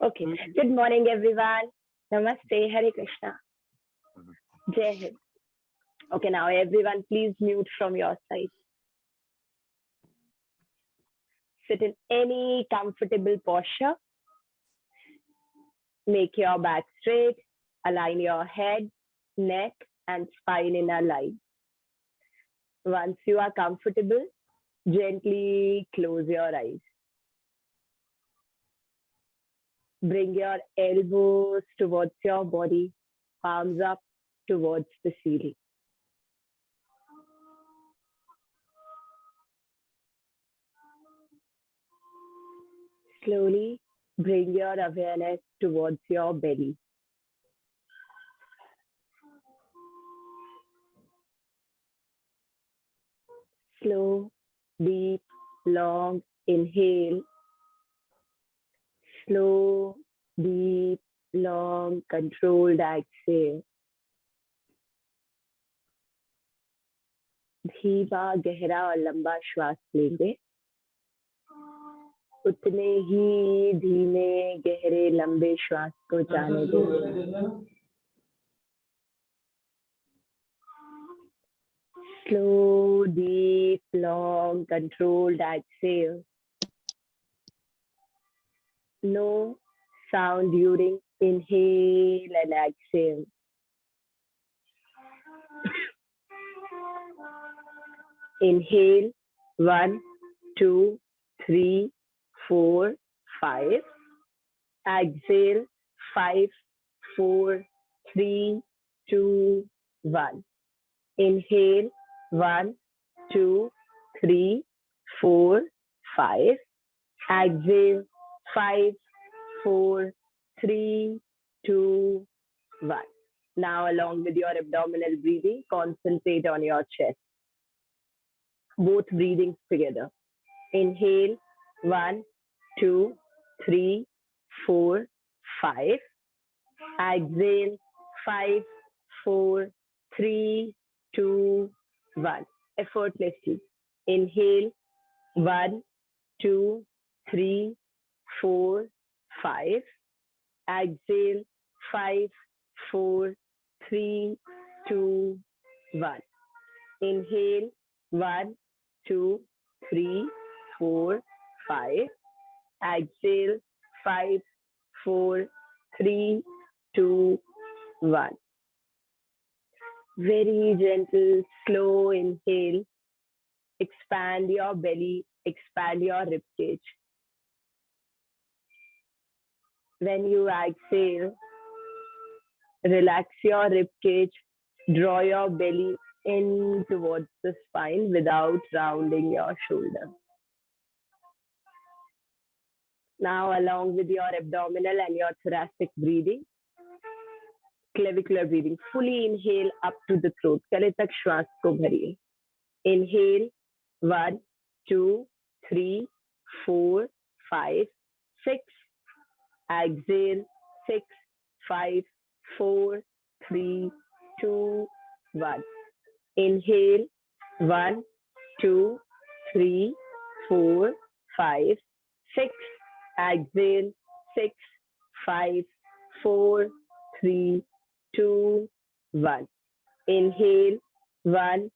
Okay. Good morning, everyone. Namaste. Hare Krishna. Jai Hind. Okay, now everyone, please mute from your side. Sit in any comfortable posture. Make your back straight. Align your head, neck, and spine in a line. Once you are comfortable, gently close your eyes. Bring your elbows towards your body, palms up towards the ceiling. Slowly bring your awareness towards your belly. Slow, deep, long inhale. Slow, deep, long, controlled exhale. धीमा गहरा और लंबा श्वास लेंगे. उतने ही धीमे गहरे लंबे श्वास को जाने देंगे. Slow, deep, long, controlled exhale. No sound during inhale and exhale. Inhale, 1, 2, 3, 4, 5. Exhale, 5, 4, 3, 2, 1. Inhale, 1, 2, 3, 4, 5. Exhale, 5, 4, 3, 2, 1. Now, along with your abdominal breathing, concentrate on your chest. Both breathings together. Inhale, 1, 2, 3, 4, 5. Exhale, 5, 4, 3, 2, 1. Effortlessly. Inhale, 1, 2, 3, 4, 5. Exhale, 5, 4, 3, 2, 1. Inhale, 1, 2, 3, 4, 5. Exhale, 5, 4, 3, 2, 1. Very gentle, slow inhale. Expand your belly, expand your rib cage. When you exhale, relax your rib cage, draw your belly in towards the spine without rounding your shoulder. Now, along with your abdominal and your thoracic breathing, clavicular breathing, fully inhale up to the throat. गले तक श्वास को भरिए. Inhale, 1, 2, 3, 4, 5, 6. Exhale, 6, 5, 4, 3, 2, 1. Inhale, 1, 2, 3, 4, 5, 6. Exhale, 6, 5, 4, 3, 2, 1. Inhale, 1,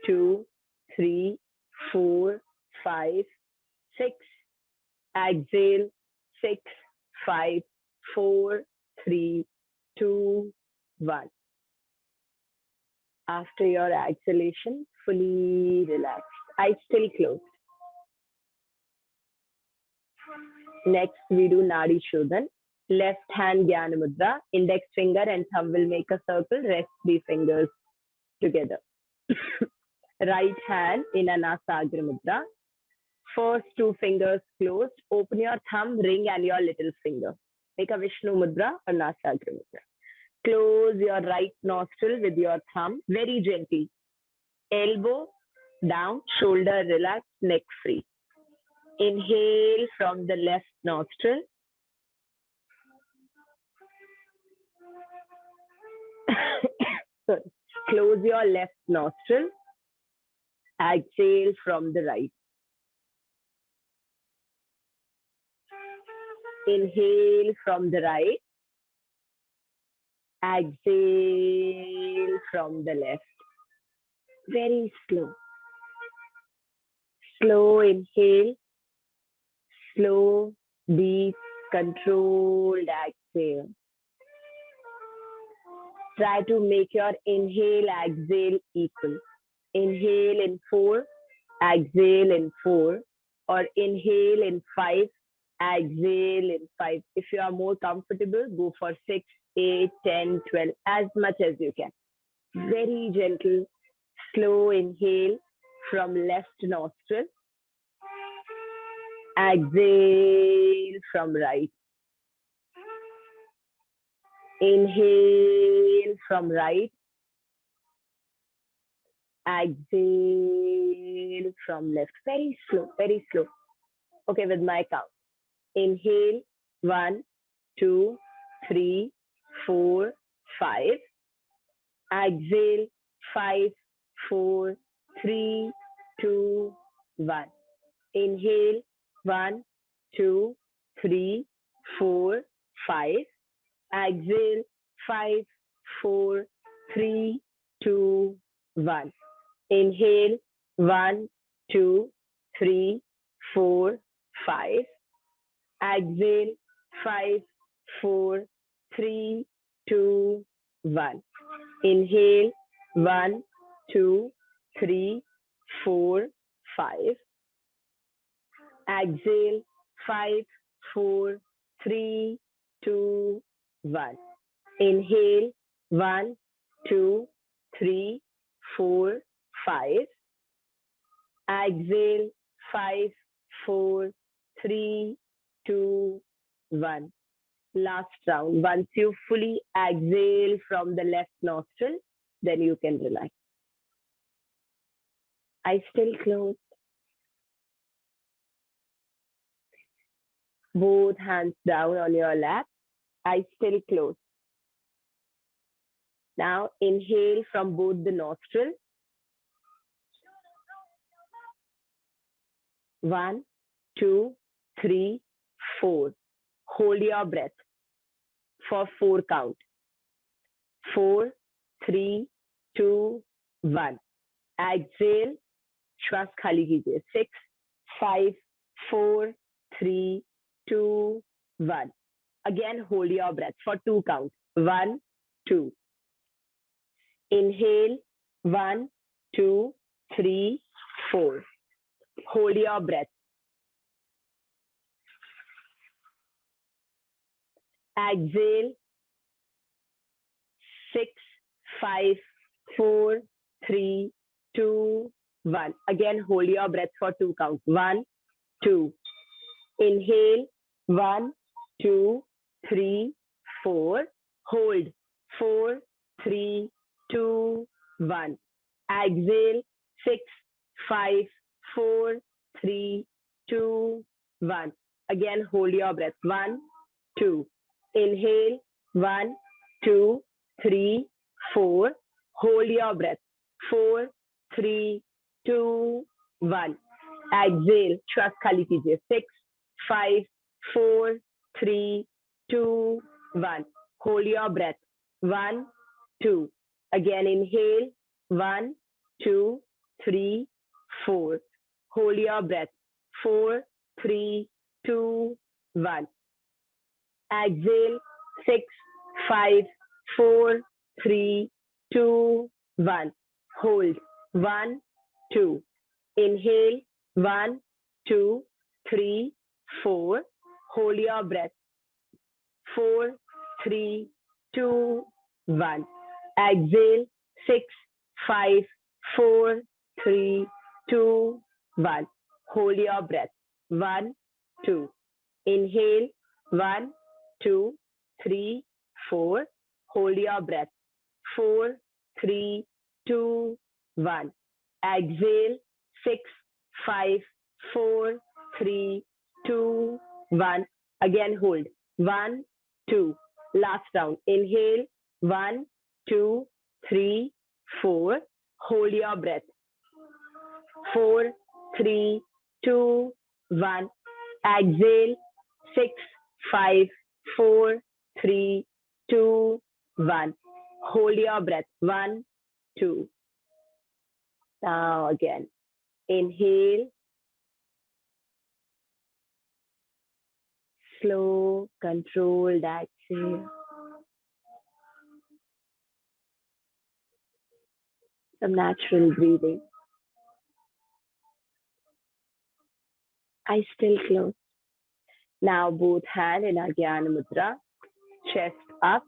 2, 3, 4, 5, 6. Exhale, 6, 5, 4, 3, 2, 1. After your exhalation, fully relaxed. Eyes still closed. Next, we do Nadi Shodhan. Left hand Jnana Mudra. Index finger and thumb will make a circle. Rest 3 fingers together. Right hand in Anasagra Mudra. First 2 fingers closed. Open your thumb, ring and your little finger. Make a Vishnu Mudra or Nasagra Mudra. Close your right nostril with your thumb very gently. Elbow down, shoulder relaxed, neck free. Inhale from the left nostril. Sorry. Close your left nostril. Exhale from the right. Inhale from the right. Exhale from the left. Very slow. Slow inhale. Slow, deep, controlled exhale. Try to make your inhale, exhale equal. Inhale in 4, exhale in 4, or inhale in 5, exhale in 5. If you are more comfortable, go for 6, 8, 10, 12, as much as you can. Very gentle, slow inhale from left nostril. Exhale from right. Inhale from right. Exhale from left. Very slow, very slow. Okay, with my count. Inhale, 1, 2, 3, 4, 5. Exhale, 5, 4, 3, 2, 1. Inhale, 1, 2, 3, 4, 5. Exhale, 5, 4, 3, 2, 1. Inhale, 1, 2, 3, 4, 5. Exhale, 5, 4, 3, 2, 1. Inhale, 1, 2, 3, 4, 5. Exhale, 5, 4, 3, 2, 1. Inhale, 1, 2, 3, 4, 5. Exhale, 5, 4, 3, 2, 1. Last round. Once you fully exhale from the left nostril, then you can relax. Eyes still closed. Both hands down on your lap. Eyes still closed. Now inhale from both the nostrils. 1, 2, 3, 4. Hold your breath for 4 count. 4, 3, 2, 1. Exhale. श्वास खाली कीजिए. 6, 5, 4, 3, 2, 1. Again, hold your breath for 2 counts. 1, 2. Inhale. 1, 2, 3, 4. Hold your breath. Exhale. 6, 5, 4, 3, 2, 1. Again, hold your breath for 2 counts. 1, 2. Inhale. 1, 2, 3, 4. Hold. 4, 3, 2, 1. Exhale. 6, 5, 4, 3, 2, 1. Again, hold your breath. 1, 2. Inhale. 1, 2, 3, 4. Hold your breath. 4, 3, 2, 1. Exhale. श्वास खाली कीजिए. 6, 5, 4, 3, 2, 1. Hold your breath. 1, 2. Again, inhale. 1, 2, 3, 4. Hold your breath. 4, 3, 2, 1. Exhale. 6, 5, 4, 3, 2, 1. Hold. 1, 2. Inhale. 1, 2, 3, 4. Hold your breath. 4, 3, 2, 1. Exhale. 6, 5, 4, 3, 2, 1. Hold your breath. 1, 2. Inhale. 1, 2, 3, 4. Hold your breath. 4, 3, 2, 1. Exhale. 6, 5, 4, 3, 2, 1. Again, hold. 1, 2. Last round. Inhale. 1, 2, 3, 4. Hold your breath. 4, 3, 2, 1. Exhale. 6, 5, 4, 3, 2, 1. Hold your breath. 1, 2. Now again. Inhale. Slow, controlled exhale. Some natural breathing. Eyes still closed. Now both hands in our Jnana Mudra, chest up.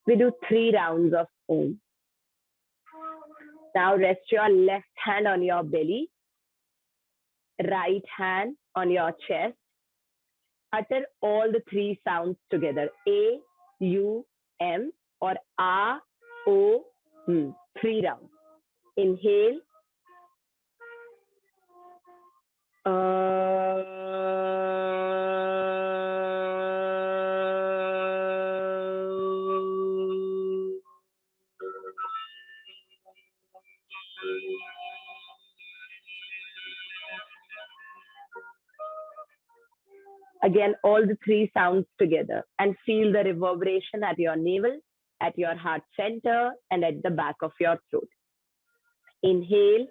We do 3 rounds of Om. Now rest your left hand on your belly, right hand on your chest. Utter all the 3 sounds together. A, U, M or A, O, M. 3 rounds. Inhale. Again, all the 3 sounds together and feel the reverberation at your navel, at your heart center, and at the back of your throat. Inhale.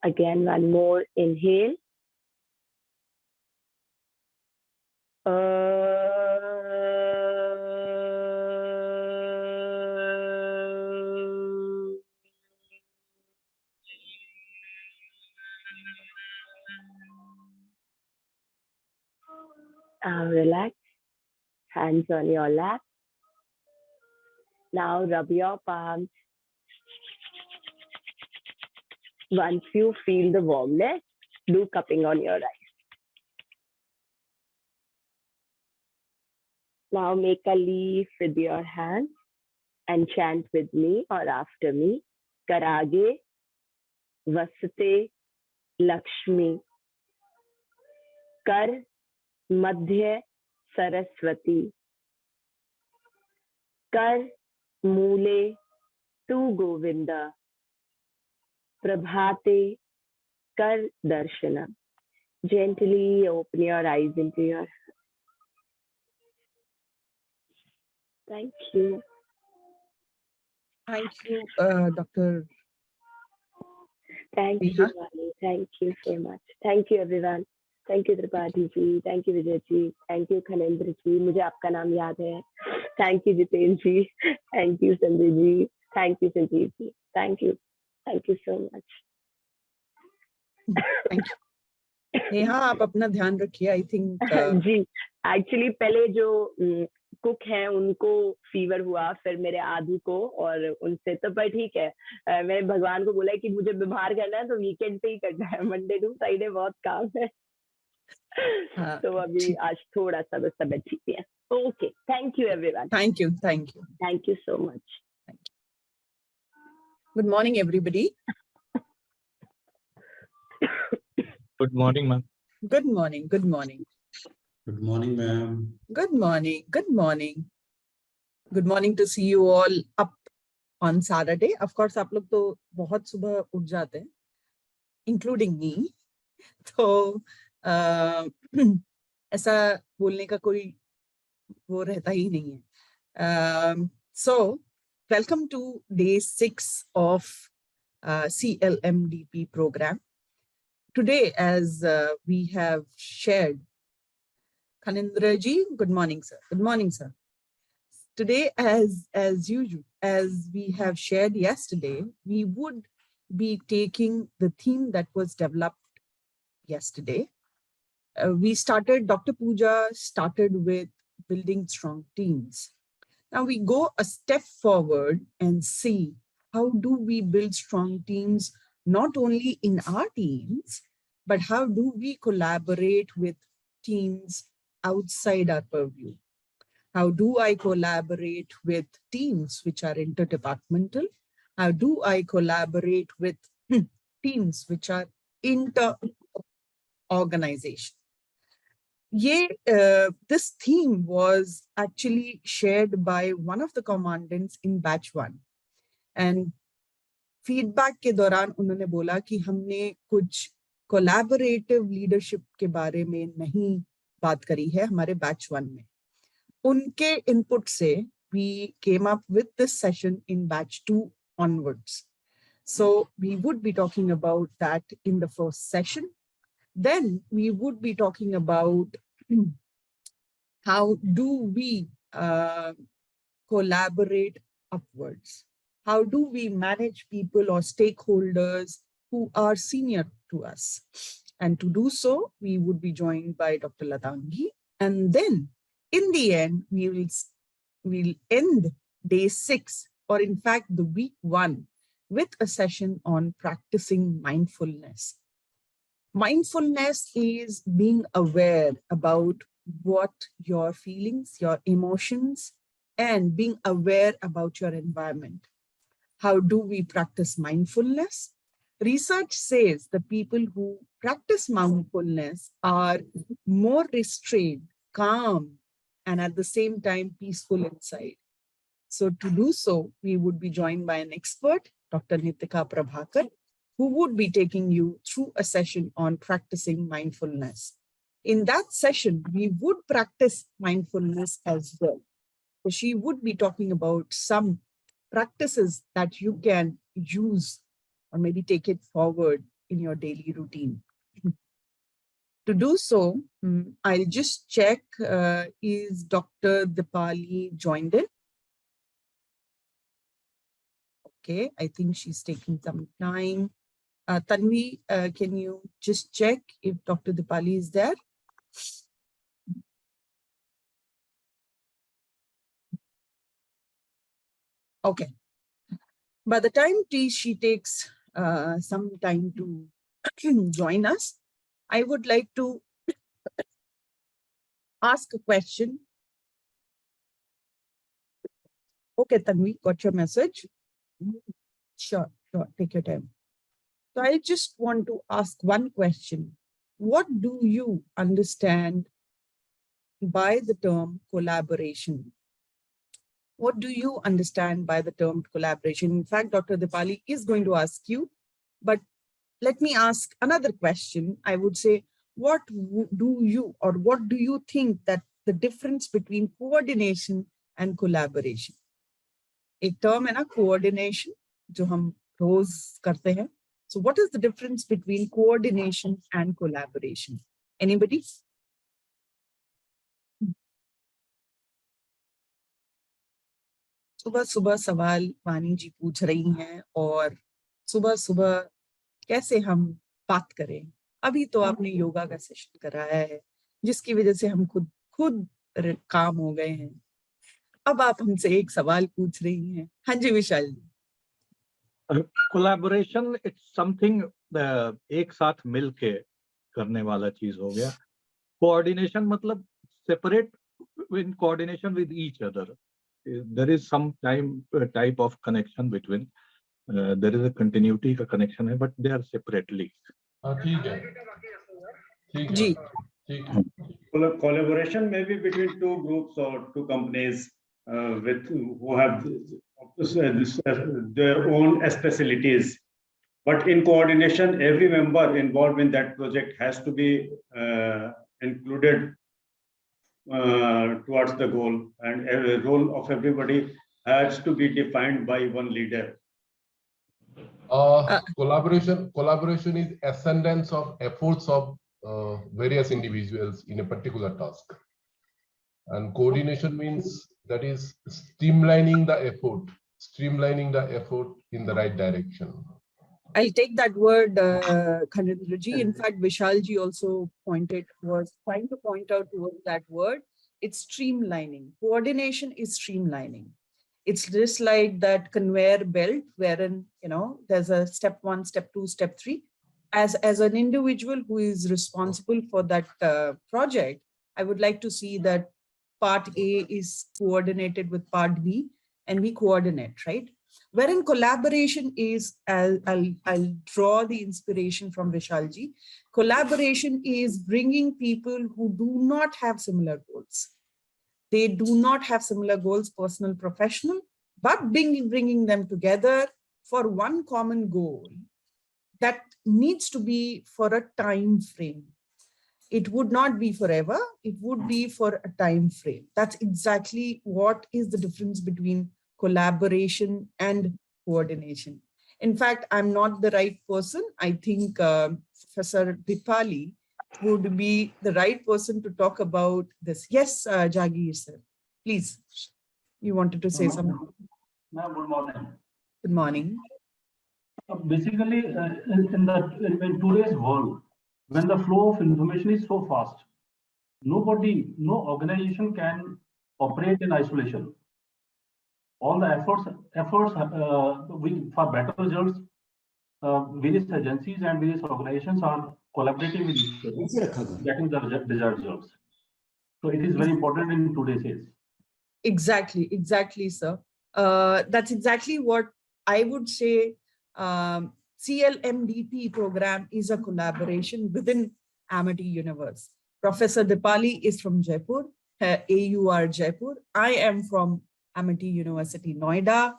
Again, one more. Inhale. Relax. Hands on your lap. Now rub your palms. Once you feel the warmness, do cupping on your eyes. Now make a leaf with your hand and chant with me or after me. Karage vasate Lakshmi. Kar madhya Saraswati. Kar mule tu Govinda. Prabhate kar darshana. Gently open your eyes into your. Thank you. Thank you, Dr. Thank you, Vani. Thank you so much. Thank you, everyone. Thank you, Tripathi ji. Thank you, Vijay ji. Thank you, Khanendra ji. मुझे आपका नाम याद है. Thank you, Jiten ji. Thank you, Sanjay ji. Thank you, Sanjeev ji. Thank you. Thank you so much. Thank you. Neha आप अपना ध्यान रखिए. I think ji actually पहले जो कुक हैं उनको फीवर हुआ, फिर मेरे आदू को, और उनसे तो पर ठीक है. मैंने भगवान को बोला कि मुझे बीमार करना है तो वीकेंड पे ही करना है, मंडे टू फ्राइडे बहुत काम है. तो अभी आज थोड़ा सा बस तबीयत ठीक है. Okay, thank you everyone. Thank you. Thank you. Thank you so much. Good morning, everybody. Good morning, ma'am. Good morning. Good morning. Good morning, ma'am. Good morning. Good morning. Good morning to see you all up on Saturday. Of course, आप लोग तो बहुत सुबह उठ जाते हैं, including me. तो ऐसा बोलने का कोई वो रहता ही नहीं है. So, welcome to day 6 of CLMDP program. Today, as we have shared, Khanendra ji, good morning, sir. Good morning, sir. Today, as usual, as we have shared yesterday, we would be taking the theme that was developed yesterday. Dr. Pooja started with building strong teams. Now we go a step forward and see how do we build strong teams, not only in our teams, but how do we collaborate with teams outside our purview? How do I collaborate with teams which are interdepartmental? How do I collaborate with teams which are inter-organization? this theme was actually shared by one of the commandants in batch 1, and feedback के दौरान उन्होंने बोला कि हमने कुछ collaborative leadership के बारे में नहीं बात करी है हमारे batch 1 में. उनके input से we came up with this session in batch 2 onwards. So we would be talking about that in the first session. Then we would be talking about how do we collaborate upwards? How do we manage people or stakeholders who are senior to us? And to do so, we would be joined by Dr. Latangi. And then in the end, we'll end day 6, or in fact, the week 1, with a session on practicing mindfulness. Mindfulness is being aware about what your feelings, your emotions, and being aware about your environment. How do we practice mindfulness? Research says the people who practice mindfulness are more restrained, calm, and at the same time peaceful inside. So to do so, we would be joined by an expert, Dr. Nitika Prabhakar, who would be taking you through a session on practicing mindfulness. In that session, we would practice mindfulness as well. So she would be talking about some practices that you can use or maybe take it forward in your daily routine. To do so, I'll just check, is Dr. Dipali joined in? Okay, I think she's taking some time. Tanvi, can you just check if Dr. Dipali is there? Okay. By the time she takes some time to join us, I would like to ask a question. Okay, Tanvi, got your message? Sure, take your time. So I just want to ask one question. What do you understand by the term collaboration? What do you understand by the term collaboration? In fact, Dr. Dipali is going to ask you, but let me ask another question. I would say, what do you think that the difference between coordination and collaboration? एक term है ना coordination जो हम रोज करते हैं. So what is the difference between coordination and collaboration? Anybody? सुबह सुबह सवाल वानी जी पूछ रही हैं, और सुबह सुबह कैसे हम बात करें. अभी तो आपने योगा का सेशन कराया है जिसकी वजह से हम खुद काम हो गए हैं. अब आप हमसे एक सवाल पूछ रही हैं. हाँ जी विशाल जी. कोलैबोरेशन इट्स समथिंग एक साथ मिलके करने वाला चीज हो गया. कोऑर्डिनेशन मतलब separate in coordination with each other. There is some type of connection between. There is a continuity का connection है, but they are separately. ठीक है. जी. Collaboration may be between two groups or two companies who have their own specialties. But in coordination, every member involved in that project has to be included towards the goal, and the role of everybody has to be defined by one leader. Collaboration is ascendance of efforts of various individuals in a particular task, and coordination means that is streamlining the effort in the right direction. I'll take that word, Khanendraji. In fact, Vishalji also was trying to point out towards that word. It's streamlining. Coordination is streamlining. It's just like that conveyor belt wherein, there's a step 1, step 2, step 3. As an individual who is responsible for that project, I would like to see that part A is coordinated with part B and we coordinate, right? Wherein collaboration is, I'll draw the inspiration from Vishalji. Collaboration is bringing people who do not have similar goals. They do not have similar goals, personal, professional, but bringing them together for one common goal that needs to be for a time frame. It would not be forever, it would be for a time frame. That's exactly what is the difference between collaboration and coordination. In fact, I'm not the right person. I think Professor Dipali would be the right person to talk about this. Yes, Jagir sir, please. You wanted to say something? Ma'am, good morning. Good morning. Basically, in today's world, when the flow of information is so fast, no organization can operate in isolation. All the efforts for better results, various agencies and various organizations are collaborating with each other, getting the desired results. So it is very important in today's age. Exactly, sir. That's exactly what I would say. CLMDP program is a collaboration within Amity Universe. Professor Dipali is from Jaipur, AUR Jaipur. I am from Amity University, Noida.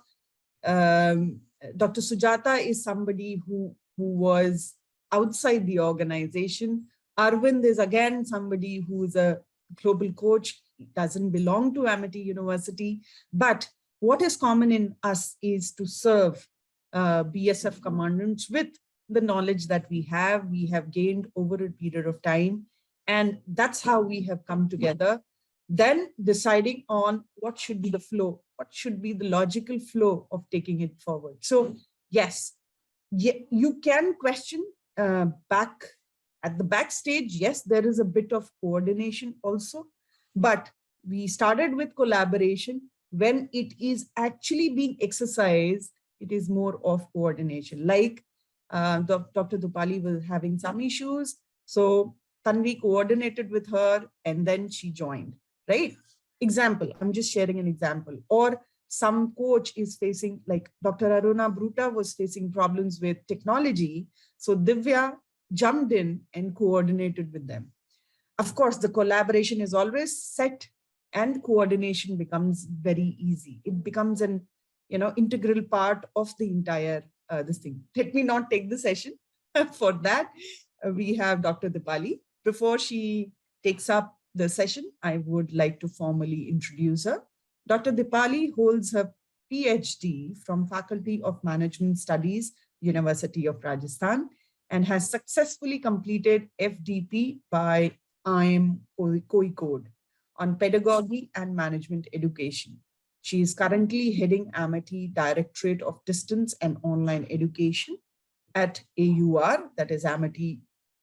Dr. Sujata is somebody who was outside the organization. Arvind is again somebody who is a global coach, doesn't belong to Amity University. But what is common in us is to serve BSF commandants with the knowledge that we have gained over a period of time. And that's how we have come together. Then deciding on what should be the flow, what should be the logical flow of taking it forward. So yes, you can question back at the backstage. Yes, there is a bit of coordination also, but we started with collaboration. When it is actually being exercised, it is more of coordination. Like Dr. Dupali was having some issues, so Tanvi coordinated with her and then she joined, right? Example, I'm just sharing an example. Or some coach is facing, like Dr. Aruna Bruta was facing problems with technology. So Divya jumped in and coordinated with them. Of course, the collaboration is always set and coordination becomes very easy. It becomes an integral part of the entire this thing. Let me not take the session. For that, we have Dr. Dipali. Before she takes up the session, I would like to formally introduce her. Dr. Dipali holds her PhD from Faculty of Management Studies, University of Rajasthan, and has successfully completed FDP by IIM Kozhikode on pedagogy and management education. She is currently heading Amity Directorate of Distance and Online Education at AUR, that is Amity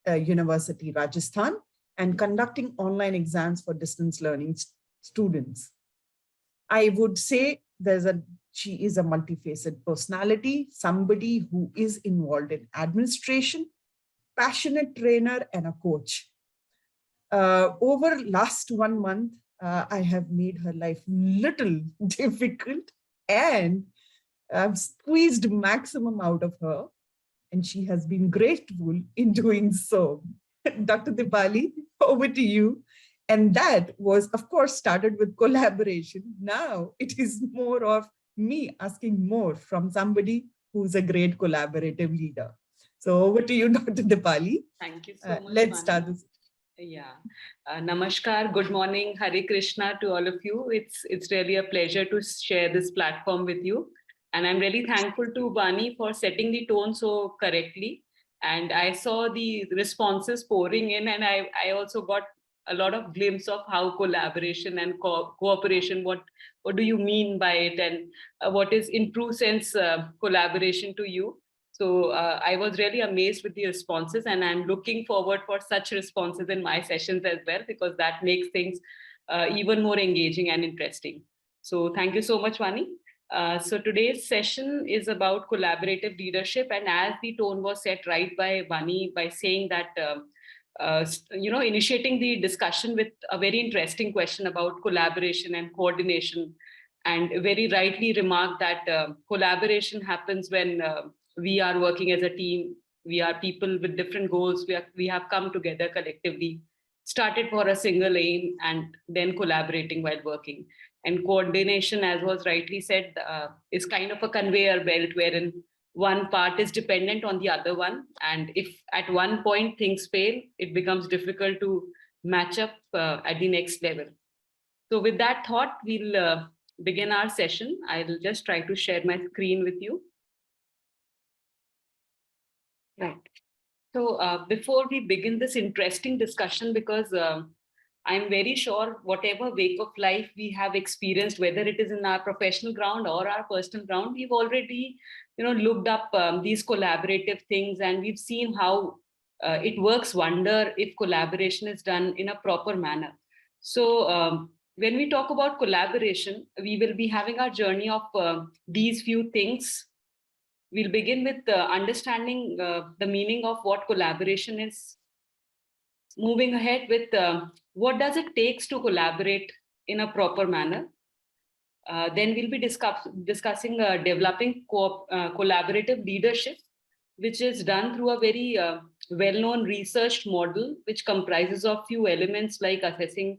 University, Rajasthan, and conducting online exams for distance learning students. I would say she is a multifaceted personality, somebody who is involved in administration, passionate trainer, and a coach. Over last 1 month, I have made her life little difficult, and I've squeezed maximum out of her, and she has been grateful in doing so. Dr. Dipali, over to you. And that was, of course, started with collaboration. Now it is more of me asking more from somebody who's a great collaborative leader. So over to you, Dr. Dipali. Thank you so much. Let's start this. Yeah. Namaskar. Good morning. Hare Krishna to all of you. It's really a pleasure to share this platform with you. And I'm really thankful to Vani for setting the tone so correctly. And I saw the responses pouring in, and I also got a lot of glimpse of how collaboration and cooperation, what do you mean by it, and what is in true sense collaboration to you. So I was really amazed with the responses, and I'm looking forward for such responses in my sessions as well, because that makes things even more engaging and interesting. So thank you so much, Vani. So today's session is about collaborative leadership, and as the tone was set right by Vani by saying that initiating the discussion with a very interesting question about collaboration and coordination and very rightly remarked that collaboration happens when we are working as a team. We are people with different goals. We have come together collectively, started for a single aim, and then collaborating while working. And coordination, as was rightly said, is kind of a conveyor belt wherein one part is dependent on the other one. And if at one point things fail, it becomes difficult to match up at the next level. So with that thought, we'll begin our session. I'll just try to share my screen with you. Right. So before we begin this interesting discussion, because I'm very sure whatever wake of life we have experienced, whether it is in our professional ground or our personal ground, we've already, looked up these collaborative things, and we've seen how it works wonder if collaboration is done in a proper manner. So when we talk about collaboration, we will be having our journey of these few things. We'll begin with understanding the meaning of what collaboration is. Moving ahead with what does it takes to collaborate in a proper manner. Then we'll be discussing developing collaborative leadership, which is done through a very well-known researched model, which comprises of few elements like assessing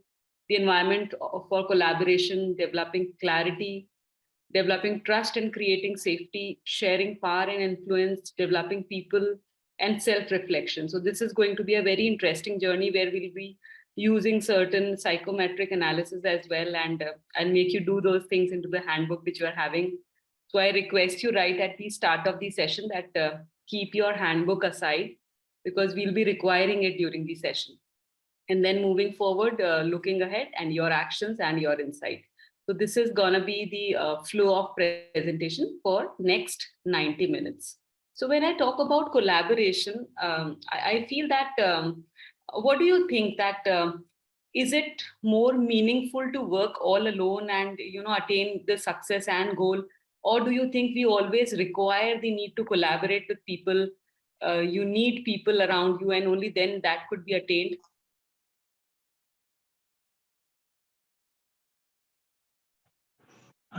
the environment for collaboration, developing clarity, developing trust and creating safety, sharing power and influence, developing people, and self-reflection. So this is going to be a very interesting journey where we'll be using certain psychometric analysis as well, and I'll make you do those things into the handbook which you are having. So I request you right at the start of the session that keep your handbook aside, because we'll be requiring it during the session. And then moving forward, looking ahead and your actions and your insight. So this is gonna be the flow of presentation for next 90 minutes. So when I talk about collaboration, I feel that, what do you think that, is it more meaningful to work all alone and, attain the success and goal? Or do you think we always require the need to collaborate with people? You need people around you, and only then that could be attained.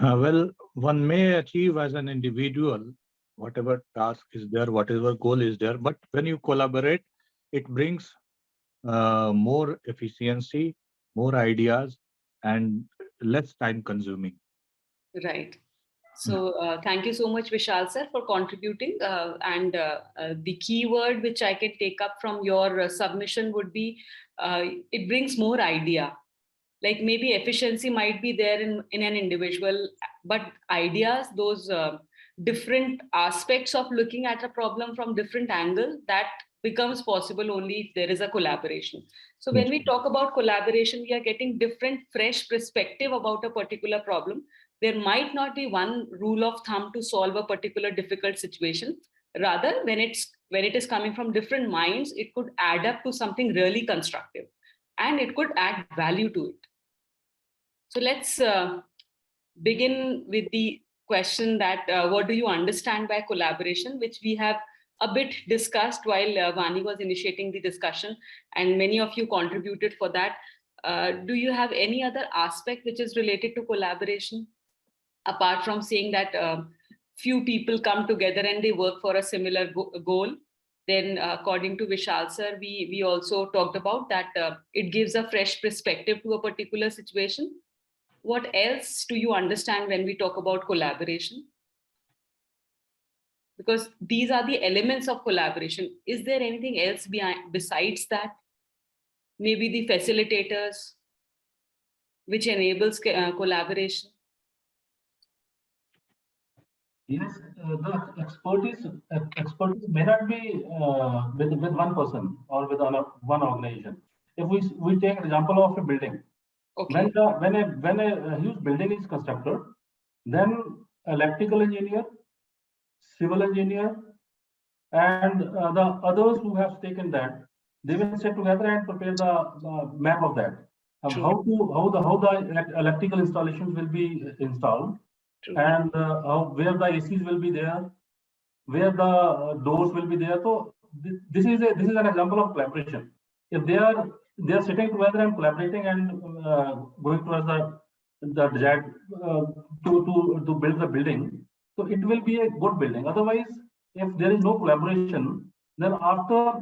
Well, one may achieve as an individual whatever task is there, whatever goal is there, but when you collaborate, it brings more efficiency, more ideas, and less time consuming. Right. So thank you so much, Vishal sir, for contributing. And the key word which I can take up from your submission would be, it brings more idea. Like maybe efficiency might be there in an individual, but ideas, those different aspects of looking at a problem from different angles, that becomes possible only if there is a collaboration. So when we talk about collaboration, we are getting different, fresh perspective about a particular problem. There might not be one rule of thumb to solve a particular difficult situation. Rather, when it is coming from different minds, it could add up to something really constructive, and it could add value to it. So let's begin with the question that what do you understand by collaboration, which we have a bit discussed while Vani was initiating the discussion, and many of you contributed for that. Do you have any other aspect which is related to collaboration, apart from saying that few people come together and they work for a similar goal? Then according to Vishal sir, we also talked about that it gives a fresh perspective to a particular situation. What else do you understand when we talk about collaboration? Because these are the elements of collaboration. Is there anything else besides that? Maybe the facilitators, which enables collaboration? Yes, the expertise may not be with one person or with one organization. If we take an example of a building, Okay. when a huge building is constructed, then electrical engineer, civil engineer, and the others who have taken that, they will sit together and prepare the map of that. How the electrical installations will be installed. True. And where the ACs will be there, where the doors will be there. So this is an example of collaboration. If they are sitting together and collaborating and going towards the the design to build the building, so it will be a good building. Otherwise, if there is no collaboration, then after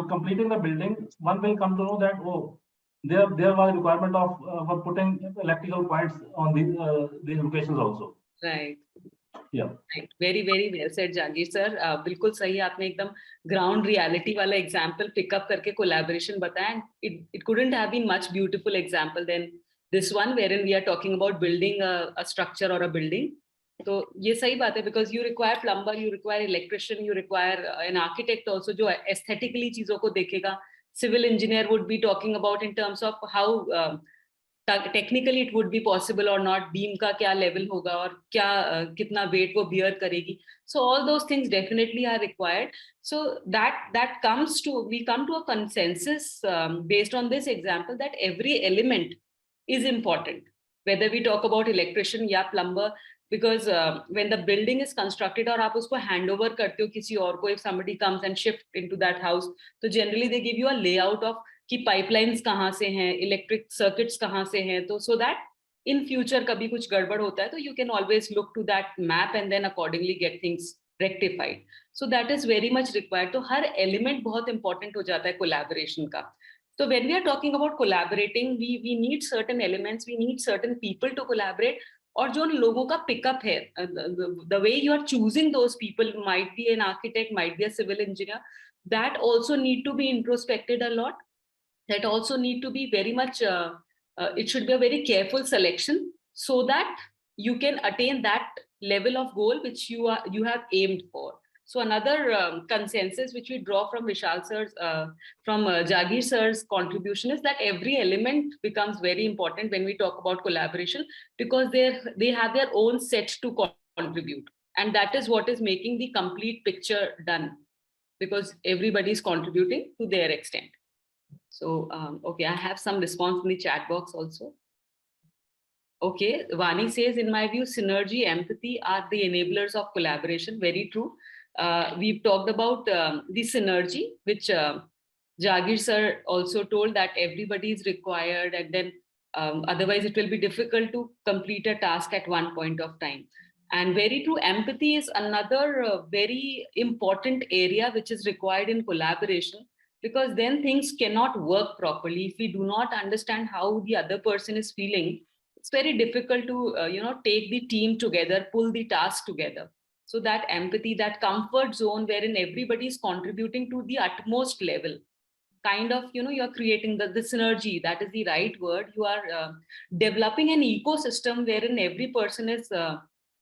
completing the building, one will come to know that, oh, there was a requirement of for putting electrical points on these locations also. Right. Yeah. Right. Very, very well said, Jagir sir. बिल्कुल सही आपने एकदम ground reality वाला example pick up करके collaboration बताया. It couldn't have been much beautiful example than this one, wherein we are talking about building a structure or a building. तो ये सही बात है, because you require plumber, you require electrician, you require an architect also जो aesthetically चीजों को देखेगा. Civil engineer would be talking about in terms of how technically it would be possible और नॉट, बीम का क्या लेवल होगा और क्या कितना वेट वो बियर करेगी. So all those things definitely are required. So that comes to, we come to a consensus based on this example that every element is important, whether we talk about electrician या plumber, because when the building is constructed और आप उसको hand over करते हो किसी और को, if somebody comes and shift into that house, तो generally they give you a layout of कि पाइपलाइंस कहाँ से हैं, इलेक्ट्रिक सर्किट्स कहाँ से हैं, तो सो दैट इन फ्यूचर कभी कुछ गड़बड़ होता है तो you can always look to that map and then accordingly get things rectified. So that is very much required. तो हर एलिमेंट बहुत इंपॉर्टेंट हो जाता है कोलैबोरेशन का. So when we are talking about collaborating, we need certain elements, we need certain people to collaborate. और जो लोगों का पिकअप है, the way you are choosing those people, might be an architect, might be a civil engineer, that also need to be introspected a lot. That also need to be very much, it should be a very careful selection so that you can attain that level of goal which you have aimed for. So another consensus which we draw from Vishal sir's, from Jagir sir's contribution is that every element becomes very important when we talk about collaboration, because they have their own set to contribute, and that is what is making the complete picture done, because everybody is contributing to their extent. So, okay, I have some response in the chat box also. Okay, Vani says, in my view, synergy, empathy are the enablers of collaboration. Very true. We've talked about the synergy, which Jagir sir also told that everybody is required, and then otherwise it will be difficult to complete a task at one point of time. And very true, empathy is another very important area which is required in collaboration, because then things cannot work properly. If we do not understand how the other person is feeling, it's very difficult to take the team together, pull the task together. So that empathy, that comfort zone wherein everybody is contributing to the utmost level, kind of, you're creating the synergy, that is the right word. You are developing an ecosystem wherein every person is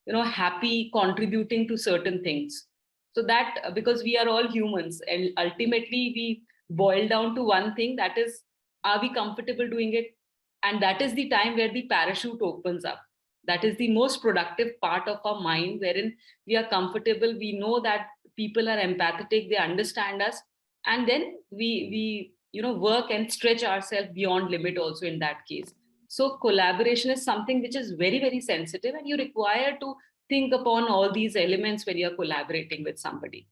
happy contributing to certain things. So that, because we are all humans, and ultimately we boil down to one thing, that is, are we comfortable doing it? And that is the time where the parachute opens up. That is the most productive part of our mind, wherein we are comfortable, we know that people are empathetic, they understand us, and then we work and stretch ourselves beyond limit also in that case. So collaboration is something which is very, very sensitive, and you require to think upon all these elements when you're collaborating with somebody.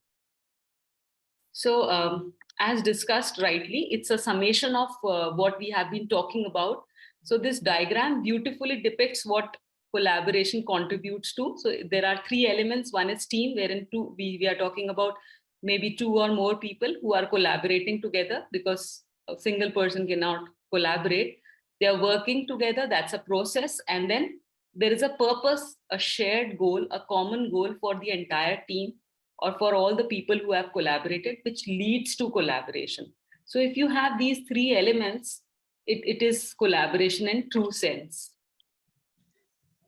So as discussed rightly, it's a summation of what we have been talking about. So this diagram beautifully depicts what collaboration contributes to. So there are three elements. One is team, wherein we are talking about maybe 2 or more people who are collaborating together, because a single person cannot collaborate. They are working together, that's a process. And then there is a purpose, a shared goal, a common goal for the entire team, or for all the people who have collaborated, which leads to collaboration. So if you have these three elements, it is collaboration in true sense.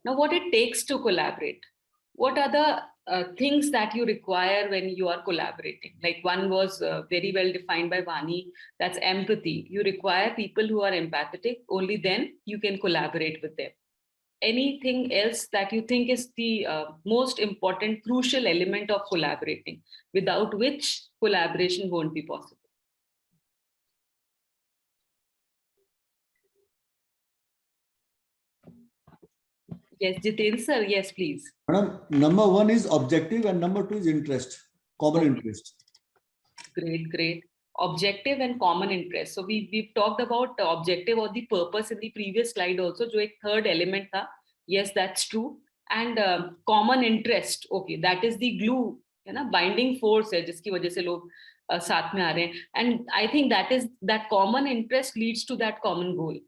Now, what it takes to collaborate? What are the things that you require when you are collaborating? Like one was very well defined by Vani, that's empathy. You require people who are empathetic, only then you can collaborate with them. Anything else that you think is the most important, crucial element of collaborating, without which collaboration won't be possible? Yes, Jiten sir, yes, please. Madam, number 1 is objective and number 2 is interest, common interest. Great, great. objective and common interest. So we've talked about the objective or the purpose in the previous slide also, जो एक third element था. Yes, that's true. And common interest, okay, that is the glue, है ना, binding force है जिसकी वजह से लोग साथ में आ रहे हैं. And I think that common interest leads to that common goal.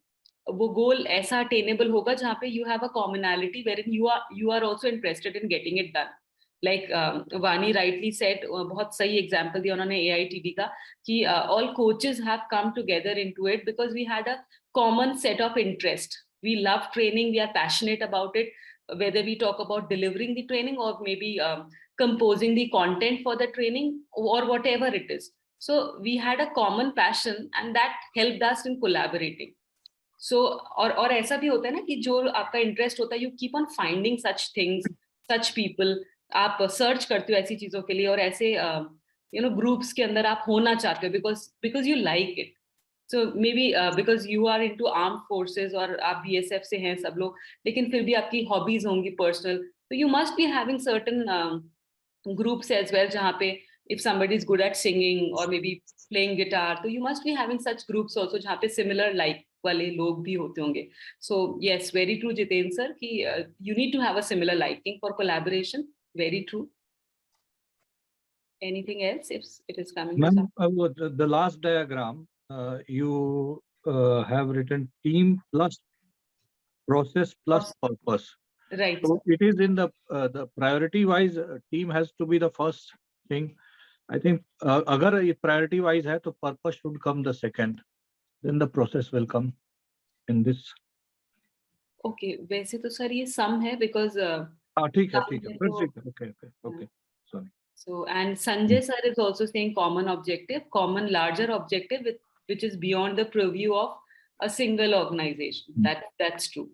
वो goal ऐसा attainable होगा जहाँ पे you have a commonality wherein you are also interested in getting it done. Like Vani rightly said, बहुत सही example दिया उन्होंने AITD का कि all coaches have come together into it because we had a common set of interest. We love training, we are passionate about it, whether we talk about delivering the training or maybe composing the content for the training or whatever it is. So we had a common passion and that helped us in collaborating. So और ऐसा भी होता है ना कि जो आपका interest होता है, you keep on finding such things, such people. आप सर्च करते हो ऐसी चीजों के लिए और ऐसे ग्रुप्स के अंदर आप होना चाहते हो because you like it. So maybe because you are into arm forces और आप BSF से हैं सब लोग, लेकिन फिर भी आपकी हॉबीज होंगी पर्सनल, तो you must be having certain groups as well जहाँ पे if somebody is good at singing or maybe playing guitar, so you must be having such groups also जहाँ पे similar like वाले लोग भी होते होंगे. So yes, very true Jiten sir कि you need to have a similar liking for collaboration. Very true. Anything else if it is coming to some? The last diagram, you have written team plus process plus purpose. Right. So it is in the priority wise, team has to be the first thing. I think agar priority wise hai to purpose should come the second, then the process will come in this. Okay, वैसे तो sir ये sum है because ठीक है. Okay. Sorry. So and Sanjay sir is also saying common objective, common larger objective which is beyond the purview of a single organization. That's true.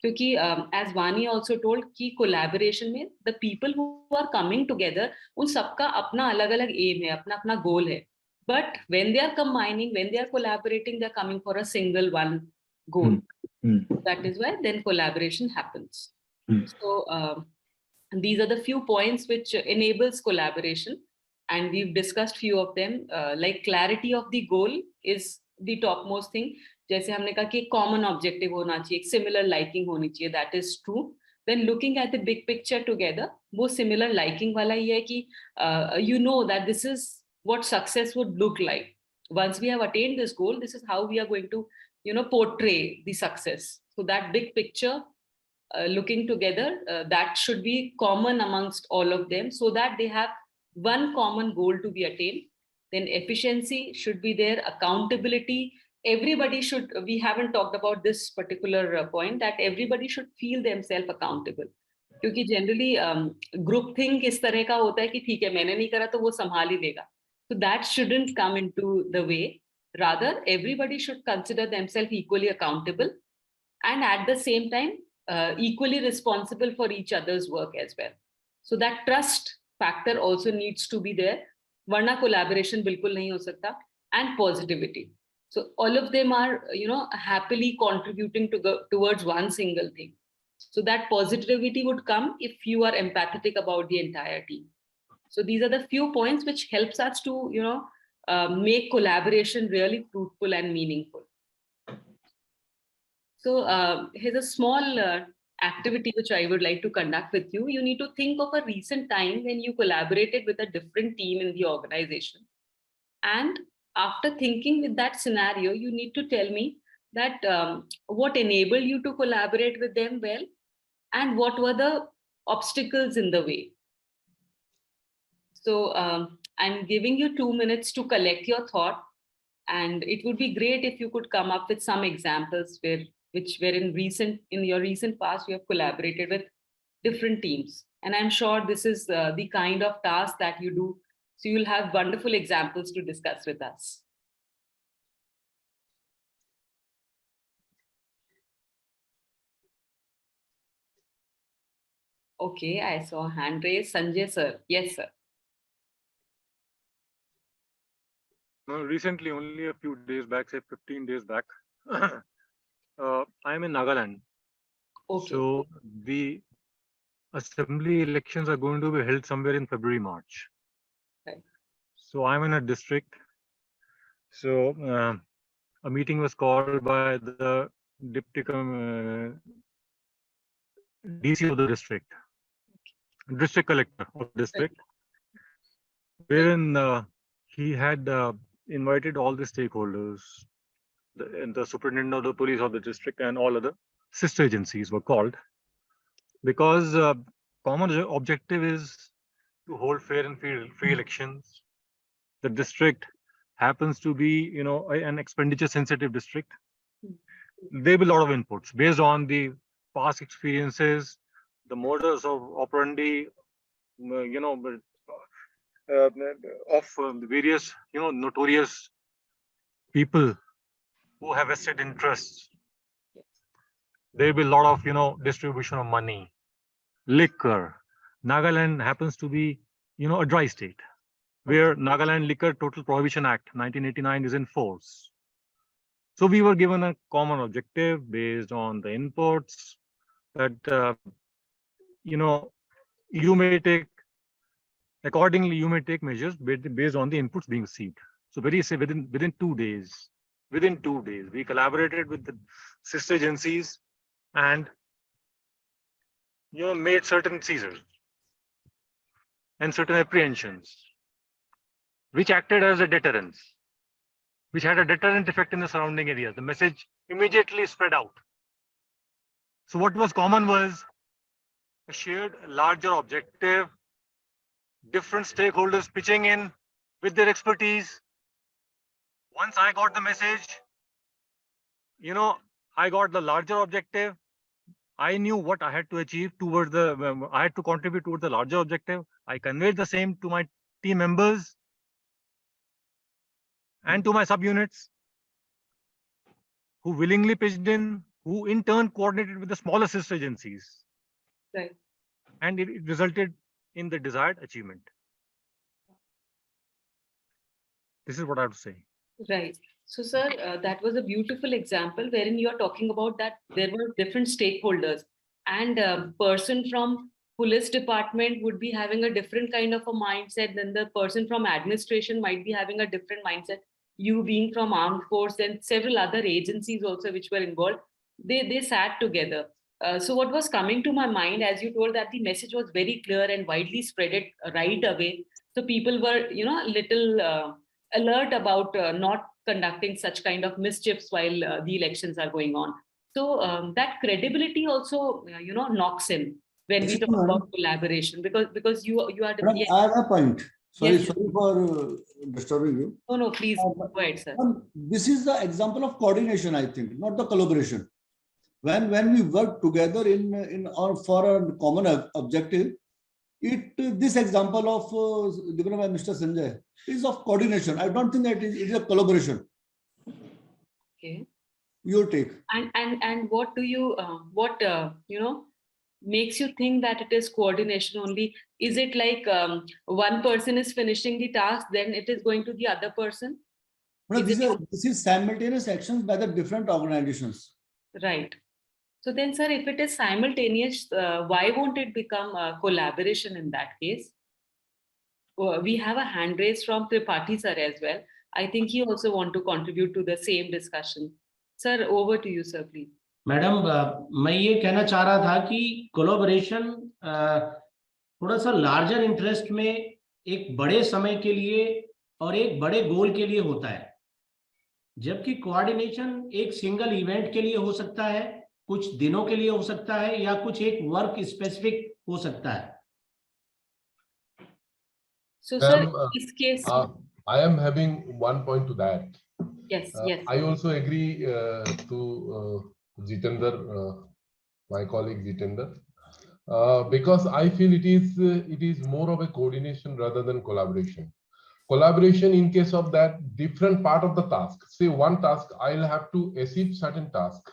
क्योंकि as Vani also told कि collaboration में the people who are coming together उन सबका अपना अलग-अलग aim है, अपना goal है. But when they are combining, when they are collaborating, they are coming for a single one goal. That is why then collaboration happens. So these are the few points which enables collaboration, and we've discussed few of them. Like clarity of the goal is the topmost thing. जैसे हमने कहा कि common objective होना चाहिए, similar liking होनी चाहिए, that is true. Then looking at the big picture together, वो similar liking वाला ही है कि you know that this is what success would look like. Once we have attained this goal, this is how we are going to, portray the success. So that big picture, looking together, that should be common amongst all of them so that they have one common goal to be attained. Then efficiency should be there, accountability. Everybody should, we haven't talked about this particular point, that everybody should feel themselves accountable. क्योंकि generally group think इस तरह का होता है कि ठीक है मैंने नहीं करा तो वो संभाल ही लेगा. So that shouldn't come into the way. Rather, everybody should consider themselves equally accountable and at the same time equally responsible for each other's work as well. So that trust factor also needs to be there. वरना collaboration बिल्कुल नहीं हो सकता. And positivity. So all of them are, happily contributing towards one single thing. So that positivity would come if you are empathetic about the entire team. So these are the few points which helps us to, make collaboration really fruitful and meaningful. So here's a small activity which I would like to conduct with you. You need to think of a recent time when you collaborated with a different team in the organization. And after thinking with that scenario, you need to tell me that what enabled you to collaborate with them well and what were the obstacles in the way. So I'm giving you 2 minutes to collect your thought, and it would be great if you could come up with some examples which were in your recent past you have collaborated with different teams. And I'm sure this is the kind of task that you do. So you'll have wonderful examples to discuss with us. Okay, I saw a hand raised. Sanjay sir. Yes, sir. No, recently, only a few days back, say 15 days back, I'm in Nagaland. Okay. So the assembly elections are going to be held somewhere in February, March. Right. So I'm in a district So a meeting was called by the DC of the district collector of the district, wherein he had invited all the stakeholders, the superintendent of the police of the district and all other sister agencies were called, because common objective is to hold fair and free elections. The district happens to be, an expenditure sensitive district. There will be a lot of inputs based on the past experiences, the modus of operandi, of the various, notorious people who have vested interests. There will be a lot of, distribution of money, liquor. Nagaland happens to be, a dry state, where Nagaland Liquor Total Prohibition Act 1989 is in force. So we were given a common objective based on the inputs that, you may take, accordingly, you may take measures based on the inputs being received. So within 2 days, we collaborated with the sister agencies and, made certain seizures and certain apprehensions, which acted as a deterrence, which had a deterrent effect in the surrounding areas. The message immediately spread out. So what was common was a shared larger objective, different stakeholders pitching in with their expertise. Once I got the message, I got the larger objective. I knew what I had to achieve towards I had to contribute towards the larger objective. I conveyed the same to my team members and to my subunits, who willingly pitched in, who in turn coordinated with the smaller sister agencies. Right. And it resulted in the desired achievement. This is what I have to say. Right. So, sir, that was a beautiful example wherein you are talking about that there were different stakeholders, and a person from police department would be having a different kind of a mindset than the person from administration might be having a different mindset. You being from armed force and several other agencies also which were involved, they sat together. So what was coming to my mind, as you told, that the message was very clear and widely spread it right away. So people were, little alert about not conducting such kind of mischiefs while the elections are going on. So that credibility also, knocks in when we talk about collaboration, because you are. Madam, I have a point. Sorry, Yes. sorry for disturbing you. No, please go ahead, sir. This is the example of coordination, I think, not the collaboration. When we work together in or for a common objective, this example of given by Mr. Sanjay is of coordination. I don't think that it is a collaboration. Okay. Your take. And what do you makes you think that it is coordination only? Is it like one person is finishing the task, then it is going to the other person? But this is simultaneous actions by the different organizations. Right. So then, sir, if it is simultaneous, why won't it become a collaboration in that case? We have a hand raise from Tripathi sir as well. I think he also want to contribute to the same discussion. Sir, over to you, sir, please. Madam, मैं ये कहना चाह रहा था कि collaboration थोड़ा सा larger interest में एक बड़े समय के लिए और एक बड़े गोल के लिए होता है, जबकि कोऑर्डिनेशन एक सिंगल इवेंट के लिए हो सकता है, कुछ दिनों के लिए हो सकता है, या कुछ एक वर्क स्पेसिफिक हो सकता है. So, sir, in this case, I am having one point to that. Yes, yes. I also agree to Jitender, my colleague Jitender, because I feel it is more of a coordination rather than collaboration. Collaboration in case of that different part of the task. Say one task, I'll have to achieve certain task.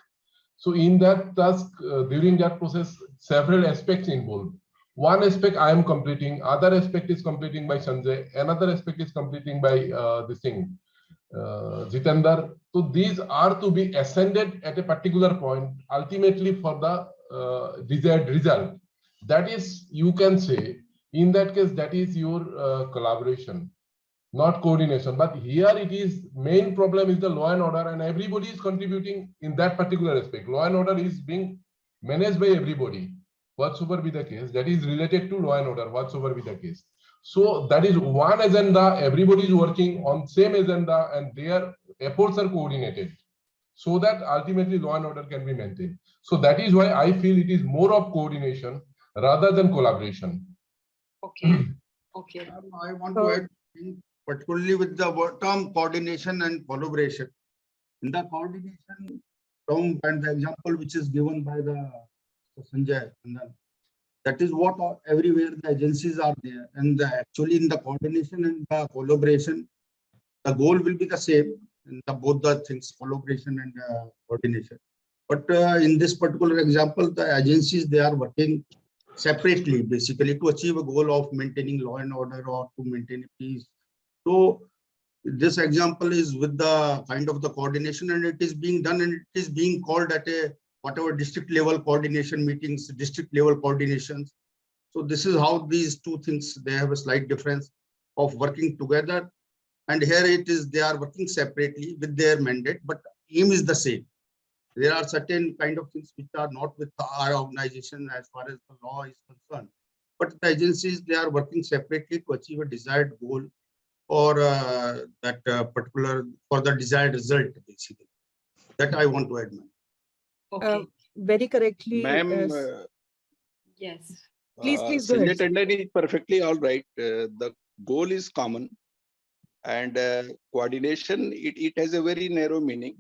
So in that task, during that process, several aspects involved. One aspect I am completing, other aspect is completing by Sanjay, another aspect is completing by Jitender. So these are to be ascended at a particular point, ultimately for the desired result. That is, you can say, in that case, that is your collaboration. not coordination. But here it is, main problem is the law and order, and everybody is contributing in that particular aspect. Law and order is being managed by everybody, whatsoever be the case. That is related to law and order, whatsoever be the case. So that is one agenda, everybody is working on same agenda, and their efforts are coordinated, so that ultimately law and order can be maintained. So that is why I feel it is more of coordination rather than collaboration. Okay. Okay. I want to add, particularly with the term coordination and collaboration. In the coordination term and the example which is given by the Sanjay, and that is what everywhere the agencies are there, and actually in the coordination and the collaboration, the goal will be the same in both the things, collaboration and coordination. But in this particular example, the agencies, they are working separately, basically to achieve a goal of maintaining law and order or to maintain peace. So this example is with the kind of the coordination, and it is being done, and it is being called at a whatever district level coordination meetings, district level coordinations. So this is how these two things, they have a slight difference of working together. And here it is, they are working separately with their mandate, but aim is the same. There are certain kind of things which are not with our organization as far as the law is concerned, but the agencies, they are working separately to achieve a desired goal or that particular, for the desired result, basically. That I want to add. Okay. Very correctly. Ma'am, Yes. Please go Sanjay ahead. Tandon is perfectly all right. The goal is common, and coordination, it has a very narrow meaning,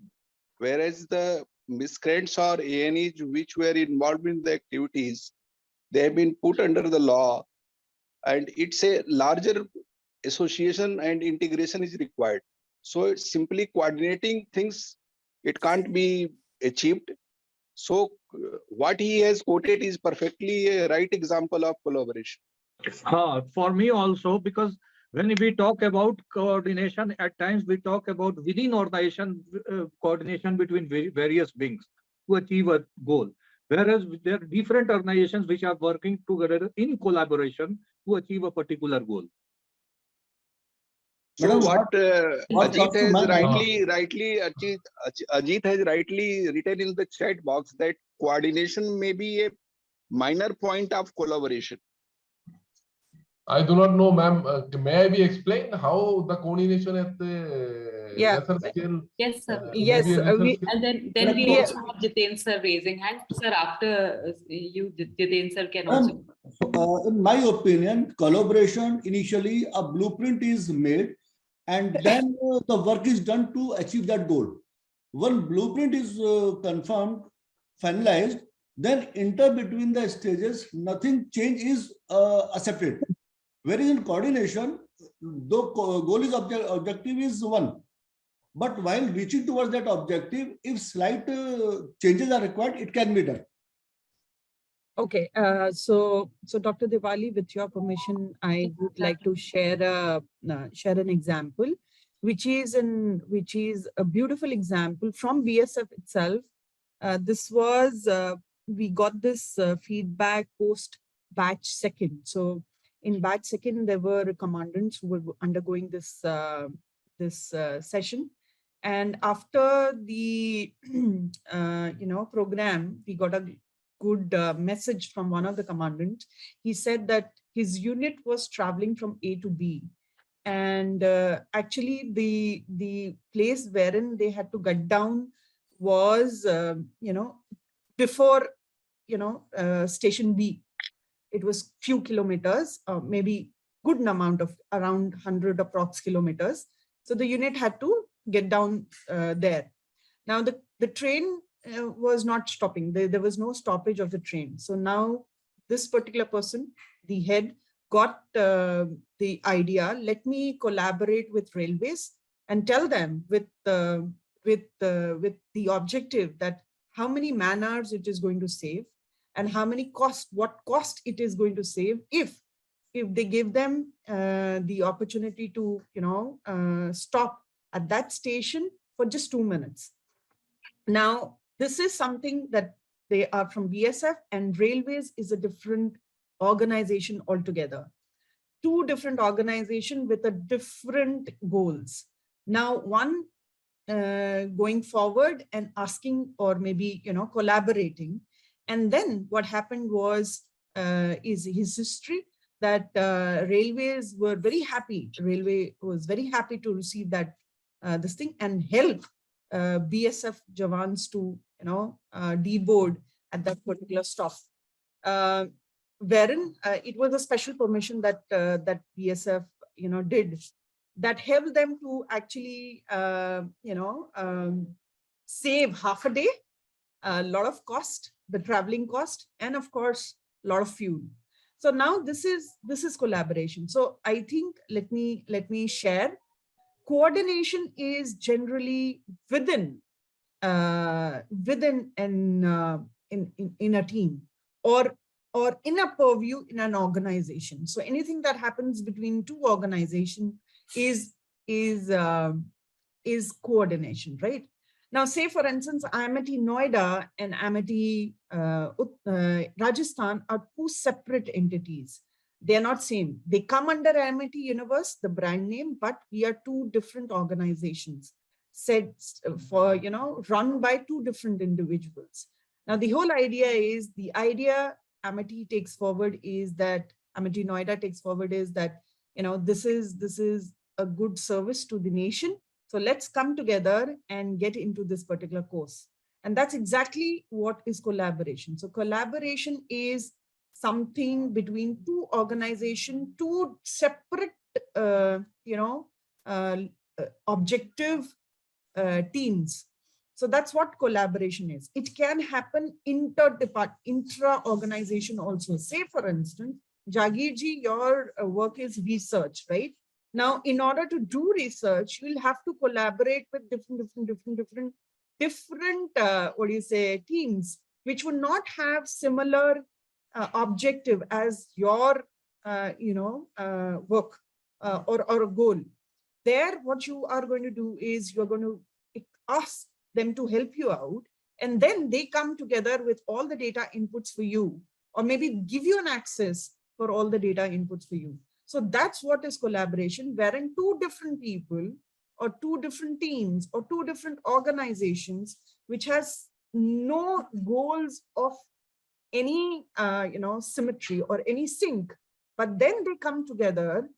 whereas the miscreants or ANEs which were involved in the activities, they have been put under the law, and it's a larger association and integration is required. So it's simply coordinating things, it can't be achieved. So what he has quoted is perfectly a right example of collaboration. For me also, because when we talk about coordination, at times we talk about within organization coordination between various beings to achieve a goal. Whereas there are different organizations which are working together in collaboration to achieve a particular goal. So what Ajit has rightly written in the chat box, that coordination may be a minor point of collaboration. I do not know, ma'am. May I be explained how the coordination at the lesser scale? Yes, sir. Yes, and then we also have Jiten sir raising hand. Sir, after you, Jiten sir can also. In my opinion, collaboration, initially a blueprint is made, and then the work is done to achieve that goal. When blueprint is confirmed, finalized, then enter between the stages, nothing change is accepted. Whereas in coordination, the goal is objective is one, but while reaching towards that objective, if slight changes are required, it can be done. Okay, so Dr. Diwali, with your permission, I would like to share an example, which is a beautiful example from BSF itself. This was we got this feedback post batch second. So in batch second, there were commandants who were undergoing this session, and after the program, we got a good message from one of the commandants. He said that his unit was traveling from A to B, and actually the place wherein they had to get down was before station B. It was few kilometers, maybe good amount of around 100 approx kilometers. So the unit had to get down there. Now the train was not stopping. There was no stoppage of the train. So now this particular person, the head, got the idea, let me collaborate with railways and tell them with the objective that how many man hours it is going to save and how many what cost it is going to save if they give them the opportunity to stop at that station for just 2 minutes. Now, this is something that they are from BSF, and railways is a different organization altogether. two different organizations with a different goals. Now, one going forward and asking, or maybe, collaborating. And then what happened was, is his history that railways were very happy. Railway was very happy to receive that, this thing, and help BSF Jawans to, deboard at that particular stop. Wherein it was a special permission that that BSF, did, that helped them to actually, save half a day, a lot of cost, the traveling cost, and of course, a lot of fuel. So now this is collaboration. So I think, let me share. Coordination is generally within in a team, or in a purview in an organization. So anything that happens between two organizations is coordination, right? Now, say for instance, Amity Noida and Amity Rajasthan are two separate entities. They are not same. They come under Amity Universe, the brand name, but we are two different organizations, said for, run by two different individuals. Now, the whole idea is, the idea Amity takes forward is that, Amity Noida takes forward is that, this is a good service to the nation. So let's come together and get into this particular course. And that's exactly what is collaboration. So collaboration is something between two organizations, two separate, objective teams. So that's what collaboration is. It can happen intra-organization also. Say for instance, Jagirji, your work is research, right? Now, in order to do research, you'll have to collaborate with different teams, which would not have similar objective as your, work or a goal. There, what you are going to do is you're going to ask them to help you out, and then they come together with all the data inputs for you, or maybe give you an access for all the data inputs for you. So that's what is collaboration, wherein two different people or two different teams or two different organizations, which has no goals of any, symmetry or any sync, but then they come together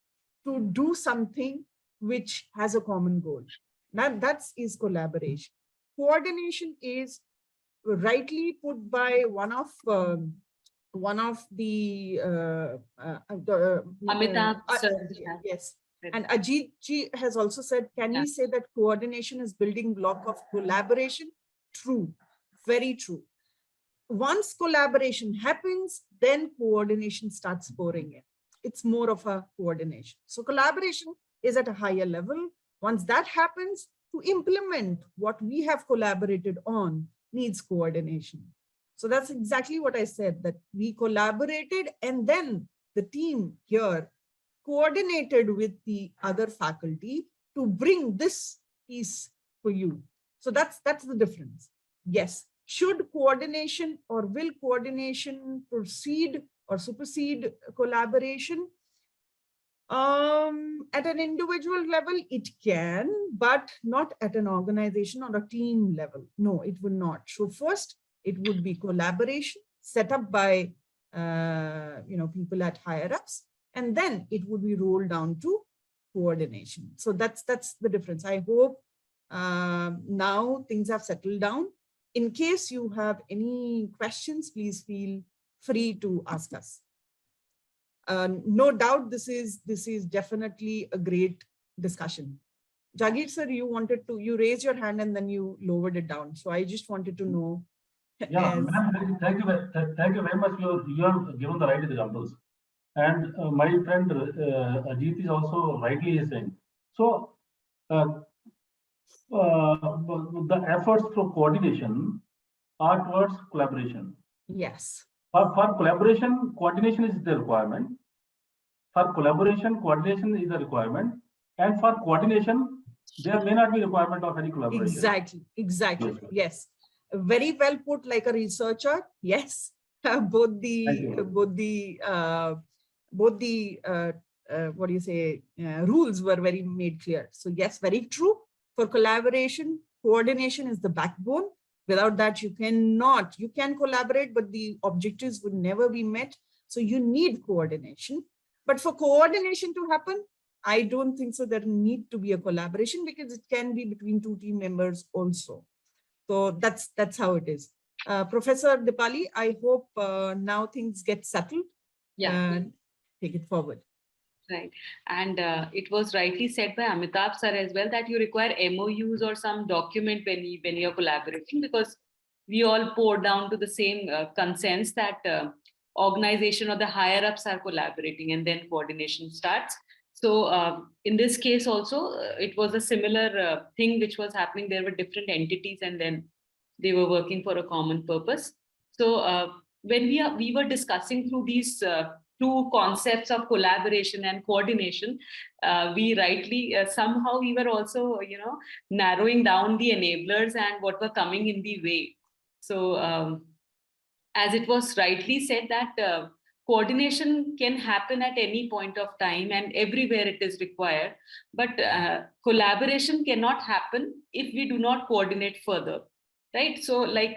to do something which has a common goal. Now that is collaboration. Coordination is rightly put by one of the Amitabh, yes, and Ajit ji has also said, can we say that coordination is building block of collaboration? True, very true. Once collaboration happens, then coordination starts pouring in. It's more of a coordination. So collaboration is at a higher level. Once that happens, to implement what we have collaborated on needs coordination. So that's exactly what I said, that we collaborated, and then the team here coordinated with the other faculty to bring this piece for you. So that's the difference. Yes, should coordination or will coordination proceed or supersede collaboration? At an individual level, it can, but not at an organization or a team level. No, it will not. So first, it would be collaboration set up by people at higher ups, and then it would be rolled down to coordination. So that's the difference. I hope now things have settled down. In case you have any questions, please feel free to ask us. No doubt this is definitely a great discussion. Jagir sir, you raised your hand and then you lowered it down. So I just wanted to know. Yeah, ma'am, thank you very much. You have given the right examples. And my friend Ajit is also rightly saying. So the efforts for coordination are towards collaboration. Yes. For collaboration, coordination is the requirement. For collaboration, coordination is the requirement. And for coordination, there may not be requirement of any collaboration. Exactly. Yes. Very well put, like a researcher. Yes. both the what do you say, rules were very made clear. So yes, very true. For collaboration, coordination is the backbone. Without that, you can collaborate, but the objectives would never be met. So you need coordination. But for coordination to happen, I don't think so there need to be a collaboration, because it can be between two team members also. So that's how it is. Professor Dipali, I hope now things get settled. Yeah. Take it forward. Right. And it was rightly said by Amitabh sir as well that you require MOUs or some document when you're collaborating, because we all pour down to the same consents that organization or the higher ups are collaborating, and then coordination starts. So in this case also, it was a similar thing which was happening. There were different entities and then they were working for a common purpose. So when we were discussing through these two concepts of collaboration and coordination, we rightly somehow we were also narrowing down the enablers and what were coming in the way. So as it was rightly said that coordination can happen at any point of time and everywhere it is required, but collaboration cannot happen if we do not coordinate further. Right. So like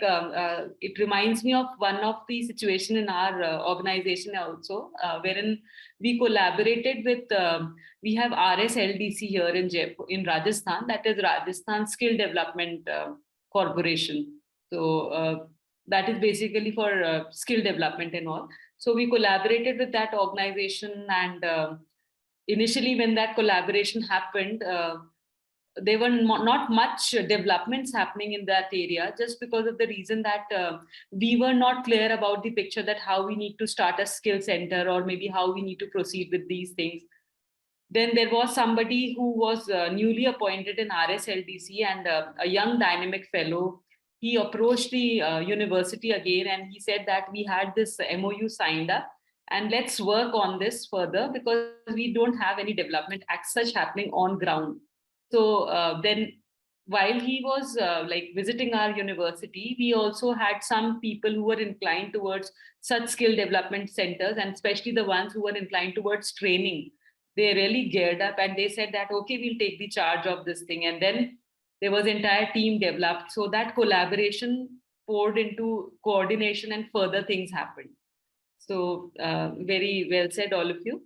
it reminds me of one of the situation in our organization also, wherein we collaborated with, we have RSLDC here in Jaipur, in Rajasthan, that is Rajasthan Skill Development Corporation. So that is basically for skill development and all. So we collaborated with that organization, and initially when that collaboration happened, there were not much developments happening in that area, just because of the reason that we were not clear about the picture that how we need to start a skill center or maybe how we need to proceed with these things. Then there was somebody who was newly appointed in RSLDC, and a young dynamic fellow. He approached the university again and he said that we had this MOU signed up and let's work on this further, because we don't have any development as such happening on ground. So then while he was like visiting our university, we also had some people who were inclined towards such skill development centers, and especially the ones who were inclined towards training. They really geared up and they said that, okay, we'll take the charge of this thing. And then there was entire team developed. So that collaboration poured into coordination and further things happened. So very well said, all of you.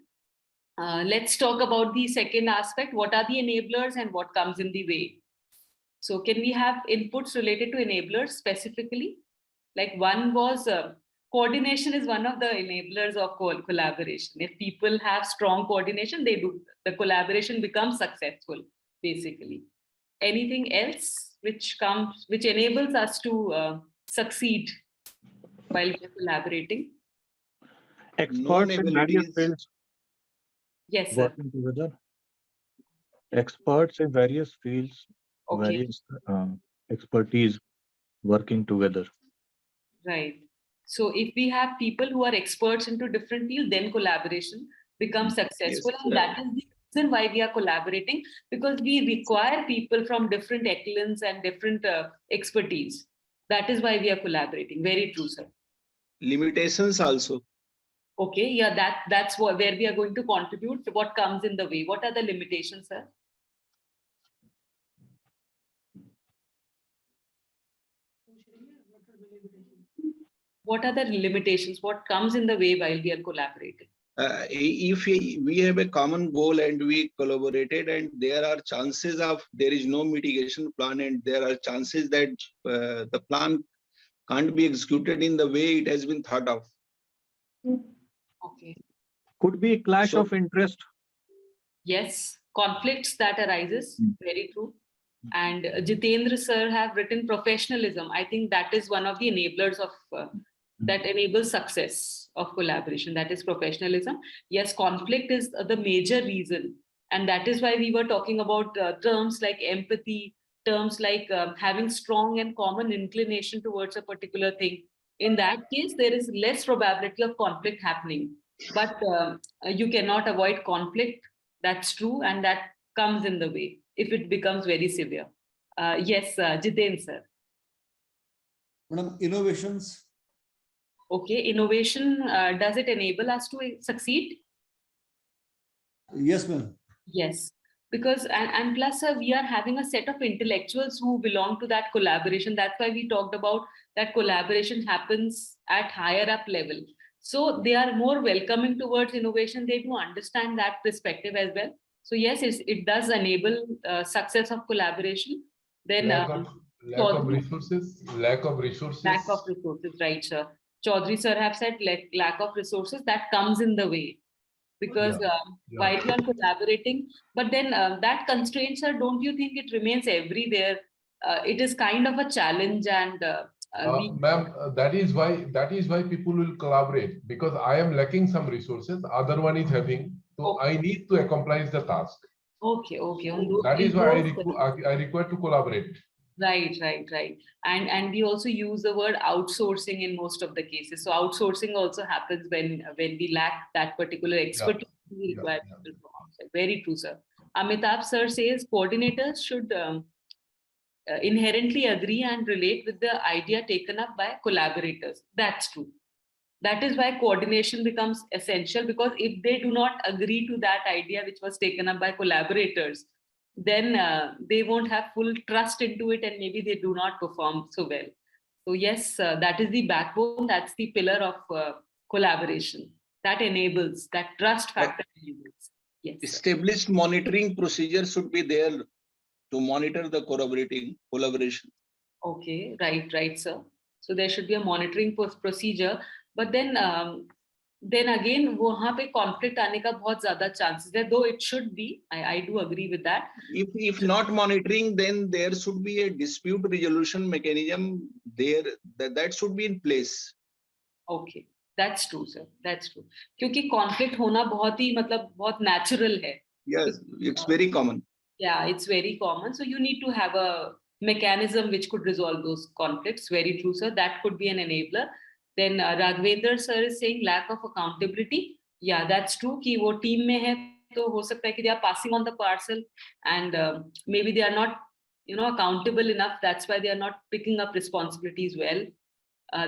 Let's talk about the second aspect. What are the enablers and what comes in the way? So can we have inputs related to enablers specifically? Like one was coordination is one of the enablers of collaboration. If people have strong coordination, the collaboration becomes successful, basically. Anything else which enables us to succeed while we're collaborating? Experts in various fields. Yes, sir. Working together. Experts in various fields, Okay. various expertise working together. Right. So if we have people who are experts into different fields, then collaboration becomes successful. Yes, and that is the reason why we are collaborating, because we require people from different echelons and different expertise. That is why we are collaborating. Very true, sir. Limitations also. Okay, yeah, that's where we are going to contribute. What comes in the way? What are the limitations, sir? What are the limitations? What comes in the way while we are collaborating? If we have a common goal and we collaborated, and there are chances of there is no mitigation plan, and there are chances that the plan can't be executed in the way it has been thought of. Okay. Could be a clash of interest. Yes, conflicts that arises. Very true. And Jitendra sir have written professionalism. I think that is one of the enablers of that enables success of collaboration. That is professionalism. Yes, conflict is the major reason. And that is why we were talking about terms like empathy, terms like having strong and common inclination towards a particular thing. In that case, there is less probability of conflict happening. But you cannot avoid conflict. That's true. And that comes in the way if it becomes very severe. Yes, Jiten sir. Madam, innovations. Okay, innovation, does it enable us to succeed? Yes, ma'am. Yes, because and plus we are having a set of intellectuals who belong to that collaboration. That's why we talked about that collaboration happens at higher up level. So they are more welcoming towards innovation. They do understand that perspective as well. So yes, it does enable success of collaboration. Then Lack of resources. Lack of resources. Lack of resources, right, sir. Chaudhary sir have said lack of resources that comes in the way, because while you are collaborating, but then that constraint, sir, don't you think it remains everywhere? It is kind of a challenge, and Ma'am, that is why people will collaborate, because I am lacking some resources, other one is having, so I need to accomplish the task. Okay. That is why I require to collaborate. Right. And we also use the word outsourcing in most of the cases. So outsourcing also happens when we lack that particular expertise. We require people from outside. Very true, sir. Amitabh sir says coordinators should inherently agree and relate with the idea taken up by collaborators. That's true. That is why coordination becomes essential, because if they do not agree to that idea which was taken up by collaborators, then they won't have full trust into it, and maybe they do not perform so well. So yes, that is the backbone, that's the pillar of collaboration. That enables, that trust factor enables. Yes, established monitoring procedures should be there to monitor the collaboration. Okay, right, sir. So there should be a monitoring procedure, but then again, वहाँ पे conflict आने का बहुत ज़्यादा chances है, though it should be. I do agree with that. If not monitoring, then there should be a dispute resolution mechanism there that should be in place. Okay, that's true, sir. That's true. क्योंकि conflict होना बहुत ही मतलब बहुत natural है. Yes, it's very common. Yeah, it's very common. So you need to have a mechanism which could resolve those conflicts. Very true, sir. That could be an enabler. Then Raghavendra sir is saying lack of accountability. Yeah, that's true. कि वो team में है तो हो सकता है कि they are passing on the parcel, and maybe they are not, accountable enough. That's why they are not picking up responsibilities well.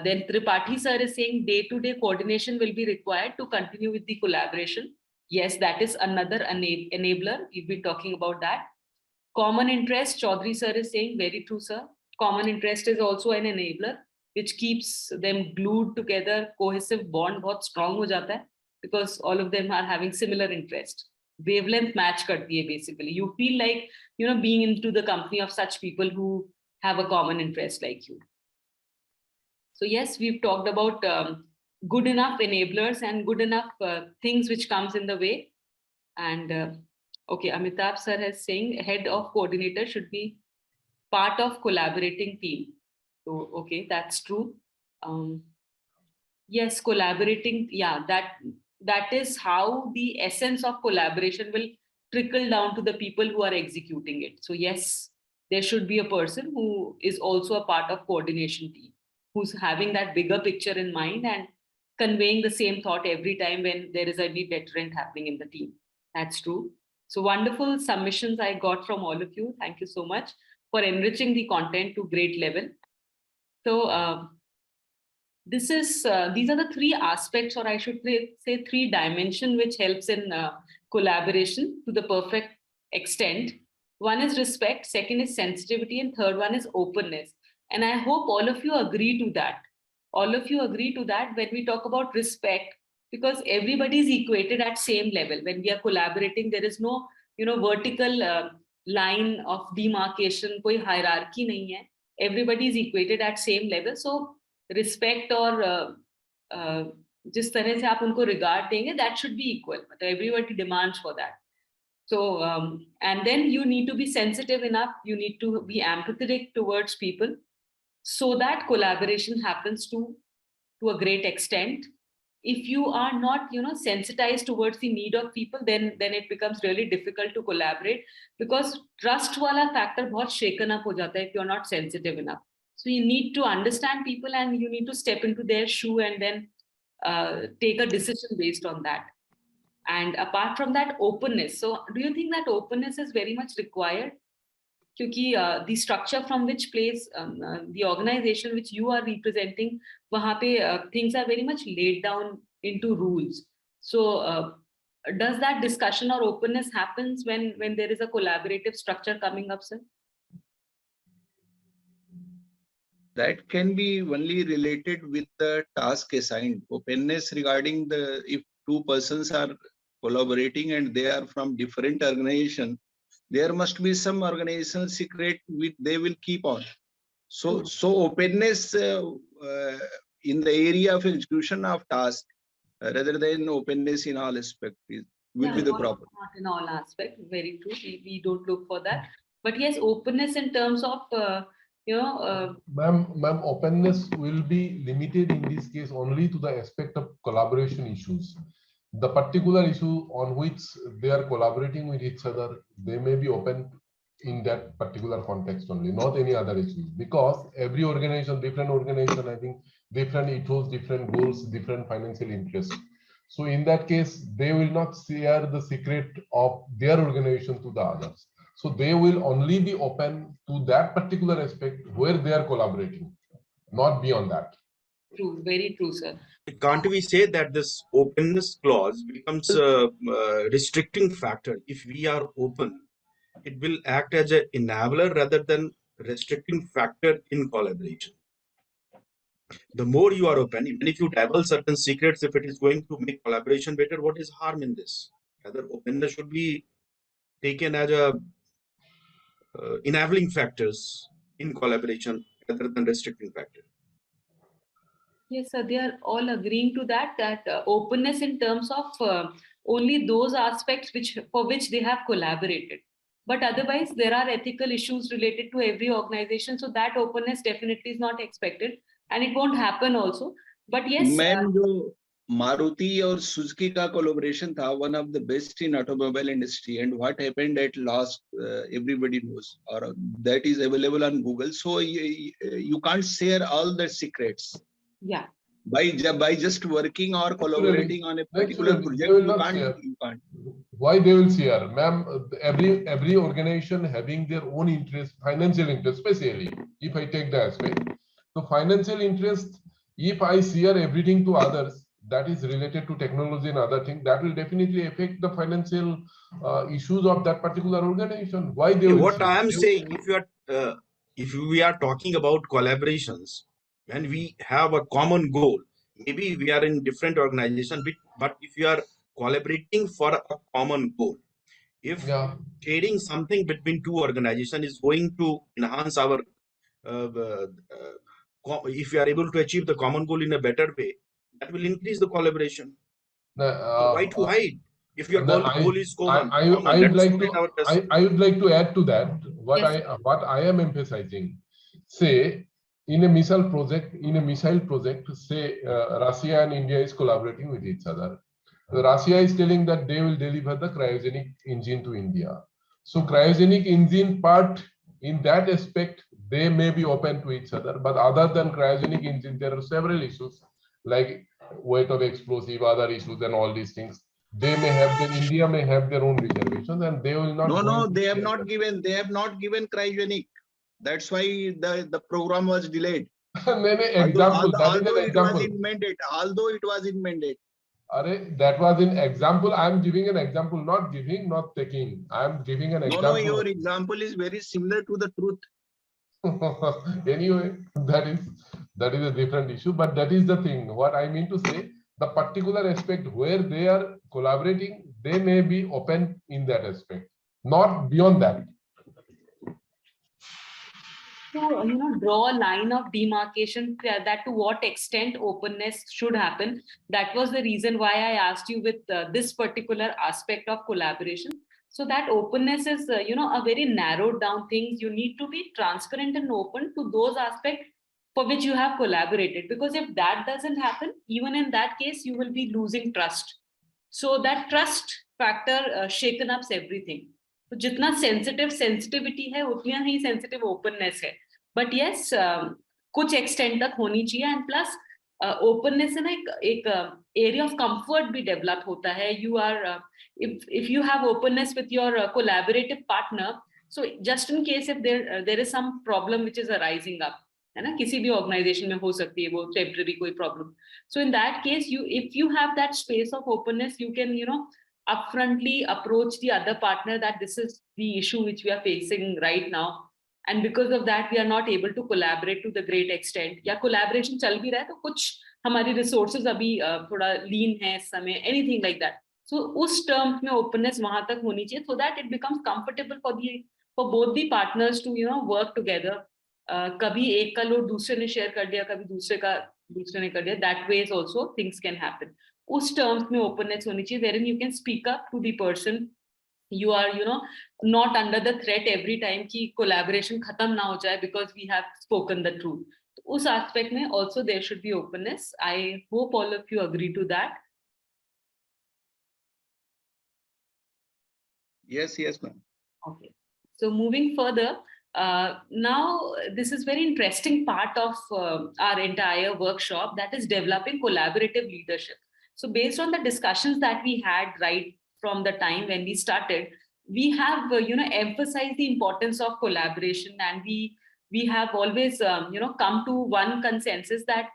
Then Tripathi sir is saying day-to-day coordination will be required to continue with the collaboration. Yes, that is another enabler. We've been talking about that. Common interest, Chaudhary sir is saying, very true, sir. Common interest is also an enabler, which keeps them glued together. Cohesive bond बहुत strong हो जाता है, because all of them are having similar interest. Wavelength match करती है basically. You feel like, being into the company of such people who have a common interest like you. So yes, we've talked about good enough enablers and good enough things which comes in the way. And okay, Amitabh sir is saying head of coordinator should be part of collaborating team. So okay, that's true. Yes, collaborating, yeah, that is how the essence of collaboration will trickle down to the people who are executing it. So yes, there should be a person who is also a part of coordination team, who's having that bigger picture in mind and conveying the same thought every time when there is a new deterrent happening in the team. That's true. So wonderful submissions I got from all of you. Thank you so much for enriching the content to great level. So these are the three aspects, or I should say three dimensions, which helps in collaboration to the perfect extent. One is respect, second is sensitivity, and third one is openness. And I hope all of you agree to that. All of you agree to that when we talk about respect, because everybody is equated at same level. When we are collaborating, there is no, vertical line of demarcation, koi hierarchy nahi hai. Everybody is equated at same level. So respect or जिस तरह से आप उनको regard देंगे, that should be equal. But everybody demands for that. So, and then you need to be sensitive enough. You need to be empathetic towards people, so that collaboration happens to a great extent. If you are not, sensitized towards the need of people, then it becomes really difficult to collaborate, because trust wala factor bahut shaken up ho jata hai if you're not sensitive enough. So you need to understand people, and you need to step into their shoe and then take a decision based on that. And apart from that, openness. So do you think that openness is very much required? Because the structure from which place, the organization which you are representing, wahan pe, things are very much laid down into rules. So does that discussion or openness happens when there is a collaborative structure coming up, sir? That can be only related with the task assigned. Openness regarding the, if two persons are collaborating and they are from different organization, there must be some organizational secret which they will keep on. So openness in the area of execution of task rather than openness in all aspects will be the problem. Not in all aspects, very true. We don't look for that. But yes, openness in terms of, Ma'am, openness will be limited in this case only to the aspect of collaboration issues. The particular issue on which they are collaborating with each other, they may be open in that particular context only, not any other issues. Because every organization, different organization, I think different ethos, different goals, different financial interests. So in that case, they will not share the secret of their organization to the others. So they will only be open to that particular aspect where they are collaborating, not beyond that. True, very true, sir. Can't we say that this openness clause becomes a restricting factor? If we are open, it will act as an enabler rather than restricting factor in collaboration. The more you are open, even if you divulge certain secrets, if it is going to make collaboration better, what is harm in this? Rather, openness should be taken as a enabling factors in collaboration rather than restricting factor. Yes, sir, they are all agreeing to that openness in terms of only those aspects for which they have collaborated. But otherwise, there are ethical issues related to every organization. So that openness definitely is not expected and it won't happen also. But yes. Ma'am, jo Maruti or Suzuki ka collaboration tha, one of the best in automobile industry, and what happened at last, everybody knows, or that is available on Google. So you can't share all the secrets. Yeah. By just working or collaborating on a particular project, you can't. Why they will share, ma'am? Every organization having their own interest, financial interest, especially if I take the aspect. So financial interest, if I share everything to others that is related to technology and other things, that will definitely affect the financial issues of that particular organization. Why they will what share? I am saying, if we are talking about collaborations, when we have a common goal, maybe we are in different organization, but if you are collaborating for a common goal, if sharing something between two organizations is going to enhance our if we are able to achieve the common goal in a better way, that will increase the collaboration. Why to hide? If your goal is common, I would like to add to that what I am emphasizing. Say in a missile project, say Russia and India is collaborating with each other. Russia is telling that they will deliver the cryogenic engine to India. So cryogenic engine part, in that aspect, they may be open to each other. But other than cryogenic engine, there are several issues like weight of explosive, other issues, and all these things. They may have India may have their own reservations, and they will not. No, they have not given. They have not given cryogenic. That's why the program was delayed. Although it was in mandate. That was in example. I am giving an example, not giving, not taking. I am giving an example. No, your example is very similar to the truth. Anyway, that is a different issue. But that is the thing. What I mean to say, the particular aspect where they are collaborating, they may be open in that aspect, not beyond that. To draw a line of demarcation that to what extent openness should happen. That was the reason why I asked you with this particular aspect of collaboration. So that openness is a very narrowed down thing. You need to be transparent and open to those aspects for which you have collaborated, because if that doesn't happen, even in that case you will be losing trust. So that trust factor shaken ups everything. तो जितना sensitivity है उतना ही sensitive openness है. But yes कुछ extent तक होनी चाहिए. एंड प्लस ओपननेस है ना एक एरिया ऑफ कंफर्ट भी डेवलप होता है. You are if you have openness with your collaborative partner, so just in case if there is some problem which is arising up, है ना, किसी भी ऑर्गेनाइजेशन में हो सकती है वो टेम्पररी कोई problem. So in that case if you have that space of openness, you can upfrontly approach the other partner that this is the issue which we are facing right now. And because of that, we are not able to collaborate to the great extent. या collaboration चल भी रहा है तो कुछ हमारी resources अभी थोड़ा lean है इस समय, anything like that. So उस terms में openness वहां तक होनी चाहिए so that it becomes comfortable for both the partners to work together. कभी एक का लोड दूसरे ने शेयर कर दिया, कभी दूसरे ने कर दिया. That ways also things can happen. उस terms में openness होनी चाहिए wherein you can speak up to the person. You are not under the threat every time कि collaboration खत्म ना हो जाए because we have spoken the truth. तो उस aspect में also there should be openness. I hope all of you agree to that. Yes, ma'am. Okay. So moving further, now this is very interesting part of our entire workshop, that is developing collaborative leadership. So based on the discussions that we had right from the time when we started, we have emphasized the importance of collaboration, and we have always come to one consensus that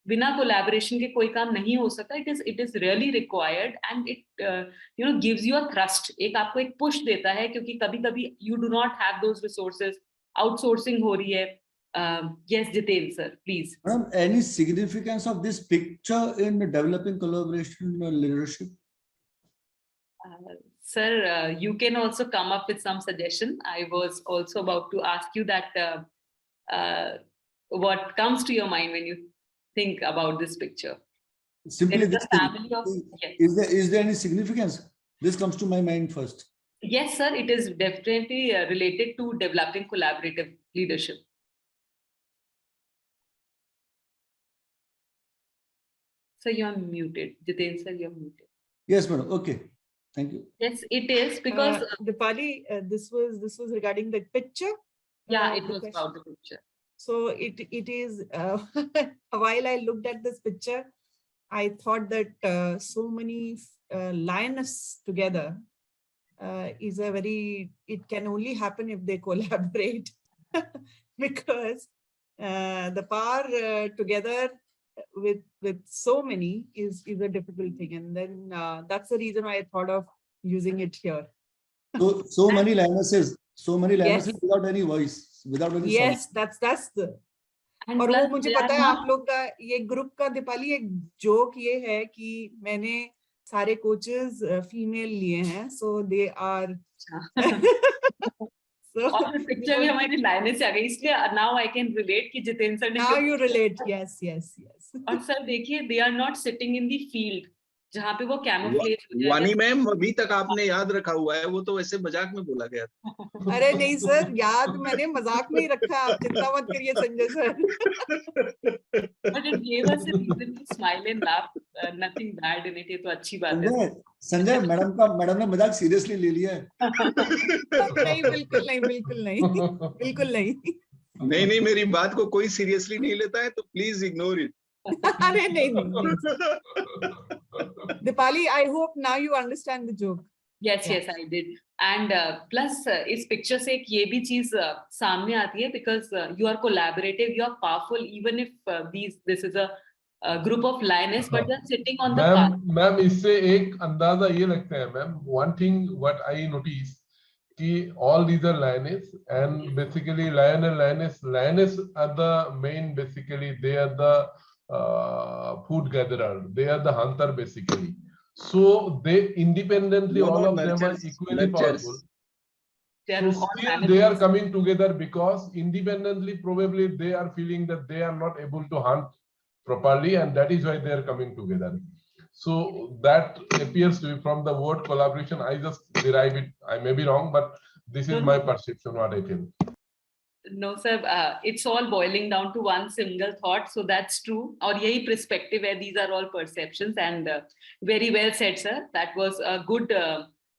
बिना collaboration के कोई काम नहीं हो सकता. It is really required, and it gives you a thrust. एक आपको एक push देता है क्योंकि कभी-कभी you do not have those resources. Outsourcing हो रही है. Yes, Jiten sir, please. Any significance of this picture in developing collaboration leadership? Sir, you can also come up with some suggestion. I was also about to ask you that what comes to your mind when you think about this picture? Simply this family of, yes. Is there any significance? This comes to my mind first. Yes, sir. It is definitely related to developing collaborative leadership. So you are muted. Jiten sir, you are muted. Yes, madam. Okay. Thank you. Yes, it is because Dipali, this was regarding the picture. Yeah, it was about the picture. So it is while I looked at this picture, I thought that so many lioness together is a very, it can only happen if they collaborate because the power together with so many is a difficult thing, and then that's the reason why I thought of using it here. So many lionesses Yes. without any voice, without any Yes, sound. that's the. And और plus वो मुझे they पता are है not- आप लोग का ये group का दीपाली एक जोक ये है कि मैंने सारे कोचेस फीमेल लिए हैं, so they are so और फिर पिक्चर में हमारी लाइनें आ गई, इसलिए now I can relate कि जितेंद्र सर ने now you relate. Yes. और सर देखिए they are not sitting in the field जहाँ पे वो कैमोफ्लेज हो जाएगा. वानी मैम अभी तक आपने याद रखा हुआ है, वो तो वैसे मजाक में बोला गया था. अरे नहीं सर, याद मैंने मजाक में ही रखा, आप चिंता मत करिए Sanjay sir. But it gave us a reason to smile and laugh. Nothing bad in it. ये तो अच्छी बात है. संजय मैडम ने मजाक सीरियसली ले लिया है. नहीं बिल्कुल नहीं. नहीं मेरी बात को कोई सीरियसली नहीं लेता है तो प्लीज इग्नोर इट. अरे नहीं. Dipali, I hope now you understand the joke. Yes, I did. And plus इस picture से एक ये भी चीज सामने आती है because you are collaborative, you are powerful, even if this is a group of lioness, but they're sitting on the path. Ma'am इससे एक अंदाजा ये लगता है ma'am, one thing what I notice कि all these are lioness and basically lion and lioness are the main, basically they are the food gatherer, they are the hunter basically. So they independently, all of them are equally powerful. So still they are coming together because independently probably they are feeling that they are not able to hunt properly, and that is why they are coming together. So that appears to be from the word collaboration. I just derive it. I may be wrong, but this is my perception, what I feel. No, sir. It's all boiling down to one single thought. So that's true. और यही perspective है. These are all perceptions, and very well said, sir. That was a good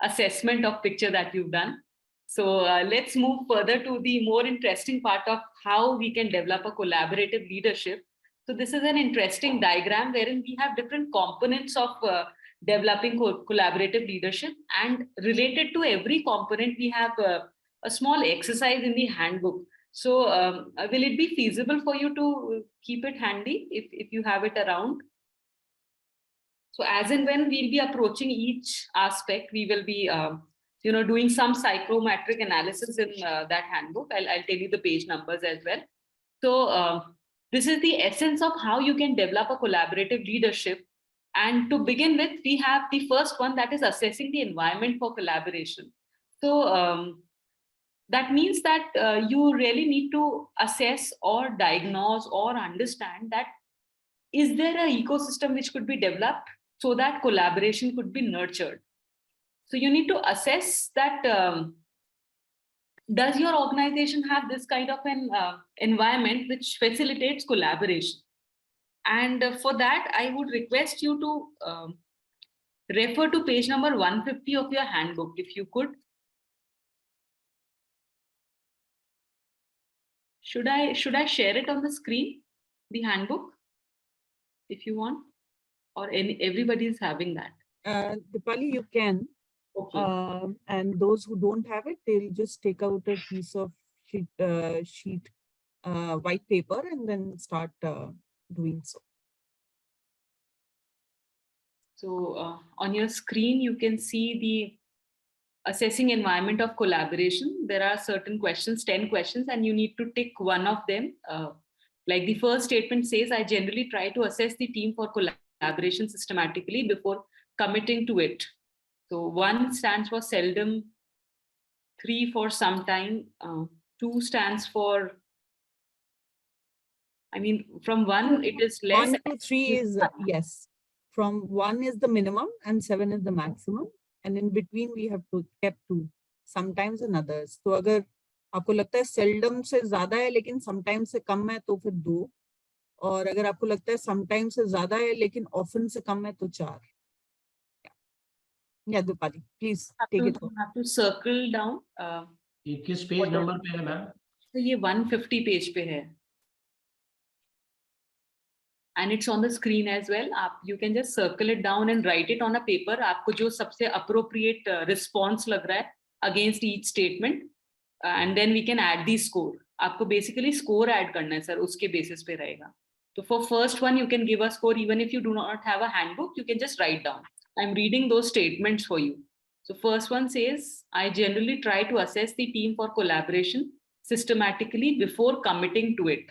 assessment of picture that you've done. So let's move further to the more interesting part of how we can develop a collaborative leadership. So this is an interesting diagram wherein we have different components of developing collaborative leadership, and related to every component we have a small exercise in the handbook. So will it be feasible for you to keep it handy if you have it around? So as and when we'll be approaching each aspect, we will be doing some psychometric analysis in that handbook. I'll tell you the page numbers as well. So this is the essence of how you can develop a collaborative leadership. And to begin with, we have the first one, that is assessing the environment for collaboration. So that means that you really need to assess or diagnose or understand that is there an ecosystem which could be developed so that collaboration could be nurtured. So you need to assess that does your organization have this kind of an environment which facilitates collaboration? And for that, I would request you to refer to page number 150 of your handbook, if you could. Should I share it on the screen, the handbook, if you want, or everybody is having that? Dipali, you can. Okay. And those who don't have it, they'll just take out a piece of sheet white paper and then start doing so. So on your screen, you can see the assessing environment of collaboration. There are certain questions, 10 questions, and you need to tick one of them. Like the first statement says, I generally try to assess the team for collaboration systematically before committing to it. So 1 stands for seldom, 3 for sometime, 2 stands for, from 1 it is less. 1 to 3 is yes. From 1 is the minimum and 7 is the maximum. And in between we have to kept 2, sometimes and others. So अगर आपको लगता है seldom से ज़्यादा है लेकिन sometimes से कम है तो फिर 2. और अगर आपको लगता है sometimes से ज़्यादा है लेकिन often से कम है तो 4. Yeah, Dipali, please take it. You have to circle down. ये किस पेज नंबर पे है मैम? तो ये 150 पेज पे है. And it's on the screen as well. You can just circle it down and write it on a paper. आपको जो सबसे appropriate response लग रहा है against each statement, and then we can add the score. आपको basically score add करना है sir, उसके basis पे रहेगा. So for first one, you can give a score even if you do not have a handbook. You can just write down. I'm reading those statements for you. So first one says, I generally try to assess the team for collaboration systematically before committing to it.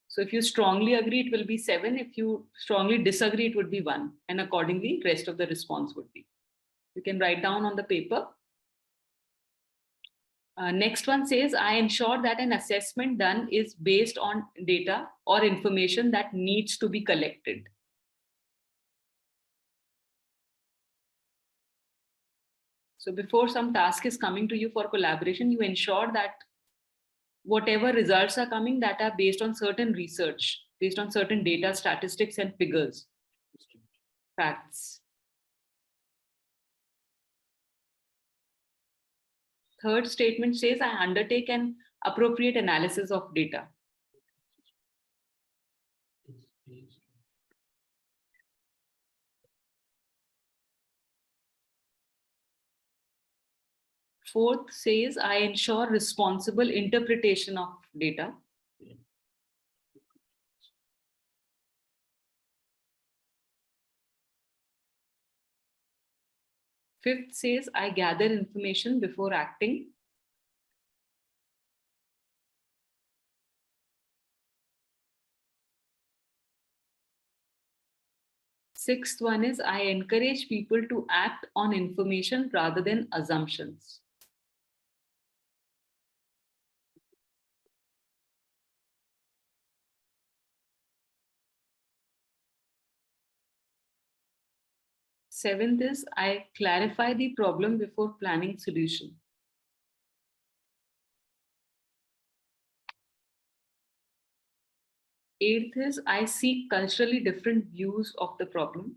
So if you strongly agree, it will be 7. If you strongly disagree, it would be 1. And accordingly, rest of the response would be. You can write down on the paper. Next one says, I ensure that an assessment done is based on data or information that needs to be collected. So before some task is coming to you for collaboration, you ensure that whatever results are coming, that are based on certain research, based on certain data, statistics, and figures, facts. Third statement says, I undertake an appropriate analysis of data. Fourth says, I ensure responsible interpretation of data. Fifth says, I gather information before acting. Sixth one is, I encourage people to act on information rather than assumptions. Seventh is, I clarify the problem before planning solution. Eighth is, I seek culturally different views of the problem.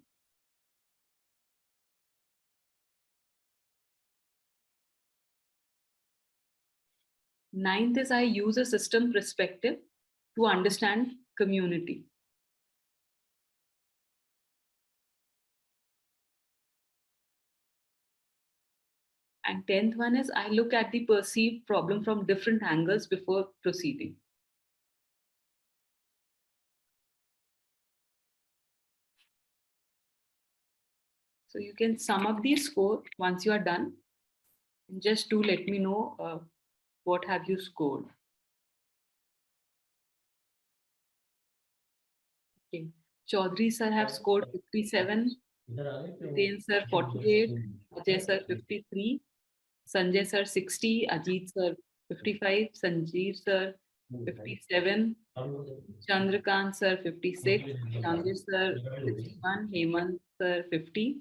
Ninth is, I use a system perspective to understand community. And 10th one is, I look at the perceived problem from different angles before proceeding. So you can sum up the score once you are done. And just do let me know what have you scored. Okay. Chaudhary sir have scored 57. Hiten sir 48. Ajay sir 53. Sanjay sir 60. Ajit sir 55. Sanjeev sir 57. Chandrakant sir 56. Chandish sir 61. Hemant sir 50.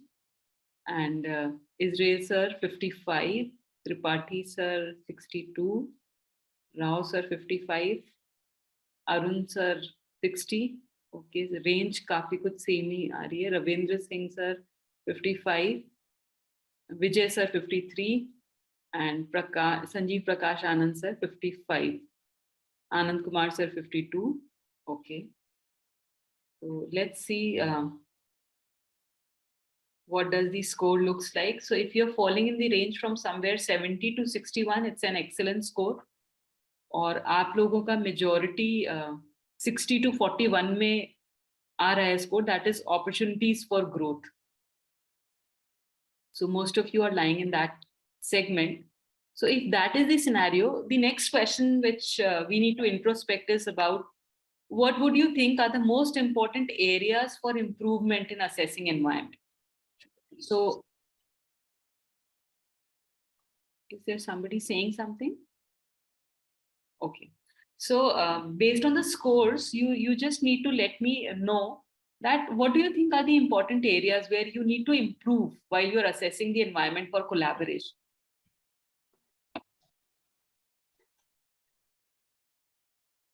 And Israel sir 55. Tripathi sir 62. Rao sir 55. Arun sir 60. Okay, range काफी कुछ same ही आ रही है. Ravindra Singh sir 55. Vijay sir 53. And Sanjeev Prakash Anand sir 55. Anand Kumar sir 52. Okay. So let's see what does the score looks like. So if you're falling in the range from somewhere 70 to 61, it's an excellent score. और आप लोगों का majority 60 to 41 में आ रहा है score, that is opportunities for growth. So most of you are lying in that segment. So if that is the scenario, the next question which we need to introspect is about what would you think are the most important areas for improvement in assessing environment? So is there somebody saying something? Okay. So based on the scores, you just need to let me know that what do you think are the important areas where you need to improve while you're assessing the environment for collaboration?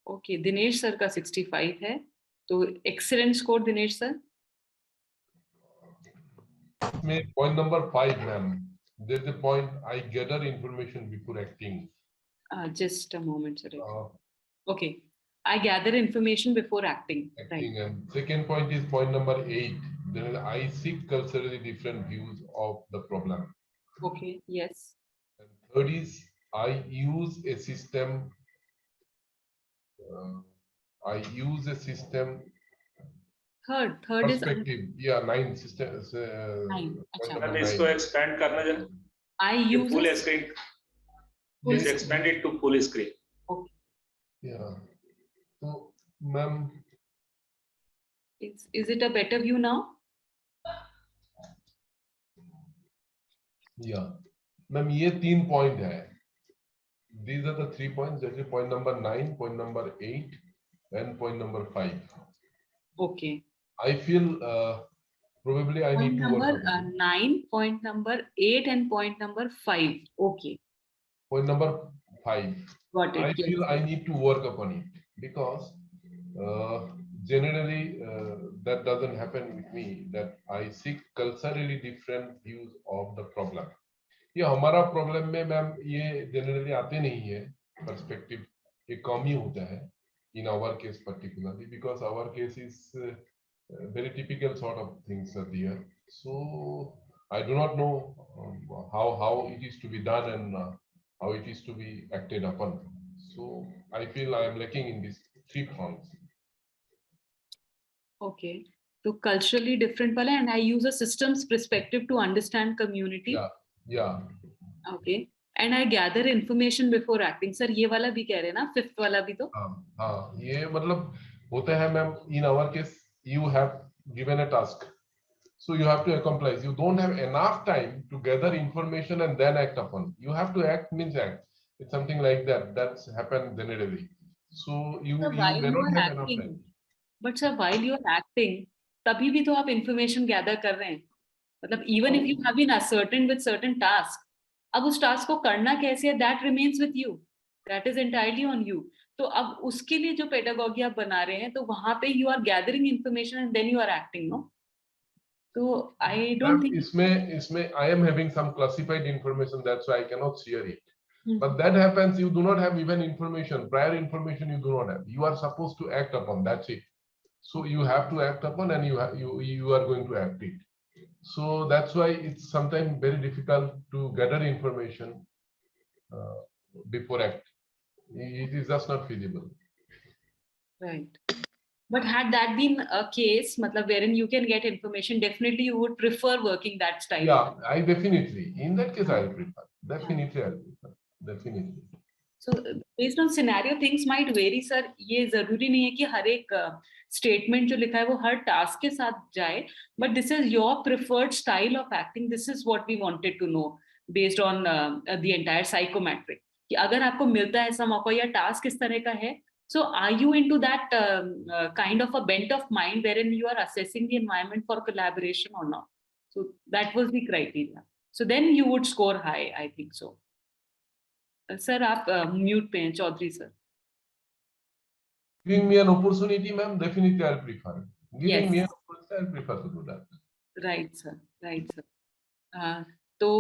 Okay, Dinesh sir का 65 है, तो excellent score Dinesh sir. Point number 5, ma'am. There's a point I gather information before acting. Just a moment, sir. Okay, I gather information before acting. Acting, Right. and second point is point number 8. Then I seek culturally different views of the problem. Okay. Yes. And third is I use a system. Third perspective. is Yeah, 9 system. 9. Ma'am इसको expand करना जरा. I use full a screen. Yes. Please expand it to full screen. Okay. Yeah. So, ma'am. Is it a better view now? Yeah. Ma'am, ये 3 point है. These are the 3 points. That is point number 9, point number 8, and point number 5. Okay. I feel probably I need to work on it. Point number 9, point number 8, and point number 5. Okay. Point number 5. Got it. I Yes. feel I need to work upon it because generally that doesn't happen with me, that I seek culturally different views of the problem. ये हमारा problem में ma'am ये generally आते नहीं है perspective, ये कम ही होता है in our case particularly because our case is very typical sort of things are there. So I do not know how it is to be done and how it is to be acted upon. So I feel I am lacking in these 3 fronts. Okay. So culturally different wala, and I use a systems perspective to understand community. Yeah. Yeah. Okay. And I gather information before acting. Sir, ये वाला भी कह रहे हैं ना, 5th वाला भी तो? हाँ, ये मतलब होता है ma'am. In our case, you have given a task, so you have to accomplish. You don't have enough time to gather information and then act upon. You have to act means act. It's something like that. That's happened generally. So you may not have enough time. But sir, while you are acting, तभी भी तो आप information gather कर रहे हैं. मतलब even if you have been ascertained with certain tasks, अब उस task को करना कैसे है, that remains with you. That is entirely on you. तो अब उसके लिए जो pedagogy आप बना रहे हैं, तो वहाँ पे you are gathering information and then you are acting, no? So I don't think. इसमें I am having some classified information, that's why I cannot share it. But that happens, you do not have even information, prior information you do not have. You are supposed to act upon, that's it. So you have to act upon and you are going to act it. So that's why it's sometimes very difficult to gather information before act. It is just not feasible. Right. But had that been a case, matlab, wherein you can get information, definitely you would prefer working that style. Yeah, I definitely. In that case, I'll prefer. Definitely, I'll prefer. Definitely. So based on scenario, things might vary, sir. ये जरूरी नहीं है कि हर एक statement जो लिखा है वो हर task के साथ जाए. But this is your preferred style of acting. This is what we wanted to know based on the entire psychometric. कि अगर आपको मिलता है ऐसा मौका या task इस तरह का है, so are you into that kind of a bent of mind wherein you are assessing the environment for collaboration or not? So that was the criteria. So then you would score high, I think so. Sir आप mute पे हैं Chaudhary sir. Giving me an opportunity, ma'am, definitely I'll prefer. Giving Yes. me an opportunity, I'll prefer to do that. Right sir, right sir. तो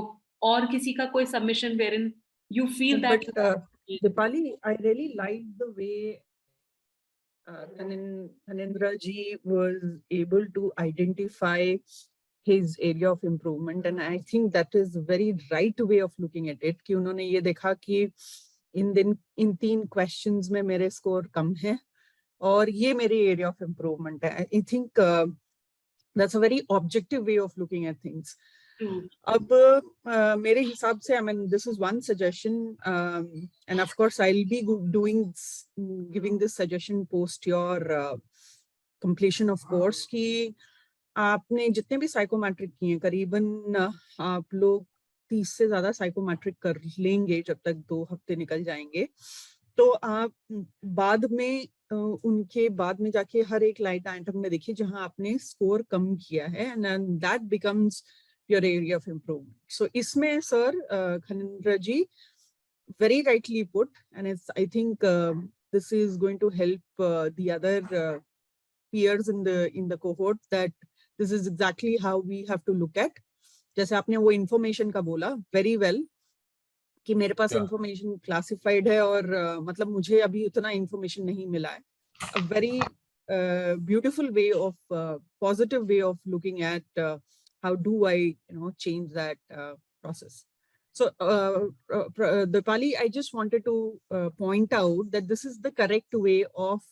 और किसी का कोई submission wherein you feel that. But Dipali, I really like the way Kanindra ji was able to identify his area of improvement, and I think that is a very right way of looking at it. कि उन्होंने ये देखा कि इन 3 questions में मेरे score कम है और ये मेरी area of improvement है. I think that's a very objective way of looking at things. अब मेरे हिसाब से, I mean, this is one suggestion, and of course I'll be giving this suggestion post your completion of course, कि आपने जितने भी psychometric किए करीबन आप लोग 30 से ज्यादा साइकोमेट्रिक कर लेंगे जब तक 2 हफ्ते निकल जाएंगे, तो आप बाद में उनके बाद में जाके हर एक लाइट आइटम में देखिए जहां आपने स्कोर कम किया है, and that becomes your area of improvement. So इसमें sir Khanindra ji very rightly put, and it's, I think this is going to help the other peers in the cohort that this is exactly how we have to look at. जैसे आपने वो information का बोला very well कि मेरे पास information classified है और मतलब मुझे अभी उतना information नहीं मिला है. A very beautiful way of positive way of looking at how do I change that process. So Dipali, I just wanted to point out that this is the correct way of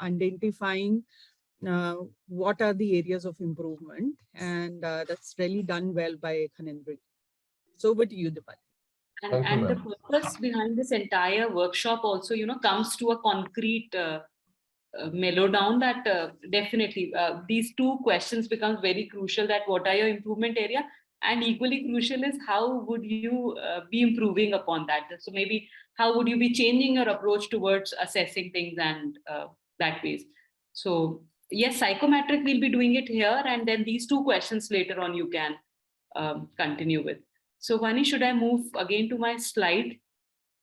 identifying what are the areas of improvement, and that's really done well by Kanindra. So over to you, Dipali. And the purpose behind this entire workshop also, comes to a concrete mellow down that definitely these 2 questions becomes very crucial, that what are your improvement area, and equally crucial is how would you be improving upon that. So maybe how would you be changing your approach towards assessing things and that ways. So yes, psychometric we'll be doing it here, and then these 2 questions later on you can continue with. So Vani, should I move again to my slide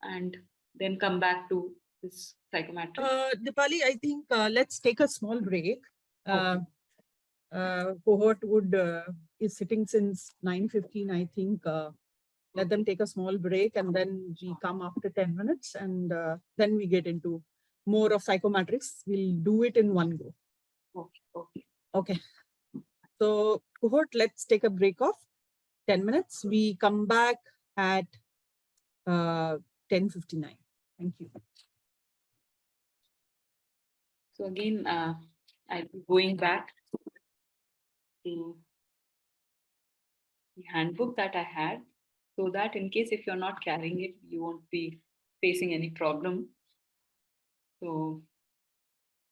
and then come back to this psychometric? Dipali, I think let's take a small break. Cohort is sitting since 9:15, I think. Let them take a small break and then we come after 10 minutes and then we get into more of psychometrics. We'll do it in one go. Okay. So cohort, let's take a break of 10 minutes. We come back at 10:59. Thank you. So again, I'll be going back to the handbook that I had, so that in case if you're not carrying it, you won't be facing any problem. So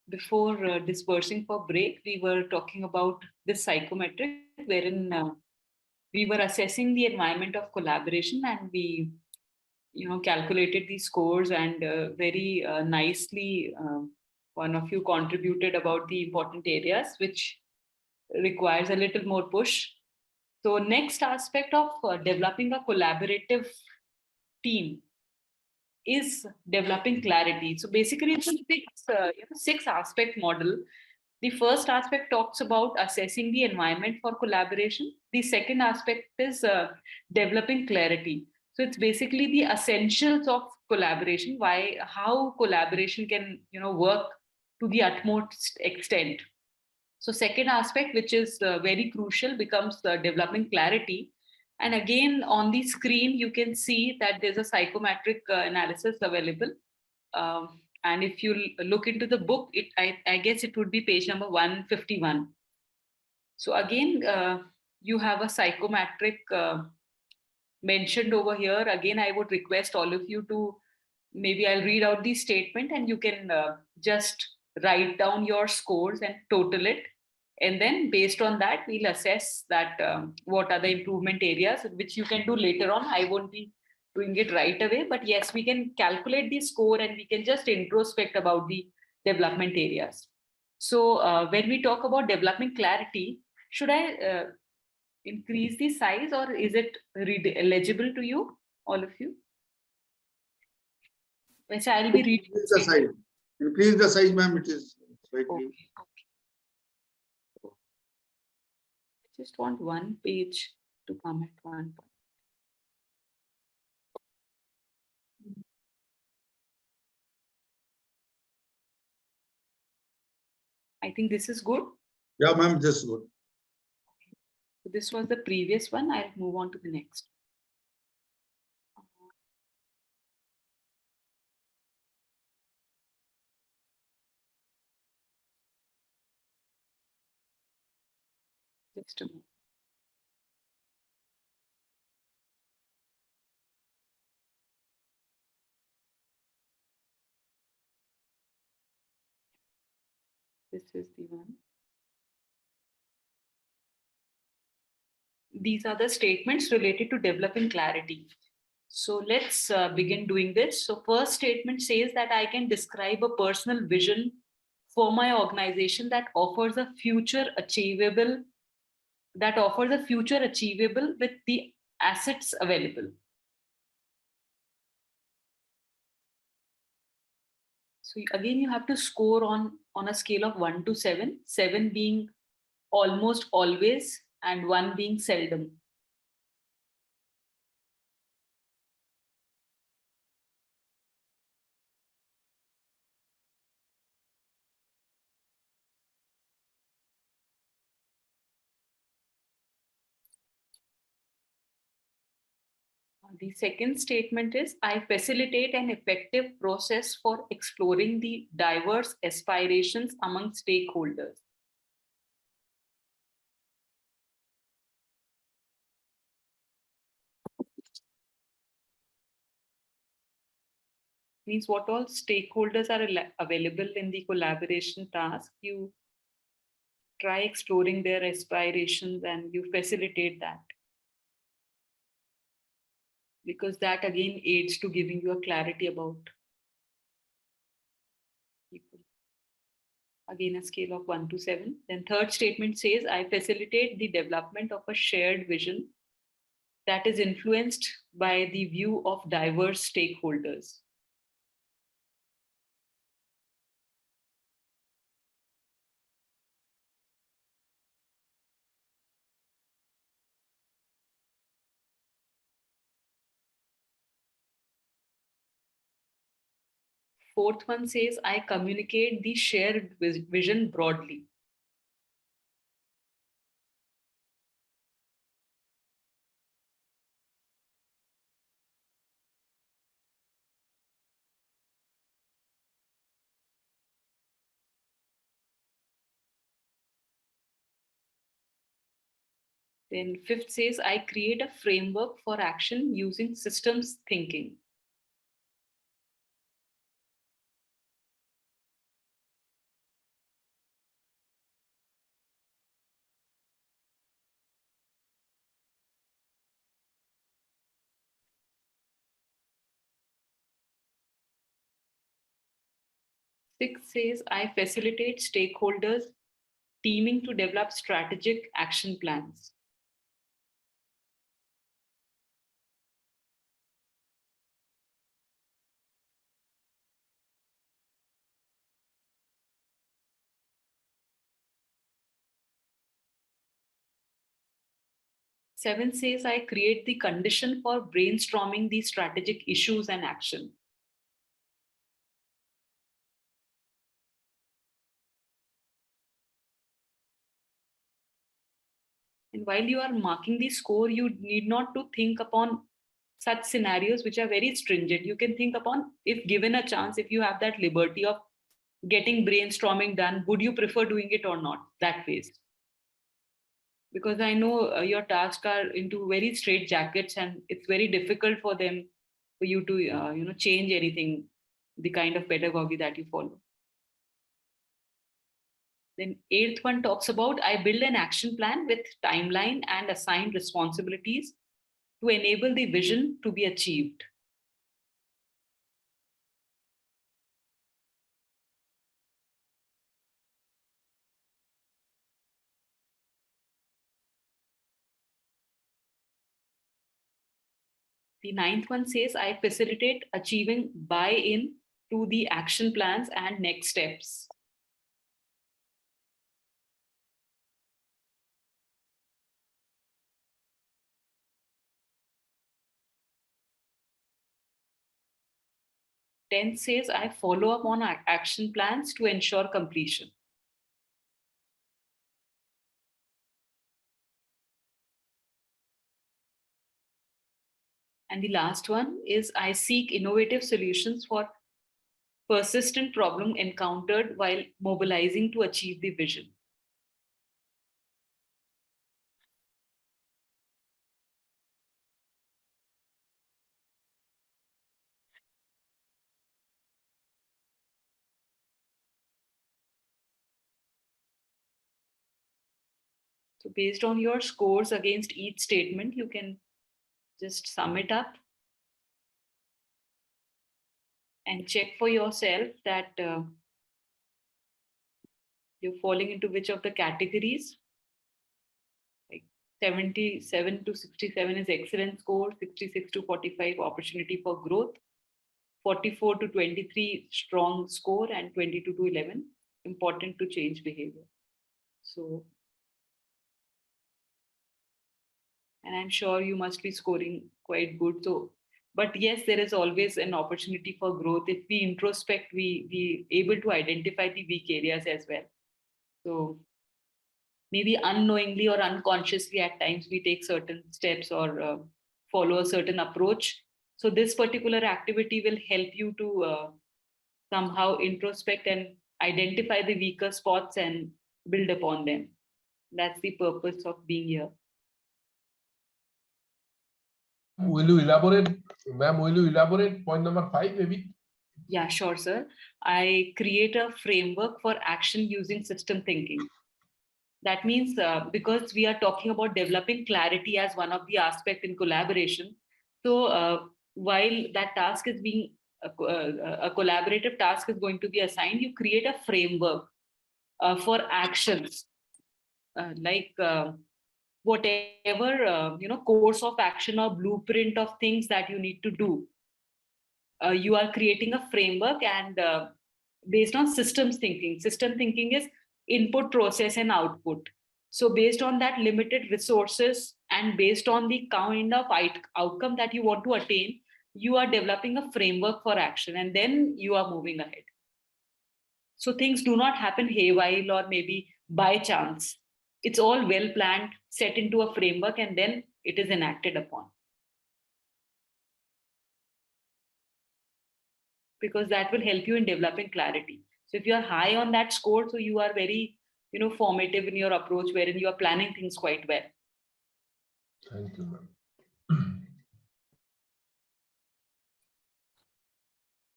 before dispersing for break, we were talking about this psychometric, wherein we were assessing the environment of collaboration, and we calculated the scores, and very nicely one of you contributed about the important areas which requires a little more push. So next aspect of developing a collaborative team is developing clarity. So basically it's a 6 aspect model. The first aspect talks about assessing the environment for collaboration. The second aspect is developing clarity. So it's basically the essentials of collaboration, how collaboration can work to the utmost extent. So second aspect, which is very crucial, becomes developing clarity. And again, on the screen, you can see that there's a psychometric analysis available. And if you look into the book, I guess it would be page number 151. So again, you have a psychometric mentioned over here. Again, I would request all of you to, maybe I'll read out the statement and you can just write down your scores and total it. And then based on that, we'll assess that what are the improvement areas, which you can do later on. I won't be doing it right away, but yes, we can calculate the score and we can just introspect about the development areas. So when we talk about development clarity, should I increase the size or is it legible to you, all of you? Which I'll be reading. Increase the size. Increase the size, ma'am. It is slightly. Okay. I just want one page to come at one point. I think this is good. Yeah, ma'am, this is good. So this was the previous one. I'll move on to the next. Just a moment. This is the one. These are the statements related to developing clarity. So let's begin doing this. So first statement says that I can describe a personal vision for my organization that offers a future achievable with the assets available. So again, you have to score on a scale of 1 to 7, 7 being almost always and 1 being seldom. The second statement is, I facilitate an effective process for exploring the diverse aspirations among stakeholders. Means what all stakeholders are available in the collaboration task, you try exploring their aspirations and you facilitate that. Because that again aids to giving you a clarity about people. Again, a scale of 1 to 7. Then third statement says, I facilitate the development of a shared vision that is influenced by the view of diverse stakeholders. Fourth one says, I communicate the shared vision broadly. Then fifth says, I create a framework for action using systems thinking. Sixth says, I facilitate stakeholders teaming to develop strategic action plans. Seven says, I create the condition for brainstorming the strategic issues and action. And while you are marking the score, you need not to think upon such scenarios which are very stringent. You can think upon, if given a chance, if you have that liberty of getting brainstorming done, would you prefer doing it or not? That phase. Because I know your tasks are into very straight jackets, and it's very difficult for them, for you to change anything, the kind of pedagogy that you follow. Then 8th one talks about, I build an action plan with timeline and assigned responsibilities to enable the vision to be achieved. The 9th one says, I facilitate achieving buy-in to the action plans and next steps. Tenth says, I follow up on action plans to ensure completion. And the last one is, I seek innovative solutions for persistent problem encountered while mobilizing to achieve the vision. So based on your scores against each statement, you can just sum it up and check for yourself that you're falling into which of the categories. Like 77 to 67 is excellent score, 66 to 45 opportunity for growth, 44 to 23 strong score, and 22 to 11 important to change behavior. So, and I'm sure you must be scoring quite good. So, but yes, there is always an opportunity for growth. If we introspect, we able to identify the weak areas as well. So maybe unknowingly or unconsciously at times we take certain steps or follow a certain approach. So this particular activity will help you to somehow introspect and identify the weaker spots and build upon them. That's the purpose of being here. Will you elaborate, ma'am? Will you elaborate point number 5, maybe? Yeah, sure, sir. I create a framework for action using system thinking. That means because we are talking about developing clarity as one of the aspects in collaboration. So while that task is being, a collaborative task is going to be assigned, you create a framework for actions, like whatever, course of action or blueprint of things that you need to do. You are creating a framework, and based on systems thinking. System thinking is input, process, and output. So based on that limited resources and based on the kind of outcome that you want to attain, you are developing a framework for action, and then you are moving ahead. So things do not happen haywire or maybe by chance. It's all well planned, set into a framework, and then it is enacted upon. Because that will help you in developing clarity. So if you are high on that score, so you are very, formative in your approach, wherein you are planning things quite well. Thank you, ma'am.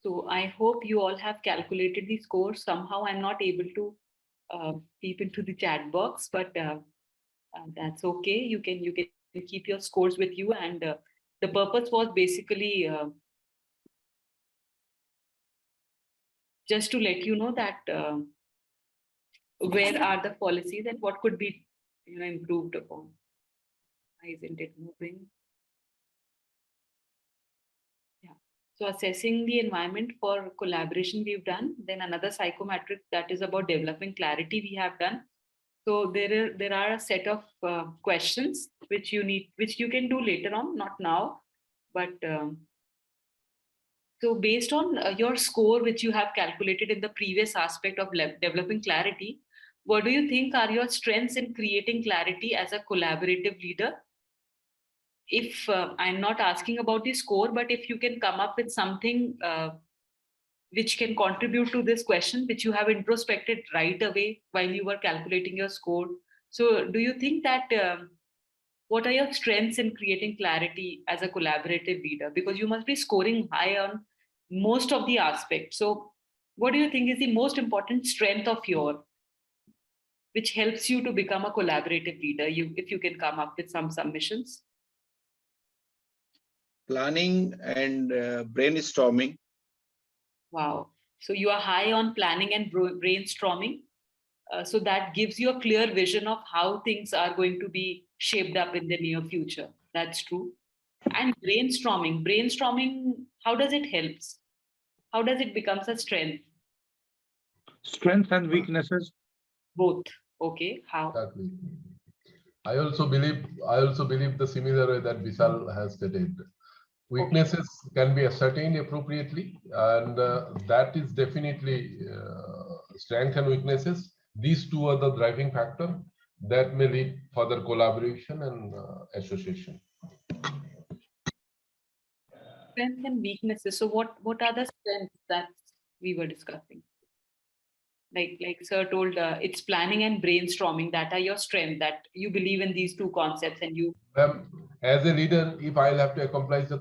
So I hope you all have calculated the score. Somehow I'm not able to peep into the chat box, but that's okay. You can keep your scores with you, and the purpose was basically just to let you know that where are the policies and what could be improved upon. Why isn't it moving? Yeah. So assessing the environment for collaboration we've done. Then another psychometric that is about developing clarity we have done. So there are a set of questions which you can do later on, not now, but so based on your score which you have calculated in the previous aspect of developing clarity, what do you think are your strengths in creating clarity as a collaborative leader? if I'm not asking about the score, but if you can come up with something which can contribute to this question, which you have introspected right away while you were calculating your score. So do you think that, what are your strengths in creating clarity as a collaborative leader? Because you must be scoring high on most of the aspects. So what do you think is the most important strength of your, which helps you to become a collaborative leader? If you can come up with some submissions. Planning and brainstorming. Wow. So you are high on planning and brainstorming. So that gives you a clear vision of how things are going to be shaped up in the near future. That's true. And brainstorming, how does it help? How does it become a strength? Strengths and weaknesses. Both. Okay. How? Exactly. I also believe the similar way that Vishal has stated. Weaknesses can be ascertained appropriately, and that is definitely strength and weaknesses. These two are the driving factor that may lead further collaboration and association. Strengths and weaknesses. So what are the strengths that we were discussing? Like sir told, it's planning and brainstorming that are your strength, that you believe in these two concepts, and you. As a leader, if I'll have to accomplish the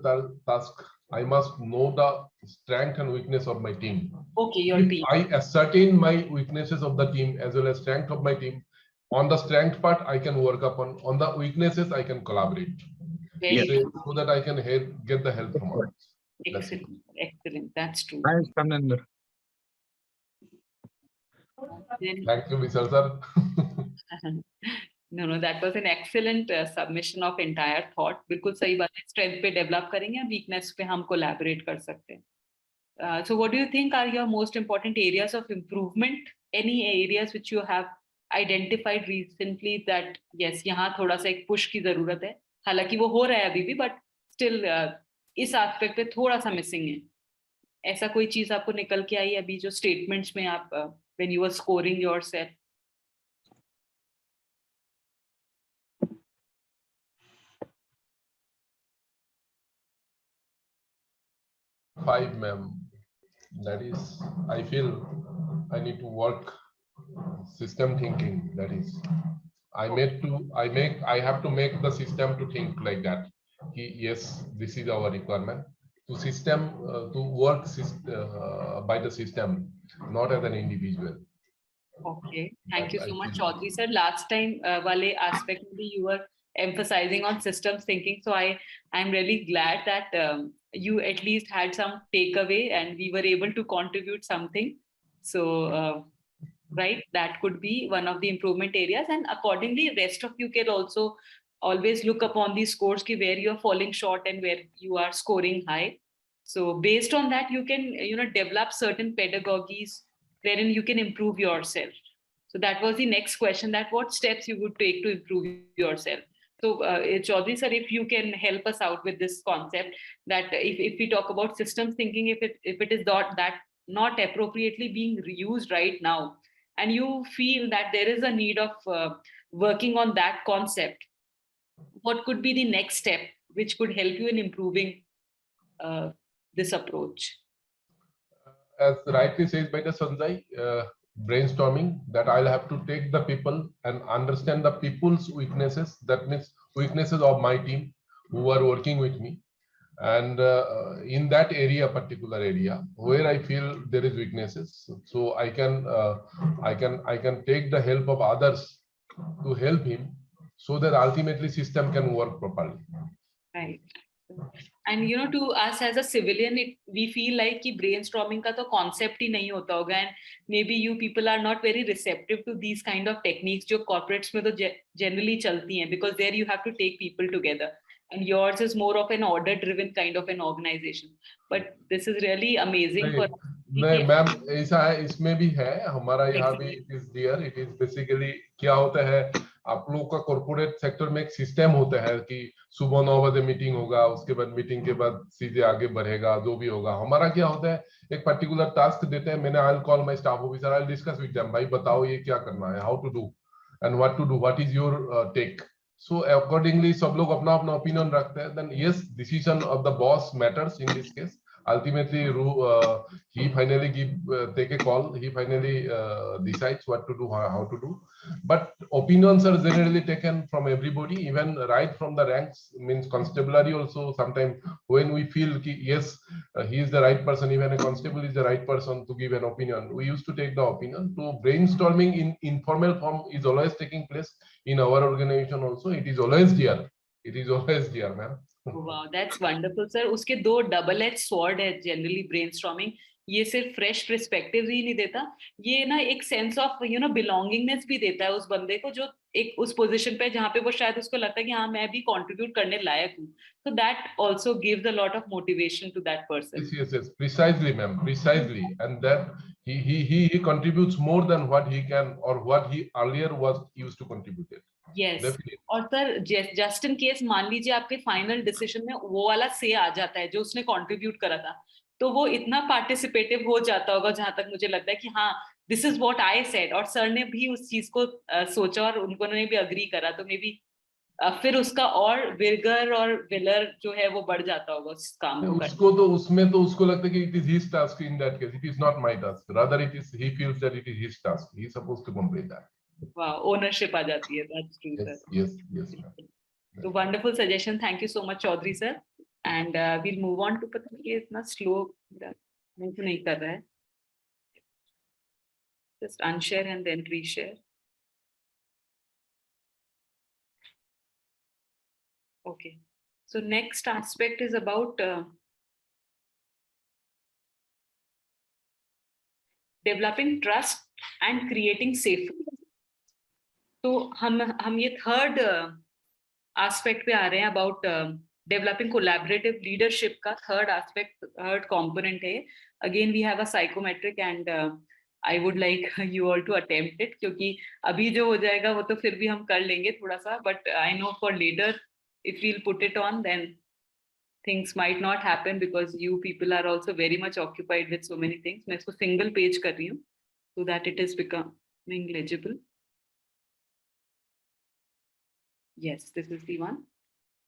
task, I must know the strength and weakness of my team. Okay, your if team. I ascertain my weaknesses of the team as well as strength of my team, on the strength part I can work upon. On the weaknesses I can collaborate. So that I can get the help from others. Excellent, excellent. That's true. Thanks, Commandants. Thank you, Vishal sir. No, that was an excellent submission of entire thought. बिल्कुल सही बात है. Strength पे develop करेंगे, weakness पे हम collaborate कर सकते हैं. So what do you think are your most important areas of improvement? Any areas which you have identified recently that yes, यहाँ थोड़ा सा एक push की जरूरत है. हालांकि वो हो रहा है अभी भी, but still इस aspect पे थोड़ा सा missing है. ऐसा कोई चीज आपको निकल के आई अभी जो statements में आप when you were scoring yourself? Five, ma'am. That is, I feel I need to work system thinking. That is, I have to make the system to think like that. Yes, this is our requirement. To work by the system, not as an individual. Okay, thank you so much, Chaudhary sir. Last time, wale aspect you were emphasizing on systems thinking. So I'm really glad that you at least had some takeaway and we were able to contribute something. So, right, that could be one of the improvement areas. And accordingly, rest of you can also always look upon these scores where you're falling short and where you are scoring high. So based on that, you can, develop certain pedagogies wherein you can improve yourself. So that was the next question, that what steps you would take to improve yourself. So Chaudhary sir, if you can help us out with this concept, that if we talk about systems thinking, if it is not appropriately being used right now, and you feel that there is a need of working on that concept, what could be the next step which could help you in improving this approach? As rightly said by the Sanjay, brainstorming, that I'll have to take the people and understand the people's weaknesses. That means weaknesses of my team who are working with me. And in that particular area where I feel there is weaknesses, so I can take the help of others to help him, so that ultimately system can work properly. Right. And to us as a civilian, we feel like कि brainstorming का तो concept ही नहीं होता होगा, and maybe you people are not very receptive to these kind of techniques जो corporates में तो generally चलती हैं, because there you have to take people together, and yours is more of an order driven kind of an organization. But this is really amazing for us. नहीं ma'am, ऐसा है, इसमें भी है हमारा यहाँ भी. इट इज बेसिकली क्या होता है, आप लोगों का कॉर्पोरेट सेक्टर में एक सिस्टम होता है कि सुबह 9 बजे मीटिंग होगा, उसके बाद मीटिंग के बाद सीधे आगे बढ़ेगा, जो भी होगा. हमारा क्या होता है, एक पर्टिकुलर टास्क देते हैं, मैंने I call my staff officer, I discuss with them, भाई बताओ ये क्या करना है, how to do and what to do, what is your take. So accordingly, सब लोग अपना अपना opinion रखते हैं. Then yes, decision of the boss matters in this case. Ultimately, he finally take a call. He finally decides what to do, how to do. But opinions are generally taken from everybody, even right from the ranks. Means constabulary also. Sometimes when we feel yes, he is the right person, even a constable is the right person to give an opinion, we used to take the opinion. So brainstorming in informal form is always taking place in our organization also. It is always there. It is always there, ma'am. Wow, that's wonderful, sir. उसके दो double edged sword है generally brainstorming. ये सिर्फ fresh perspectives ही नहीं देता, ये ना एक sense of belongingness भी देता है उस बंदे को जो एक उस position पे जहाँ पे वो शायद उसको लगता है कि हाँ मैं भी contribute करने लायक हूँ. So that also gives a lot of motivation to that person. Yes, precisely, ma'am, precisely, and that he contributes more than what he can or what he earlier was used to contribute. Yes. Definitely. और sir just in case मान लीजिए आपके final decision में वो वाला से आ जाता है जो उसने कंट्रीब्यूट करा था, तो वो इतना पार्टिसिपेटिव हो जाता होगा जहां तक मुझे लगता है कि हाँ this is what I said, और सर ने भी उस चीज को सोचा और उन्होंने भी अग्री करा, तो मे बी फिर उसका और विगर और विलर जो है वो बढ़ जाता होगा उस काम को उसको तो उसमें तो उसको लगता है कि it is his task. In that case, it is not my task. Rather, he feels that it is his task. He is supposed to complete that. वाह, ओनरशिप आ जाती है. That's true, sir. Yes. So wonderful suggestion. Thank you so much, Chaudhary sir. And we'll move on to, पता नहीं ये इतना slow नहीं कर रहा है. Just unshare and then reshare. Okay. So next aspect is about developing trust and creating safety. तो हम ये third aspect पे आ रहे हैं about developing collaborative leadership का third aspect, third component है. Again we have a psychometric and I would like you all to attempt it, क्योंकि अभी जो हो जाएगा वो तो फिर भी हम कर लेंगे थोड़ा सा, but I know for later if we'll put it on then things might not happen because you people are also very much occupied with so many things. मैं इसको single page कर रही हूँ so that it is becoming legible. Yes, this is the one,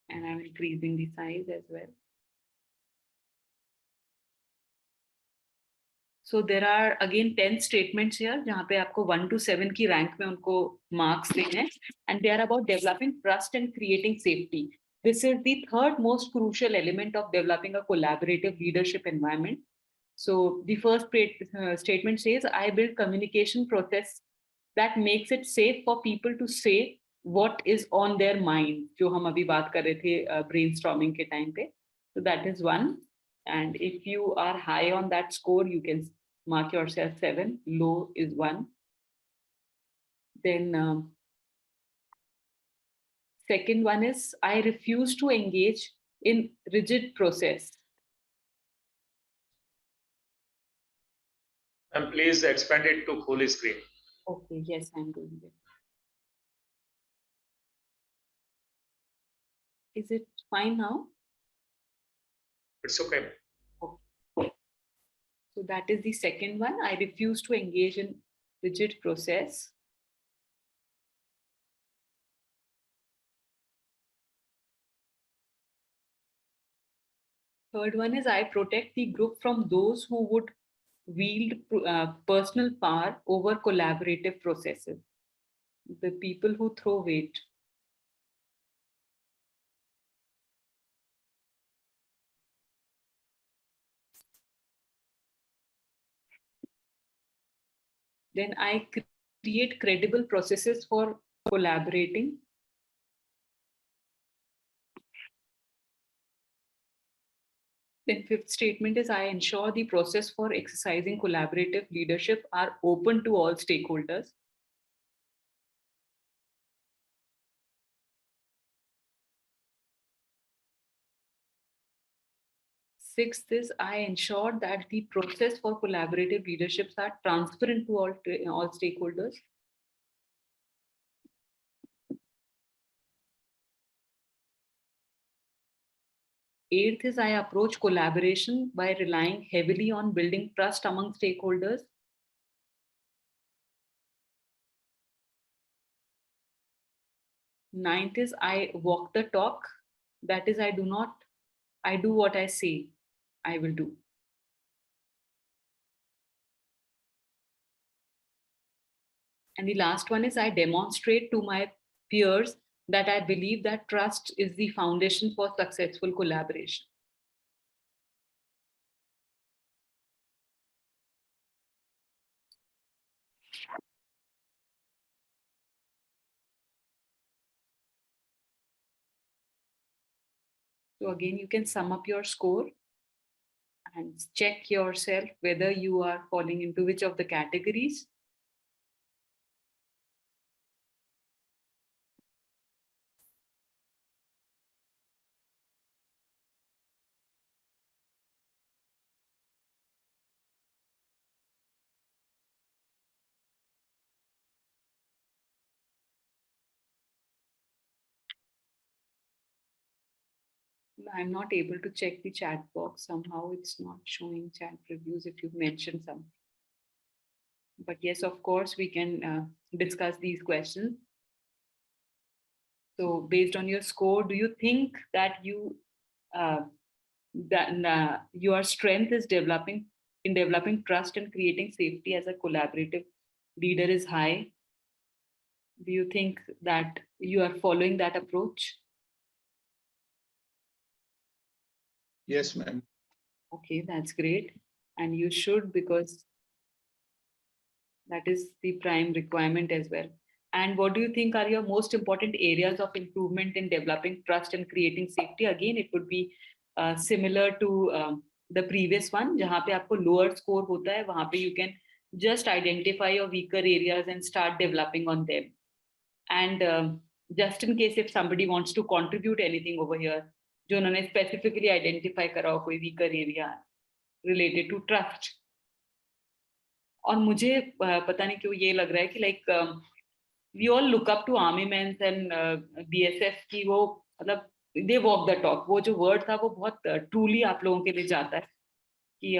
and I'm increasing the size as well. So there are again 10 statements here जहाँ पे आपको 1 to 7 की rank में उनको marks देने हैं, and they are about developing trust and creating safety. This is the third most crucial element of developing a collaborative leadership environment. So the first statement says, I build communication process that makes it safe for people to say what is on their mind, जो हम अभी बात कर रहे थे brainstorming के time पे. So that is one, and if you are high on that score you can mark yourself 7, low is 1. Then second one is I refuse to engage in rigid process. And please expand it to full screen. Okay, yes, I'm doing it. Is it fine now? It's okay. Okay. So that is the second one. I refuse to engage in rigid process. Third one is I protect the group from those who would wield personal power over collaborative processes. The people who throw weight. Then I create credible processes for collaborating. Then fifth statement is I ensure the process for exercising collaborative leadership are open to all stakeholders. Sixth is I ensure that the process for collaborative leaderships are transparent to all stakeholders. Eighth is I approach collaboration by relying heavily on building trust among stakeholders. Ninth is I walk the talk. That is, I do what I say I will do. And the last one is I demonstrate to my peers that I believe that trust is the foundation for successful collaboration. So again, you can sum up your score and check yourself whether you are falling into which of the categories. I'm not able to check the chat box. Somehow it's not showing chat reviews if you've mentioned something. But yes, of course, we can discuss these questions. So based on your score, do you think that your strength is developing trust and creating safety as a collaborative leader is high? Do you think that you are following that approach? Yes, ma'am. Okay, that's great. And you should, because that is the prime requirement as well. And what do you think are your most important areas of improvement in developing trust and creating safety? Again, it would be similar to the previous one, जहाँ पे आपको lower score होता है, वहाँ पे you can just identify your weaker areas and start developing on them. And just in case if somebody wants to contribute anything over here, जो उन्होंने specifically identify करा हो कोई weaker area related to trust. और मुझे पता नहीं क्यों ये लग रहा है कि like we all look up to army mens and BSF की वो मतलब दे वॉक द टॉक, वो जो वर्ड था वो बहुत ट्रूली आप लोगों के लिए जाता है कि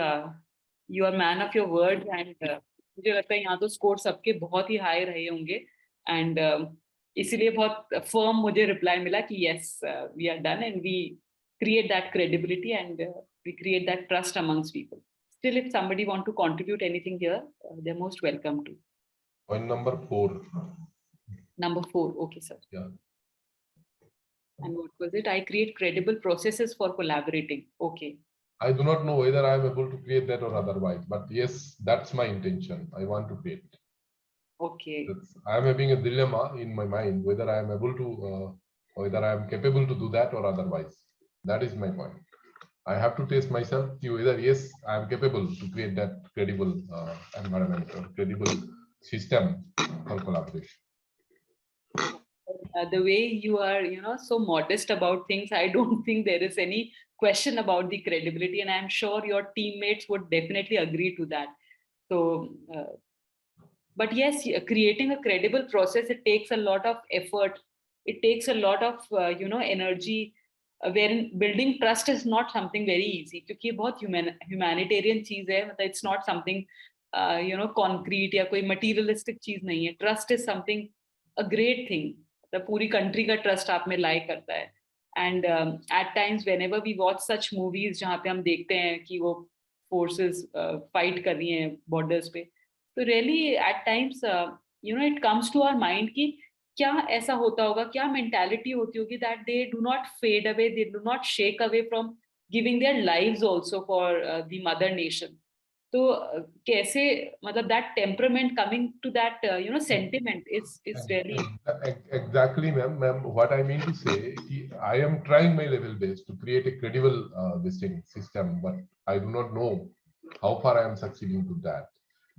you are man of your word and मुझे लगता है यहाँ तो स्कोर सबके बहुत ही हाई रहे होंगे एंड इसीलिए बहुत फर्म मुझे रिप्लाई मिला कि yes we are done and we create that credibility and we create that trust amongst people. Still, if somebody want to contribute anything here, they're most welcome to. Point number 4. Number 4, okay, sir. Yeah. And what was it? I create credible processes for collaborating. Okay. I do not know whether I am able to create that or otherwise, but yes, that's my intention. I want to create. Okay. I am having a dilemma in my mind whether I am able to, whether I am capable to do that or otherwise. That is my point. I have to test myself whether yes, I am capable to create that credible environment or credible system for collaboration. The way you are, so modest about things, I don't think there is any question about the credibility, and I'm sure your teammates would definitely agree to that. So, but yes, creating a credible process, it takes a lot of effort. It takes a lot of, energy. Wherein building trust is not something very easy, क्योंकि ये बहुत humanitarian चीज है, मतलब it's not something concrete या कोई materialistic चीज नहीं है. Trust is something a great thing. मतलब पूरी country का trust आप में lie करता है. And at times whenever we watch such movies जहाँ पे हम देखते हैं कि वो forces fight कर रही हैं borders पे, तो really at times it comes to our mind कि क्या ऐसा होता होगा, क्या मेंटालिटी होती होगी that they do not fade away, they do not shake away from giving their lives also for the mother nation. तो कैसे मतलब that temperament coming to that sentiment is really exactly, ma'am. What I mean to say, I am trying my level best to create a credible this system, but I do not know how far I am succeeding to that.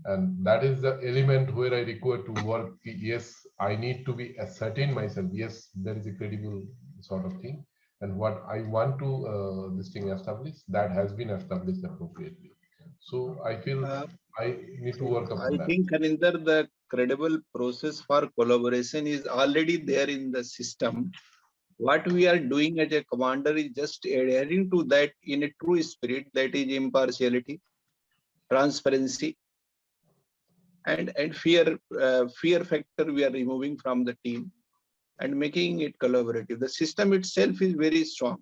And that is the element where I require to work. Yes, I need to be ascertain myself. Yes, there is a credible sort of thing. And what I want to this thing establish, that has been established appropriately. So I feel I need to work upon that. I think, Kaninder, the credible process for collaboration is already there in the system. What we are doing as a commander is just adhering to that in a true spirit, that is impartiality, transparency, and fear factor we are removing from the team, and making it collaborative. The system itself is very strong.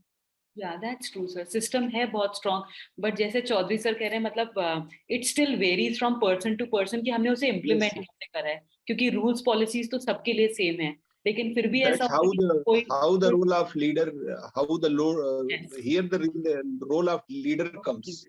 Yeah, that's true, sir. System है बहुत strong, but जैसे Chaudhary sir कह रहे हैं, मतलब it still varies from person to person कि हमने उसे implement कैसे करा है, क्योंकि rules policies तो सबके लिए same है, लेकिन फिर भी ऐसा That's how the role of leader, Yes. here the role of leader comes.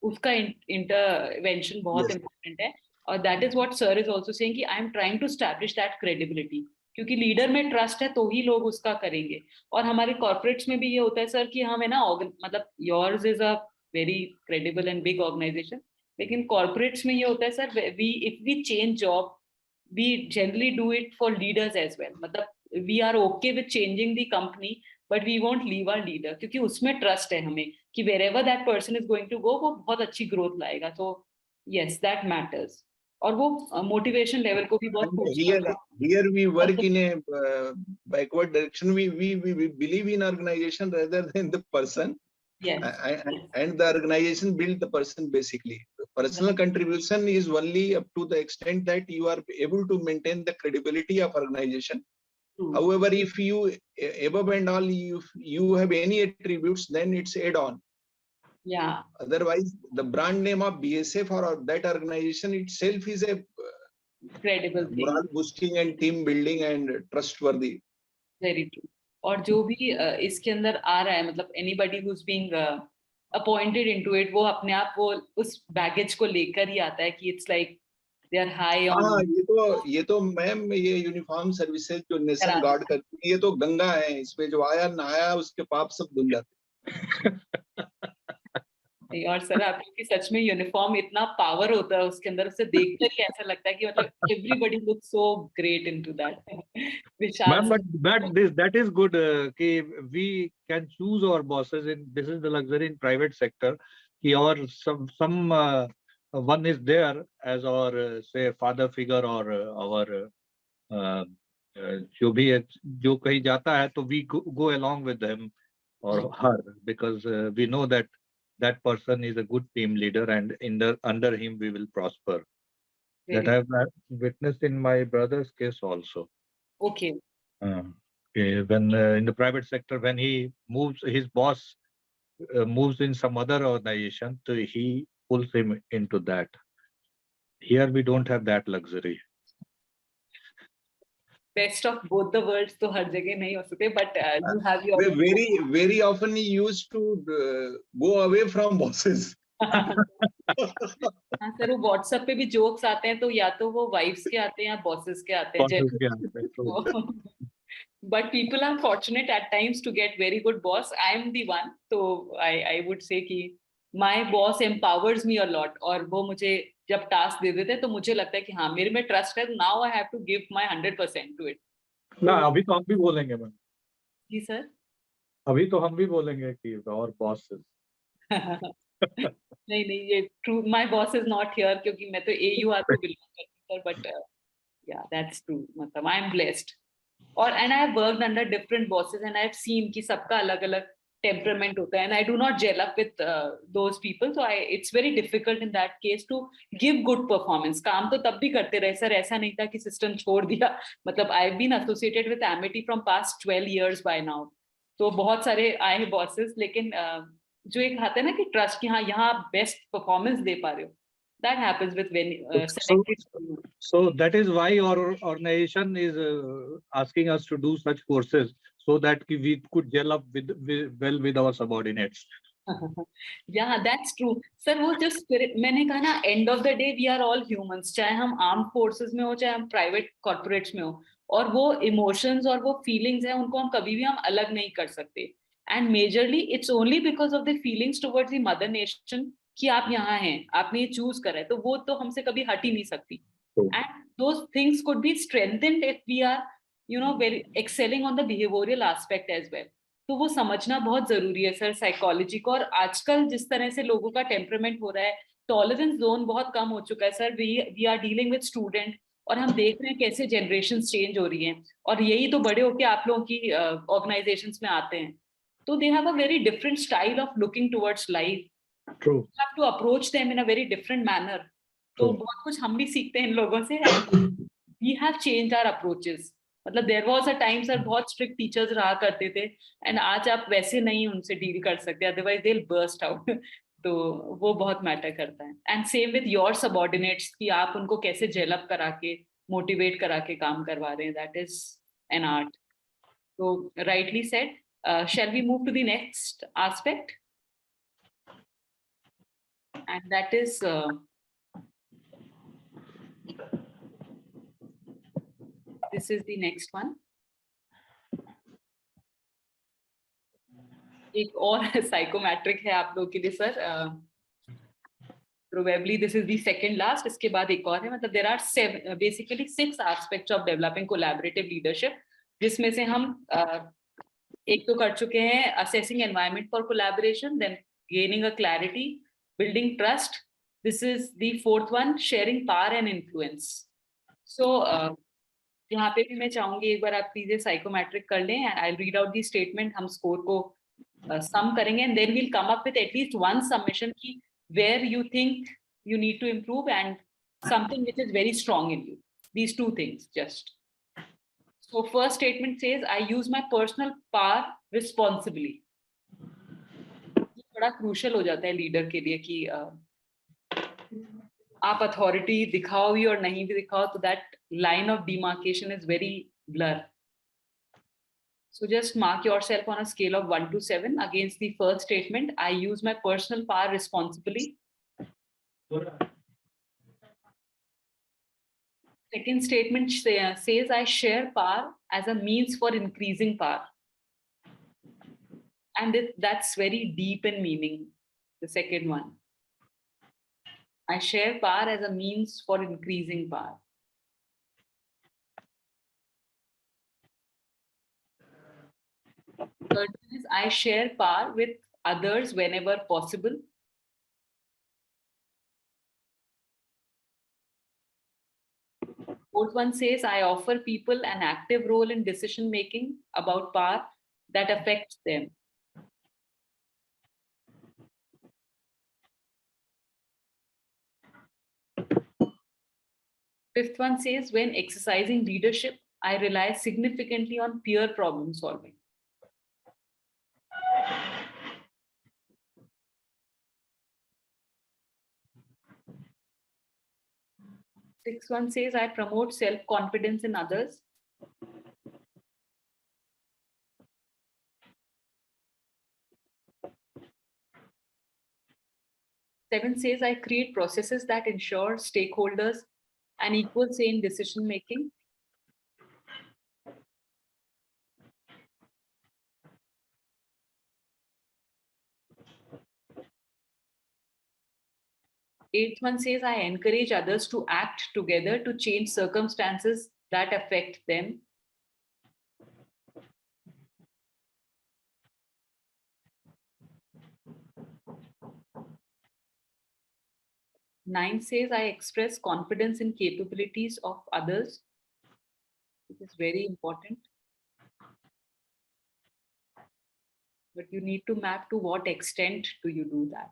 उसका intervention बहुत Yes. important है, और that is what sir is also saying कि I am trying to establish that credibility, क्योंकि लीडर में trust है तो ही लोग उसका करेंगे. और हमारे कॉर्पोरेट्स में भी ये होता है सर कि हम है ना, मतलब yours is a very credible and big organisation, लेकिन कॉर्पोरेट्स में ये होता है sir, we if we change job we generally do it for leaders as well. मतलब we are okay with changing the company but we won't leave our leader, क्योंकि उसमें trust है हमें कि wherever that person is going to go वो बहुत अच्छी growth लाएगा. तो यस दैट मैटर्स, और वो मोटिवेशन लेवल को भी बहुत Here we work in a backward direction. We believe in organization rather than the person. Yes. And the organization build the person basically. Personal contribution is only up to the extent that you are able to maintain the credibility of organization. However, if you above and all you have any attributes, then it's add on. Yeah. Otherwise, the brand name of BSF or that organization itself is a credible thing. Moral boosting and team building and trustworthy. Very true. और जो भी इसके अंदर आ रहा है, मतलब anybody who's being appointed into it, वो अपने आप वो उस baggage को लेकर ही आता है कि it's like they are high on. ये तो मैम ये यूनिफॉर्म सर्विसेज जो नेशन गार्ड करती है, ये तो गंगा है, इसमें जो आया नहाया उसके पाप सब धुल जाते. और सर आपकी सच में यूनिफॉर्म इतना पावर होता है उसके अंदर, उसे देखकर ही ऐसा लगता है कि मतलब everybody looks so great into that. Ma'am, but that is good कि we can choose our bosses. In this is the luxury in private sector कि और some one is there as our say father figure or our जो भी है, जो कहीं जाता है तो we go along with them or her because we know that that person is a good team leader and under him we will prosper. That I have witnessed in my brother's case also. Okay. When in the private sector, when he moves, his boss moves in some other organization, so he pulls him into that. Here we don't have that luxury. Best of both the worlds तो हर जगह नहीं हो सकते, but you have your very often he used to go away from bosses. हाँ sir, वो WhatsApp पे भी jokes आते हैं तो या तो वो वाइफ्स के आते हैं या बॉसेस के आते हैं. But people are fortunate at times to get very good boss. I am the one, so I would say कि my boss empowers me a lot, और वो मुझे जब टास्क दे देते हैं तो मुझे लगता है कि हाँ मेरे में ट्रस्ट है, now I have to give my 100% to it. ना अभी तो हम भी बोलेंगे मैम. जी सर. अभी तो हम भी बोलेंगे कि और bosses. नहीं ये true. My boss is not here क्योंकि मैं तो AUR को belong करती हूँ, but yeah, that's true. मतलब I am blessed. And I have worked under different bosses and I have seen कि सबका अलग-अलग temperament होता है, and I do not gel up with those people, so it's very difficult in that case to give good performance. काम तो तब भी करते रहे सर, ऐसा नहीं था कि system छोड़ दिया. मतलब I've been associated with Amity from past 12 years by now. तो बहुत सारे आए हैं bosses, लेकिन जो एक आता है ना कि trust कि हाँ यहाँ best performance दे पा रहे हो. That happens with so that is why our organization is asking us to do such courses so that we could gel up well with our subordinates. Yeah, that's true. Sir, वो जो spirit मैंने कहा ना, end of the day we are all humans. चाहे हम armed forces में हो, चाहे हम private corporates में हो, और वो emotions और वो feelings हैं, उनको हम कभी भी हम अलग नहीं कर सकते. And majorly it's only because of the feelings towards the mother nation कि आप यहाँ हैं, आपने ये चूज करा है, तो वो तो हमसे कभी हट ही नहीं सकती. And those things could be strengthened if we are, very excelling on the behavioral aspect as well. तो वो समझना बहुत जरूरी है सर साइकोलॉजी को. और आजकल जिस तरह से लोगों का टेम्परामेंट हो रहा है, टॉलरेंस जोन बहुत कम हो चुका है sir. We are dealing with student और हम देख रहे हैं कैसे जनरेशन चेंज हो रही हैं, और यही तो बड़े होके आप लोगों की ऑर्गेनाइजेशंस में आते हैं. तो they have a very different style of looking towards life. True. You have to approach them in a very different manner. तो बहुत कुछ हम भी सीखते हैं इन लोगों से. We have changed our approaches. मतलब there was a time sir बहुत स्ट्रिक्ट टीचर्स रहा करते थे एंड आज आप वैसे नहीं उनसे डील कर सकते, otherwise they will burst out. तो वो बहुत मैटर करता है। And same with your subordinates कि आप उनको कैसे जेलअप करा के मोटिवेट करा के काम करवा रहे हैं, दैट इज एन आर्ट। तो rightly said, shall we move to the next aspect? And that is this is the next one. एक और साइकोमेट्रिक है आप लोग के लिए sir, probably this is the second last, इसके बाद एक और है। मतलब there are basically 6 aspects of developing collaborative leadership, जिसमें से हम एक तो कर चुके हैं assessing environment for collaboration, then gaining a clarity, building trust. This is the 4th one, sharing power and influence. So यहाँ पे भी मैं चाहूंगी एक बार आप प्लीज साइकोमेट्रिक कर लें, and I'll read out the statement, हम स्कोर को सम करेंगे and then we'll come up with at least one submission की where you think you need to improve and something which is very strong in you. These 2 things just. So first statement says, I use my personal power responsibly. बड़ा crucial हो जाता है leader के लिए कि आप authority दिखाओ भी और नहीं भी दिखाओ, तो that line of demarcation is very blur. So just mark yourself on a scale of 1 to 7 against the first statement, I use my personal power responsibly. Second statement says, I share power as a means for increasing power. And that's very deep in meaning, the second one. I share power as a means for increasing power. Third one is, I share power with others whenever possible. Fourth one says, I offer people an active role in decision making about power that affects them. Fifth one says, when exercising leadership, I rely significantly on peer problem solving. Sixth one says, I promote self-confidence in others. Seven says, I create processes that ensure stakeholders an equal say in decision making. Eighth one says, I encourage others to act together to change circumstances that affect them. Nine says, I express confidence in capabilities of others. This is very important. But you need to map to what extent do you do that.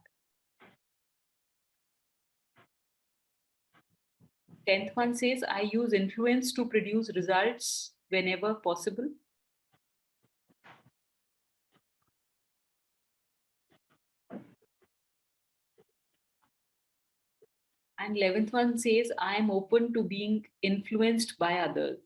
10th one says, I use influence to produce results whenever possible. And 11th one says, I am open to being influenced by others.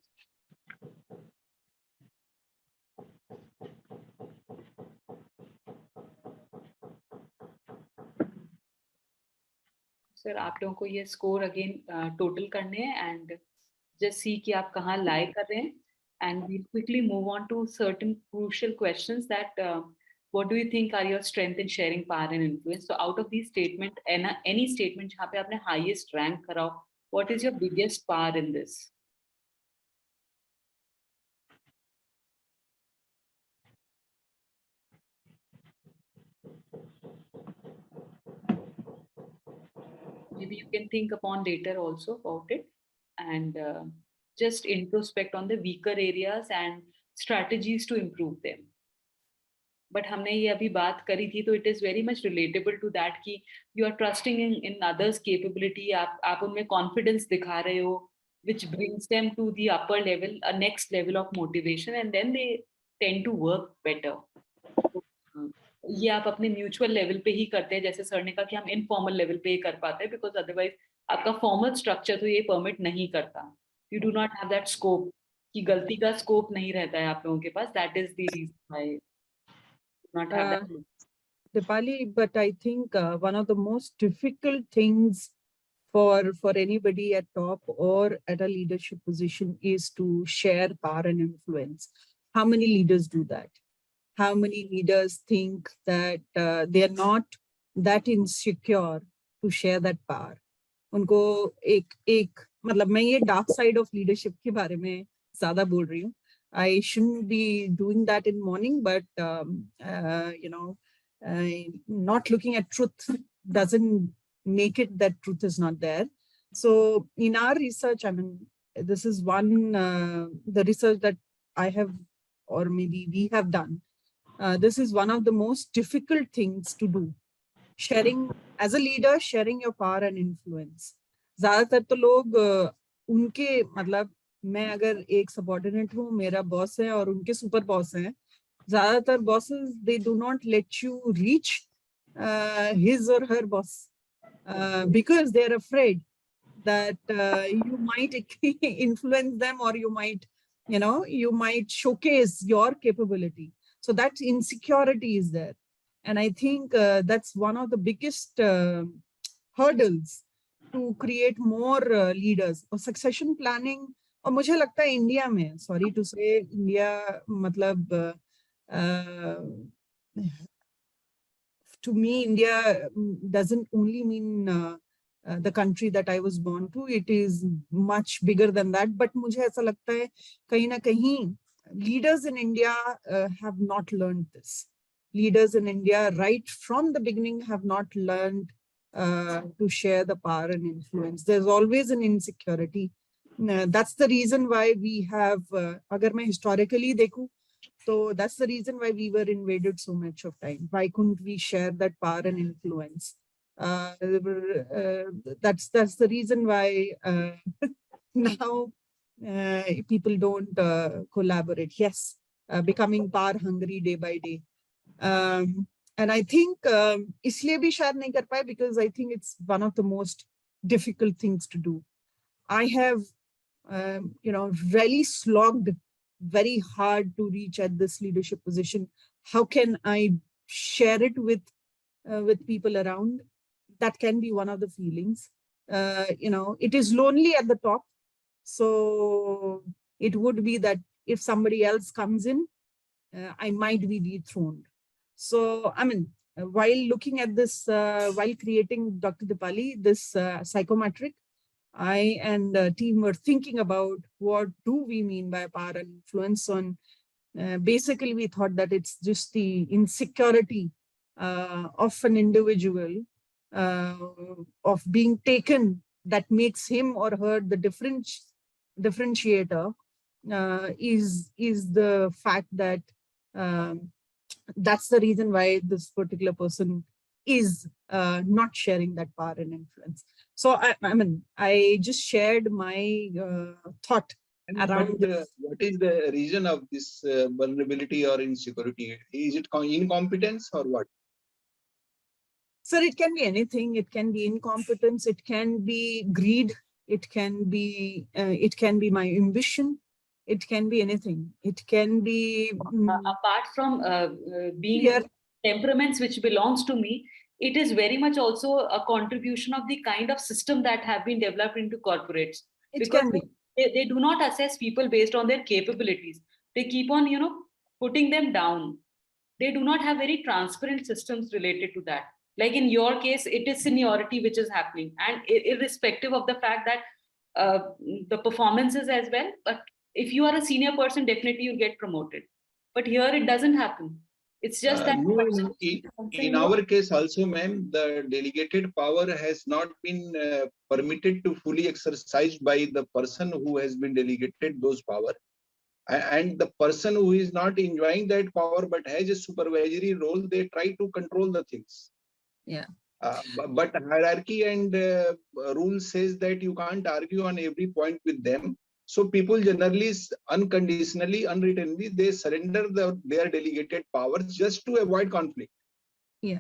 Sir आप लोगों को ये score again total करने हैं and just see कि आप कहाँ लाई कर रहे हैं, and we quickly move on to certain crucial questions that what do you think are your strength in sharing power and influence? So out of these statement, any statement जहाँ पे आपने highest rank कराओ, what is your biggest power in this? Maybe you can think upon later also about it and just introspect on the weaker areas and strategies to improve them. But हमने ये अभी बात करी थी, तो it is very much relatable to that कि you are trusting in others' capability, आप उनमें confidence दिखा रहे हो, which brings them to the upper level, a next level of motivation, and then they tend to work better. ये आप अपने mutual level पे ही करते हैं, जैसे सर ने कहा कि हम इनफॉर्मल लेवल पे ही कर पाते हैं, बिकॉज अदरवाइज आपका फॉर्मल स्ट्रक्चर तो ये परमिट नहीं करता. You do not have that scope, कि गलती का स्कोप नहीं रहता है आप लोगों के पास. That is the reason why not have that. Dipali, but I think one of the most difficult things for anybody at top or at a leadership position is to share power and influence. How many leaders do that? How many leaders think that they are not that insecure to share that power? उनको एक मतलब मैं ये dark side of leadership के बारे में ज्यादा बोल रही हूँ. I shouldn't be doing that in morning, but not looking at truth doesn't make it that truth is not there. So in our research, I mean, this is one, the research that I have, or maybe we have done. This is one of the most difficult things to do. Sharing, as a leader, sharing your power and influence. ज़्यादातर तो लोग उनके मतलब मैं अगर एक subordinate हूँ, मेरा बॉस है और उनके सुपर बॉस हैं, ज़्यादातर bosses, they do not let you reach his or her boss because they're afraid that you might influence them, or you might showcase your capability. So that insecurity is there. And I think that's one of the biggest hurdles to create more leaders. Or succession planning, और मुझे लगता है India में, sorry to say, India मतलब to me, India doesn't only mean the country that I was born to. It is much bigger than that. But मुझे ऐसा लगता है कहीं ना कहीं leaders in India have not learned this. Leaders in India, right from the beginning, have not learned to share the power and influence. There's always an insecurity. That's the reason why we have, अगर मैं historically देखूं, so that's the reason why we were invaded so much of time. Why couldn't we share that power and influence? That's the reason why now people don't collaborate. Yes, becoming power hungry day by day. And I think इसलिए भी शायद नहीं कर पाए because I think it's one of the most difficult things to do. I have really slogged very hard to reach at this leadership position. How can I share it with people around? That can be one of the feelings. It is lonely at the top. So it would be that if somebody else comes in, I might be dethroned. So, I mean, while looking at this, while creating Dr. Dipali, this psychometric, I and the team were thinking about what do we mean by power and influence. On basically, we thought that it's just the insecurity of an individual of being taken that makes him or her the differentiator is the fact that that's the reason why this particular person is not sharing that power and influence. So I mean, I just shared my thought around this. What is the reason of this vulnerability or insecurity? Is it incompetence or what? Sir, it can be anything. It can be incompetence. It can be greed. It can be my ambition. It can be anything. It can be apart from being temperaments which belongs to me, it is very much also a contribution of the kind of system that have been developed into corporates. It can be. They do not assess people based on their capabilities. They keep on, putting them down. They do not have very transparent systems related to that. Like in your case, it is seniority which is happening, and irrespective of the fact that the performances as well. But if you are a senior person, definitely you'll get promoted. But here it doesn't happen. It's just that in our case also, ma'am, the delegated power has not been permitted to fully exercised by the person who has been delegated those power. And the person who is not enjoying that power but has a supervisory role, they try to control the things. Yeah. But hierarchy and rule says that you can't argue on every point with them. So people generally, unconditionally, unwrittenly, they surrender their delegated powers just to avoid conflict. Yeah,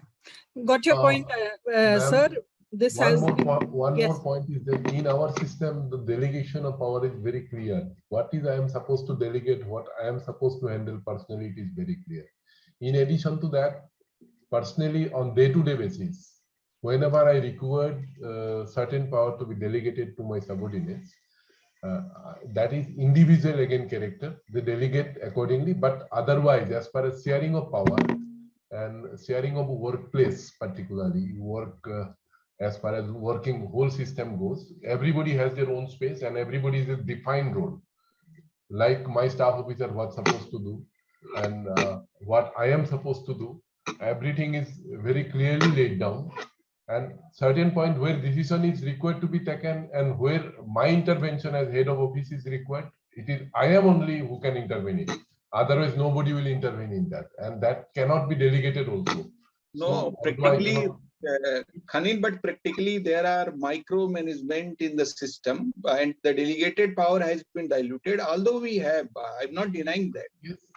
got your point, sir. This one has more point is that in our system, the delegation of power is very clear. What is I am supposed to delegate, what I am supposed to handle personally, it is very clear. In addition to that, personally on day-to-day basis, whenever I required certain power to be delegated to my subordinates, that is individual again character, they delegate accordingly, but otherwise, as far as sharing of power and sharing of workplace, particularly work, as far as working whole system goes, everybody has their own space and everybody is a defined role. Like my staff officer, what's supposed to do and what I am supposed to do, everything is very clearly laid down. And certain point where decision is required to be taken and where my intervention as head of office is required, it is I am only who can intervene in it. Otherwise, nobody will intervene in that, and that cannot be delegated also. No, So, practically, Khalil, but practically there are micromanagement in the system and the delegated power has been diluted, although we have, I'm not denying that.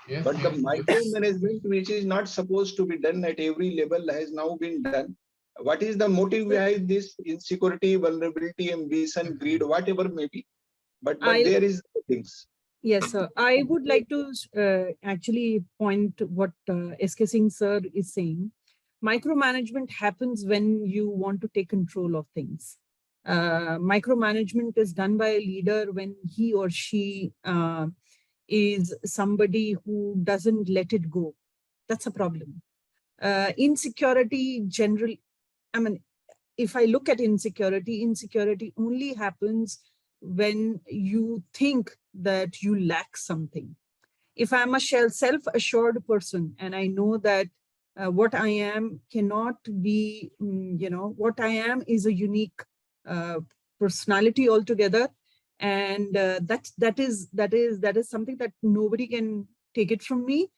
Yes, but the micromanagement which is not supposed to be done at every level has now been done. What is the motive behind this? Insecurity, vulnerability, ambition, greed, whatever may be. But there is things. Yes, sir. I would like to actually point what SK Singh sir is saying. Micromanagement happens when you want to take control of things. Micromanagement is done by a leader when he or she is somebody who doesn't let it go. That's a problem. Insecurity generally, I mean, if I look at insecurity, insecurity only happens when you think that you lack something. If I'm a self-assured person and I know that what I am cannot be, what I am is a unique personality altogether, and that is something that nobody can take it from me.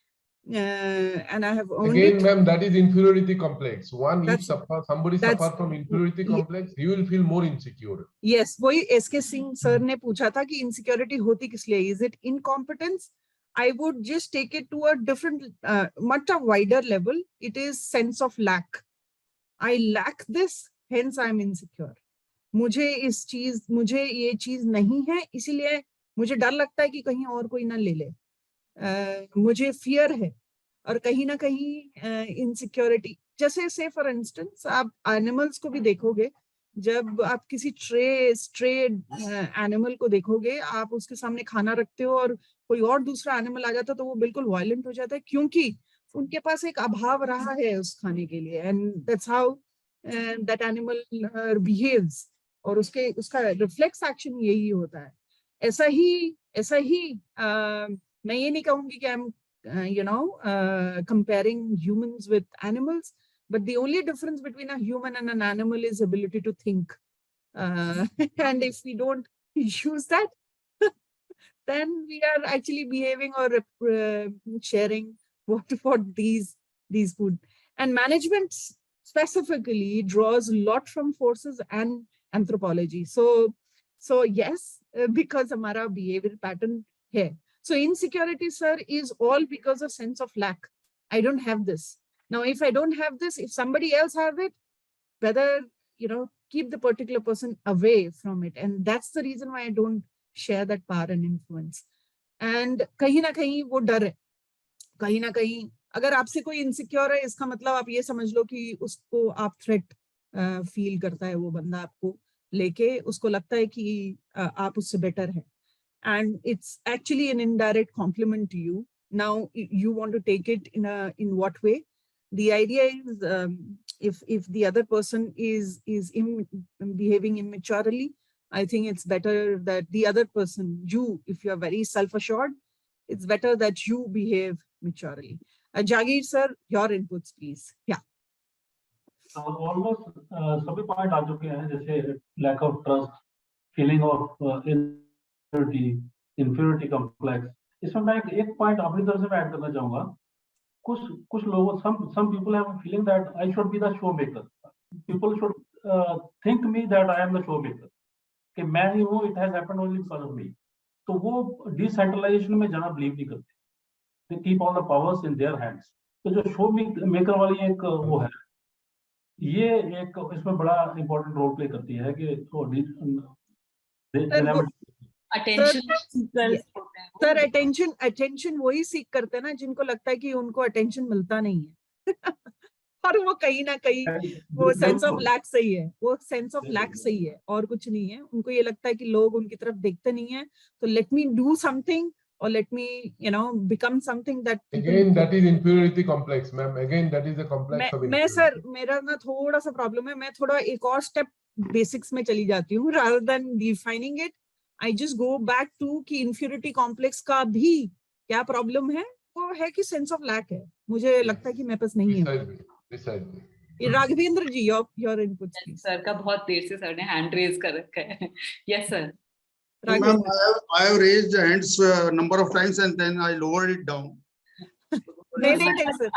And I have owned again, it. ma'am, that is inferiority complex. If somebody suffers from inferiority complex, he will feel more insecure. Yes, वही SK Singh sir ने पूछा था कि insecurity होती किस लिए? Is it incompetence? I would just take it to a different, much a wider level. It is sense of lack. I lack this, hence I am insecure. मुझे ये चीज नहीं है, इसीलिए मुझे डर लगता है कि कहीं और कोई ना ले ले. मुझे fear है, और कहीं ना कहीं insecurity. जैसे say for instance, आप animals को भी देखोगे, जब आप किसी stray animal को देखोगे, आप उसके सामने खाना रखते हो और कोई और दूसरा animal आ जाता है तो वो बिल्कुल violent हो जाता है, क्योंकि उनके पास एक अभाव रहा है उस खाने के लिए, and that's how that animal behaves, और उसका reflex action यही होता है. ऐसा ही मैं ये नहीं कहूंगी कि I'm comparing humans with animals, but the only difference between a human and an animal is ability to think. And if we don't use that, then we are actually behaving or sharing what these food. And management specifically draws a lot from forces and anthropology. So yes, because हमारा behavior pattern है. So insecurity, sir, is all because of sense of lack. I don't have this. Now, if I don't have this, if somebody else have it, whether, keep the particular person away from it. And that's the reason why I don't share that power and influence. And कहीं ना कहीं वो डर है. कहीं ना कहीं अगर आपसे कोई insecure है, इसका मतलब आप ये समझ लो कि उसको आप threat feel करता है वो बंदा आपको लेके, उसको लगता है कि आप उससे better है. And it's actually an indirect compliment to you. Now you want to take it in what way? The idea is if the other person is behaving immaturely, I think it's better that the other person, if you are very self-assured, it's better that you behave maturely. Jagir sir, your inputs please. Yeah. Almost सभी point आ चुके हैं, जैसे lack of trust, feeling of inferiority complex. इसमें मैं एक point अपनी तरफ से ऐड करना चाहूंगा. कुछ लोगों, some people have a feeling that I should be the show maker. people should think me that I am the showmaker. कि मैं ही हूँ, it has happened only because of me. तो वो decentralization में ज़्यादा believe नहीं करते. They keep all the powers in their hands. तो जो शो मेकर वाली एक वो है, ये एक इसमें बड़ा important role play करती है कि they never attention seekers होते हैं वो. सर attention वही सीख करते हैं ना जिनको लगता है कि उनको attention मिलता नहीं है. और वो कहीं ना कहीं वो सेंस ऑफ लैक सही है, वो सेंस ऑफ लैक सही है और कुछ नहीं है. उनको ये लगता है कि लोग उनकी तरफ देखते नहीं है, तो let me do something or let me become something that again that is inferiority complex, ma'am. Again that is a complex of मैं सर मेरा ना थोड़ा सा प्रॉब्लम है, मैं थोड़ा एक और स्टेप बेसिक्स में चली जाती हूँ rather than defining it. I just go back to कि inferiority complex का भी क्या प्रॉब्लम है, वो है कि सेंस ऑफ लैक है. मुझे लगता है कि मेरे पास नहीं है. राघवेंद्र जी, your inputs please. सर का बहुत देर से सर ने हैंड रेज कर रखा है. Yes sir. Ma'am, I have raised the hands number of times and then I lowered it down. No,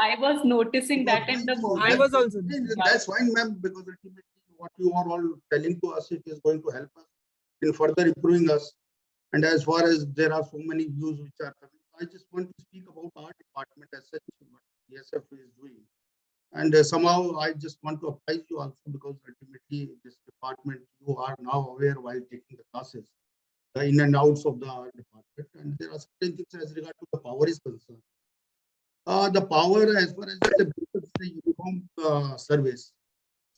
I was noticing that in the moment. I was also. That's fine, ma'am, because ultimately what you are all telling to us, it is going to help us in further improving us. And as far as there are so many views which are coming, I just want to speak about our department as such, what BSF is doing. And somehow I just want to apprise you also, because ultimately this department, you are now aware while taking the classes, the in and outs of the department, and there are certain things as regard to the power is concerned. The power as far as the uniform service.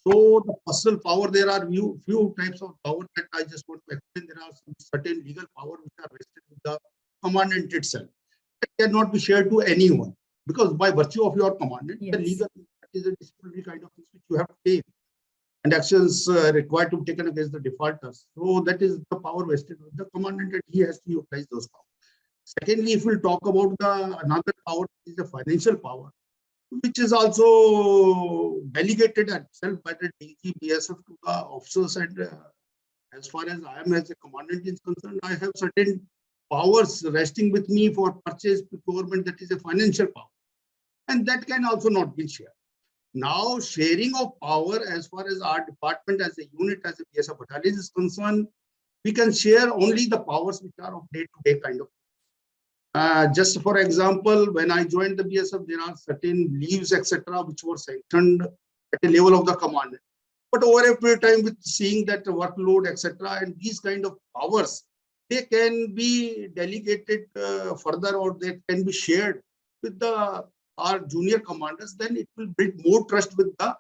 So the personal power, there are few types of power that I just want to explain. There are some certain legal power which are vested with the commandant itself. It cannot be shared to anyone, because by virtue of your commandant, the legal is a disciplinary kind of things which you have to take, and actions required to be taken against the defaulters. So that is the power vested with the commandant, and he has to utilize those powers. Secondly, if we talk about another power, is the financial power, which is also delegated itself by the DG BSF to the officers. And as far as I am as a commandant is concerned, I have certain powers resting with me for purchase, procurement, that is a financial power. And that can also not be shared. Now, sharing of power as far as our department as a unit, as a BSF battalion is concerned, we can share only the powers which are of day-to-day kind of. Just for example, when I joined the BSF, there are certain leaves, etc., which were sanctioned at a level of the commandant. But over a period of time, with seeing that workload, etc., and these kind of powers, they can be delegated further, or they can be shared with our junior commanders. Then it will build more trust with the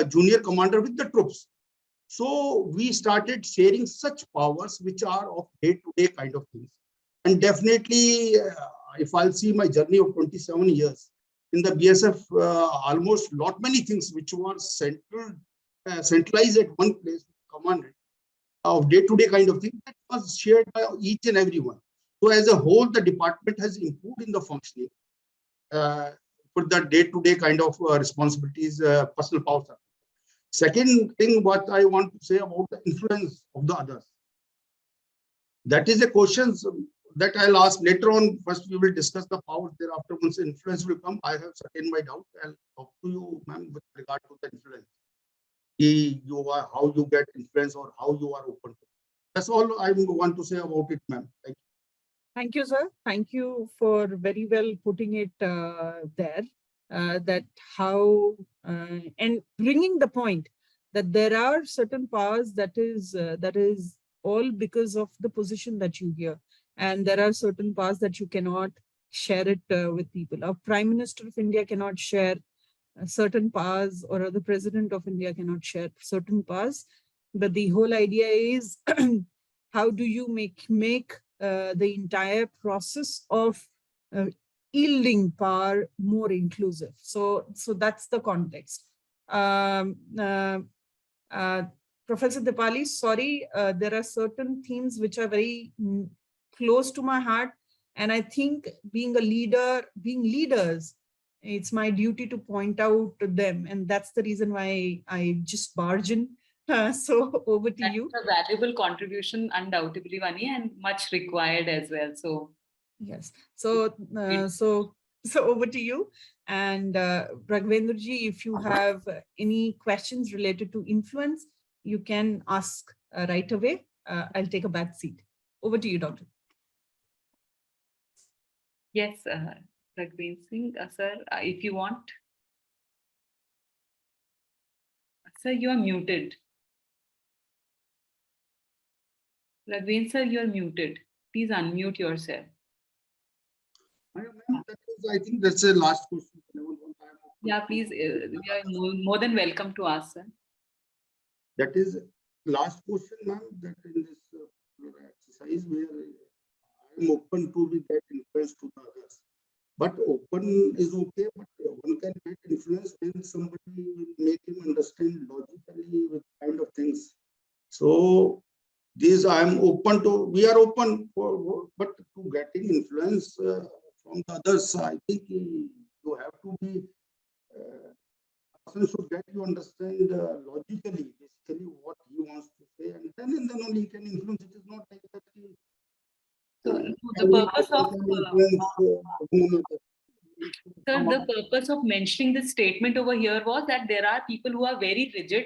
junior commander, with the troops. So we started sharing such powers which are of day-to-day kind of things. And definitely, if I'll see my journey of 27 years in the BSF, almost many things which were centralized at one place, commanded of day-to-day kind of thing, that was shared by each and every one. So as a whole, the department has improved in the functioning for the day-to-day kind of responsibilities, personal powers. Second thing, what I want to say about the influence of the others. That is a question that I'll ask later on. First, we will discuss the powers. Thereafter, once influence will come, I have certain my doubt. I'll talk to you, ma'am, with regard to the influence. How you get influence, or how you are open. That's all I want to say about it, ma'am. Thank you. Thank you, sir. Thank you for very well putting it there. That how and bringing the point that there are certain powers that is all because of the position that you hear. And there are certain powers that you cannot share it with people. Our Prime Minister of India cannot share certain powers, or the President of India cannot share certain powers. But the whole idea is how do you make the entire process of yielding power more inclusive. So that's the context. Professor Dipali, sorry, there are certain themes which are very close to my heart, and I think being leaders, it's my duty to point out to them, and that's the reason why I just barge in. So over to you. That's a valuable contribution, undoubtedly, Vani, and much required as well. So yes. So So over to you. And Raghavendraji, if you have any questions related to influence, you can ask right away. I'll take a back seat. Over to you, Doctor. Yes, Raghavendra Singh, sir, if you want. Sir, you are muted. Raghavendra, sir, you are muted. Please unmute yourself. I think that's the last question. Yeah, please, you are more than welcome to ask, sir. That is last question, ma'am, that in this exercise where I'm open to be that influence to the others. But open is okay, but one can get influence when somebody will make him understand logically with kind of things. So these I'm open to, we are open for, but to getting influence from the others, I think you have to be, person should get you understand logically, basically what he wants to say, and then only he can influence. It is not like that. So the purpose of sir, the purpose of mentioning this statement over here was that there are people who are very rigid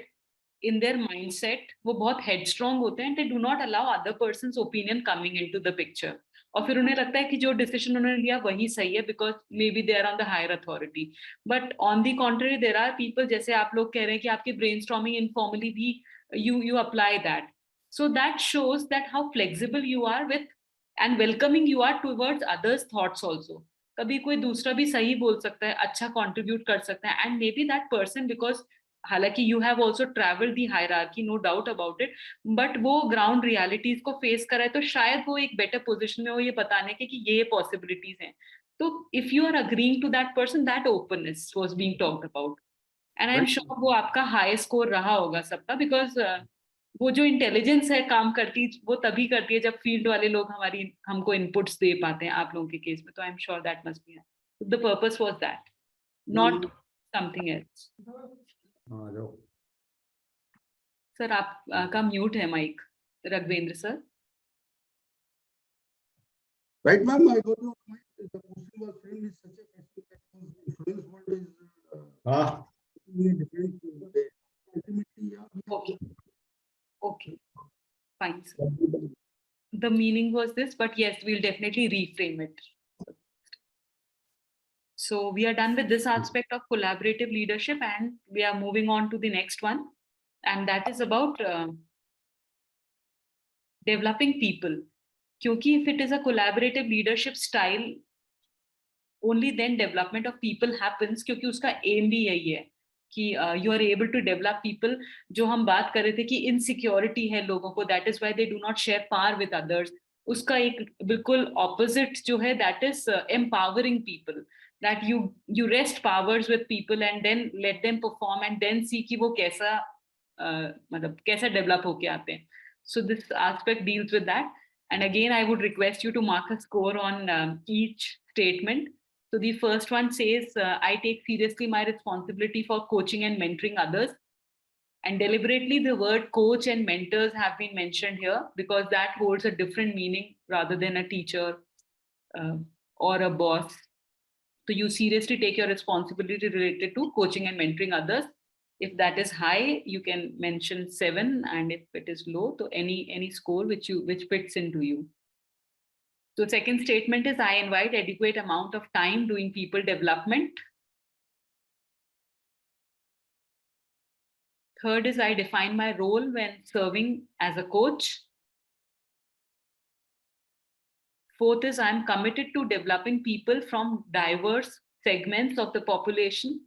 in their mindset. वो बहुत headstrong होते हैं, and they do not allow other person's opinion coming into the picture. और फिर उन्हें लगता है कि जो decision उन्होंने लिया वही सही है because maybe they are on the higher authority. But on the contrary, there are people जैसे आप लोग कह रहे हैं कि आपकी brainstorming informally भी you apply that. So that shows that how flexible you are with and welcoming you are towards others' thoughts also. कभी कोई दूसरा भी सही बोल सकता है, अच्छा contribute कर सकता है, and maybe that person because हालांकि you have also traveled the hierarchy, no doubt about it, but वो ground realities को face करा है तो शायद वो एक better position में हो ये बताने के कि ये possibilities हैं. तो if you are agreeing to that person, that openness was being talked about, and I'm sure वो आपका high score रहा होगा सबका because वो जो इंटेलिजेंस है काम करती वो तभी करती है जब फील्ड वाले लोग हमको इनपुट्स दे पाते हैं आप लोगों के केस में तो I am sure that must be the purpose was that not something else sir आपका म्यूट है mic Raghavendra sir right, ma'am, I got your point. The question was framed in such a fashion that influence world is different. Ultimately, yeah. Okay, fine. Sir. The meaning was this, but yes, we'll definitely reframe it. So we are done with this aspect of collaborative leadership and we are moving on to the next one. And that is about developing people. Because if it is a collaborative leadership style, only then development of people happens क्योंकि उसका aim भी यही है कि you are able to develop people. जो हम बात कर रहे थे कि insecurity है लोगों को, that is why they do not share power with others. उसका एक बिल्कुल opposite जो है, that is empowering people. That you rest powers with people and then let them perform and then see कि वो कैसा मतलब कैसा develop होके आते हैं. So this aspect deals with that. And again, I would request you to mark a score on each statement. So the first one says, I take seriously my responsibility for coaching and mentoring others. And deliberately the word coach and mentors have been mentioned here because that holds a different meaning rather than a teacher or a boss. So you seriously take your responsibility related to coaching and mentoring others. If that is high, you can mention 7, and if it is low, so any score which fits into you. So second statement is, I invite adequate amount of time doing people development. Third is, I define my role when serving as a coach. Fourth is, I'm committed to developing people from diverse segments of the population.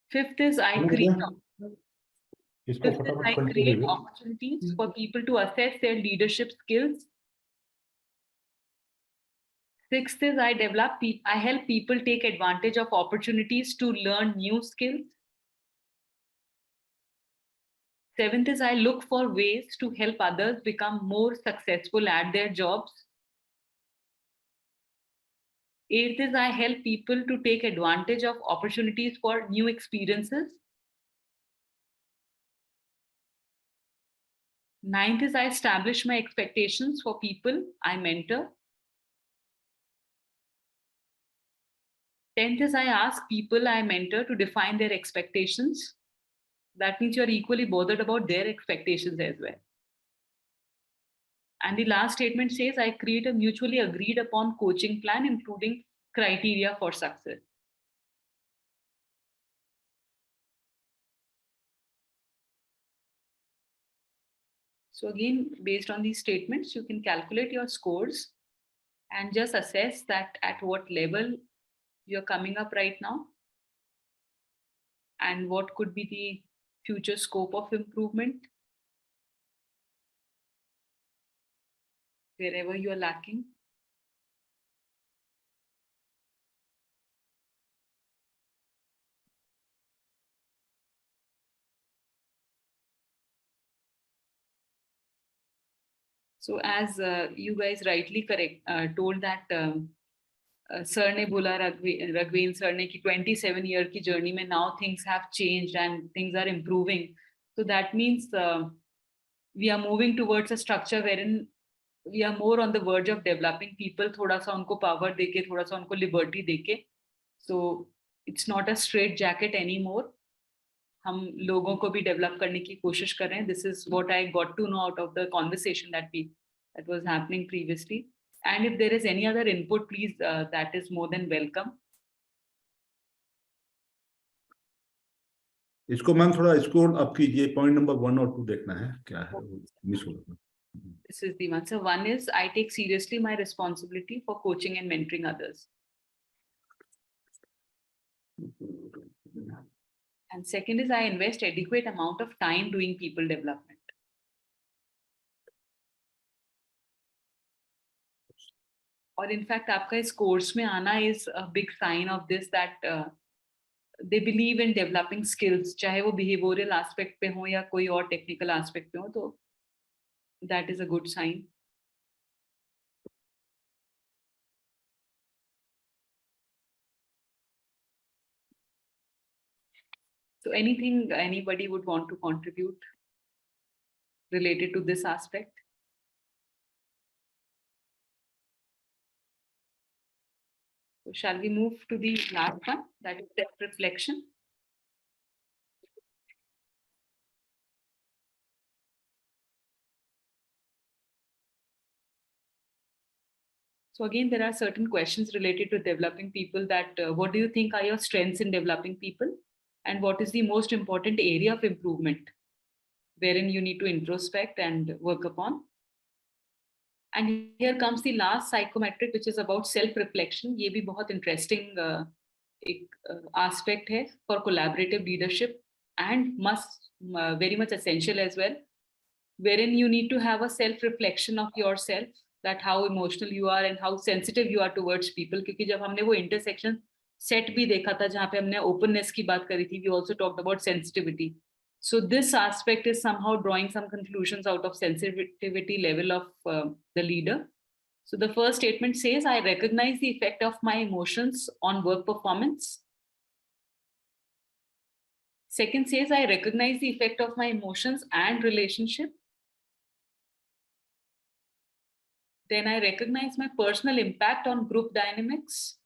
Fifth is, I create opportunities for people to assess their leadership skills. Sixth is, I help people take advantage of opportunities to learn new skills. Seventh is, I look for ways to help others become more successful at their jobs. Eighth is, I help people to take advantage of opportunities for new experiences. Ninth is, I establish my expectations for people I mentor. 10th is I ask people I mentor to define their expectations. That means you're equally bothered about their expectations as well. And the last statement says I create a mutually agreed upon coaching plan, including criteria for success. So again, based on these statements, you can calculate your scores and just assess that at what level you're coming up right now and what could be the future scope of improvement wherever you are lacking. So as you guys rightly told that sir ne bola, Raghavendra sir ne ki 27-year ki journey mein now things have changed and things are improving. So that means we are moving towards a structure wherein we are more on the verge of developing people, thoda sa unko power deke, thoda sa unko liberty deke. So it's not a straight jacket anymore. हम लोगों को भी develop करने की कोशिश कर रहे हैं. This is what I got to know out of the conversation that was happening previously. And if there is any other input, please, that is more than welcome. इसको मैम थोड़ा स्कोर अप कीजिए, point number 1 और 2 देखना है क्या है, miss हो गया. This is the one. So one is I take seriously my responsibility for coaching and mentoring others. And second is I invest adequate amount of time doing people development. Or in fact, आपका इस course में आना is a big sign of this, that they believe in developing skills, चाहे वो behavioral aspect पे हो या कोई और technical aspect पे हो, तो that is a good sign. So anything anybody would want to contribute related to this aspect? So shall we move to the last one, that is self-reflection? So again, there are certain questions related to developing people, that what do you think are your strengths in developing people? And what is the most important area of improvement wherein you need to introspect and work upon? And here comes the last psychometric, which is about self-reflection. ये भी बहुत interesting aspect है for collaborative leadership and must very much essential as well, wherein you need to have a self-reflection of yourself, that how emotional you are and how sensitive you are towards people. क्योंकि जब हमने वो intersection set भी देखा था जहाँ पे हमने openness की बात करी थी, we also talked about sensitivity. So this aspect is somehow drawing some conclusions out of sensitivity level of the leader. So the first statement says, I recognize the effect of my emotions on work performance. Second says, I recognize the effect of my emotions and relationship. Then I recognize my personal impact on group dynamics.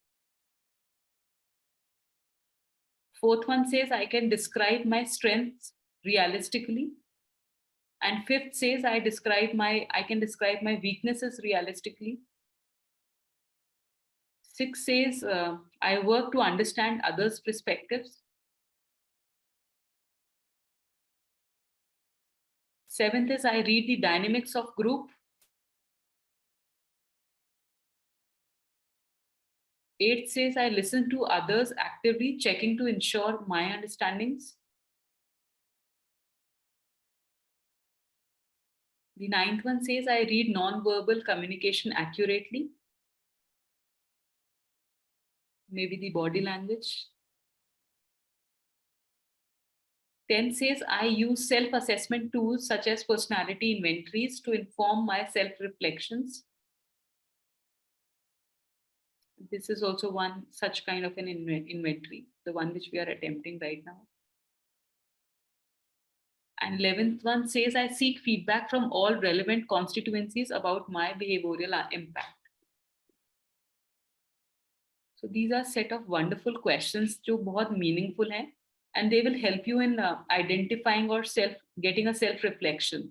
Fourth one says, I can describe my strengths realistically. And fifth says, I can describe my weaknesses realistically. Sixth says, I work to understand others' perspectives. Seventh is, I read the dynamics of group. Eighth says, I listen to others actively, checking to ensure my understandings. The ninth one says, I read non-verbal communication accurately. Maybe the body language. 10 says, I use self-assessment tools such as personality inventories to inform my self-reflections. This is also one such kind of an inventory, the one which we are attempting right now. And 11th one says, I seek feedback from all relevant constituencies about my behavioral impact. So these are set of wonderful questions जो बहुत meaningful हैं, and they will help you in identifying or getting a self-reflection.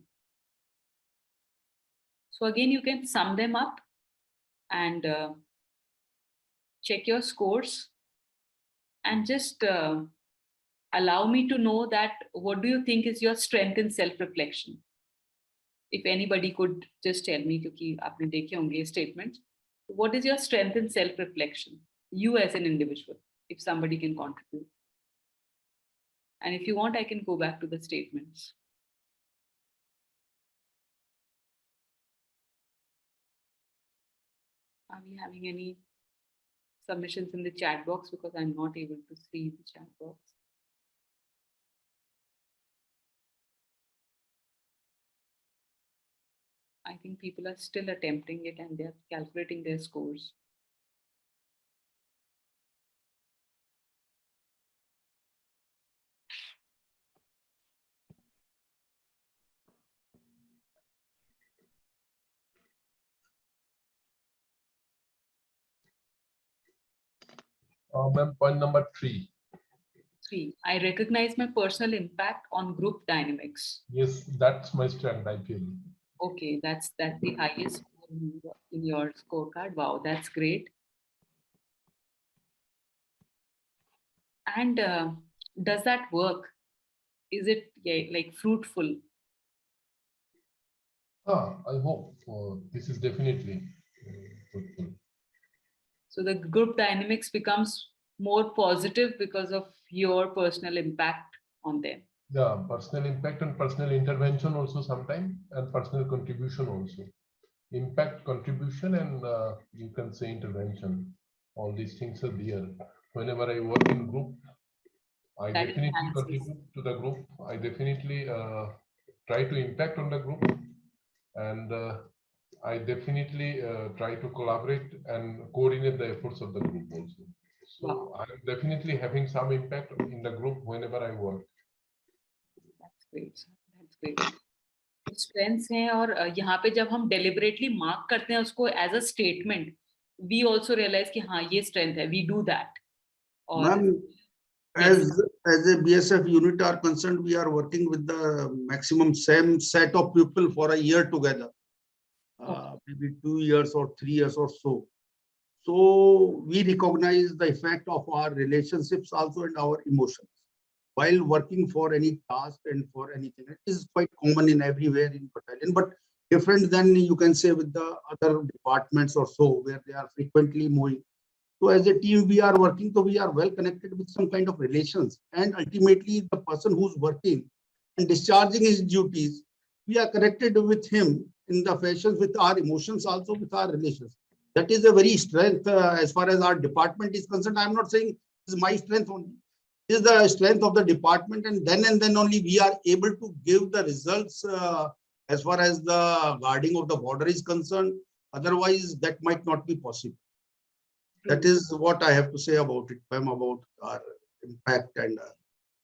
So again, you can sum them up and check your scores and just allow me to know that what do you think is your strength in self-reflection? If anybody could just tell me, क्योंकि आपने देखे होंगे statements. What is your strength in self-reflection? You as an individual, if somebody can contribute. And if you want, I can go back to the statements. Are we having any submissions in the chat box? Because I'm not able to see the chat box. I think people are still attempting it and they're calculating their scores. Ma'am, point number 3. 3. I recognize my personal impact on group dynamics. Yes, that's my strength, I feel. Okay, that's the highest score in your scorecard. Wow, that's great. And does that work? Is it like fruitful? I hope this is definitely fruitful. So the group dynamics becomes more positive because of your personal impact on them. Yeah, personal impact and personal intervention also sometimes, and personal contribution also. Impact, contribution, and you can say intervention. All these things are there. Whenever I work in group, I That definitely enhances. contribute to the group. I definitely try to impact on the group, and I definitely try to collaborate and coordinate the efforts of the group also. So Wow. I'm definitely having some impact in the group whenever I work. That's great. That's great. Strengths हैं और यहाँ पे जब हम deliberately mark करते हैं उसको as a statement, we also realize कि हाँ ये strength है. We do that. और Ma'am, as a BSF unit are concerned, we are working with the maximum same set of people for a year together, maybe 2 years or 3 years or so. So we recognize the effect of our relationships also and our emotions while working for any task and for anything. It is quite common in everywhere in battalion, but different than you can say with the other departments or so, where they are frequently moving. So as a team, we are working, so we are well connected with some kind of relations. And ultimately, the person who's working and discharging his duties, we are connected with him in the fashion with our emotions, also with our relations. That is a very strength as far as our department is concerned. I'm not saying this is my strength only. This is the strength of the department, and then only we are able to give the results as far as the guarding of the border is concerned. Otherwise, that might not be possible. That is what I have to say about it, ma'am, about our impact and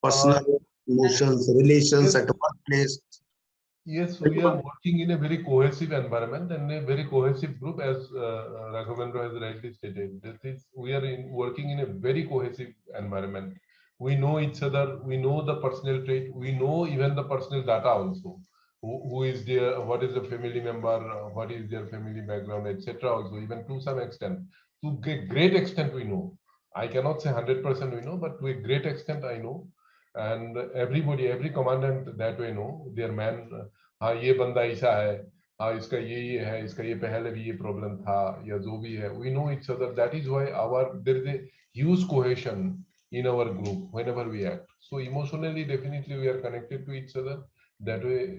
personal emotions, relations at the workplace. Yes, we are working in a very cohesive environment and a very cohesive group, as Raghavendra has rightly stated. That is, we are working in a very cohesive environment. We know each other, we know the personal trait, we know even the personal data also. Who is there, what is the family member, what is their family background, etc. Also, even to some extent. To a great extent we know. I cannot say 100% we know, but to a great extent I know. And everybody, every commandant that we know, their man, हाँ ये बंदा ऐसा है, हाँ इसका ये है, इसका ये पहले भी ये प्रॉब्लम था, या जो भी है, we know each other. That is why there is a huge cohesion in our group whenever we act. So emotionally, definitely we are connected to each other. That way,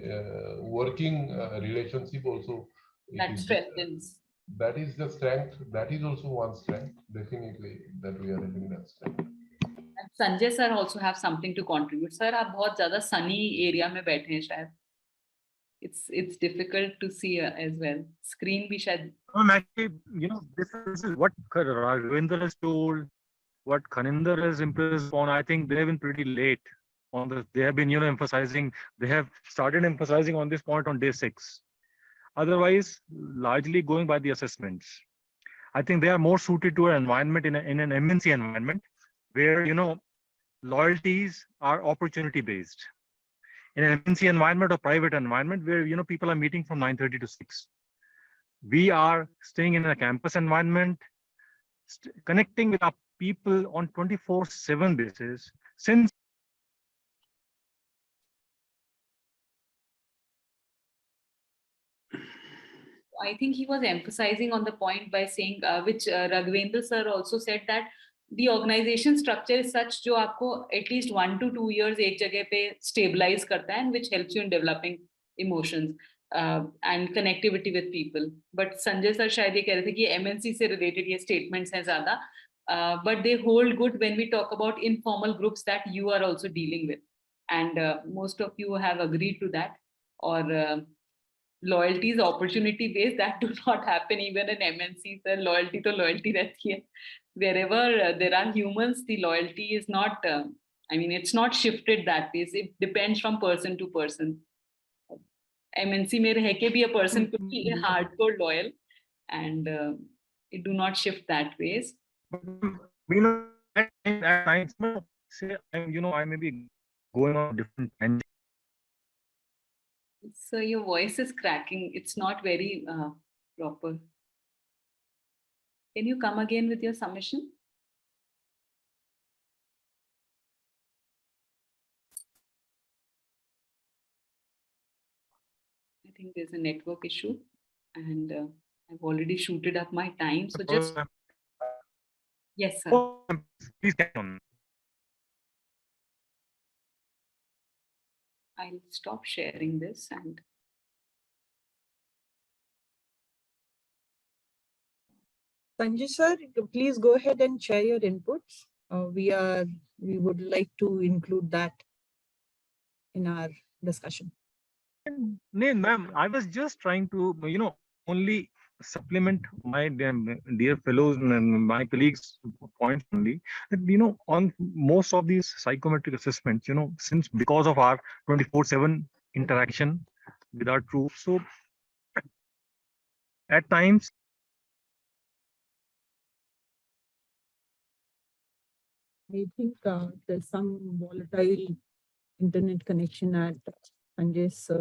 working relationship also. That strengthens. That is the strength. That is also one strength. Definitely, that we are having that strength. And Sanjay sir also have something to contribute. Sir, आप बहुत ज़्यादा sunny area में बैठे हैं शायद. It's difficult to see as well. Screen भी शायद. Actually, this is what Ravindra has told, what Khaninder has impressed on. I think they have been pretty late on this. They have been, emphasizing. They have started emphasizing on this point on day 6. Otherwise, largely going by the assessments. I think they are more suited to an environment in an MNC environment where, loyalties are opportunity based. In an MNC environment or private environment where, people are meeting from 9:30 to 6. We are staying in a campus environment, connecting with our people on 24/7 basis. Since I think he was emphasizing on the point by saying, which Raghavendra sir also said, that the organization structure is such जो आपको at least 1 to 2 years एक जगह पे stabilize करता है, and which helps you in developing emotions and connectivity with people. But Sanjay sir शायद ये कह रहे थे कि MNC से related ये statements हैं ज़्यादा, but they hold good when we talk about informal groups that you are also dealing with, and most of you have agreed to that. Or loyalty is opportunity based, that do not happen even in MNCs. Loyalty to loyalty रहती है. Wherever there are humans, the loyalty is not, it's not shifted that way. It depends from person to person. MNC में रह के भी a person could be hardcore loyal, and it do not shift that ways. At times, say, I may be going on different tangents. So your voice is cracking. It's not very proper. Can you come again with your submission? I think there's a network issue, and I've already shooted up my time. So just yes, sir. Please carry on. I'll stop sharing this and. Sanjay sir, please go ahead and share your inputs. We would like to include that in our discussion. No, ma'am, I was just trying to, only supplement my dear fellows and my colleagues' points only. That, on most of these psychometric assessments, since because of our 24/7 interaction with our troops, so at times. I think there's some volatile internet connection at Sanjay's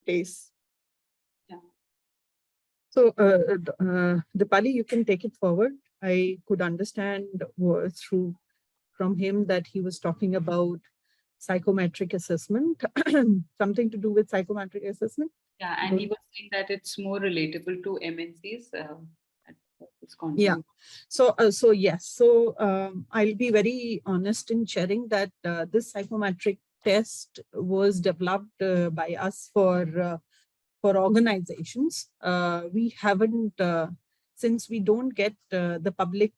place. Yeah. So, Dipali, you can take it forward. I could understand from him that he was talking about psychometric assessment, something to do with psychometric assessment. Yeah, and he was saying that it's more relatable to MNCs. Yeah. So yes. So I'll be very honest in sharing that this psychometric test was developed by us for organizations. We haven't, since we don't get the public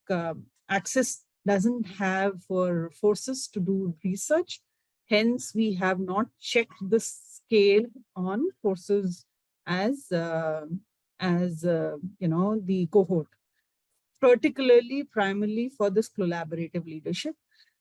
access, doesn't have for forces to do research. Hence, we have not checked the scale on forces as the cohort, particularly primarily for this collaborative leadership.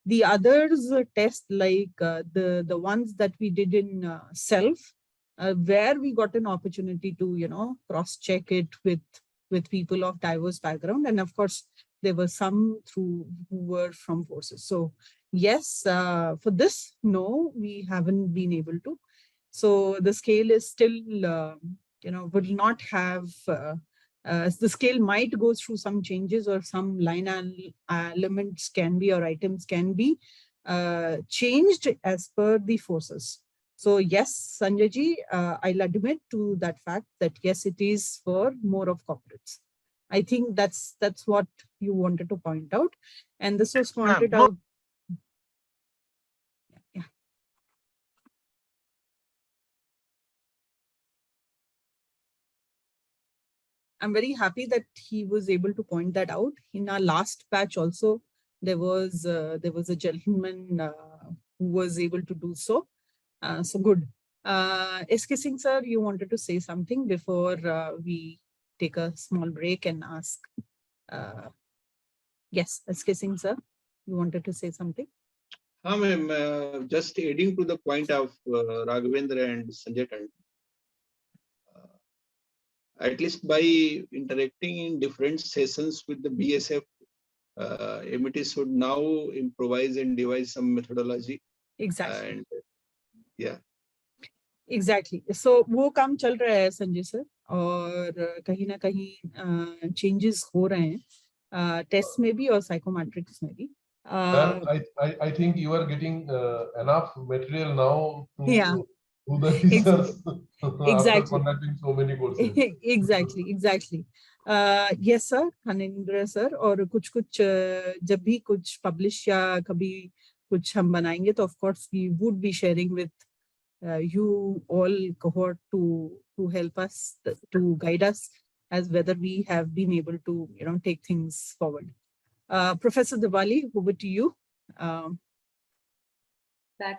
The others test like the ones that we did in self, where we got an opportunity to cross-check it with people of diverse background, and of course there were some who were from forces. So yes, for this, no, we haven't been able to. So the scale is still will not have. The scale might go through some changes, or some line elements can be, or items can be changed as per the forces. So yes, Sanjay ji, I'll admit to that fact that yes, it is for more of corporates. I think that's what you wanted to point out, and this was pointed out. Yeah. I'm very happy that he was able to point that out. In our last batch also, there was a gentleman who was able to do so. So good. SK Singh sir, you wanted to say something before we take a small break and ask. Yes, SK Singh sir, you wanted to say something? Ma'am, just adding to the point of Raghavendra and Sanjay Tandon. at least by interacting in different sessions with the BSF, MIT should now improvise and devise some methodology. Exactly. And yeah. Exactly. So वो काम चल रहा है Sanjay sir, और कहीं ना कहीं changes हो रहे हैं टेस्ट में भी और साइकोमेट्रिक्स में भी. I think you are getting enough material now to Yeah. do the research after Exactly. conducting so many courses. Exactly. Yes sir, Khanindra sir, और कुछ जब भी कुछ publish या कभी कुछ हम बनाएंगे तो of course we would be sharing with you all cohort to help us, to guide us as whether we have been able to take things forward. Professor Diwali, over to you. That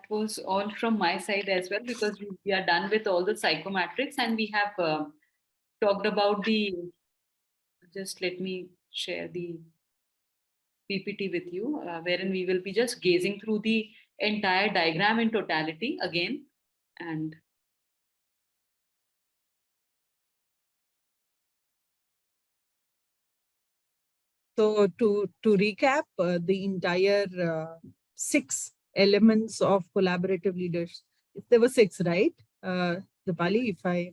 was all from my side as well, because we are done with all the psychometrics, and we have talked about the, just let me share the PPT with you, wherein we will be just gazing through the entire diagram in totality again. And so to recap, the entire 6 elements of collaborative leaders, there were 6, right? Diwali, if I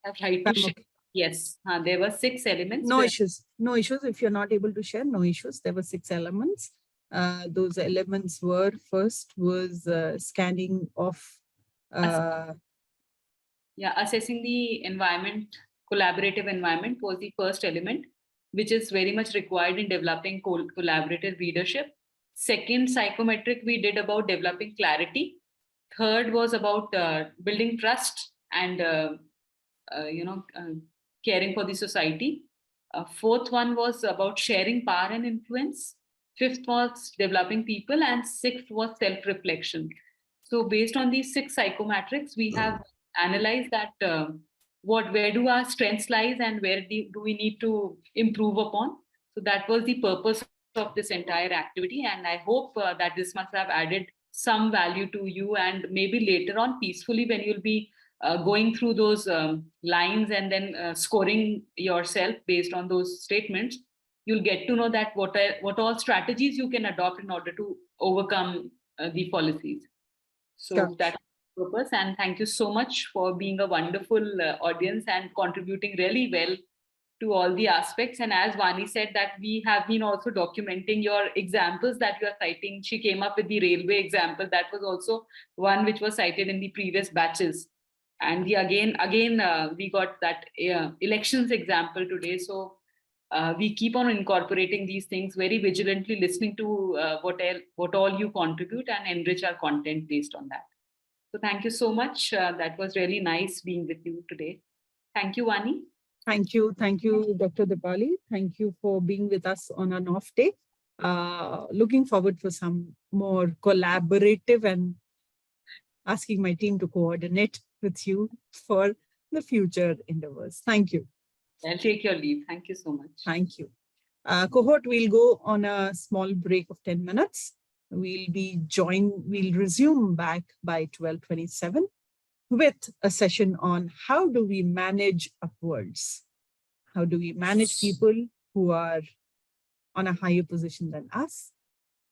have right to share. Yes, there were 6 elements. No issues. No issues. If you're not able to share, no issues. There were 6 elements. Those elements were, first was scanning of. Assessing the environment, collaborative environment was the first element, which is very much required in developing collaborative leadership. Second psychometric we did about developing clarity. Third was about building trust and caring for the society. Fourth one was about sharing power and influence. Fifth was developing people, and sixth was self-reflection. So based on these 6 psychometrics, we have analyzed that where do our strengths lies and where do we need to improve upon. So that was the purpose of this entire activity, and I hope that this must have added some value to you, and maybe later on peacefully when you'll be going through those lines and then scoring yourself based on those statements, you'll get to know that what all strategies you can adopt in order to overcome the policies. So that's the purpose, and thank you so much for being a wonderful audience and contributing really well to all the aspects. And as Vani said, that we have been also documenting your examples that you are citing. She came up with the railway example. That was also one which was cited in the previous batches. And again, we got that elections example today. So we keep on incorporating these things very vigilantly, listening to what all you contribute and enrich our content based on that. So thank you so much. That was really nice being with you today. Thank you, Vani. Thank you, Dr. Dipali. Thank you for being with us on an off day. Looking forward for some more collaborative and asking my team to coordinate with you for the future endeavors. Thank you. I'll take your leave. Thank you so much. Thank you. Cohort, we'll go on a small break of 10 minutes. We'll resume back by 12:27 with a session on how do we manage upwards? How do we manage people who are on a higher position than us?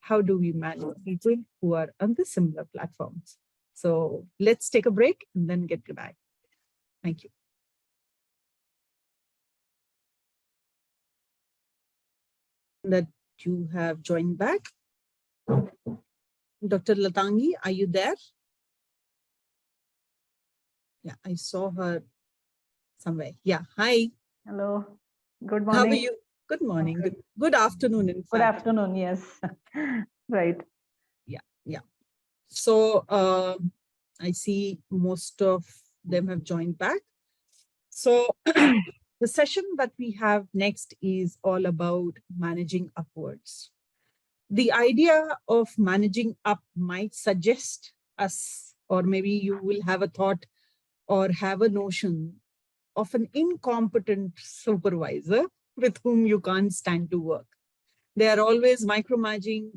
How do we manage people who are on the similar platforms? So let's take a break and then get back. Thank you. That you have joined back. Dr. Latangi, are you there? Yeah, I saw her somewhere. Yeah, hi. Hello, good morning. How are you? Good morning. Good afternoon, in fact. Good afternoon, yes. Right. Yeah. So I see most of them have joined back. So the session that we have next is all about managing upwards. The idea of managing up might suggest us, or maybe you will have a thought or have a notion of an incompetent supervisor with whom you can't stand to work. They are always micromanaging,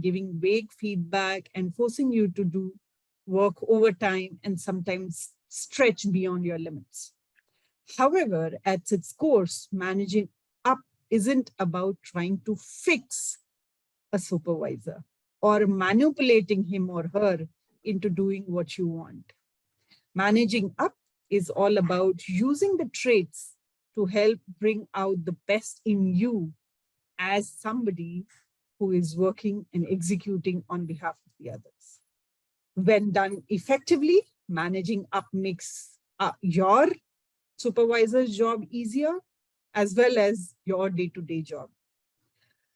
giving vague feedback and forcing you to do work overtime and sometimes stretch beyond your limits. However, at its core, managing up isn't about trying to fix a supervisor or manipulating him or her into doing what you want. Managing up is all about using the traits to help bring out the best in you as somebody who is working and executing on behalf of the others. When done effectively, managing up makes your supervisor's job easier as well as your day-to-day job.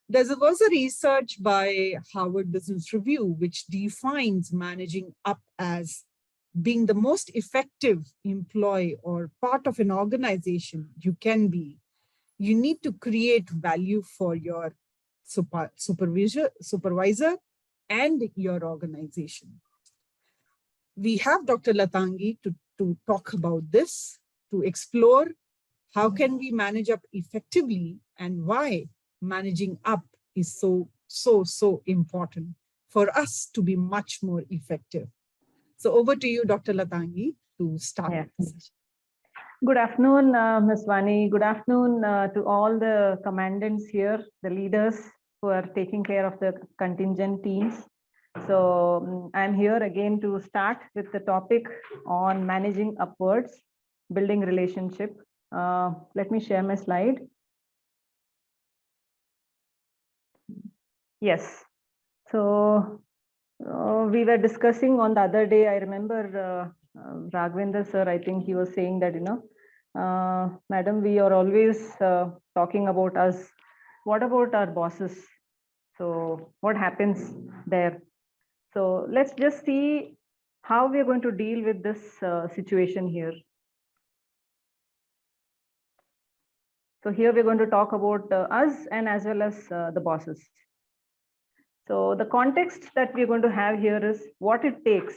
There was a research by Harvard Business Review which defines managing up as being the most effective employee or part of an organization you can be. You need to create value for your supervisor and your organization. We have Dr. Latangi to talk about this, to explore how can we manage up effectively and why managing up is so important for us to be much more effective. So over to you, Dr. Latangi, to start. Yes. Good afternoon, Ms. Vani. Good afternoon to all the commandants here, the leaders who are taking care of the contingent teams. So I'm here again to start with the topic on managing upwards, building relationship. Let me share my slide. Yes. So we were discussing on the other day, I remember Raghvendra sir, I think he was saying that, madam, we are always talking about us. What about our bosses? So what happens there? So let's just see how we are going to deal with this situation here. So here we're going to talk about us and as well as the bosses. So the context that we're going to have here is what it takes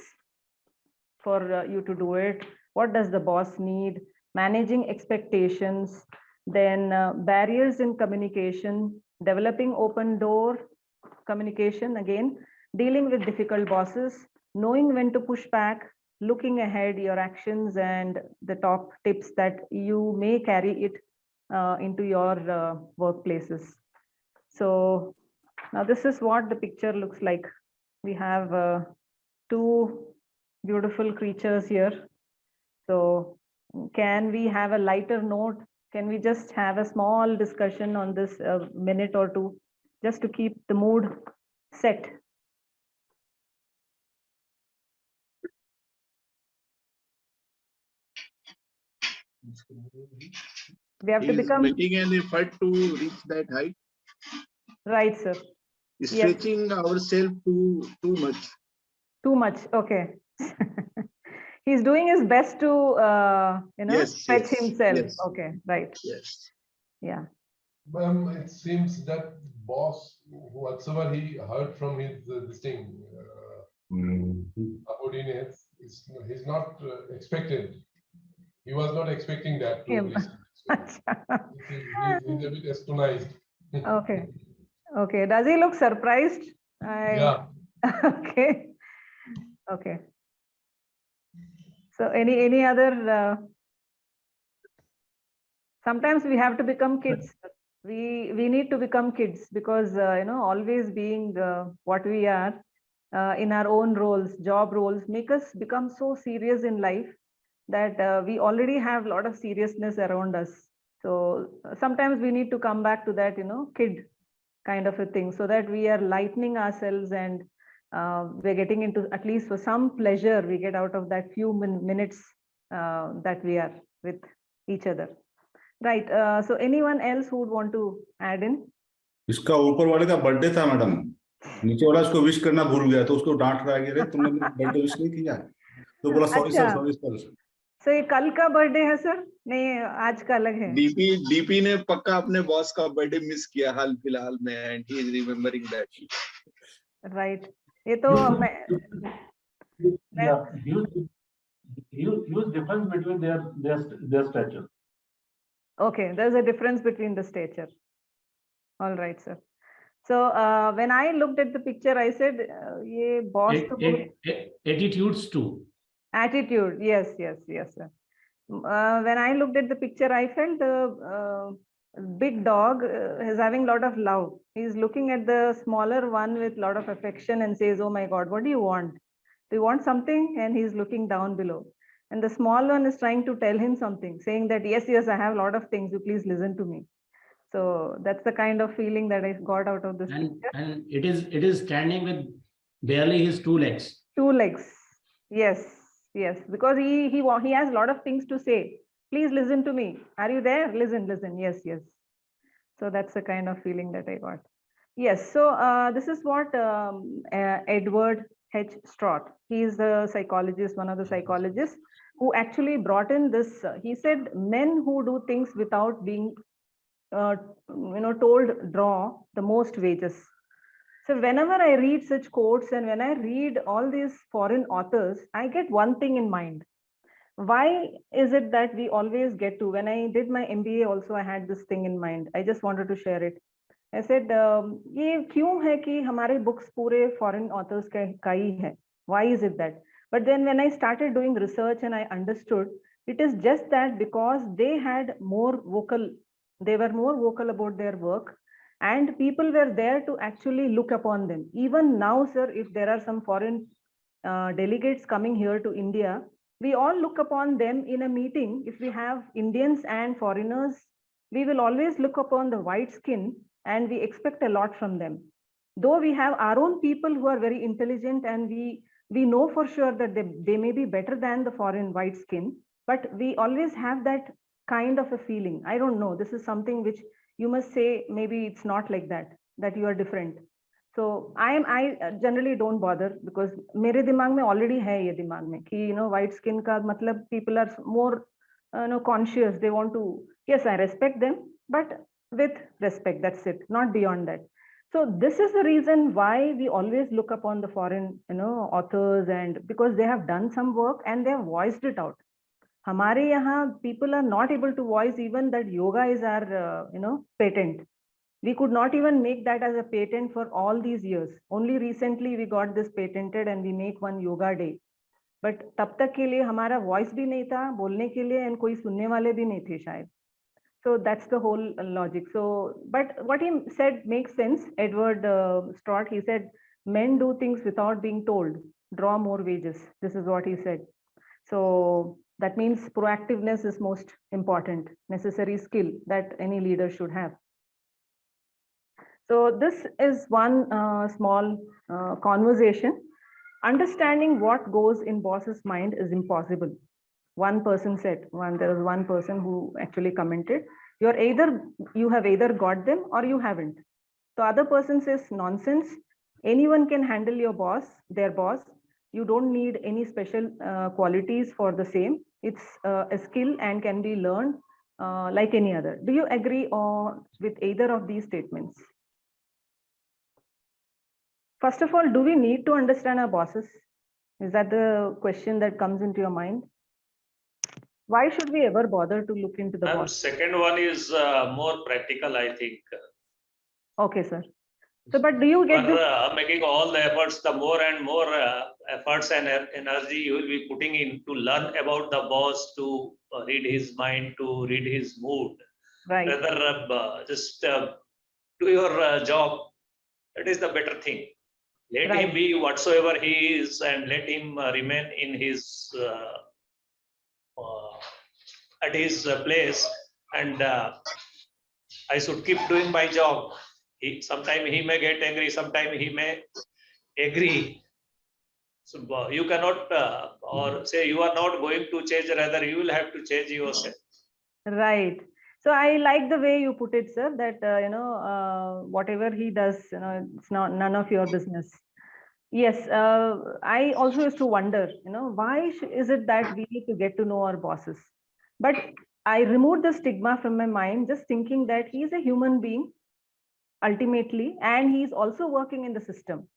for you to do it. What does the boss need? Managing expectations, then barriers in communication, developing open door communication again, dealing with difficult bosses, knowing when to push back, looking ahead, your actions and the top tips that you may carry it into your workplaces. So now this is what the picture looks like. We have two beautiful creatures here. So can we have a lighter note? Can we just have a small discussion on this minute or two, just to keep the mood set? We have to become making an effort to reach that height. Right, sir. Stretching ourselves too much. Too much. Okay. He's doing his best to stretch himself. Yes. Okay. Right. Yes. Yeah. It seems that boss, whatsoever he heard from his subordinates, he's not expected. He was not expecting that to listen. He's a bit astonished. Okay. Okay. Does he look surprised? Yeah. Okay. Okay. So any other? Sometimes we have to become kids. We need to become kids because always being what we are in our own roles, job roles, make us become so serious in life that we already have a lot of seriousness around us. So sometimes we need to come back to that, kid kind of a thing, so that we are lightening ourselves and we're getting into, at least for some pleasure, we get out of that few minutes that we are with each other. Right. So anyone else who would want to add in? इसका ऊपर वाले का birthday था madam, नीचे वाला उसको wish करना भूल गया तो उसको डांट रहा है, अरे तुमने बर्थडे विश नहीं किया, तो बोला सॉरी सर. So ये कल का बर्थडे है सर? नहीं, आज का अलग है. डीपी ने पक्का अपने बॉस का बर्थडे मिस किया हाल फिलहाल में, and he is remembering that. Right. ये तो huge difference between their stature. Okay, there's a difference between the stature. All right, sir. So when I looked at the picture, I said, "Ye boss." Attitudes too. Attitude, yes, sir. When I looked at the picture, I felt the big dog is having a lot of love. He's looking at the smaller one with a lot of affection and says, "Oh my God, what do you want? Do you want something?" And he's looking down below. And the small one is trying to tell him something, saying that, "Yes, yes, I have a lot of things. You please listen to me." So that's the kind of feeling that I got out of this picture. And it is standing with barely his 2 legs. 2 legs. Yes, yes, because he has a lot of things to say. Please listen to me. Are you there? Listen, listen. Yes, yes. So that's the kind of feeling that I got. Yes. So this is what Edward H. Strout. He is the psychologist, one of the psychologists who actually brought in this. He said men who do things without being told draw the most wages. So whenever I read such quotes and when I read all these foreign authors, I get one thing in mind. Why is it that we always get to, when I did my MBA also, I had this thing in mind. I just wanted to share it. I said, ये क्यों है कि हमारे books पूरे foreign authors का ही है? Why is it that? But then when I started doing research and I understood, it is just that because they had more vocal, they were more vocal about their work, and people were there to actually look upon them. Even now, sir, if there are some foreign delegates coming here to India, we all look upon them in a meeting. If we have Indians and foreigners, we will always look upon the white skin and we expect a lot from them. Though we have our own people who are very intelligent and we know for sure that they may be better than the foreign white skin, but we always have that kind of a feeling. I don't know, this is something which you must say, maybe it's not like that you are different. So I generally don't bother because मेरे दिमाग में already है ये दिमाग में कि white skin का मतलब people are more conscious. They want to, yes, I respect them, but with respect, that's it, not beyond that. So this is the reason why we always look upon the foreign authors, and because they have done some work and they have voiced it out. हमारे यहाँ people are not able to voice even that yoga is our patent. We could not even make that as a patent for all these years. Only recently we got this patented and we make one yoga day. But तब तक के लिए हमारा voice भी नहीं था बोलने के लिए and कोई सुनने वाले भी नहीं थे शायद. So that's the whole logic. So, but what he said makes sense. Edward Strout, he said, men do things without being told, draw more wages. This is what he said. So that means proactiveness is most important, necessary skill that any leader should have. So this is one small conversation. Understanding what goes in boss's mind is impossible. One person said, there was one person who actually commented, you have either got them or you haven't. The other person says, nonsense. Anyone can handle their boss. You don't need any special qualities for the same. It's a skill and can be learned like any other. Do you agree with either of these statements? First of all, do we need to understand our bosses? Is that the question that comes into your mind? Why should we ever bother to look into the boss? Second one is more practical, I think. Okay, sir. So, but do you get this? Making all the efforts, the more and more efforts and energy you will be putting in to learn about the boss, to read his mind, to read his mood. Right. Rather just do your job. That is the better thing. Let him be whatsoever he is, and let him remain in his at his place, and I should keep doing my job. Sometimes he may get angry, sometimes he may agree. So you cannot or say you are not going to change, rather you will have to change yourself. Right. So I like the way you put it, sir, that whatever he does, it's none of your business. Yes, I also used to wonder, why is it that we need to get to know our bosses? But I removed the stigma from my mind, just thinking that he's a human being ultimately, and he's also working in the system.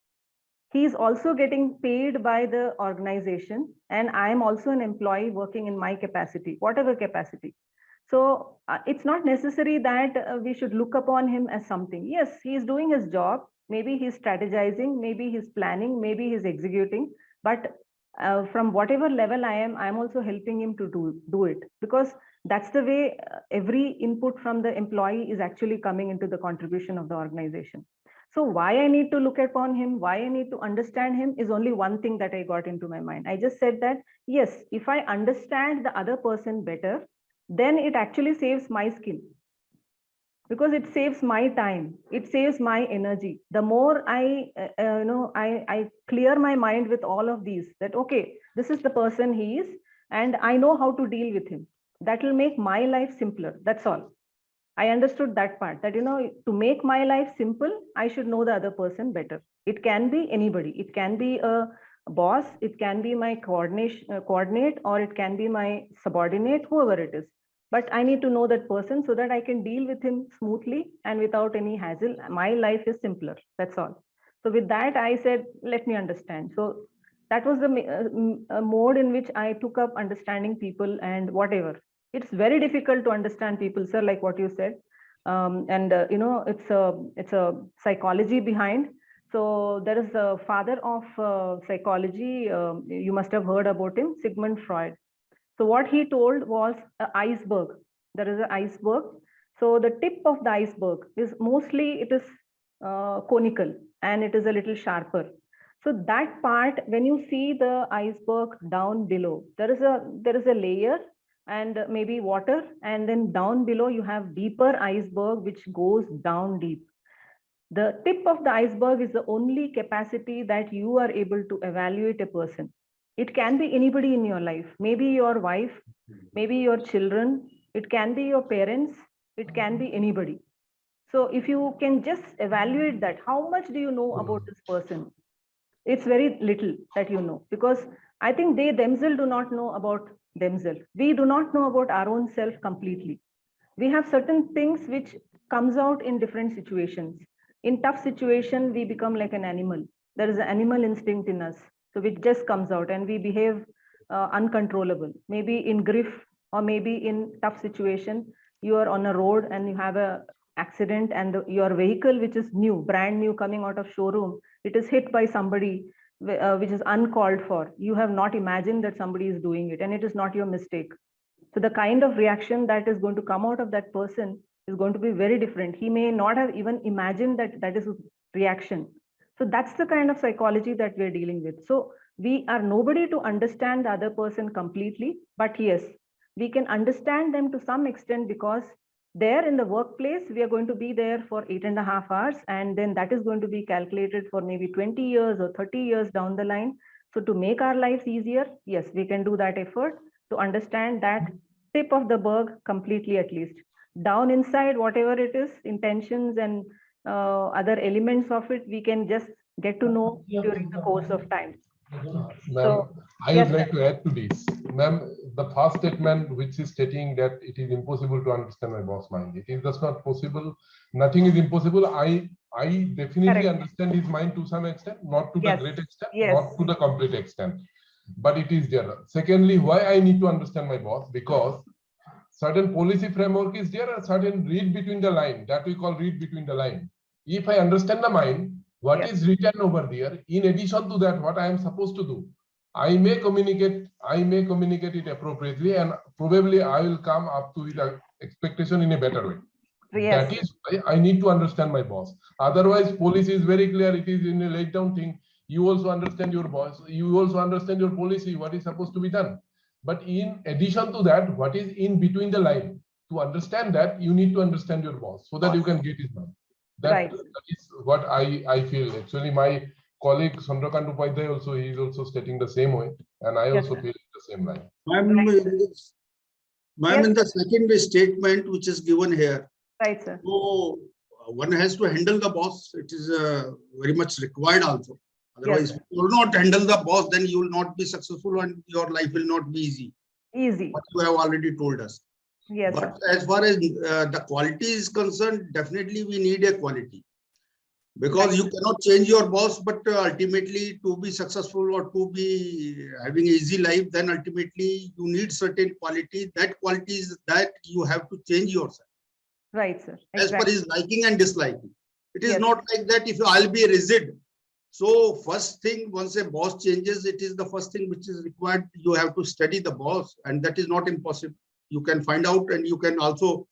He's also getting paid by the organization, and I am also an employee working in my capacity, whatever capacity. So it's not necessary that we should look upon him as something. Yes, he's doing his job. Maybe he's strategizing, maybe he's planning, maybe he's executing. But from whatever level I am also helping him to do it, because that's the way every input from the employee is actually coming into the contribution of the organization. So why I need to look upon him, why I need to understand him is only one thing that I got into my mind. I just said that, yes, if I understand the other person better, then it actually saves my skill, because it saves my time, it saves my energy. The more I I clear my mind with all of these, that okay, this is the person he is and I know how to deal with him, that will make my life simpler. That's all. I understood that part, that to make my life simple, I should know the other person better. It can be anybody, it can be a boss, it can be my coordinate, or it can be my subordinate, whoever it is. But I need to know that person so that I can deal with him smoothly and without any hassle. My life is simpler. That's all. So with that, I said, let me understand. So that was the mode in which I took up understanding people and whatever. It's very difficult to understand people, sir, like what you said. It's a psychology behind. So there is a father of psychology. You must have heard about him, Sigmund Freud. So what he told was an iceberg. There is an iceberg. So the tip of the iceberg is mostly, it is conical and it is a little sharper. So that part, when you see the iceberg down below, there is a layer and maybe water, and then down below you have deeper iceberg which goes down deep. The tip of the iceberg is the only capacity that you are able to evaluate a person. It can be anybody in your life, maybe your wife, maybe your children, it can be your parents, it can be anybody. So if you can just evaluate that, how much do you know about this person? It's very little that you know, because I think they themselves do not know about themselves. We do not know about our own self completely. We have certain things which comes out in different situations. In tough situation, we become like an animal. There is an animal instinct in us, so which just comes out and we behave uncontrollable. Maybe in grief, or maybe in tough situation, you are on a road and you have a accident, and your vehicle, which is new, brand new, coming out of showroom, it is hit by somebody which is uncalled for. You have not imagined that somebody is doing it, and it is not your mistake. So the kind of reaction that is going to come out of that person is going to be very different. He may not have even imagined that that is his reaction. So that's the kind of psychology that we're dealing with. So we are nobody to understand the other person completely, but yes, we can understand them to some extent, because there in the workplace, we are going to be there for 8.5 hours, and then that is going to be calculated for maybe 20 years or 30 years down the line. So to make our lives easier, yes, we can do that effort to understand that tip of the berg completely, at least. Down inside, whatever it is, intentions and other elements of it, we can just get to know during the course of time. Ma'am, I would like to add to this. Ma'am, the first statement which is stating that it is impossible to understand my boss mind. It is just not possible. Nothing is impossible. I definitely understand his mind to some extent, not to the great extent, not to the complete extent. But it is there. Secondly, why I need to understand my boss? Because certain policy framework is there, a certain read between the line, that we call read between the line. If I understand the mind, what is written over there, in addition to that, what I am supposed to do, I may communicate it appropriately, and probably I will come up to the expectation in a better way. That is why I need to understand my boss. Otherwise, policy is very clear. It is in a laid down thing. You also understand your boss. You also understand your policy, what is supposed to be done. But in addition to that, what is in between the line? To understand that, you need to understand your boss so that you can get his mind. That is what I feel. Actually, my colleague Chandrakant Upadhyay also, he is also stating the same way, and I also feel the same line. Ma'am, in the second statement which is given here, right, sir. So one has to handle the boss. It is very much required also. Otherwise, if you will not handle the boss, then you will not be successful and your life will not be easy. Easy. What you have already told us. Yes. But as far as the quality is concerned, definitely we need a quality. Because you cannot change your boss, but ultimately to be successful or to be having easy life, then ultimately you need certain quality. That quality is that you have to change yourself. Right, sir. As per his liking and disliking. It is not like that if I'll be rigid, So first thing, once a boss changes, it is the first thing which is required. You have to study the boss, and that is not impossible. You can find out, and you can also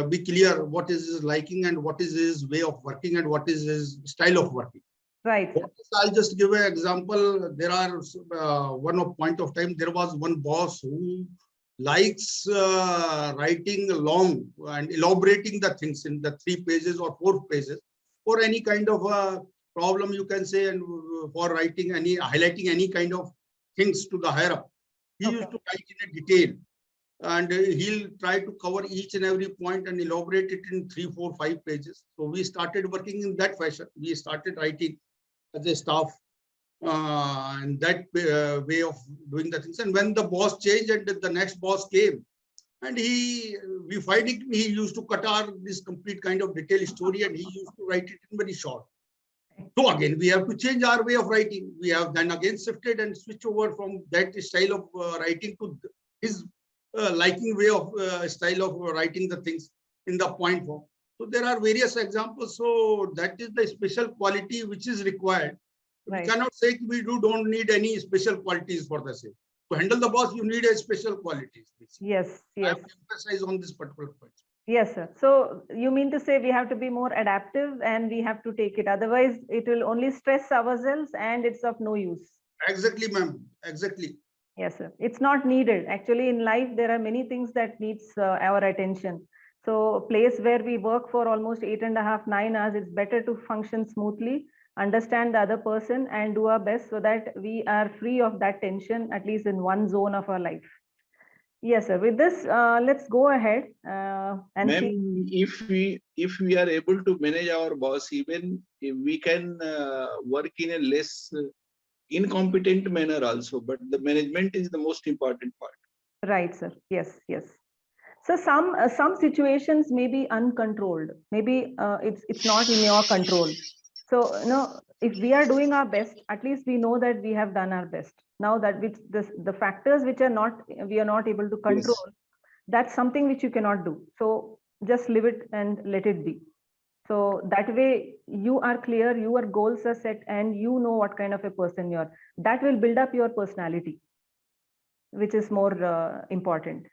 be clear what is his liking and what is his way of working and what is his style of working. Right. I'll just give an example. There are one point of time, there was one boss who likes writing long and elaborating the things in the 3 pages or 4 pages for any kind of problem, you can say, and for writing any, highlighting any kind of things to the higher up. He used to write in a detail, and he'll try to cover each and every point and elaborate it in 3, 4, 5 pages. So we started working in that fashion. We started writing as a staff and that way of doing the things. And when the boss changed and the next boss came, and we find it, he used to cut our this complete kind of detailed story, and he used to write it in very short. So again, we have to change our way of writing. We have then again shifted and switched over from that style of writing to his liking way of style of writing the things in the point form. So there are various examples. So that is the special quality which is required. Right. We cannot say we don't need any special qualities for the same. To handle the boss, you need a special qualities. Yes, I yes. have to emphasize on this particular point. Yes, sir. So you mean to say we have to be more adaptive and we have to take it. Otherwise, it will only stress ourselves and it's of no use. Exactly, ma'am. Exactly. Yes, sir. It's not needed. Actually, in life, there are many things that needs our attention. So a place where we work for almost 8.5, 9 hours, it's better to function smoothly, understand the other person and do our best so that we are free of that tension, at least in one zone of our life. Yes, sir. With this, let's go ahead and see. If we are able to manage our boss, even if we can work in a less incompetent manner also, but the management is the most important part. Right, sir. Yes, yes. So some situations may be uncontrolled. Maybe it's not in your control. So if we are doing our best, at least we know that we have done our best. Now that which the factors which we are not able to control, yes, that's something which you cannot do. So just live it and let it be. So that way you are clear, your goals are set, and you know what kind of a person you are. That will build up your personality, which is more important.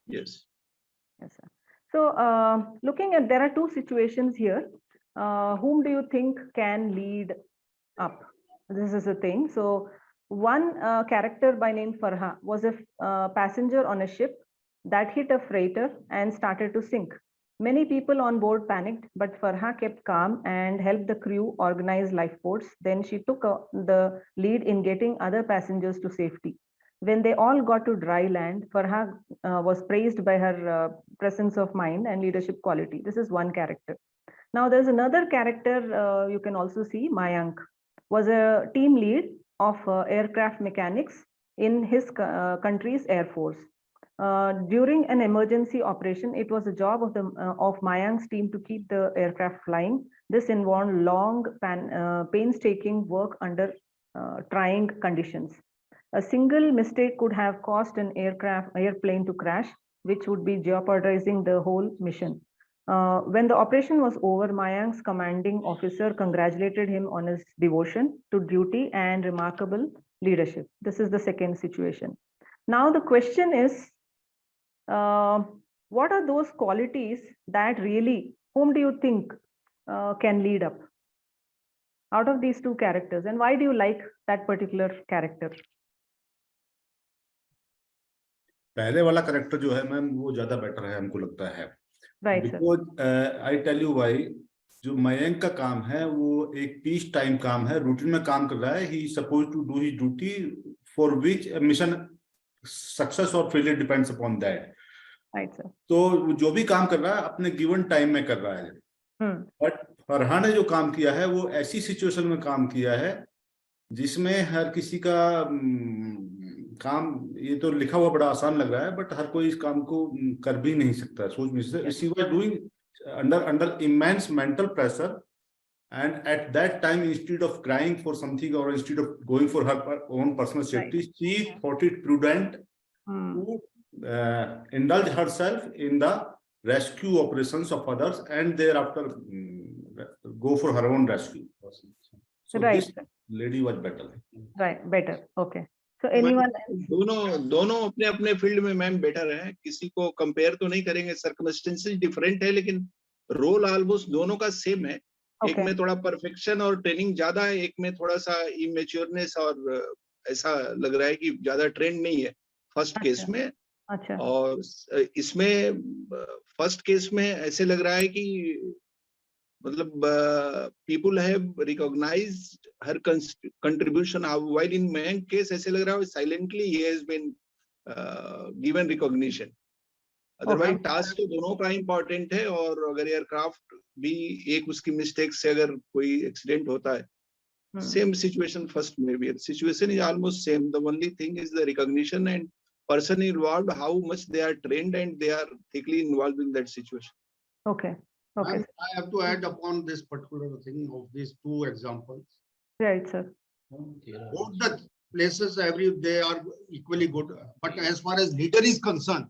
Yes. Yes, sir. So looking at, there are 2 situations here. Whom do you think can lead up? This is a thing. So one character by name Farha was a passenger on a ship that hit a freighter and started to sink. Many people on board panicked, but Farha kept calm and helped the crew organize lifeboats. Then she took the lead in getting other passengers to safety. When they all got to dry land, Farha was praised by her presence of mind and leadership quality. This is one character. Now there's another character you can also see. Mayank was a team lead of aircraft mechanics in his country's Air Force. During an emergency operation, it was the job of Mayank's team to keep the aircraft flying. This involved long, painstaking work under trying conditions. A single mistake could have caused an airplane to crash, which would be jeopardizing the whole mission. When the operation was over, Mayank's commanding officer congratulated him on his devotion to duty and remarkable leadership. This is the second situation. Now the question is, what are those qualities that really, whom do you think can lead up out of these 2 characters, and why do you like that particular character? पहले वाला character जो है ma'am वो ज्यादा better है हमको लगता है, because I tell you why. जो मयंक का काम है वो एक पीस टाइम काम है, रूटीन में काम कर रहा है. He suppose to do his duty for which mission success और फेलियर डिपेंड्स अपॉन दैट. तो जो भी काम कर रहा है अपने गिवन टाइम में कर रहा है. बट फरहा ने जो काम किया है वो ऐसी सिचुएशन में काम किया है जिसमें हर किसी का काम, ये तो लिखा हुआ बड़ा आसान लग रहा है बट हर कोई इस काम को कर भी नहीं सकता. सोच में she was doing under immense mental pressure, and at that time instead of crying for something or instead of going for her own personal safety, she thought it prudent to indulge herself in the rescue operations of others and thereafter go for her own rescue. So Right. this lady was better. Right, better. Okay. So anyone else? दोनों अपने अपने field में ma'am better है, किसी को compare तो नहीं करेंगे, सर्कमस्टेंसेस डिफरेंट है, लेकिन रोल ऑलमोस्ट दोनों का सेम है। एक में थोड़ा परफेक्शन और ट्रेनिंग ज्यादा है, एक में थोड़ा सा इमेच्योरनेस और ऐसा लग रहा है कि ज्यादा ट्रेंड नहीं है फर्स्ट केस में। अच्छा। और इसमें फर्स्ट केस में ऐसे लग रहा है कि मतलब people have recognized her contribution, while in Mayank case ऐसे लग रहा है silently he has been given recognition. Otherwise task तो दोनों का important है, और अगर एयरक्राफ्ट भी एक उसकी मिस्टेक से अगर कोई एक्सीडेंट होता है, same situation first maybe situation is almost same. The only thing is the recognition and person involved, how much they are trained and they are thickly involved in that situation. Okay. Okay. I have to add upon this particular thing of these two examples. Right, sir. Both the places they are equally good, but as far as leader is concerned,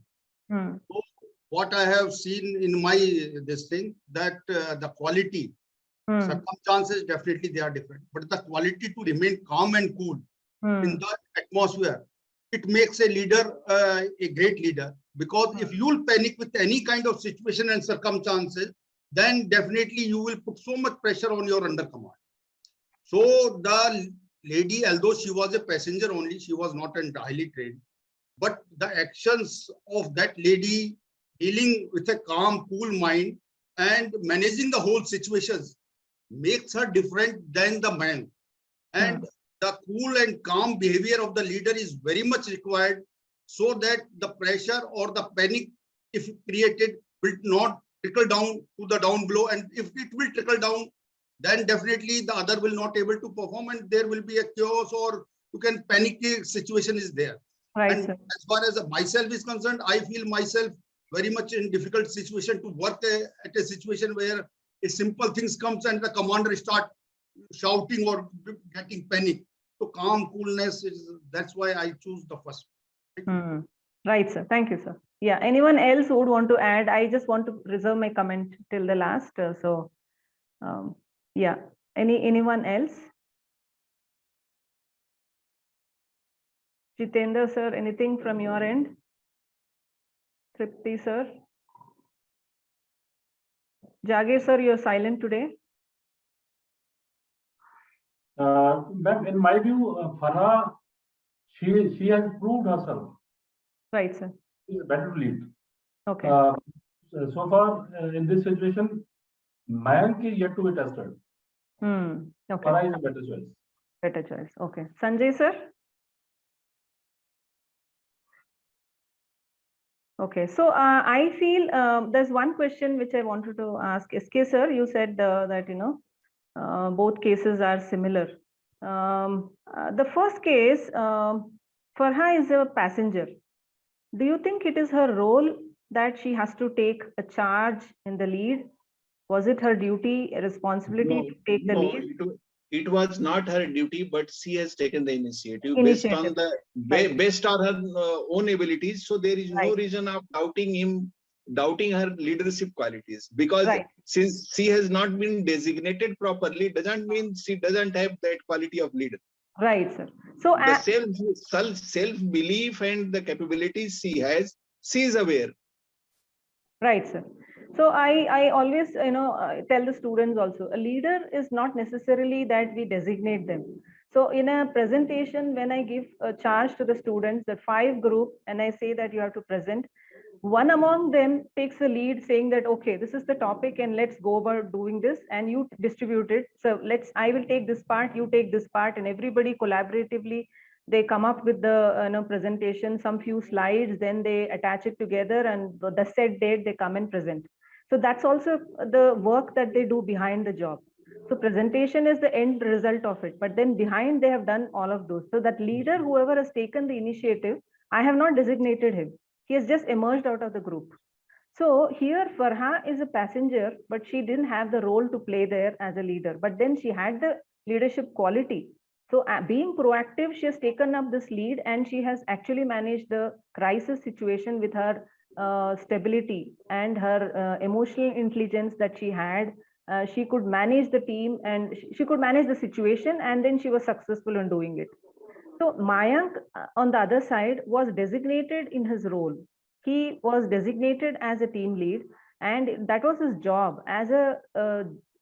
so what I have seen in my this thing, that the quality, circumstances definitely they are different, but the quality to remain calm and cool in the atmosphere, it makes a leader a great leader. Because if you will panic with any kind of situation and circumstances, then definitely you will put so much pressure on your under command. So the lady, although she was a passenger only, she was not highly trained, but the actions of that lady dealing with a calm, cool mind and managing the whole situations makes her different than the man. And the cool and calm behavior of the leader is very much required, so that the pressure or the panic, if created, will not trickle down to the down below. And if it will trickle down, then definitely the other will not able to perform, and there will be a chaos, or you can panic situation is there. Right. And as far as myself is concerned, I feel myself very much in difficult situation to work at a situation where a simple things comes and the commander start shouting or getting panic. So calm, coolness is, that's why I choose the first. Right, sir. Thank you, sir. Yeah. Anyone else who would want to add? I just want to reserve my comment till the last. Yeah. Anyone else? Jitendra, sir, anything from your end? Tripti, sir? Jagir, sir, you're silent today. Ma'am, in my view, Farah, she has proved herself. Right, sir. She is better to lead. Okay. So far, in this situation, Mayank is yet to be tested. Okay. Farah is a better choice. Better choice. Okay. Sanjay, sir? Okay. So I feel there's one question which I wanted to ask. SK, sir, you said that, you know, both cases are similar. The first case, Farha is a passenger. Do you think it is her role that she has to take a charge in the lead? Was it her duty, a responsibility to take the lead? It was not her duty, but she has taken the initiative based on her own abilities. So there is no reason of doubting her leadership qualities, because since she has not been designated properly, doesn't mean she doesn't have that quality of leader. Right, sir. So the self-belief and the capabilities she has, she is aware. Right, sir. So I always, you know, tell the students also, a leader is not necessarily that we designate them. So in a presentation, when I give a charge to the students, the 5 group, and I say that you have to present, one among them takes the lead saying that, okay, this is the topic and let's go about doing this, and you distribute it. So I will take this part, you take this part, and everybody collaboratively, they come up with the presentation, some few slides, then they attach it together, and the set date they come and present. So that's also the work that they do behind the job. So presentation is the end result of it, but then behind they have done all of those. So that leader, whoever has taken the initiative, I have not designated him. He has just emerged out of the group. So here Farha is a passenger, but she didn't have the role to play there as a leader, but then she had the leadership quality. So being proactive, she has taken up this lead, and she has actually managed the crisis situation with her stability and her emotional intelligence that she had, she could manage the team and she could manage the situation, and then she was successful in doing it. So Mayank, on the other side, was designated in his role. He was designated as a team lead, and that was his job. As a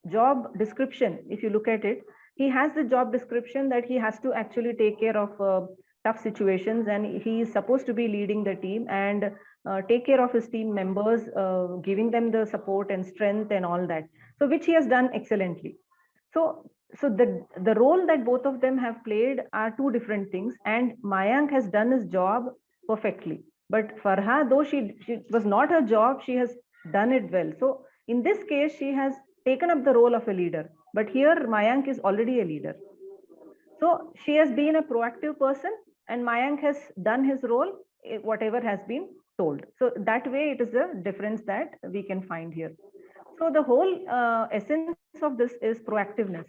job description, if you look at it, he has the job description that he has to actually take care of tough situations, and he is supposed to be leading the team and take care of his team members, giving them the support and strength and all that. So which he has done excellently. So the role that both of them have played are two different things, and Mayank has done his job perfectly. But Farha, though she was not her job, she has done it well. So in this case, she has taken up the role of a leader. But here, Mayank is already a leader. So she has been a proactive person, and Mayank has done his role, whatever has been told. So that way, it is a difference that we can find here. So the whole essence of this is proactiveness.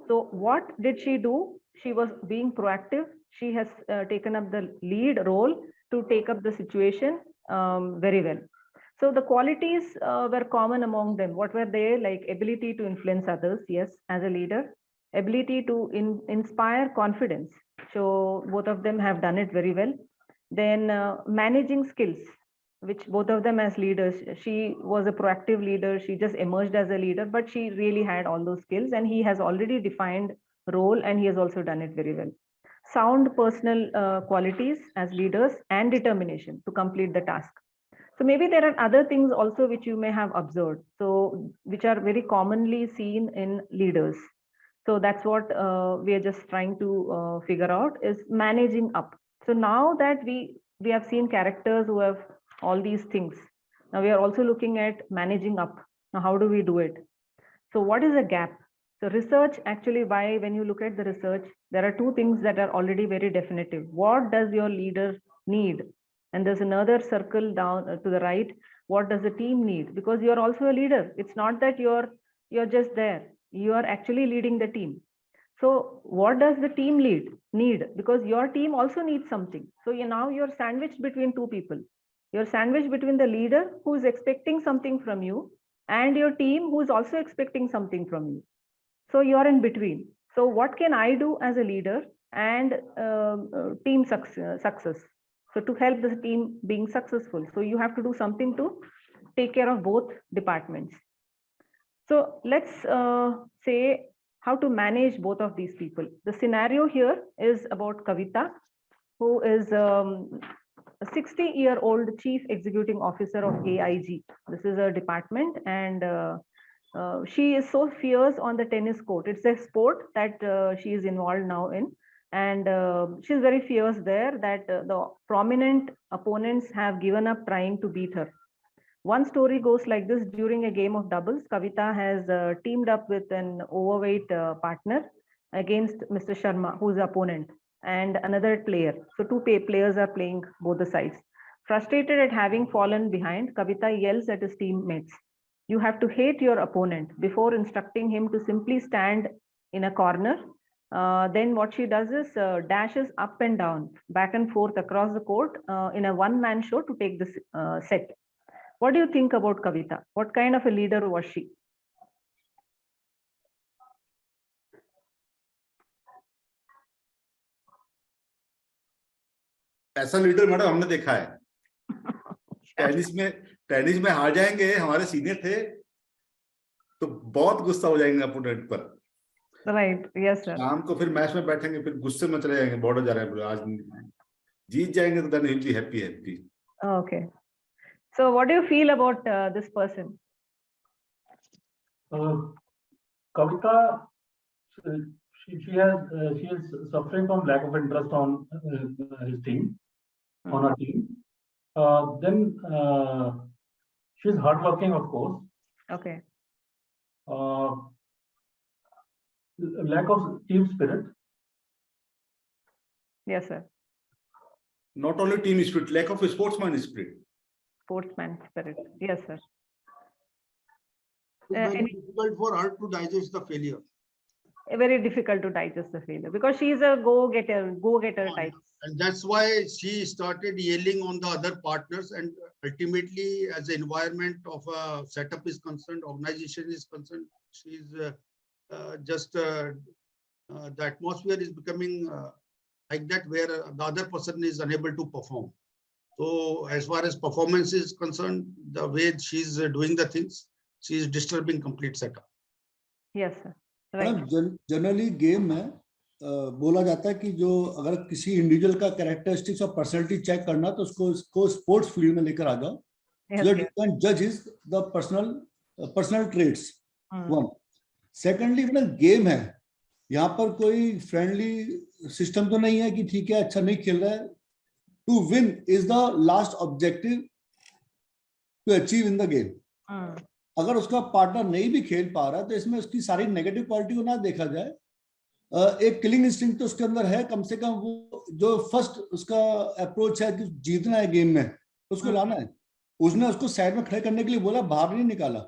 So what did she do? She was being proactive. She has taken up the lead role to take up the situation very well. So the qualities were common among them. What were they? Like ability to influence others, yes, as a leader. Ability to inspire confidence. So both of them have done it very well. Then managing skills, which both of them as leaders. She was a proactive leader. She just emerged as a leader, but she really had all those skills, and he has already defined role, and he has also done it very well. Sound personal qualities as leaders and determination to complete the task. So maybe there are other things also which you may have observed, so which are very commonly seen in leaders. So that's what we are just trying to figure out, is managing up. So now that we have seen characters who have all these things, now we are also looking at managing up. Now how do we do it? So what is a gap? So research, actually, when you look at the research, there are two things that are already very definitive. What does your leader need? And there's another circle down to the right. What does the team need? Because you're also a leader. It's not that you're just there. You are actually leading the team. So what does the team need? Because your team also needs something. So now you're sandwiched between two people. You're sandwiched between the leader who is expecting something from you and your team who is also expecting something from you. So you're in between. So what can I do as a leader and team success? So to help the team being successful, so you have to do something to take care of both departments. So let's say how to manage both of these people. The scenario here is about Kavita, who is a 60-year-old chief executive officer of AIG. This is a department, and she is so fierce on the tennis court. It's a sport that she is involved now in. And she's very fierce there that the prominent opponents have given up trying to beat her. One story goes like this: during a game of doubles, Kavita has teamed up with an overweight partner against Mr. Sharma, who's the opponent, and another player. So two players are playing both the sides. Frustrated at having fallen behind, Kavita yells at his teammates, "You have to hate your opponent," before instructing him to simply stand in a corner. Then what she does is dashes up and down, back and forth across the court in a one-man show to take this set. What do you think about Kavita? What kind of a leader was she? ऐसा leader madam हमने देखा है। Tennis में हार जाएंगे, हमारे senior थे तो बहुत गुस्सा हो जाएंगे अपोनेंट पर। Right, yes sir. शाम को फिर मैच में बैठेंगे, फिर गुस्से में चले जाएंगे, बॉर्डर जा रहे हैं, आज जीत जाएंगे तो then he'll be happy. Okay. So what do you feel about this person? Kavita, she is suffering from lack of interest on his team, on her team. Then she's hardworking, of course. Okay. Lack of team spirit. Yes, sir. Not only team spirit, lack of sportsman spirit. Sportsman spirit. Yes, sir. It's very difficult for her to digest the failure. Very difficult to digest the failure because she is a go-getter type. And that's why she started yelling on the other partners, and ultimately, as the environment of a setup is concerned, organization is concerned, she's just the atmosphere is becoming like that, where the other person is unable to perform. So as far as performance is concerned, the way she's doing the things, she is disturbing complete setup. Yes, sir. Right. Generally game में बोला जाता है कि जो अगर किसी individual का characteristics और पर्सनालिटी चेक करना तो उसको स्पोर्ट्स फील्ड में लेकर आ जाओ, so that you can judge the personal traits. One. Secondly, game है, यहाँ पर कोई फ्रेंडली सिस्टम तो नहीं है कि ठीक है अच्छा नहीं खेल रहा है. To win is the last objective to achieve in the game. अगर उसका पार्टनर नहीं भी खेल पा रहा है तो इसमें उसकी सारी नेगेटिव क्वालिटी को ना देखा जाए. एक किलिंग इंस्टिंक्ट तो उसके अंदर है, कम से कम वो जो फर्स्ट उसका अप्रोच है कि जीतना है गेम में, उसको लाना है. उसने उसको साइड में खड़े करने के लिए बोला, बाहर नहीं निकाला.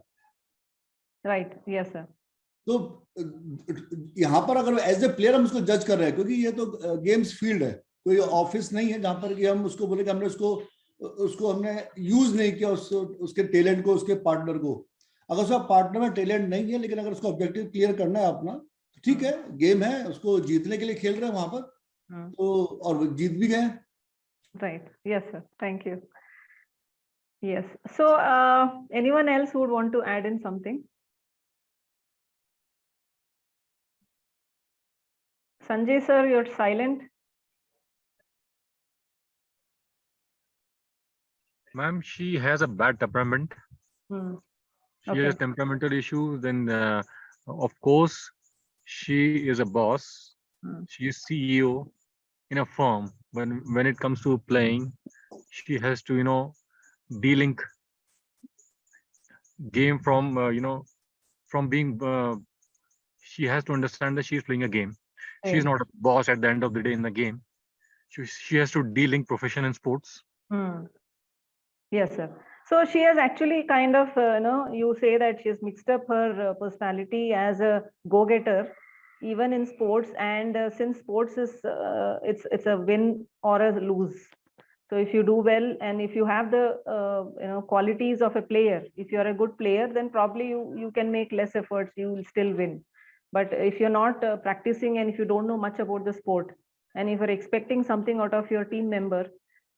Right, yes sir. तो यहाँ पर अगर एज ए प्लेयर हम उसको जज कर रहे हैं, क्योंकि ये तो गेम्स फील्ड है, कोई ऑफिस नहीं है जहां पर कि हम उसको बोले कि हमने उसको हमने यूज नहीं किया उसके टैलेंट को, उसके पार्टनर को. अगर उसका पार्टनर में टैलेंट नहीं है लेकिन अगर उसको ऑब्जेक्टिव क्लियर करना है अपना, ठीक है, गेम है, उसको जीतने के लिए खेल रहे हैं वहां पर, तो और वो जीत भी गए. Right, yes sir, thank you. Yes. So, anyone else who would want to add in something? Sanjay sir, you're silent. Ma'am, she has a bad temperament. She has temperamental issues. Then, of course, she is a boss. She is CEO in a firm. When it comes to playing, she has to, de-link game from from being she has to understand that she is playing a game. She is not a boss at the end of the day in the game. She has to de-link profession and sports. Yes sir. So she has actually kind of you say that she has mixed up her personality as a go-getter even in sports, and since sports is it's a win or a lose. So if you do well and if you have the qualities of a player, if you are a good player, then probably you can make less efforts, you will still win. But if you're not practicing and if you don't know much about the sport, and if you're expecting something out of your team member,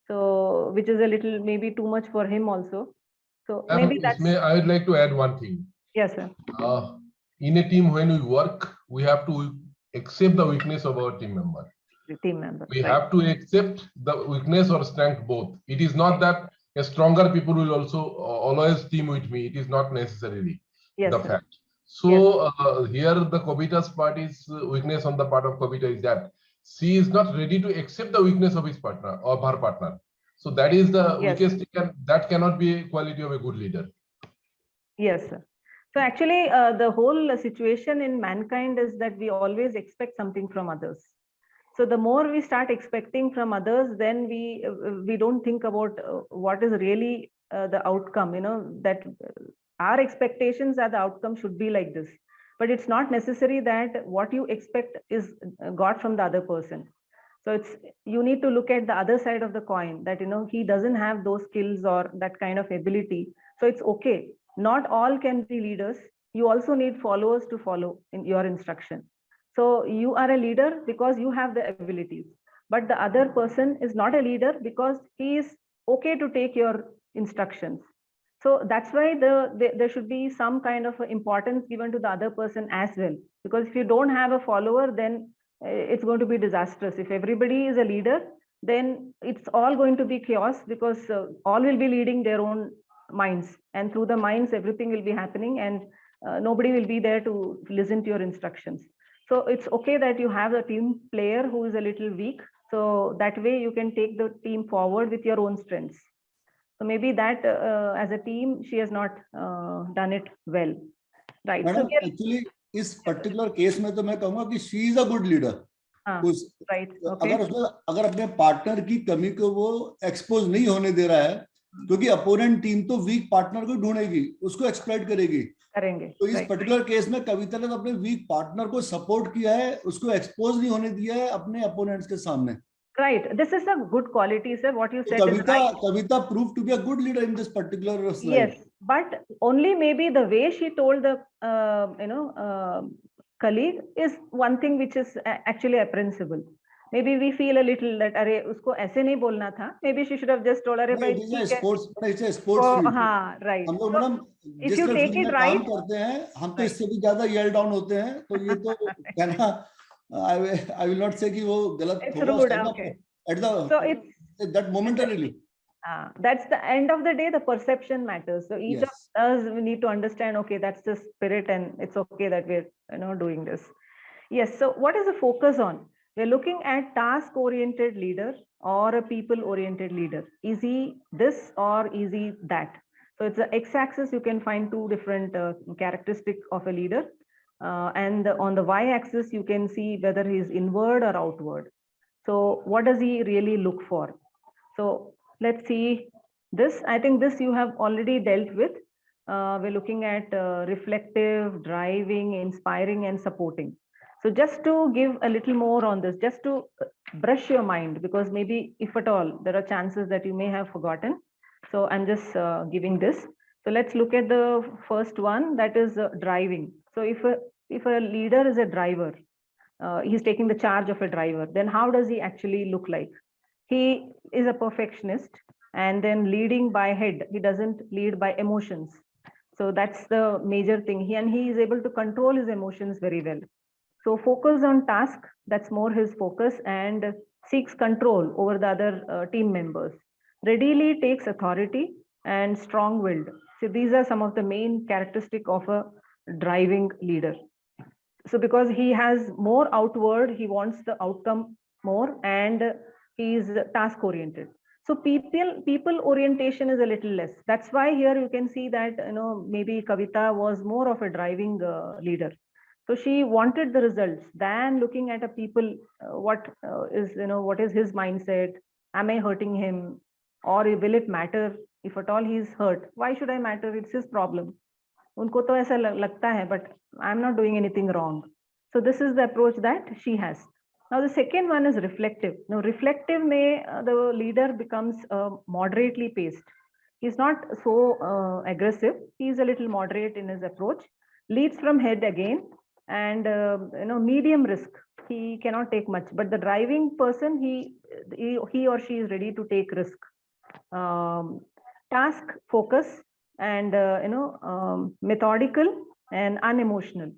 so which is a little maybe too much for him also. So maybe that's. I would like to add one thing. Yes, sir. In a team, when we work, we have to accept the weakness of our team member. We have to accept the weakness or strength both. It is not that a stronger people will also always team with me. It is not necessarily the fact. So here the Kobita's part is weakness on the part of Kobita is that she is not ready to accept the weakness of his partner or her partner. So that is the weakest thing, and that cannot be a quality of a good leader. Yes, sir. So actually the whole situation in mankind is that we always expect something from others. So the more we start expecting from others, then we don't think about what is really the outcome, that our expectations are the outcome should be like this. But it's not necessary that what you expect is got from the other person. So you need to look at the other side of the coin, that he doesn't have those skills or that kind of ability. So it's okay. Not all can be leaders. You also need followers to follow in your instruction. So you are a leader because you have the abilities, but the other person is not a leader because he is okay to take your instructions. So that's why there should be some kind of importance given to the other person as well. Because if you don't have a follower, then it's going to be disastrous. If everybody is a leader, then it's all going to be chaos, because all will be leading their own minds, and through the minds everything will be happening, and nobody will be there to listen to your instructions. So it's okay that you have a team player who is a little weak. So that way you can take the team forward with your own strengths. So maybe that as a team, she has not done it well. Right. Madam, so actually, इस particular case में तो मैं कहूँगा कि she is a good leader. Right. Okay. अगर अपने partner की कमी को वो एक्सपोज नहीं होने दे रहा है, क्योंकि अपोनेंट टीम तो वीक पार्टनर को ढूंढेगी, उसको एक्सप्लॉइट करेगी. तो इस पर्टिकुलर केस में कविता ने तो अपने वीक पार्टनर को सपोर्ट किया है, उसको एक्सपोज नहीं होने दिया है अपने अपोनेंट्स के सामने. Right. This is a good quality, sir. What you said Kavita, is right. Kavita proved to be a good leader in this particular slide. Yes, but only maybe the way she told the colleague is one thing which is actually apprehensible. Maybe we feel a little that अरे उसको ऐसे नहीं बोलना था. Maybe she should have just told अरे भाई ठीक है. It's a sports field. हाँ, right. हम लोग madam If you take it right, काम करते हैं, हम तो इससे भी ज्यादा yell down होते हैं. तो ये तो कहना, I will not say कि वो गलत होगा. Rude, okay. At the that momentarily. That's the end of the day, the perception matters. So each of us, we need to understand, okay, that's the spirit and it's okay that we're doing this. Yes, so what is the focus on? We're looking at task-oriented leader or a people-oriented leader. Is he this or is he that? So it's the x-axis, you can find two different characteristics of a leader. And on the y-axis, you can see whether he's inward or outward. So what does he really look for? So let's see this. I think this you have already dealt with. We're looking at reflective, driving, inspiring, and supporting. So just to give a little more on this, just to brush your mind, because maybe if at all, there are chances that you may have forgotten. So I'm just giving this. So let's look at the first one, that is driving. So if a leader is a driver, he's taking the charge of a driver, then how does he actually look like? He is a perfectionist and then leading by head. He doesn't lead by emotions. So that's the major thing. He is able to control his emotions very well. So focus on task, that's more his focus, and seeks control over the other team members. Readily takes authority and strong-willed. So these are some of the main characteristics of a driving leader. So because he has more outward, he wants the outcome more, and he is task oriented. So people orientation is a little less. That's why here you can see that maybe Kavita was more of a driving leader. So she wanted the results than looking at a people. What is his mindset? Am I hurting him, or will it matter if at all he's hurt? Why should I matter? It's his problem. उनको तो ऐसा लगता है, but I'm not doing anything wrong. So this is the approach that she has. Now the second one is reflective. Now reflective may the leader becomes moderately paced. He's not so aggressive. He's a little moderate in his approach. Leads from head again, and medium risk. He cannot take much. But the driving person, he or she is ready to take risk. Task focus and methodical and unemotional.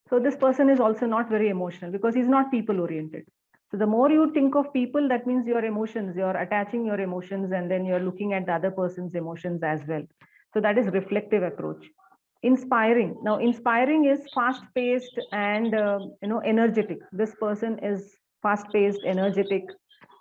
So this person is also not very emotional because he's not people oriented. So the more you think of people, that means your emotions, you're attaching your emotions, and then you're looking at the other person's emotions as well. So that is reflective approach. Inspiring. Now inspiring is fast paced and energetic. This person is fast paced, energetic.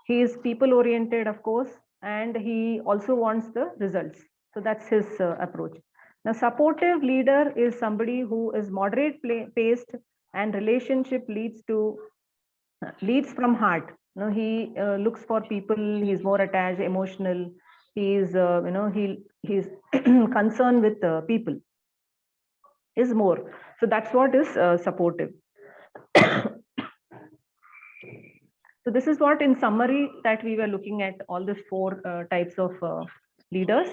He is people oriented, of course, and he also wants the results. So that's his approach. Now, supportive leader is somebody who is moderate paced and relationship leads from heart. He looks for people. He's more attached, emotional. He's he's concerned with people. Is more. So that's what is supportive. So this is what, in summary, that we were looking at all these four types of leaders.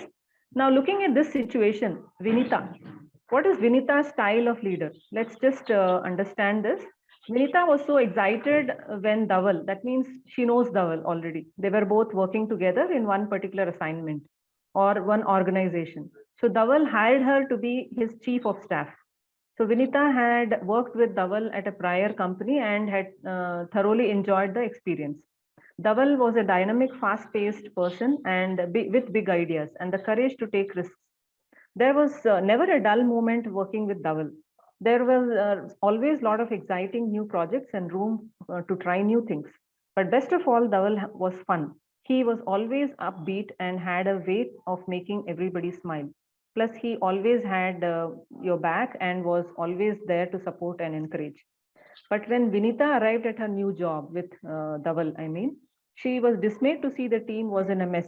Now, looking at this situation, Vinita, what is Vinita's style of leader? Let's just understand this. Vinita was so excited when Dhaval, that means she knows Dhaval already. They were both working together in one particular assignment or one organization. So Dhaval hired her to be his chief of staff. So Vinita had worked with Dhaval at a prior company and had thoroughly enjoyed the experience. Dhaval was a dynamic, fast-paced person and with big ideas and the courage to take risks. There was never a dull moment working with Dhaval. There was always a lot of exciting new projects and room to try new things. But best of all, Dhaval was fun. He was always upbeat and had a way of making everybody smile. Plus, he always had your back and was always there to support and encourage. But when Vinita arrived at her new job with Dhaval, she was dismayed to see the team was in a mess.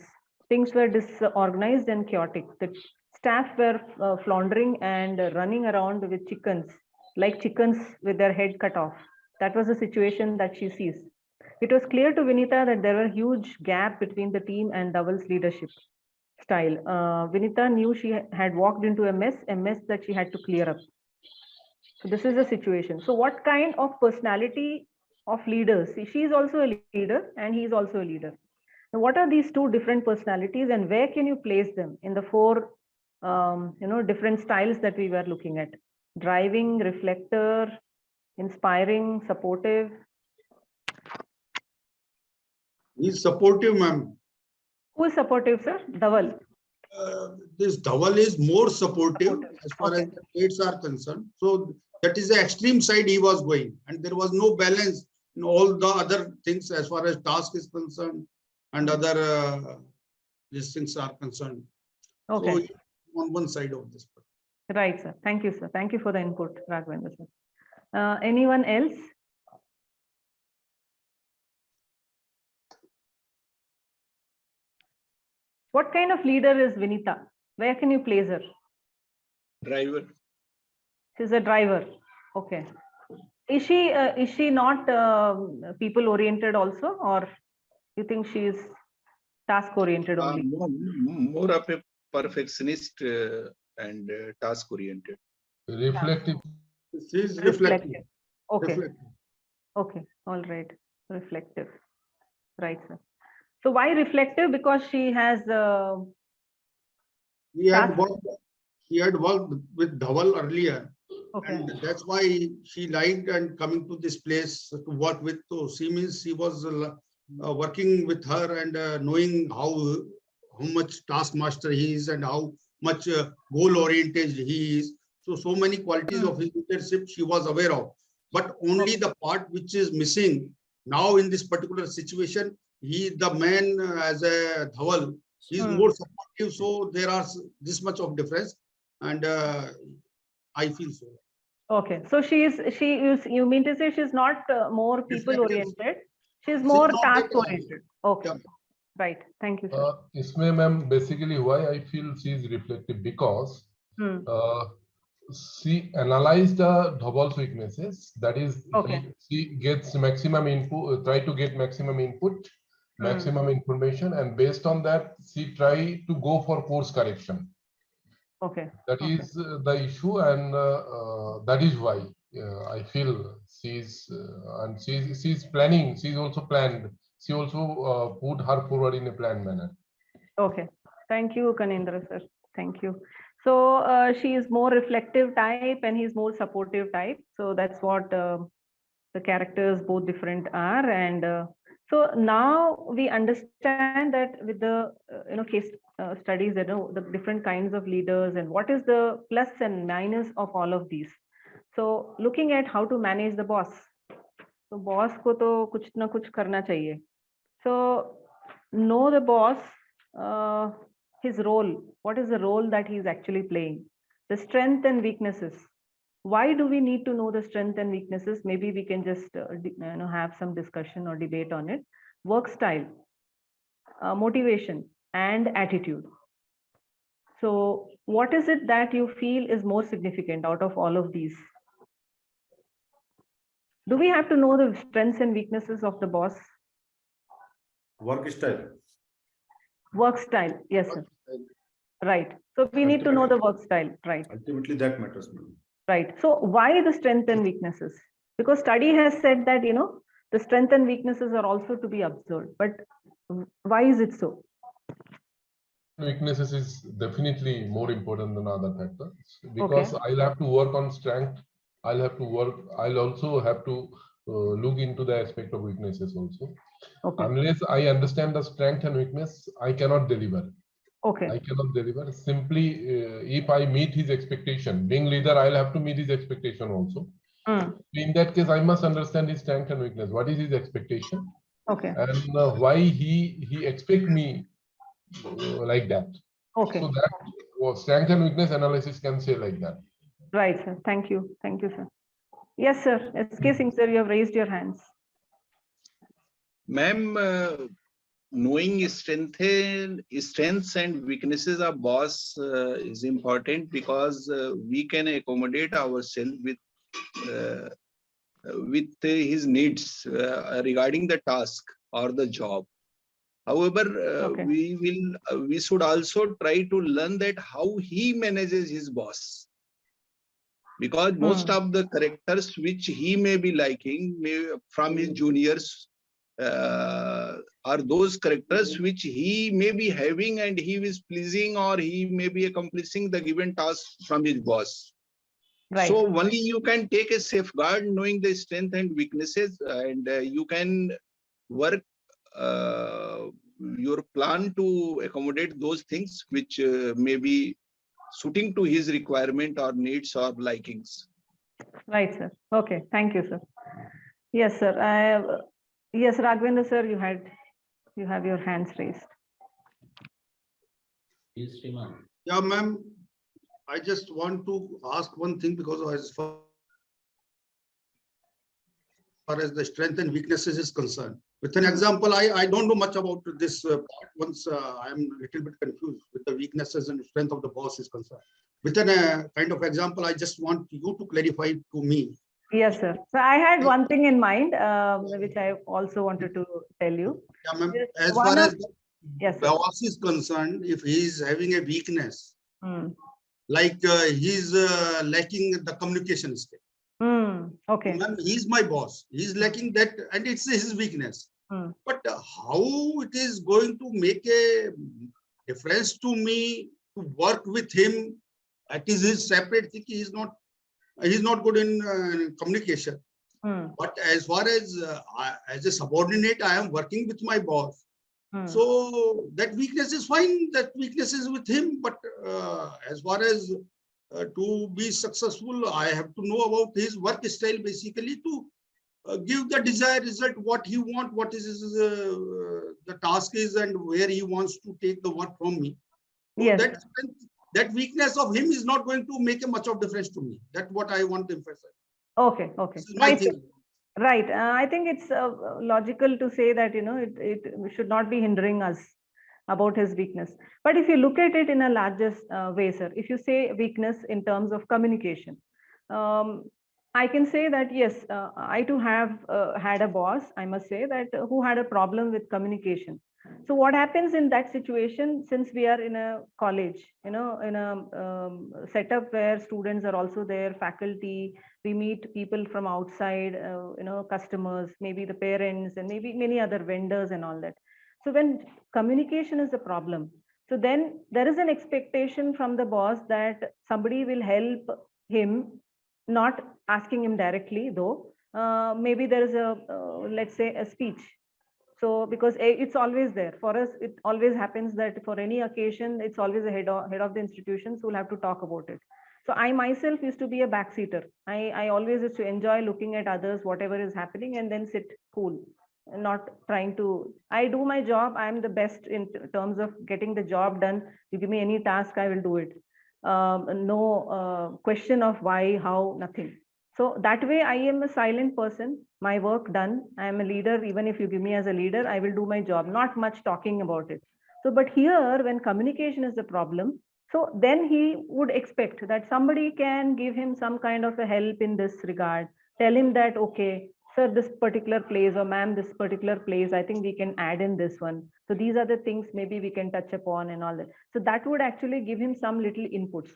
Things were disorganized and chaotic. The staff were floundering and running around with chickens, like chickens with their head cut off. That was the situation that she sees. It was clear to Vinita that there were huge gap between the team and Dhaval's leadership. style. Vinita knew she had walked into a mess that she had to clear up. So this is the situation. So what kind of personality of leaders? See, she is also a leader and he is also a leader. Now, what are these two different personalities and where can you place them in the four different styles that we were looking at? Driving, reflector, inspiring, supportive. He's supportive, ma'am. Who is supportive, sir? Dhaval. This Dhaval is more supportive as far as the traits are concerned. So that is the extreme side he was going, and there was no balance in all the other things as far as task is concerned and other these things are concerned. Okay. So on one side of this. Right, sir. Thank you, sir. Thank you for the input, Raghavendra, sir. Anyone else? What kind of leader is Vinita? Where can you place her? Driver. She's a driver. Okay. Is she not people oriented also, or you think she is task oriented only? More of a perfectionist and task oriented. Reflective. She is reflective. Okay. Reflective. Okay. All right. Reflective. Right, sir. So why reflective? Because she has. He had worked with Dhaval earlier. Okay. And that's why she liked and coming to this place to work with. So she means she was working with her and knowing how much taskmaster he is and how much goal oriented he is. So many qualities of his leadership she was aware of. But only the part which is missing now in this particular situation, the man as a Dhaval, is more supportive. So there are this much of difference, and I feel so. Okay, so you mean to say she's not more people oriented, she's more task oriented. Okay, right. Thank you, sir. Isme ma'am, basically why I feel she is reflective because she analyzed the Dhaval's weaknesses. That is, she gets maximum input, try to get maximum input, maximum information, and based on that, she try to go for course correction. Okay. That is the issue, and that is why I feel she's and she's planning. She's also planned. She also put her forward in a planned manner. Okay. Thank you, Kanindra sir. Thank you. So she is more reflective type and he's more supportive type. So that's what the characters both different are. And so now we understand that with the case studies, the different kinds of leaders and what is the plus and minus of all of these. So looking at how to manage the boss. So boss ko to kuch na kuch karna chahiye. So know the boss, his role. What is the role that he's actually playing? The strength and weaknesses. Why do we need to know the strength and weaknesses? Maybe we can just have some discussion or debate on it. Work style, motivation, and attitude. So what is it that you feel is more significant out of all of these? Do we have to know the strengths and weaknesses of the boss? Work style. Work style, yes, sir. Right. So we need to know the work style, right? Ultimately, that matters. Right. So why the strength and weaknesses? Because study has said that, the strength and weaknesses are also to be observed. But why is it so? Weaknesses is definitely more important than other factors because I'll have to work on strength. I'll also have to look into the aspect of weaknesses also. Unless I understand the strength and weakness, I cannot deliver. I cannot deliver. Simply, if I meet his expectation, being leader, I'll have to meet his expectation also. In that case, I must understand his strength and weakness. What is his expectation? And why he expect me like that. So that strength and weakness analysis can say like that. Right, sir. Thank you. Thank you, sir. Yes, sir. SK Singh, sir, you have raised your hands. Ma'am, knowing strengths and weaknesses of boss is important because we can accommodate ourselves with his needs regarding the task or the job However, Okay. we should also try to learn that how he manages his boss, because most of the characters which he may be liking from his juniors are those characters which he may be having and he is pleasing, or he may be accomplishing the given task from his boss. Right. So only you can take a safeguard knowing the strength and weaknesses, and you can work your plan to accommodate those things which may be suiting to his requirement or needs or likings. Right, sir. Okay, thank you, sir. Yes, sir. Yes, Raghavendra, sir, you have your hands raised. Yeah, ma'am. I just want to ask one thing, because as far as the strength and weaknesses is concerned, with an example, I don't know much about this part. Once I am a little bit confused with the weaknesses and strength of the boss is concerned. With a kind of example, I just want you to clarify to me. Yes, sir. So I had one thing in mind, which I also wanted to tell you. Yeah, ma'am. As far as the boss is concerned, if he is having a weakness, like he's lacking the communication skill. Okay. He's my boss. He's lacking that, and it's his weakness. But how it is going to make a difference to me to work with him? That is his separate thing. He's not good in communication. But as far as a subordinate, I am working with my boss. So that weakness is fine. That weakness is with him. But as far as to be successful, I have to know about his work style, basically, to give the desired result, what he wants, what is his, the task is, and where he wants to take the work from me. So yes. That weakness of him is not going to make a much of difference to me. That's what I want to emphasize. Okay. Okay. Right. Right. I think it's logical to say that, it should not be hindering us about his weakness. But if you look at it in a larger way, sir, if you say weakness in terms of communication, I can say that, yes, I too have had a boss, I must say, that who had a problem with communication. So what happens in that situation, since we are in a college, in a setup where students are also there, faculty, we meet people from outside, customers, maybe the parents, and maybe many other vendors and all that. So when communication is a problem, so then there is an expectation from the boss that somebody will help him, not asking him directly, though. Maybe there is let's say, a speech. So because it's always there for us, it always happens that for any occasion, it's always a head of the institutions who will have to talk about it. So I myself used to be a backseater. I always used to enjoy looking at others, whatever is happening, and then sit cool, not trying to. I do my job. I'm the best in terms of getting the job done. You give me any task, I will do it. No question of why, how, nothing. So that way I am a silent person, my work done. I am a leader. Even if you give me as a leader, I will do my job, not much talking about it. So, but here when communication is the problem, so then he would expect that somebody can give him some kind of a help in this regard, tell him that, okay, sir, this particular place, or ma'am, this particular place, I think we can add in this one. So these are the things maybe we can touch upon and all that. So that would actually give him some little inputs.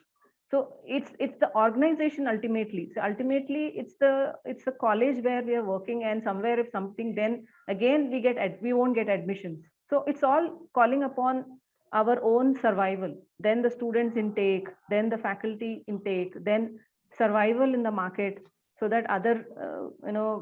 So it's the organization ultimately. So ultimately it's the college where we are working, and somewhere if something, then again we won't get admissions. So it's all calling upon our own survival, then the students intake, then the faculty intake, then survival in the market, so that other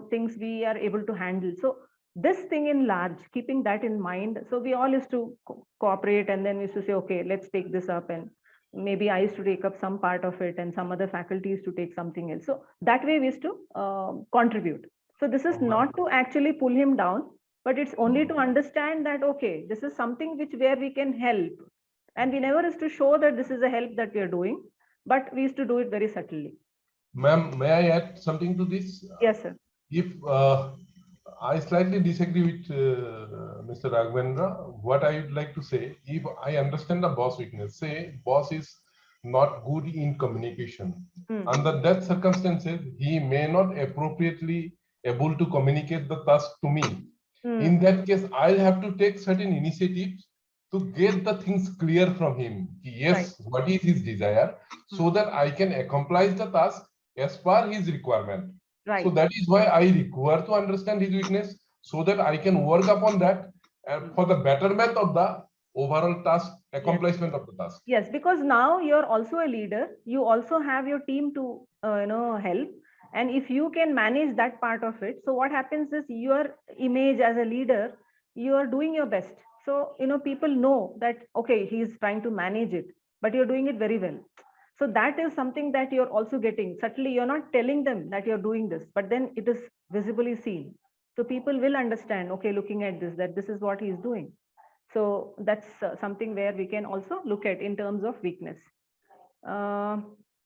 things we are able to handle. So this thing in large, keeping that in mind, so we all used to cooperate, and then we used to say, okay, let's take this up, and maybe I used to take up some part of it and some other faculties to take something else. So that way we used to contribute. So this is not to actually pull him down, but it's only to understand that, okay, this is something where we can help. And we never used to show that this is a help that we are doing, but we used to do it very subtly. Ma'am, may I add something to this? Yes, sir. If I slightly disagree with Mr. Raghavendra, what I would like to say, if I understand the boss weakness, say boss is not good in communication. Under that circumstances, he may not appropriately able to communicate the task to me. In that case, I'll have to take certain initiatives to get the things clear from him. Yes, what is his desire, so that I can accomplish the task as per his requirement. So that is why I require to understand his weakness, so that I can work upon that for the betterment of the overall task, accomplishment of the task. Yes, because now you're also a leader. You also have your team to help. And if you can manage that part of it, so what happens is your image as a leader, you are doing your best. So people know that, okay, he's trying to manage it, but you're doing it very well. So that is something that you're also getting. Certainly, you're not telling them that you're doing this, but then it is visibly seen. So people will understand, okay, looking at this, that this is what he's doing. So that's something where we can also look at in terms of weakness.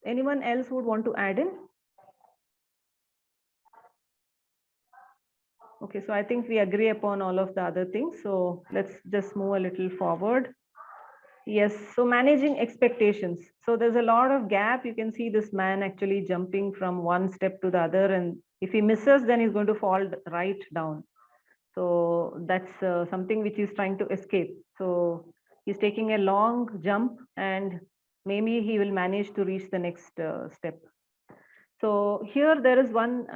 Anyone else would want to add in? Okay, so I think we agree upon all of the other things. So let's just move a little forward. Yes, so managing expectations. So there's a lot of gap. You can see this man actually jumping from one step to the other. And if he misses, then he's going to fall right down. So that's something which he's trying to escape. So he's taking a long jump and maybe he will manage to reach the next step. So here there is one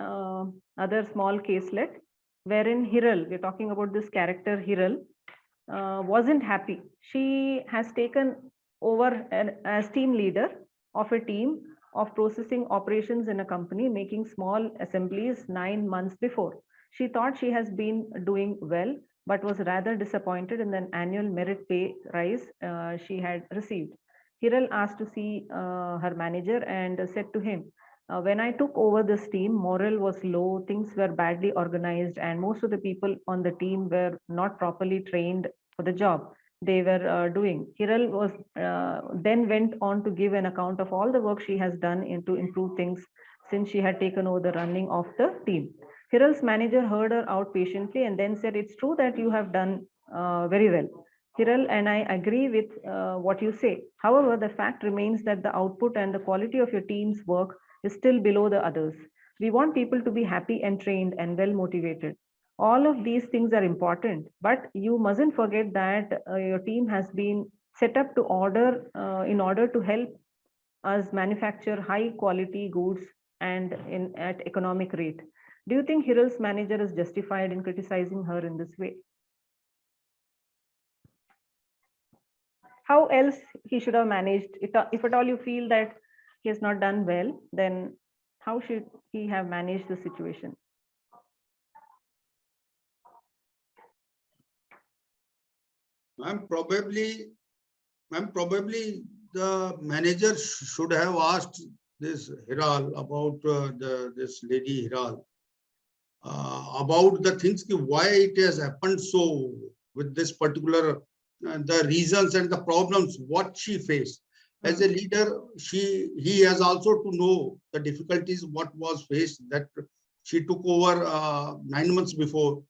other small caselet wherein Hiral, we're talking about this character Hiral, wasn't happy. She has taken over as team leader of a team of processing operations in a company, making small assemblies 9 months before. She thought she has been doing well, but was rather disappointed in the annual merit pay rise she had received. Hiral asked to see her manager and said to him, when I took over this team, morale was low, things were badly organized, and most of the people on the team were not properly trained for the job they were doing. Hiral was then went on to give an account of all the work she has done to improve things since she had taken over the running of the team. Hiral's manager heard her out patiently and then said, it's true that you have done very well. Hiral and I agree with what you say. However, the fact remains that the output and the quality of your team's work is still below the others. We want people to be happy and trained and well motivated. All of these things are important, but you mustn't forget that your team has been set up to in order to help us manufacture high quality goods and at economic rate. Do you think Hiral's manager is justified in criticizing her in this way? How else he should have managed? If at all you feel that he has not done well, then how should he have managed the situation? Ma'am, probably the manager should have asked this Hiral about this lady Hiral about the things, why it has happened so with this particular the reasons and the problems what she faced. As a leader, he has also to know the difficulties what was faced, that she took over 9 months before.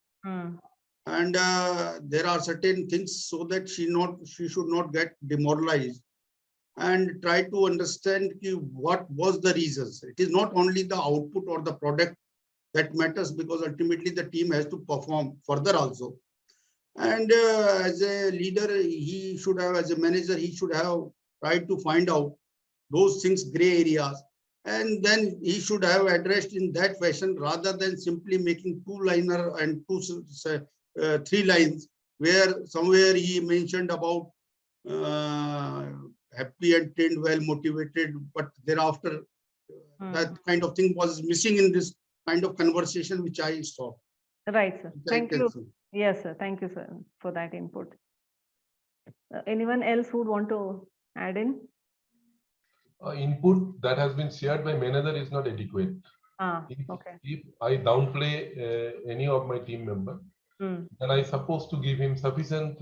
And there are certain things so that she should not get demoralized and try to understand what was the reasons. It is not only the output or the product that matters, because ultimately the team has to perform further also. And as a leader, he should have, as a manager, he should have tried to find out those things, gray areas, and then he should have addressed in that fashion rather than simply making two-liner and three lines, where somewhere he mentioned about happy and trained, well motivated, but thereafter that kind of thing was missing in this kind of conversation which I saw. Right, sir. Thank you. Yes, sir. Thank you, sir, for that input. Anyone else who would want to add in? Input that has been shared by manager is not adequate. Okay. If I downplay any of my team member, then I supposed to give him sufficient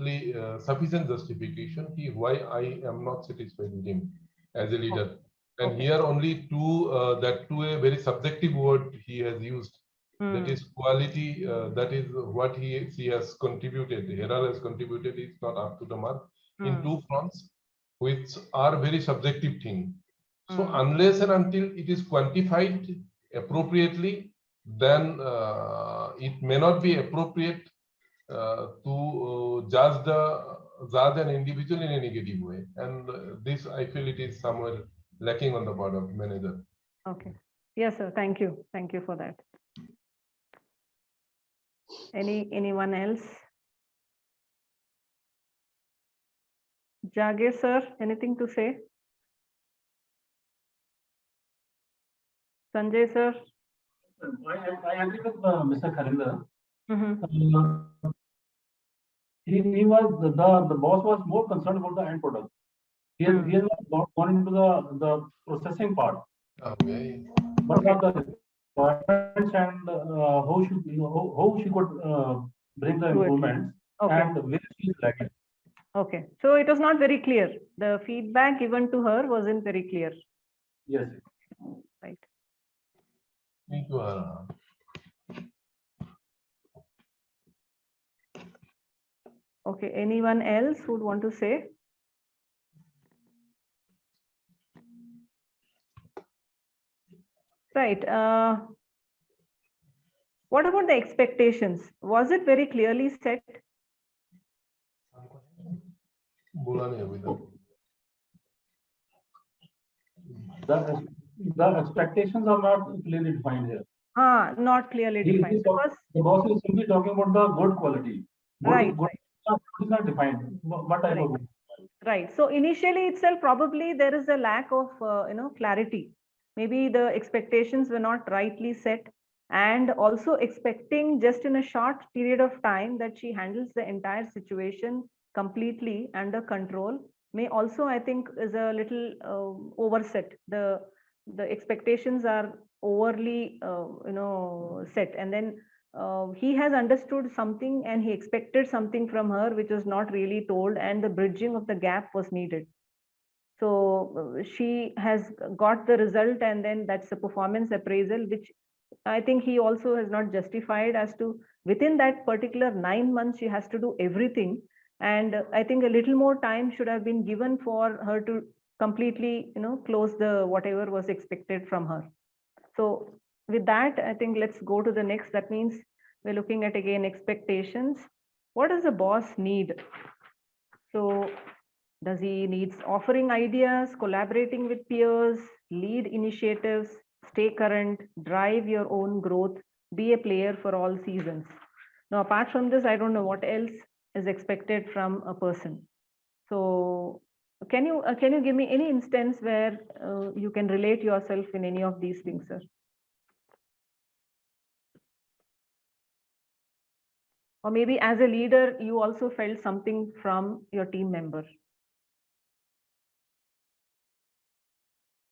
justification why I am not satisfied with him as a leader. And here only that a very subjective word he has used. That is quality. That is what she has contributed. Hiral has contributed is not up to the mark in two fronts, which are very subjective thing. So unless and until it is quantified appropriately, then it may not be appropriate to judge an individual in a negative way, and this I feel it is somewhere lacking on the part of manager. Okay. Yes, sir. Thank you. Thank you for that. Anyone else? Jagir, sir, anything to say? Sanjay, sir? I agree with Mr. Kharinder. Mm-hmm. He was the boss was more concerned about the end product. He has not gone into the processing part. Okay. What are the requirements and how she could bring the improvements and where she is lacking. Okay. So it was not very clear. The feedback given to her wasn't very clear. Yes. Right. Thank you. Okay. Anyone else who would want to say? Right. What about the expectations? Was it very clearly set? The expectations are not clearly defined here. Not clearly defined. The boss is simply talking about the good quality. Right. Is not defined. What type of good? Right. So initially itself, probably there is a lack of clarity. Maybe the expectations were not rightly set, and also expecting just in a short period of time that she handles the entire situation completely under control may also, I think, is a little overset. The expectations are overly set, and then he has understood something and he expected something from her which was not really told, and the bridging of the gap was needed. So she has got the result, and then that's the performance appraisal, which I think he also has not justified as to within that particular 9 months she has to do everything. And I think a little more time should have been given for her to completely close the whatever was expected from her. So with that, I think let's go to the next. That means we're looking at again expectations. What does the boss need? So does he needs offering ideas, collaborating with peers, lead initiatives, stay current, drive your own growth, be a player for all seasons? Now, apart from this, I don't know what else is expected from a person. So can you give me any instance where you can relate yourself in any of these things, sir? Or maybe as a leader, you also felt something from your team member.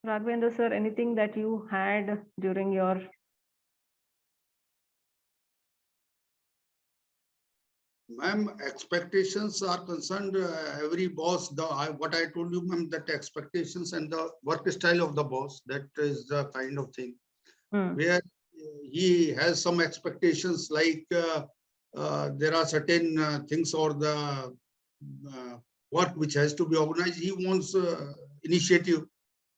Raghavendra sir, anything that you had during your... Ma'am, expectations are concerned, every boss, what I told you, ma'am, that expectations and the work style of the boss, that is the kind of thing where he has some expectations, like there are certain things or the work which has to be organized. He wants initiative.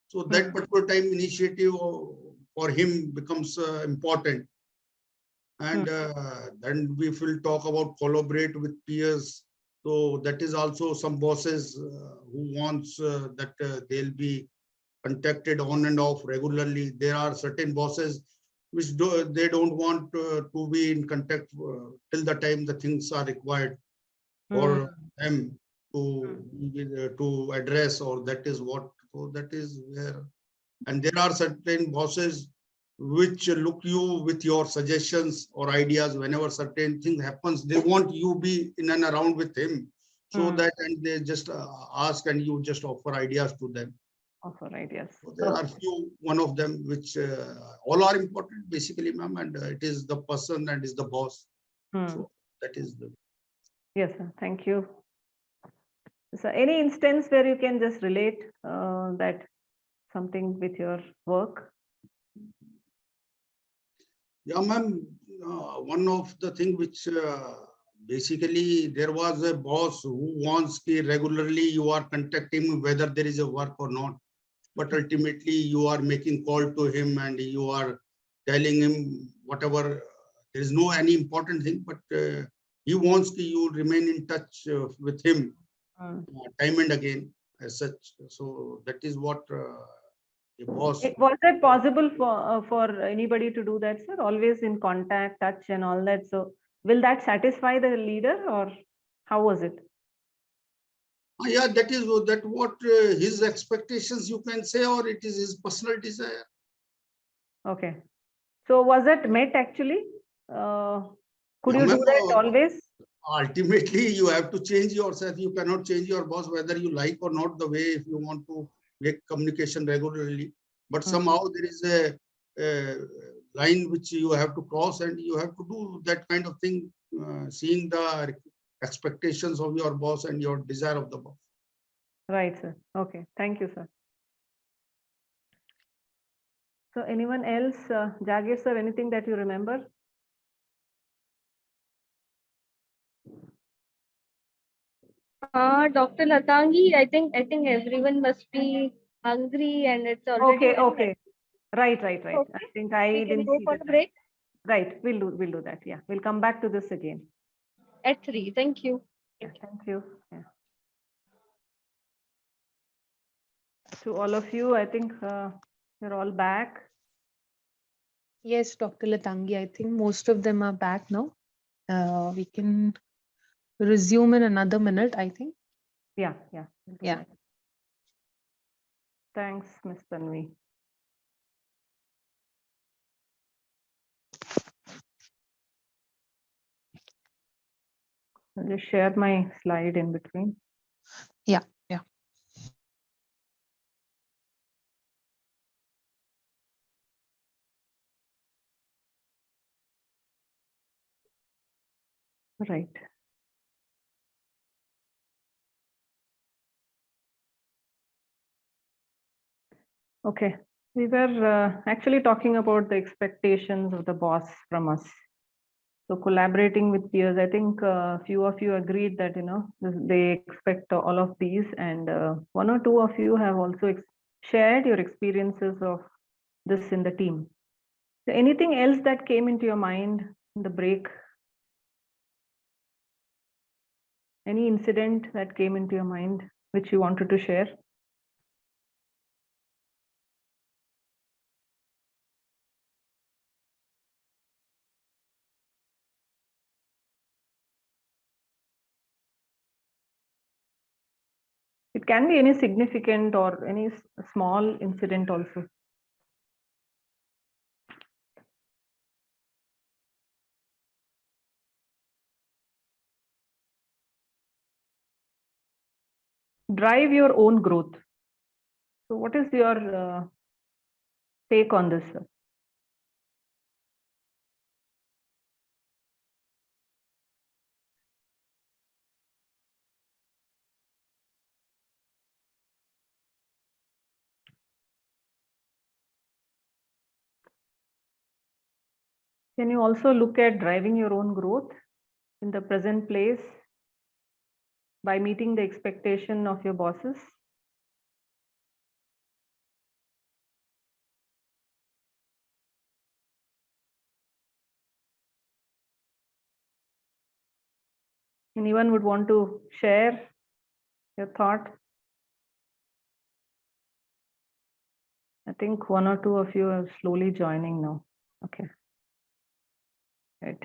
So that particular time initiative for him becomes important. And then we will talk about collaborate with peers. So that is also some bosses who wants that they'll be contacted on and off regularly. There are certain bosses which they don't want to be in contact till the time the things are required for them to address, or that is what. So that is where, and there are certain bosses which look you with your suggestions or ideas whenever certain thing happens. They want you be in and around with him, so that, and they just ask and you just offer ideas to them. Offer ideas. So there are few, one of them which all are important basically, ma'am, and it is the person and is the boss. So that is the. Yes, sir. Thank you. So any instance where you can just relate that something with your work? Yeah, ma'am. One of the thing which basically there was a boss who wants regularly you are contacting him whether there is a work or not, but ultimately you are making call to him and you are telling him whatever. There is no any important thing, but he wants you remain in touch with him time and again as such. So that is what a boss. Was it possible for anybody to do that, sir? Always in contact, touch, and all that. So will that satisfy the leader, or how was it? Yeah, that is what his expectations you can say, or it is his personal desire. Okay. So was it met actually? Could you do that always? Ultimately, you have to change yourself. You cannot change your boss, whether you like or not the way, if you want to make communication regularly. But somehow there is a line which you have to cross, and you have to do that kind of thing, seeing the expectations of your boss and your desire of the boss. Right, sir. Okay. Thank you, sir. So anyone else, Jagir sir, anything that you remember? Dr. Latangi, I think everyone must be hungry and it's already Okay. Right. Okay. I think I We can didn't go see for that. a break Right. We'll do that. Yeah. We'll come back to this again. at 3. Thank you. Yeah, thank you. Yeah. To all of you, I think you're all back. Yes, Dr. Latangi, I think most of them are back now. We can resume in another minute, I think. Yeah. Yeah. Thanks, Ms. Tanvi. I'll just share my slide in between. Yeah. Right. Okay. We were actually talking about the expectations of the boss from us. So collaborating with peers, I think a few of you agreed that, they expect all of these, and one or two of you have also shared your experiences of this in the team. So anything else that came into your mind in the break? Any incident that came into your mind which you wanted to share? It can be any significant or any small incident also. Drive your own growth. So what is your take on this, sir? Can you also look at driving your own growth in the present place by meeting the expectation of your bosses? Anyone would want to share your thought? I think one or two of you are slowly joining now. Okay. Right.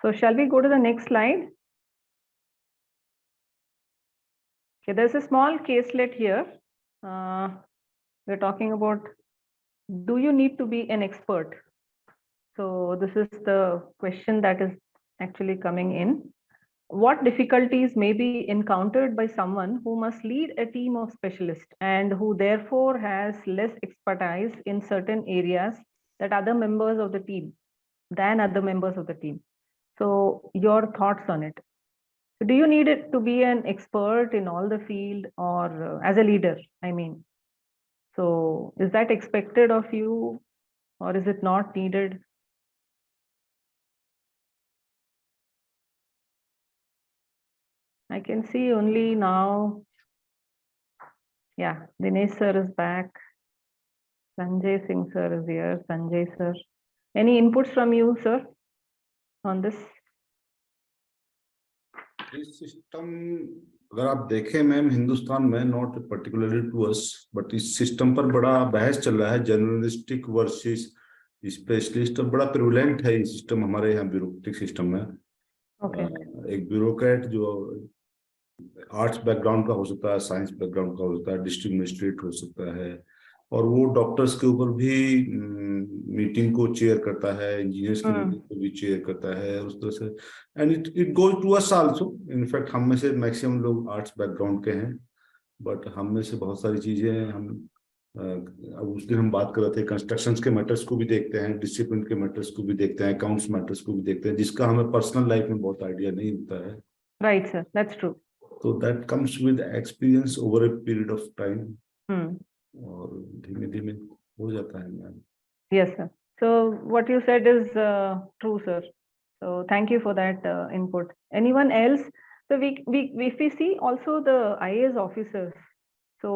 So shall we go to the next slide? Okay, there's a small caselet here. We're talking about, do you need to be an expert? So this is the question that is actually coming in. What difficulties may be encountered by someone who must lead a team of specialists and who therefore has less expertise in certain areas than other members of the team? So your thoughts on it. Do you need it to be an expert in all the field, or as a leader, I mean? So is that expected of you, or is it not needed? I can see only now. Yeah, Dinesh sir is back. Sanjay Singh sir is here. Sanjay sir. Any inputs from you, sir, on this? इस system अगर आप देखें ma'am Hindustan में not particularly to us but इस system पर बड़ा बहस चल रहा है जर्नलिस्टिक वर्सेस स्पेशलिस्ट बड़ा प्रिवलेंट है ये सिस्टम हमारे यहाँ ब्यूरोक्रेटिक सिस्टम में एक ब्यूरोक्रेट जो आर्ट्स बैकग्राउंड का हो सकता है साइंस बैकग्राउंड का हो सकता है डिस्ट्रिक्ट मजिस्ट्रेट हो सकता है और वो डॉक्टर्स के ऊपर भी मीटिंग को चेयर करता है इंजीनियर्स की मीटिंग को भी चेयर करता है उस तरह से and it goes to us also in fact हम में से मैक्सिमम लोग आर्ट्स बैकग्राउंड के हैं बट हम में से बहुत सारी चीजें हम अब उस दिन हम बात कर रहे थे कंस्ट्रक्शंस के मैटर्स को भी देखते हैं डिसिप्लिन के मैटर्स को भी देखते हैं अकाउंट्स मैटर्स को भी देखते हैं जिसका हमें पर्सनल लाइफ में बहुत आइडिया नहीं होता है राइट सर दैट्स ट्रू तो that comes with experience over a period of time और धीमे धीमे हो जाता है ma'am yes sir so what you said is true sir so thank you for that input anyone else so we if we see also the IAS officers so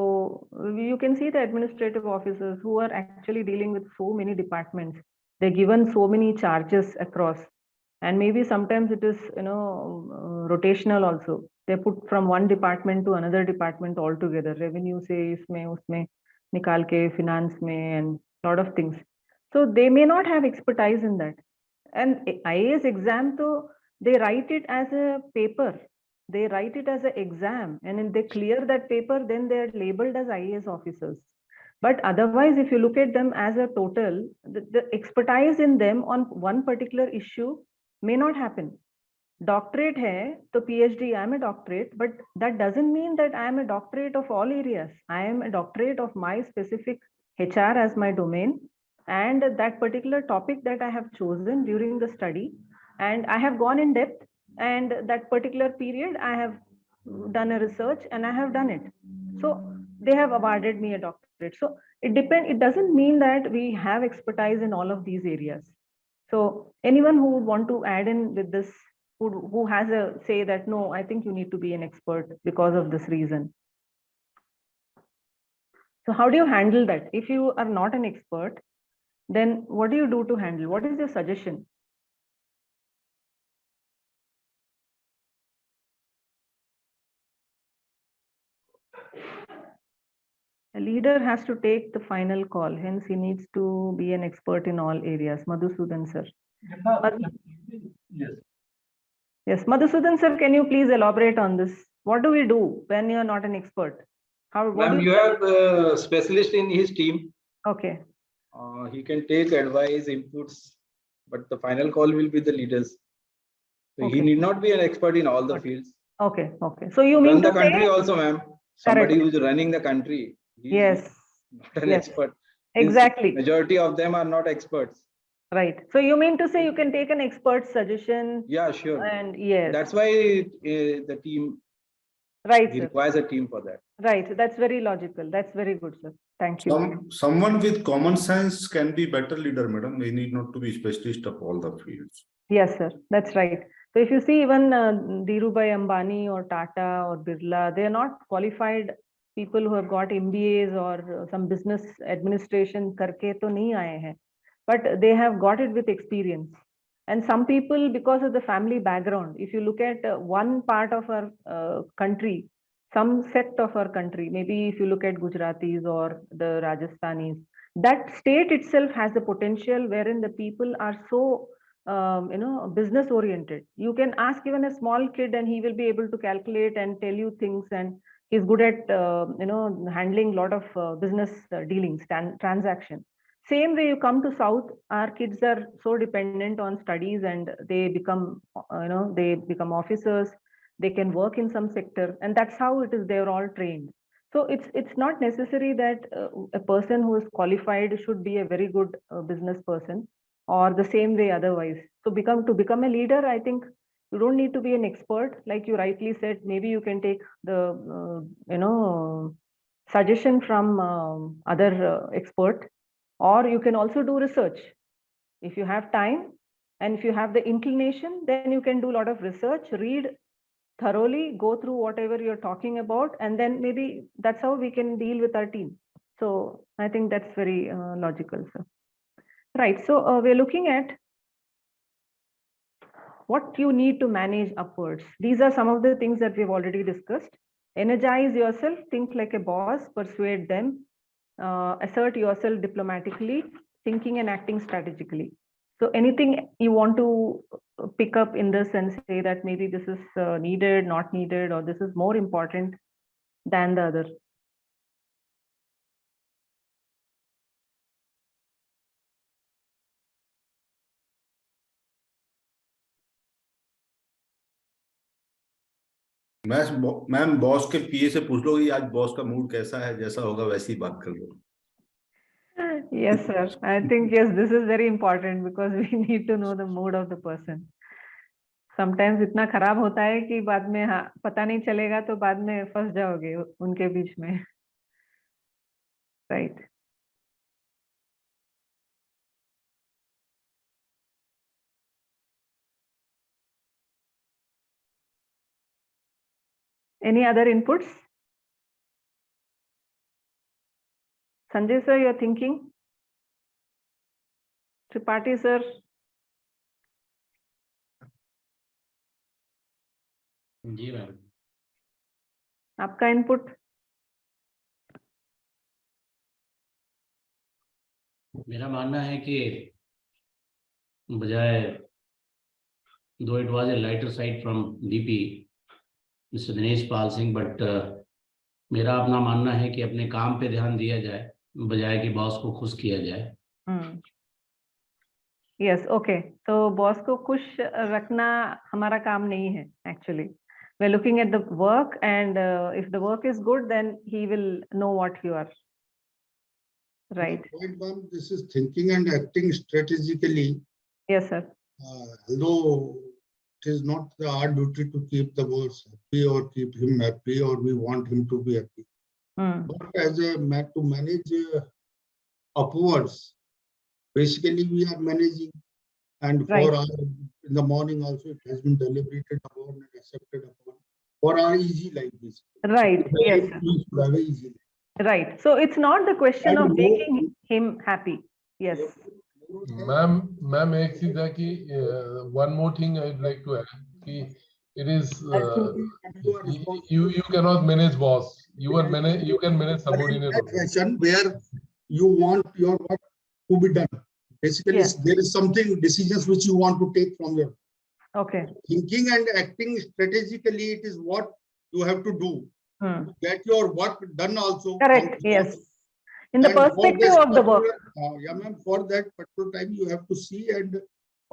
you can see the administrative officers who are actually dealing with so many departments they're given so many charges across and maybe sometimes it is rotational also they put from one department to another department altogether revenue se isme usme nikal ke finance mein and lot of things so they may not have expertise in that and IAS exam though they write it as a paper they write it as an exam and if they clear that paper then they are labeled as IAS officers but otherwise if you look at them as a total the expertise in them on one particular issue may not happen doctorate hai to PhD I am a doctorate but that doesn't mean that I am a doctorate of all areas I am a doctorate of my specific HR as my domain and that particular topic that I have chosen during the study and I have gone in depth and that particular period I have done a research and I have done it so they have awarded me a doctorate so it doesn't mean that we have expertise in all of these areas so anyone who would want to add in with this who has a say that no I think you need to be an expert because of this reason so how do you handle that if you are not an expert then what do you do to handle what is your suggestion a leader has to take the final call hence he needs to be an expert in all areas Madhusudan sir Yes. Yes, Madhusudan sir, can you please elaborate on this? What do we do when you are not an expert? Ma'am, you have a specialist in his team. Okay. He can take advice, inputs, but the final call will be the leaders. So he need not be an expert in all the fields. Okay, okay. So you mean Run to the country say, also, ma'am. Somebody who is running the country. Yes. Not an expert. Exactly. Majority of them are not experts. Right. So you mean to say you can take an expert suggestion? Yeah, sure. And yes. That's why the team. Right. He requires a team for that. Right. That's very logical. That's very good, sir. Thank you. Someone with common sense can be better leader, madam. They need not to be specialist of all the fields. Yes, sir. That's right. So if you see even Dhirubhai Ambani or Tata or Birla, they are not qualified people who have got MBAs or some business administration karke to nahi aaye hain. But they have got it with experience. And some people, because of the family background, if you look at one part of our country, some sect of our country, maybe if you look at Gujaratis or the Rajasthanis, that state itself has the potential wherein the people are so, business oriented. You can ask even a small kid and he will be able to calculate and tell you things, and he's good at, handling a lot of business dealings, transactions. Same way you come to South, our kids are so dependent on studies and they become, they become officers, they can work in some sector, and that's how it is, they're all trained. So it's not necessary that a person who is qualified should be a very good business person or the same way otherwise. So to become a leader, I think you don't need to be an expert. Like you rightly said, maybe you can take the, suggestion from other expert. Or you can also do research. If you have time and if you have the inclination, then you can do a lot of research, read thoroughly, go through whatever you're talking about, and then maybe that's how we can deal with our team. So I think that's very logical, sir. Right. So we're looking at what you need to manage upwards. These are some of the things that we've already discussed. Energize yourself, think like a boss, persuade them, assert yourself diplomatically, thinking and acting strategically. So anything you want to pick up in this and say that maybe this is needed, not needed, or this is more important than the other. Ma'am boss के पीए से पूछ लो कि आज boss का mood कैसा है, जैसा होगा वैसी ही बात कर लो. Yes, sir. I think yes, this is very important because we need to know the mood of the person. Sometimes इतना खराब होता है कि बाद में हाँ पता नहीं चलेगा तो बाद में फंस जाओगे उनके बीच में. Right. Any other inputs? Sanjay sir, you're thinking? Tripathi sir? जी मैम. आपका input? मेरा मानना है कि बजाय though it was a lighter side from DP, Mr. Dinesh Pal Singh, but मेरा अपना मानना है कि अपने काम पे ध्यान दिया जाए बजाय कि बॉस को खुश किया जाए. Yes, okay. So boss को खुश रखना हमारा काम नहीं है actually. We're looking at the work and if the work is good, then he will know what you are. Right. Point one, this is thinking and acting strategically. Yes, sir. Although it is not our duty to keep the boss happy or keep him happy, or we want him to be happy. But as a to manage upwards, basically we are managing, and for Right. our, in the morning also it has been deliberated upon and accepted upon for our easy life. Right. Yes, sir. Very easy. Right. So it's not the question of making him happy. Yes. Ma'am, एक चीज है कि one more thing I'd like to add कि it is you cannot manage boss. You can manage subordinate. That fashion where you want your work to be done. Basically, there is something decisions which you want to take from your. Okay. Thinking and acting strategically, it is what you have to do to get your work done also. Correct. Yes. In the perspective of the work. Yeah, ma'am. For that particular time, you have to see and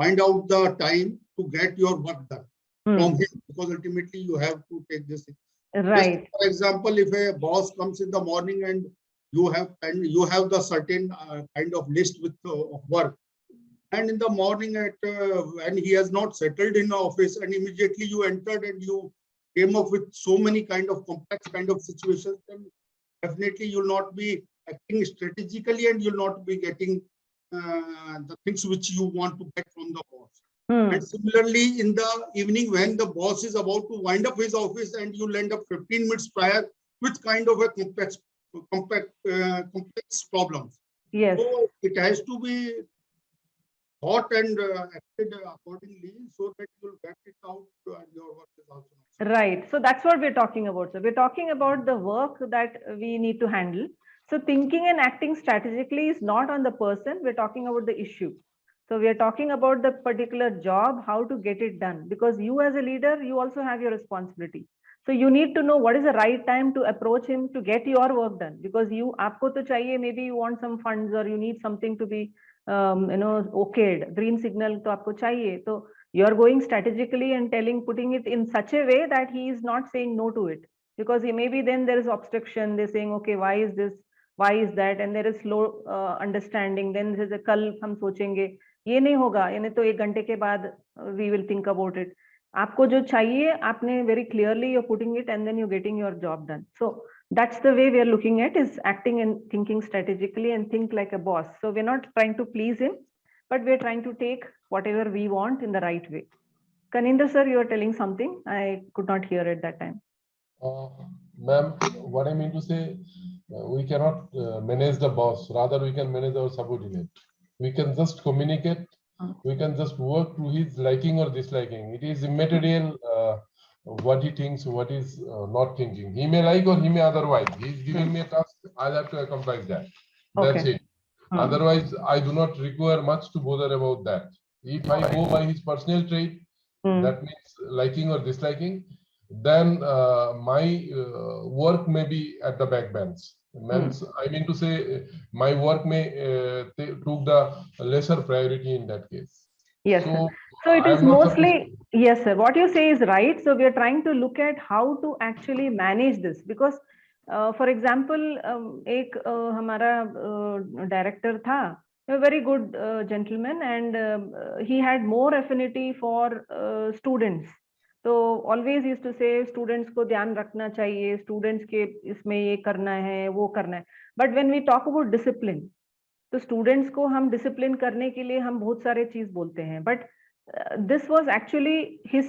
find out the time to get your work done from him, because ultimately you have to take this. Right. Just for example, if a boss comes in the morning and you have the certain kind of list with of work, and in the morning and he has not settled in the office, and immediately you entered and you came up with so many kind of complex kind of situations, then definitely you'll not be acting strategically and you'll not be getting the things which you want to get from the boss. And similarly, in the evening when the boss is about to wind up his office and you'll end up 15 minutes prior with kind of a complex problems. Yes. So it has to be thought and acted accordingly so that you'll get it out and your work is also. Right. So that's what we're talking about. So we're talking about the work that we need to handle. So thinking and acting strategically is not on the person. We're talking about the issue. So we are talking about the particular job, how to get it done, because you as a leader, you also have your responsibility. So you need to know what is the right time to approach him to get your work done, because aapko to chahiye, maybe you want some funds or you need something to be okayed, green signal to aapko chahiye. So you are going strategically and putting it in such a way that he is not saying no to it, because maybe then there is obstruction. They're saying, okay, why is this? Why is that? And there is slow understanding. Then there is a kal hum sochenge. ये नहीं होगा, यानी तो 1 घंटे के बाद we will think about it. आपको जो चाहिए, आपने very clearly you're putting it and then you're getting your job done. So that's the way we are looking at is acting and thinking strategically and think like a boss. So we're not trying to please him, but we're trying to take whatever we want in the right way. Kanindra sir, you are telling something. I could not hear at that time. Ma'am, what I mean to say, we cannot manage the boss. Rather, we can manage our subordinate. We can just communicate. We can just work to his liking or disliking. It is immaterial what he thinks, what is not thinking. He may like or he may otherwise. He is giving me a task. I'll have to accomplish that. That's Okay. it. Otherwise, I do not require much to bother about that. If I go by his personal trait, that means liking or disliking, then my work may be at the back bench. I mean to say, my work may took the lesser priority in that case. Yes, sir. So it is mostly, yes, sir. What you say is right. So we are trying to look at how to actually manage this because, for example, एक हमारा director था, a very good gentleman, and he had more affinity for students. So always used to say students को ध्यान रखना चाहिए, students के इसमें ये करना है, वो करना है. But when we talk about discipline, तो स्टूडेंट्स को हम डिसिप्लिन करने के लिए हम बहुत सारे चीज बोलते हैं but this was actually his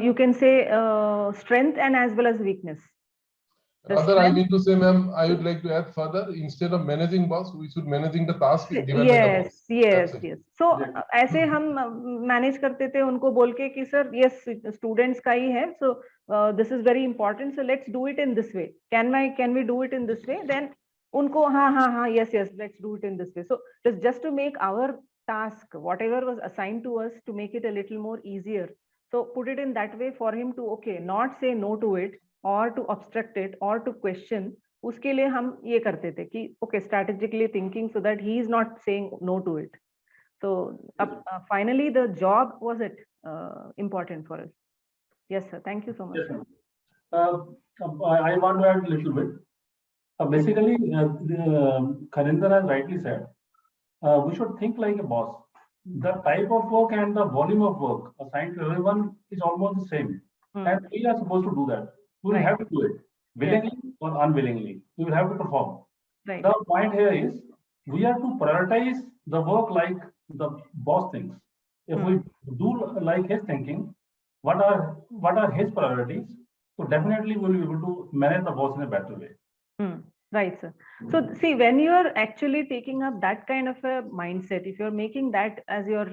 you can say strength and as well as weakness. Rather, I mean to say, ma'am, I would like to add further, instead of managing boss, we should managing the task given by the boss. Yes. So ऐसे हम manage करते थे उनको बोल के कि sir yes students का ही है so this is very important so let's do it in this way can we do it in this way then उनको हाँ yes let's do it in this way. So just to make our task whatever was assigned to us to make it a little more easier, so put it in that way for him to okay not say no to it or to obstruct it or to question. उसके लिए हम ये करते थे कि okay strategically thinking so that he is not saying no to it. So finally the job was it important for us. Yes sir, thank you so much. Yes, I want to add a little bit. Basically, Karinder has rightly said, we should think like a boss. The type of work and the volume of work assigned to everyone is almost the same. And we are supposed to do that. We will have to do it, willingly or unwillingly. We will have to perform. Right. The point here is, we have to prioritize the work like the boss thinks. If we do like his thinking, what are his priorities? So definitely we will be able to manage the boss in a better way. Right, sir. So see, when you're actually taking up that kind of a mindset, if you're making that as your,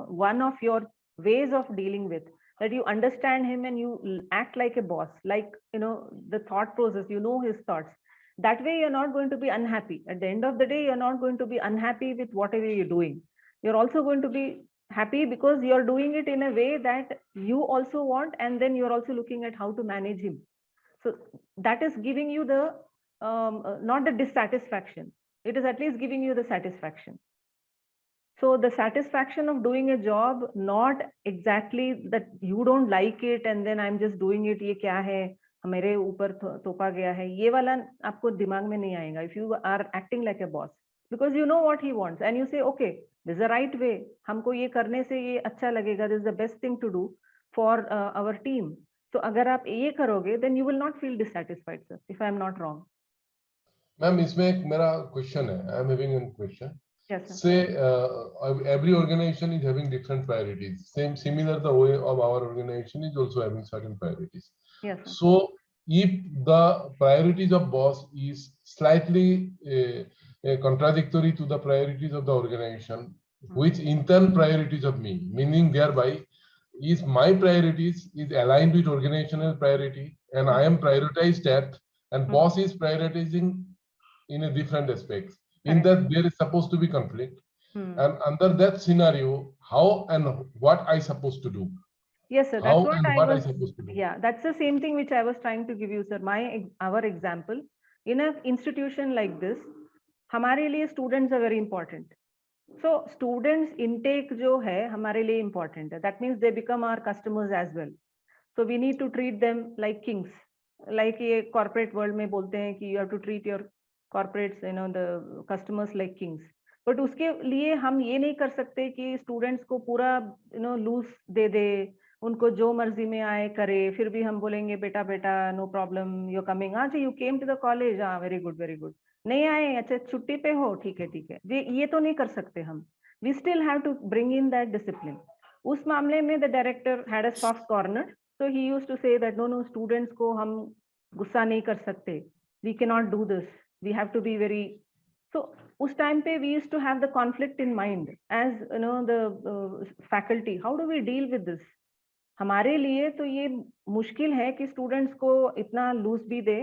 one of your ways of dealing with, that you understand him and you act like a boss, like, the thought process, his thoughts. That way, you're not going to be unhappy. At the end of the day, you're not going to be unhappy with whatever you're doing. You're also going to be happy because you're doing it in a way that you also want, and then you're also looking at how to manage him. So that is giving you the not the dissatisfaction, it is at least giving you the satisfaction. So the satisfaction of doing a job, not exactly that you don't like it and then I'm just doing it, ये क्या है मेरे ऊपर थोपा गया है, ये वाला आपको दिमाग में नहीं आएगा if you are acting like a boss, because you know what he wants and you say okay this is the right way, हमको ये करने से ये अच्छा लगेगा, this is the best thing to do for our team. So अगर आप ये करोगे then you will not feel dissatisfied, sir, if I am not wrong. Ma'am, इसमें एक मेरा question है. I am having a question. Yes, sir. Say every organization is having different priorities. Similar the way of our organization is also having certain priorities. Yes, sir. So if the priorities of boss is slightly contradictory to the priorities of the organization, which in turn priorities of me, meaning thereby is my priorities is aligned with organizational priority and I am prioritized at, and boss is prioritizing in a different aspects. In that there is supposed to be conflict. And under that scenario, how and what I supposed to do? Yes, sir. That's what I was supposed to do. Yeah, that's the same thing which I was trying to give you, sir. Our example in an institution like this, हमारे लिए students are very important. So students intake जो है हमारे लिए important है. That means they become our customers as well. So we need to treat them like kings. Like ये corporate world में बोलते हैं कि you have to treat your corporates, the customers like kings. But उसके लिए हम ये नहीं कर सकते कि students को पूरा loose दे दे, उनको जो मर्जी में आए करे, फिर भी हम बोलेंगे बेटा बेटा no problem, you're coming, अच्छा you came to the college, हाँ very good, नहीं आए अच्छा छुट्टी पे हो, ठीक है, ये तो नहीं कर सकते हम. We still have to bring in that discipline. उस मामले में the director had a soft corner, so he used to say that no students को हम गुस्सा नहीं कर सकते, we cannot do this, we have to be very, so us time pe we used to have the conflict in mind as the faculty. How do we deal with this? हमारे लिए तो ये मुश्किल है कि स्टूडेंट्स को इतना loose भी दे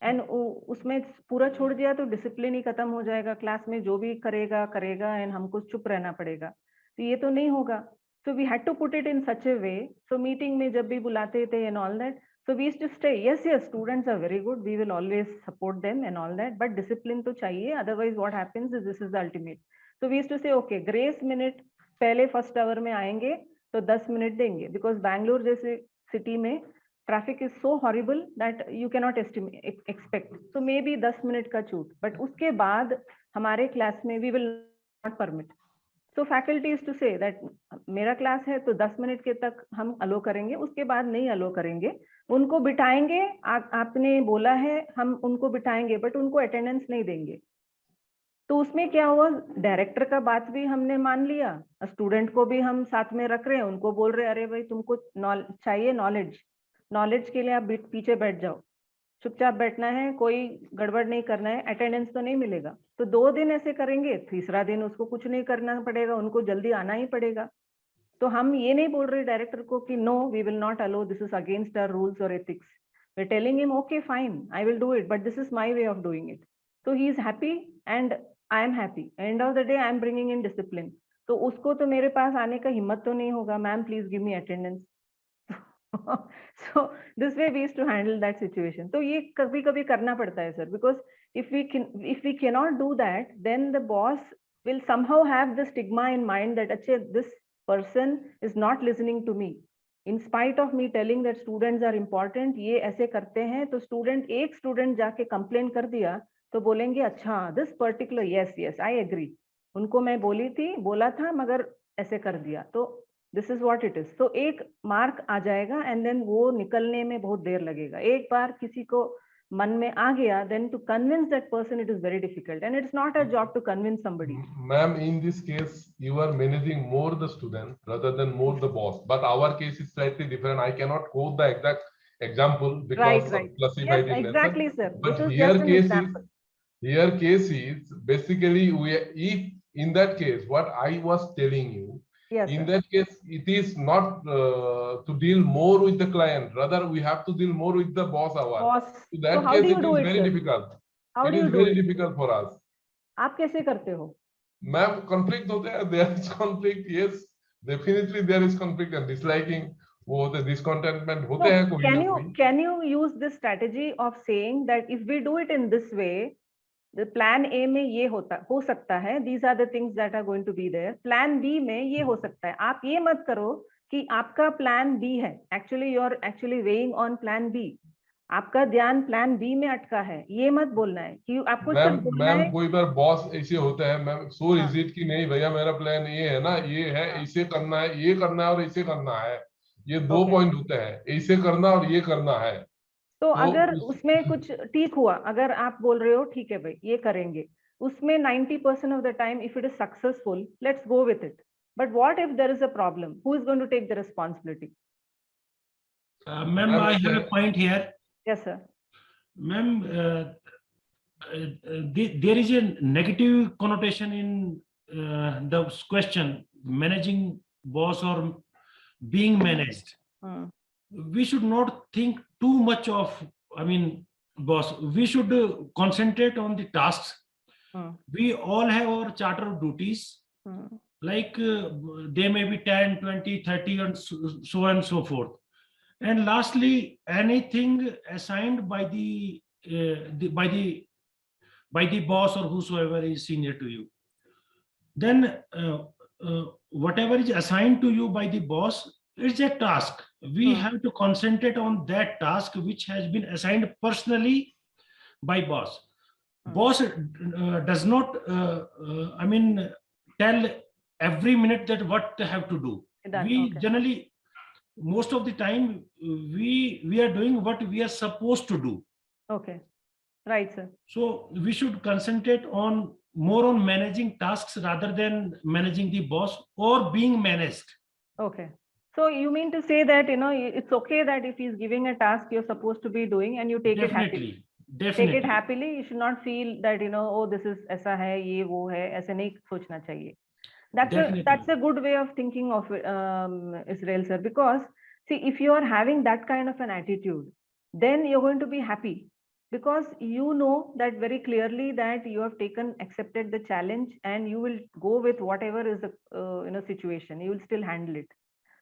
एंड उसमें पूरा छोड़ दिया तो डिसिप्लिन ही खत्म हो जाएगा, क्लास में जो भी करेगा करेगा एंड हमको चुप रहना पड़ेगा, तो ये तो नहीं होगा. So we had to put it in such a way. So meeting में जब भी बुलाते थे and all that, so we used to stay. Yes, students are very good. We will always support them and all that. But discipline तो चाहिए. Otherwise, what happens is this is the ultimate. So we used to say, okay, grace minute पहले first hour में आएंगे तो 10 minute देंगे. Because Bangalore जैसे city में traffic is so horrible that you cannot expect. So maybe 10 minute का छूट. But उसके बाद हमारे class में we will not permit. So faculty is to say that मेरा क्लास है तो 10 मिनट के तक हम अलो करेंगे, उसके बाद नहीं अलो करेंगे. उनको बिठाएंगे, आपने बोला है हम उनको बिठाएंगे, बट उनको अटेंडेंस नहीं देंगे. तो उसमें क्या हुआ, डायरेक्टर का बात भी हमने मान लिया, स्टूडेंट को भी हम साथ में रख रहे हैं, उनको बोल रहे अरे भाई तुमको चाहिए नॉलेज के लिए आप पीछे बैठ जाओ, चुपचाप बैठना है, कोई गड़बड़ नहीं करना है, अटेंडेंस तो नहीं मिलेगा. तो 2 दिन ऐसे करेंगे, तीसरा दिन उसको कुछ नहीं करना पड़ेगा, उनको जल्दी आना ही पड़ेगा. तो हम ये नहीं बोल रहे डायरेक्टर को कि no we will not allow, this is against our rules और ethics. We are telling him okay fine I will do it, but this is my way of doing it. तो he is happy and I am happy. End of the day I am bringing in discipline. तो उसको तो मेरे पास आने का हिम्मत तो नहीं होगा, ma'am please give me attendance. So this way we used to handle that situation. तो ये कभी कभी करना पड़ता है sir, because if we cannot do that, then the boss will somehow have the stigma in mind that अच्छा this person is not listening to me, in spite of me telling that students are important. ये ऐसे करते हैं तो एक student जाके complain कर दिया तो बोलेंगे अच्छा this particular yes I agree, उनको मैं बोला था मगर ऐसे कर दिया, तो this is what it is. तो एक मार्क आ जाएगा एंड देन वो निकलने में बहुत देर लगेगा. एक बार किसी को मन में आ गया, then to convince that person it is very difficult, and it's not a job to convince somebody. Ma'am, in this case you are managing more the student rather than more the boss, but our case is slightly different. I cannot quote the exact example because Right. of classified Yes, exactly sir. But This is here just an example. Here case is basically if in that case what I was telling you, yes, in sir. that case it is not to deal more with the client, rather we have to deal more with the boss. So that how case do you it do is it, very sir? difficult. How It do you is do very it? difficult for us. आप कैसे करते हो? Ma'am, conflict होते हैं, there is conflict, yes, definitely there is conflict and disliking, वो होते discontentment होते हैं कोई ना कोई. Can you use this strategy of saying that if we do it in this way, the plan A में ये हो सकता है, these are the things that are going to be there, plan B में ये हो सकता है. आप ये मत करो कि आपका plan B है, actually you are actually weighing on plan B, आपका ध्यान plan B में अटका है, ये मत बोलना है कि आपको सिर्फ बोलना है. कोई बार बॉस ऐसे होता है मैम, सो रिजिड कि नहीं भैया मेरा प्लान ये है ना, ये है, ऐसे करना है, ये करना है और ऐसे करना है, ये 2 पॉइंट होते हैं, ऐसे करना और ये करना है. तो अगर उसमें कुछ ठीक हुआ, अगर आप बोल रहे हो ठीक है भाई ये करेंगे, उसमें 90% of the time if it is successful, let's go with it. But what if there is a problem? Who is going to take the responsibility? Ma'am, I have a point here. Yes, sir. Ma'am, there is a negative connotation in the question, managing boss or being managed. We should not think too much of, boss. We should concentrate on the tasks. We all have our charter of duties. Like they may be 10, 20, 30 and so on and so forth. And lastly, anything assigned by the boss or whosoever is senior to you, then whatever is assigned to you by the boss, it's a task. We have to concentrate on that task which has been assigned personally by boss. Boss does not tell every minute that what they have to do. Generally, most of the time we are doing what we are supposed to do. Okay, right, sir. So we should concentrate more on managing tasks rather than managing the boss or being managed. Okay. So you mean to say that, it's okay that if he's giving a task you're supposed to be doing and you take it happily. Take it happily. You should not feel that, you know, oh, this is ऐसा है, ये वो है, ऐसे नहीं सोचना चाहिए. That's a good way of thinking of it, Israel sir, because see, if you are having that kind of an attitude, then you're going to be happy, because you know that very clearly that you have accepted the challenge, and you will go with whatever is the situation. You will still handle it.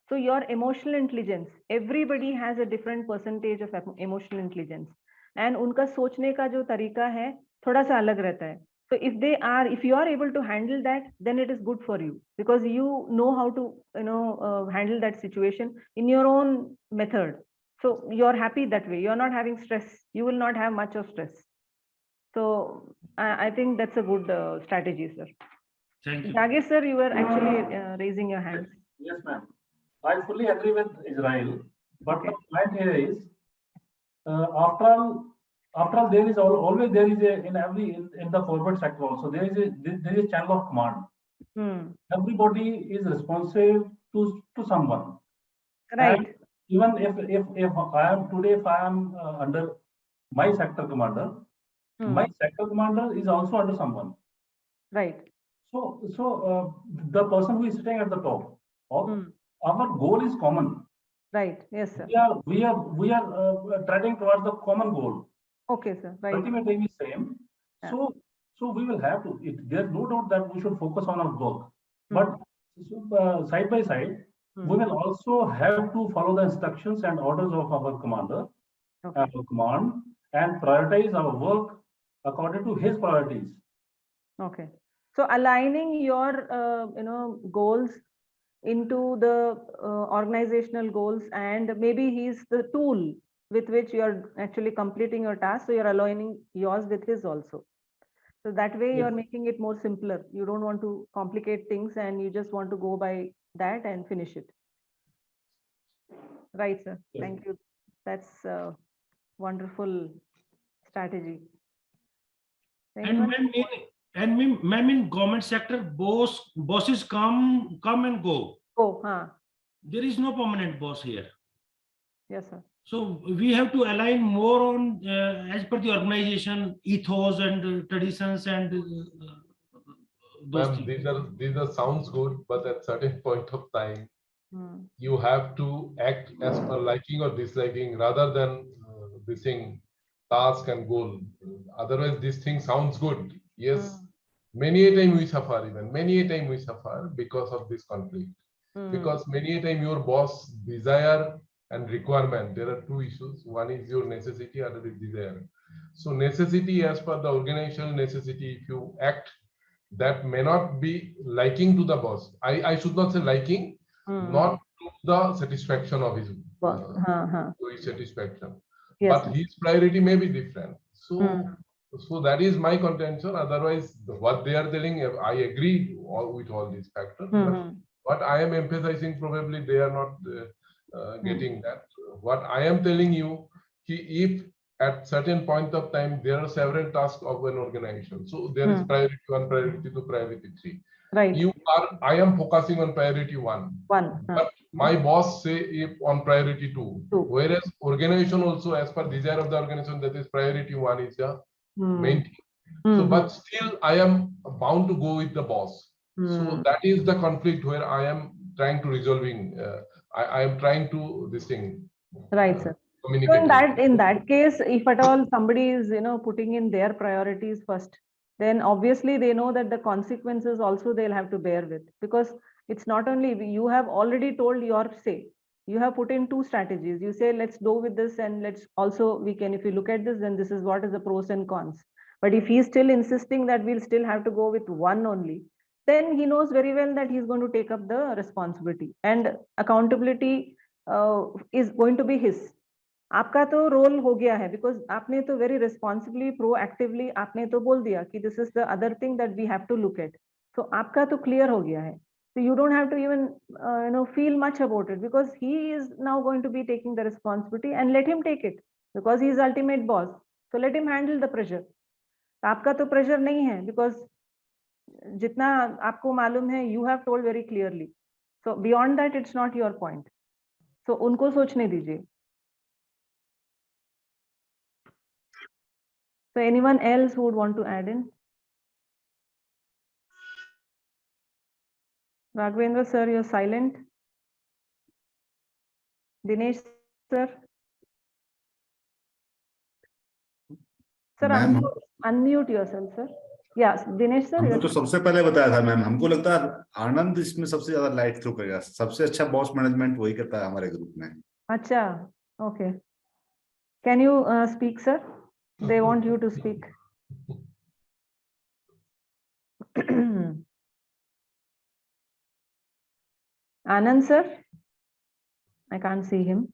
So your emotional intelligence, everybody has a different percentage of emotional intelligence, and उनका सोचने का जो तरीका है थोड़ा सा अलग रहता है. So if you are able to handle that, then it is good for you, because you know how to handle that situation in your own method. So you're happy that way. You're not having stress. You will not have much of stress. So I think that's a good strategy, sir. Thank you. Jagesh sir, you were actually raising your hand. Yes, ma'am. I fully agree with Israel, but the point here is, after all, there is always there is in the corporate sector also there is a channel of command. Everybody is responsive to someone. Right. And even if I am today, if I am under my sector commander, my sector commander is also under someone. Right. So the person who is sitting at the top, our goal is common. Right. Yes, sir. We are treading towards the common goal. Okay, sir. Right. Ultimate aim is same. Yeah. So we will have to. There's no doubt that we should focus on our work, but side by side, we will also have to follow the instructions and orders of our commander, our command, and prioritize our work according to his priorities. Okay. So aligning your goals into the organizational goals, and maybe he's the tool with which you are actually completing your task. So you're aligning yours with his also. So that way you're making it more simpler. You don't want to complicate things, and you just want to go by that and finish it. Right, sir. Yes. Thank you. That's a wonderful strategy. And ma'am, in government sector, bosses come and go. There is no permanent boss here. Yes, sir. So we have to align more on as per the organization ethos and traditions and those things. These are sounds good, but at certain point of time, you have to act as per liking or disliking rather than this thing, task and goal. Otherwise, this thing sounds good. Yes, many a time we suffer, many a time we suffer because of this conflict. Because many a time your boss desire and requirement, there are two issues. One is your necessity, other is desire. So necessity, as per the organizational necessity, if you act, that may not be liking to the boss. I should not say liking, not to the satisfaction of his satisfaction. Yes, but his priority may be different. So that is my contention. Otherwise, what they are telling, I agree with all these factors. But what I am emphasizing, probably they are not getting that. What I am telling you, if at certain point of time there are several tasks of an organization, so there is priority 1, priority 2, priority 3. Right. I am focusing on priority 1. But my boss say if on priority 2. Whereas organization also, as per desire of the organization, that is priority 1 is the main thing. So, but still I am bound to go with the boss. So that is the conflict where I am trying to resolving. I am trying to this thing. Right, sir. So in that case, if at all somebody is putting in their priorities first, then obviously they know that the consequences also they'll have to bear with, because it's not only you have already told your say. You have put in 2 strategies. You say let's go with this, and let's also we can, if you look at this, then this is what is the pros and cons. But if he's still insisting that we'll still have to go with 1 only, then he knows very well that he's going to take up the responsibility, and accountability is going to be his. आपका तो role हो गया है, because आपने तो very responsibly, proactively आपने तो बोल दिया कि this is the other thing that we have to look at. So आपका तो clear हो गया है. So you don't have to even feel much about it, because he is now going to be taking the responsibility, and let him take it, because he is ultimate boss. So let him handle the pressure. आपका तो pressure नहीं है, because जितना आपको मालूम है, you have told very clearly. So beyond that, it's not your point. So उनको सोचने दीजिए. So anyone else who would want to add in? Raghavendra sir, you're silent. Dinesh sir. Sir, Ma'am, unmute yourself, sir. Yes, Dinesh sir. हमने तो सबसे पहले बताया था ma'am, हमको लगता है आनंद इसमें सबसे ज्यादा लाइट थ्रू करेगा, सबसे अच्छा बॉस मैनेजमेंट वही करता है हमारे ग्रुप में. अच्छा, okay. Can you speak, sir? They want you to speak. Anand sir, I can't see him.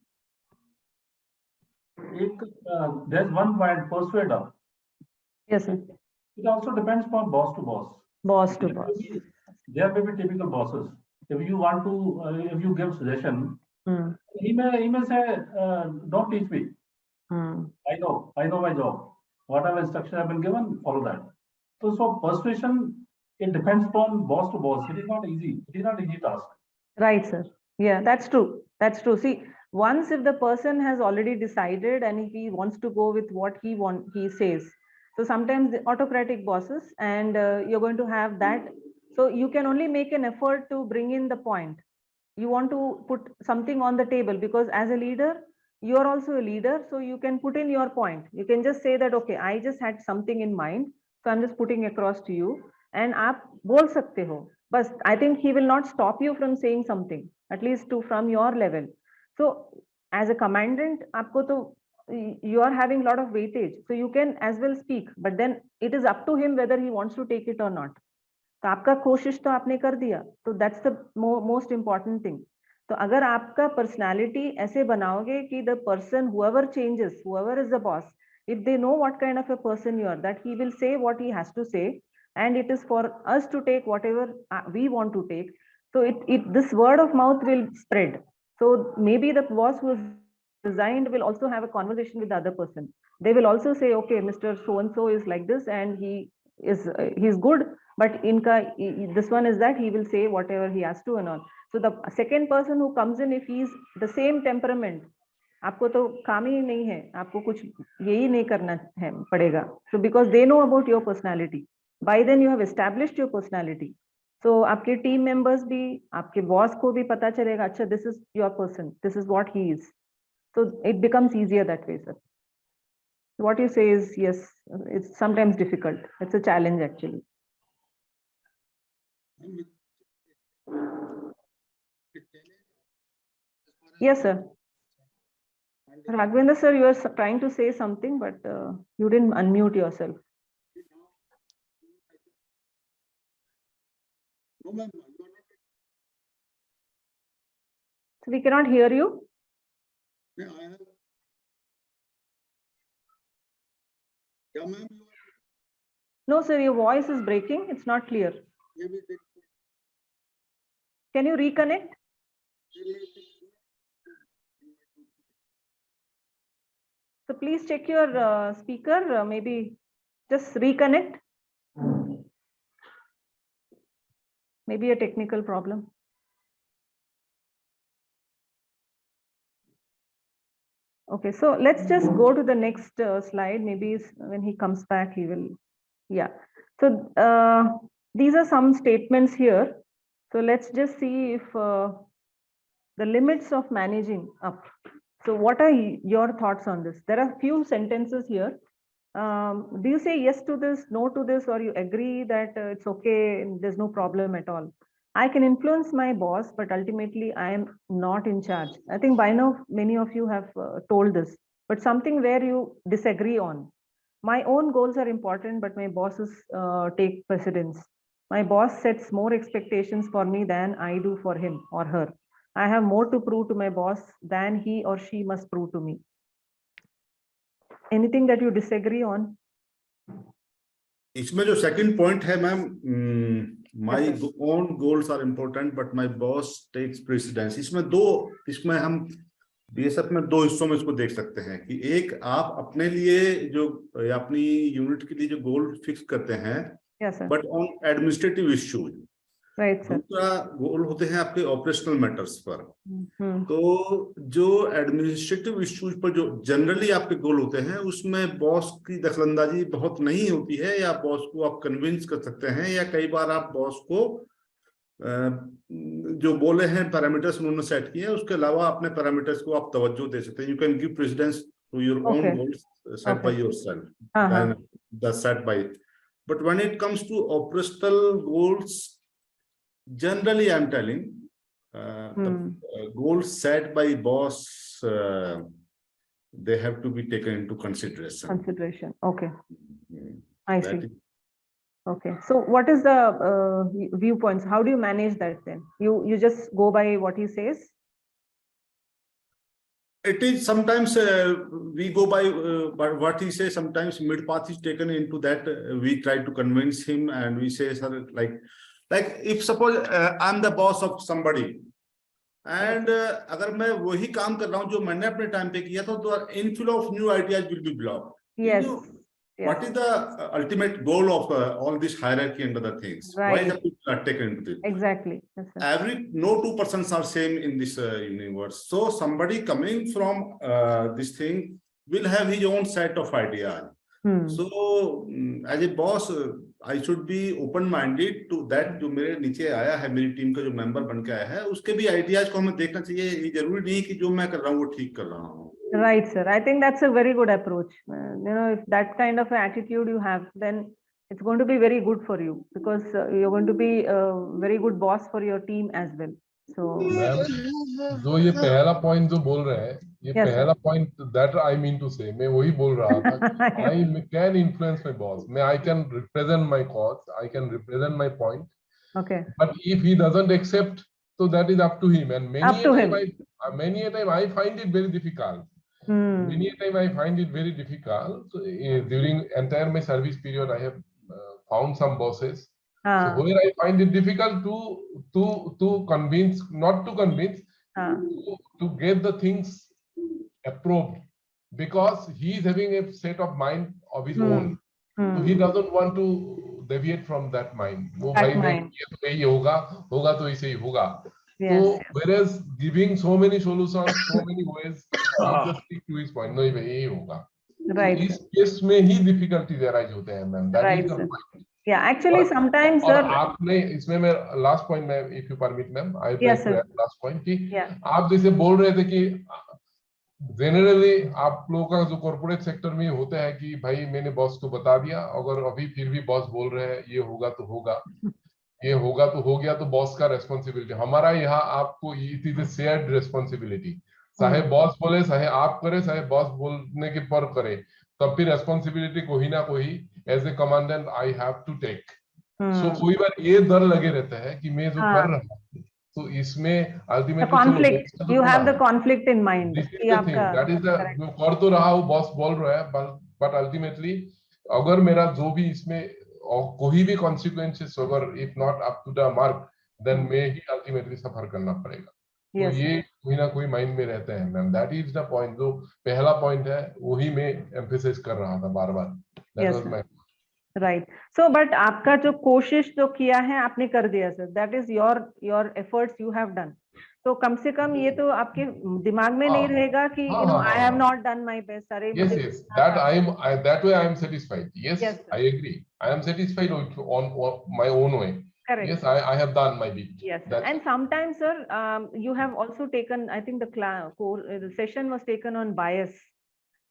There's one point, persuader. Yes, sir. It also depends upon boss to boss. Boss to boss. There may be typical bosses. If you want to, if you give suggestion, he may say, "Don't teach me. I know my job. Whatever instruction I've been given, follow that." So persuasion, it depends upon boss to boss. It is not easy. It is not an easy task. Right, sir. Yeah, that's true. That's true. See, once if the person has already decided and if he wants to go with what he says. So sometimes the autocratic bosses, and you're going to have that. So you can only make an effort to bring in the point. You want to put something on the table because as a leader, you are also a leader. So you can put in your point. You can just say that, okay, I just had something in mind. So I'm just putting across to you. And aap bol sakte ho. But I think he will not stop you from saying something, at least from your level. So as a commandant, you are having a lot of weightage. So you can as well speak, but then it is up to him whether he wants to take it or not. तो आपका कोशिश तो आपने कर दिया, तो that's the most important thing. तो अगर आपका personality ऐसे बनाओगे कि the person whoever changes, whoever is the boss, if they know what kind of a person you are, that he will say what he has to say, and it is for us to take whatever we want to take. So this word of mouth will spread. So maybe the boss who is resigned will also have a conversation with the other person. They will also say, okay, Mr. So-and-so is like this, and he's good, but this one is that he will say whatever he has to and all. So the second person who comes in, if he's the same temperament, आपको तो काम ही नहीं है, आपको कुछ यही नहीं करना है पड़ेगा. So because they know about your personality, by then you have established your personality. So आपके team members भी, आपके boss को भी पता चलेगा, अच्छा, this is your person, this is what he is. So it becomes easier that way, sir. What you say is, yes, it's sometimes difficult. It's a challenge actually. Yes, sir. Raghavendra sir, you are trying to say something, but you didn't unmute yourself. So we cannot hear you. No, sir, your voice is breaking. It's not clear. Can you reconnect? So please check your speaker, maybe just reconnect. Maybe a technical problem. Okay, so let's just go to the next slide. Maybe when he comes back, he will, yeah. So these are some statements here. So let's just see if the limits of managing up. So what are your thoughts on this? There are few sentences here. Do you say yes to this, no to this, or you agree that it's okay, there's no problem at all? I can influence my boss, but ultimately I am not in charge. I think by now many of you have told this, but something where you disagree on. My own goals are important, but my bosses take precedence. My boss sets more expectations for me than I do for him or her. I have more to prove to my boss than he or she must prove to me. Anything that you disagree on? इसमें जो second point है ma'am, my own goals are important but my boss takes precedence, इसमें हम BSF में दो हिस्सों में इसको देख सकते हैं कि एक, आप अपने लिए जो या अपनी यूनिट के लिए जो गोल फिक्स करते हैं, but on administrative issues right sir. दूसरा गोल होते हैं आपके ऑपरेशनल मैटर्स पर। तो जो एडमिनिस्ट्रेटिव इश्यूज पर जो जनरली आपके गोल होते हैं उसमें बॉस की दखलंदाजी बहुत नहीं होती है, या बॉस को आप कन्विंस कर सकते हैं, या कई बार आप बॉस को जो बोले हैं पैरामीटर्स उन्होंने सेट किए हैं उसके अलावा अपने पैरामीटर्स को आप तवज्जो दे सकते हैं। You can give precedence to your own goals set by yourself then the set by, but when it comes to operational goals, generally I'm telling the goals set by boss, they have to be taken into consideration. Okay. I see. Okay, so what is the viewpoints? How do you manage that then? You just go by what he says? It is sometimes we go by what he says. Sometimes mid path is taken into that. We try to convince him and we say, sir, like if suppose I'm the boss of somebody and अगर मैं वही काम कर रहा हूँ जो मैंने अपने टाइम पे किया था, तो inflow of new ideas will be blocked. Yes. What is the ultimate goal of all this hierarchy and other things? Right. Why the people are taken into this? Exactly. Yes, No two persons are same in this universe. So somebody coming from this thing will have his own set of ideas. So as a boss, I should be open-minded to that. जो मेरे नीचे आया है, मेरी team का जो member बन के आया है, उसके भी आइडियाज को हमें देखना चाहिए। ये जरूरी नहीं कि जो मैं कर रहा हूँ वो ठीक कर रहा हूँ। Right, sir. I think that's a very good approach. You know, if that kind of attitude you have, then it's going to be very good for you, because you're going to be a very good boss for your team as well. So, ma'am, जो ये पहला point जो बोल रहे हैं, ये पहला point that I mean to say, मैं वही बोल रहा था। I can influence my boss, मैं I can represent my cause, I can represent my point, okay, but if he doesn't accept, so that is up to him, and many a time I find it very difficult. Many a time I find it very difficult. So, during entire my service period, I have found some bosses. So where I find it difficult to convince, not to convince, to get the things approved, because he is having a set of mind of his own. So he doesn't want to deviate from that mind. वो भाई ने ये तो यही होगा तो ऐसे ही होगा. So whereas giving so many solutions, so many ways, he just stick to his point. नहीं भाई यही होगा. Right. इस केस में ही difficulties arise होते हैं, ma'am. That is the point. Yeah, actually sometimes sir. और आपने इसमें मैं last point में, if you permit, ma'am, I would like to add last point कि आप जैसे बोल रहे थे कि जनरली आप लोगों का जो कॉर्पोरेट सेक्टर में होता है कि भाई मैंने बॉस को बता दिया, अगर अभी फिर भी बॉस बोल रहे हैं ये होगा तो होगा, ये होगा तो हो गया, तो बॉस का रेस्पॉन्सिबिलिटी। हमारा यहाँ आपको it is a shared responsibility, चाहे बॉस बोले, चाहे आप करे, चाहे बॉस बोलने के पर करे, तब भी रेस्पॉन्सिबिलिटी कोई ना कोई as a commandant I have to take. So कोई बार ये डर लगे रहता है कि मैं जो कर रहा हूँ, तो इसमें ultimately conflict, you have the conflict in mind. That is the जो कर तो रहा हूँ, बॉस बोल रहा है, बट अल्टीमेटली अगर मेरा जो भी इसमें कोई भी कॉन्सिक्वेंसेस अगर if not up to the mark, then मैं ही अल्टीमेटली सफर करना पड़ेगा। तो ये कोई ना कोई माइंड में रहते हैं, ma'am. That is the point, जो पहला पॉइंट है वही मैं एम्फेसाइज कर रहा था बार बार। That was my right. So but आपका जो कोशिश जो किया है आपने कर दिया sir, that is your efforts you have done. तो कम से कम ये तो आपके दिमाग में नहीं रहेगा कि you know I have not done my best. अरे yes yes, that I am that way I am satisfied. Yes, I agree, I am satisfied on my own way. Correct. Yes, I have done my bit. Yes, and sometimes, sir, you have also taken, I think the session was taken on bias.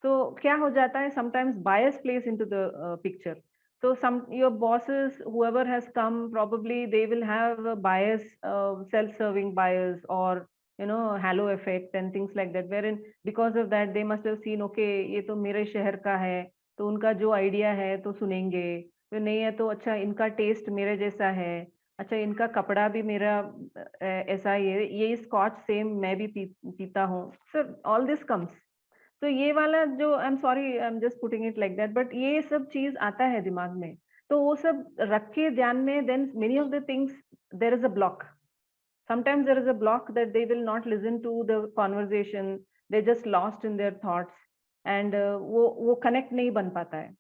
So, क्या हो जाता है? Sometimes bias plays into the picture. So, your bosses, whoever has come, probably they will have a bias, self-serving bias, or you know, halo effect and things like that. Wherein because of that, they must have seen, okay, ये तो मेरे शहर का है, तो उनका जो idea है तो सुनेंगे। तो नहीं है तो अच्छा इनका टेस्ट मेरे जैसा है, अच्छा इनका कपड़ा भी मेरा ऐसा ही है, ये स्कॉच सेम मैं भी पीता हूँ। सर ऑल दिस कम्स, तो ये वाला जो I am sorry I am just putting it like that, but ये सब चीज आता है दिमाग में, तो वो सब रख के ध्यान में, then many of the things there is a block, sometimes there is a block that they will not listen to the conversation, they just lost in their thoughts, and वो कनेक्ट नहीं बन पाता है।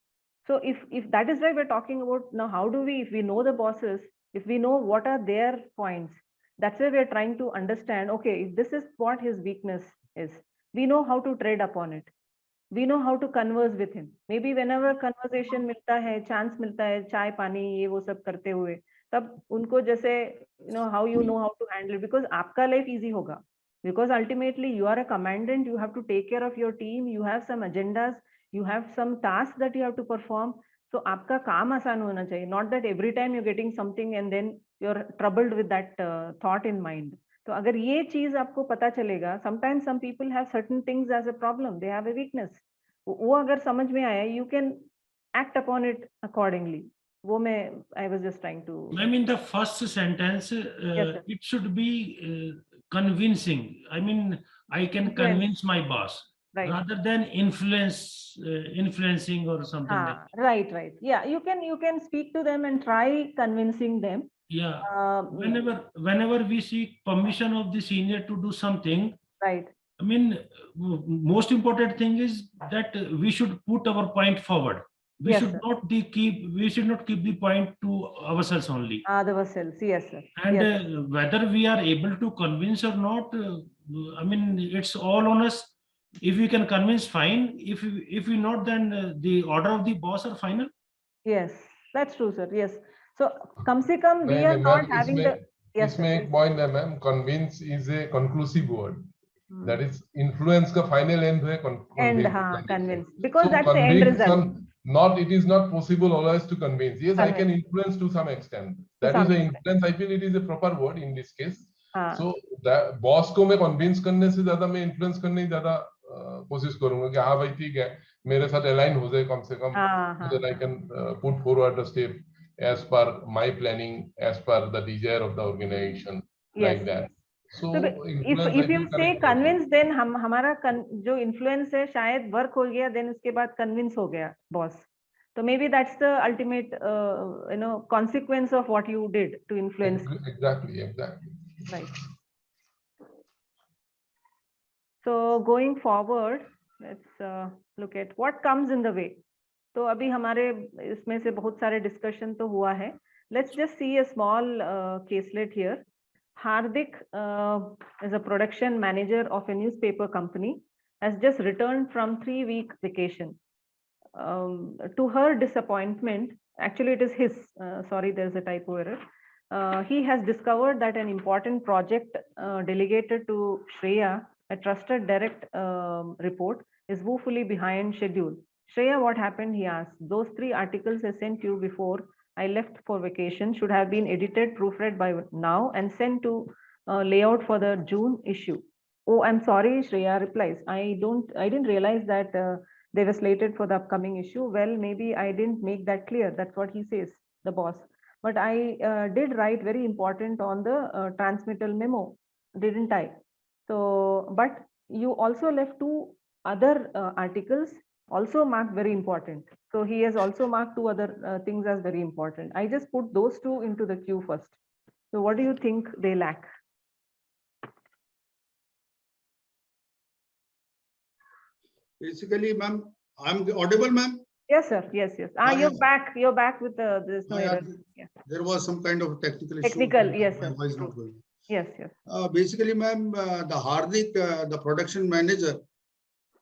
So if that is why we're talking about now, how do we, if we know the bosses, If we know what are their points, that's where we are trying to understand, okay, if this is what his weakness is, we know how to trade upon it. We know how to converse with him. Maybe whenever conversation मिलता है, chance मिलता है, चाय पानी ये वो सब करते हुए, तब उनको जैसे how you know how to handle it, because आपका life easy होगा. Because ultimately you are a commandant, you have to take care of your team, you have some agendas, you have some tasks that you have to perform. So आपका काम आसान होना चाहिए. Not that every time you're getting something and then you're troubled with that thought in mind. तो अगर ये चीज आपको पता चलेगा, sometimes some people have certain things as a problem, they have a weakness. वो अगर समझ में आया, you can act upon it accordingly. वो मैं I was just trying to. I mean, the first sentence, it should be convincing. I mean, I can convince my boss rather than influencing or something like that. Right. Yeah, you can speak to them and try convincing them. Yeah. Whenever we seek permission of the senior to do something, right. I mean, most important thing is that we should put our point forward. We should not keep the point to ourselves only. Ourselves, yes, sir. And whether we are able to convince or not, I mean, it's all on us. If we can convince, fine. If we not, then the order of the boss are final. Yes, that's true, sir. Yes. So, come se come, we are not having the. Yes, इसमें एक point है ma'am, convince is a conclusive word. That is influence का final end है convince, because so that's the end result. It is not possible always to convince. Yes, I can influence to some extent. That is the influence. I feel it is a proper word in this case. So that boss को मैं convince करने से ज़्यादा मैं influence करने ही ज़्यादा कोशिश करूँगा कि हाँ भाई ठीक है, मेरे साथ align हो जाए कम से कम, so that I can put forward the step as per my planning, as per the desire of the organization, like that. So if you say convince, then हमारा जो influence है शायद work हो गया, then उसके बाद convince हो गया boss. So maybe that's the ultimate consequence of what you did to influence. Exactly. Right. So going forward, let's look at what comes in the way. तो अभी हमारे इसमें से बहुत सारे discussion तो हुआ है. Let's just see a small caselet here. Hardik is a production manager of a newspaper company, has just returned from 3-week vacation. To her disappointment, actually it is his, sorry, there's a typo error. He has discovered that an important project delegated to Shreya, a trusted direct report, is woefully behind schedule. Shreya, what happened? He asked. Those 3 articles I sent you before I left for vacation should have been edited, proofread by now and sent to layout for the June issue. Oh, I'm sorry, Shreya replies. I didn't realize that they were slated for the upcoming issue. Well, maybe I didn't make that clear. That's what he says, the boss. But I did write very important on the transmittal memo, didn't I? So, but you also left 2 other articles also marked very important. So he has also marked 2 other things as very important. I just put those 2 into the queue first. So what do you think they lack? Basically, ma'am, I'm audible, ma'am. Yes, sir. Yes. You're back. You're back with there's no error. Yeah. There was some kind of technical issue. Yes, sir. Voice not going. Yes. Basically, ma'am, the Hardik, the production manager,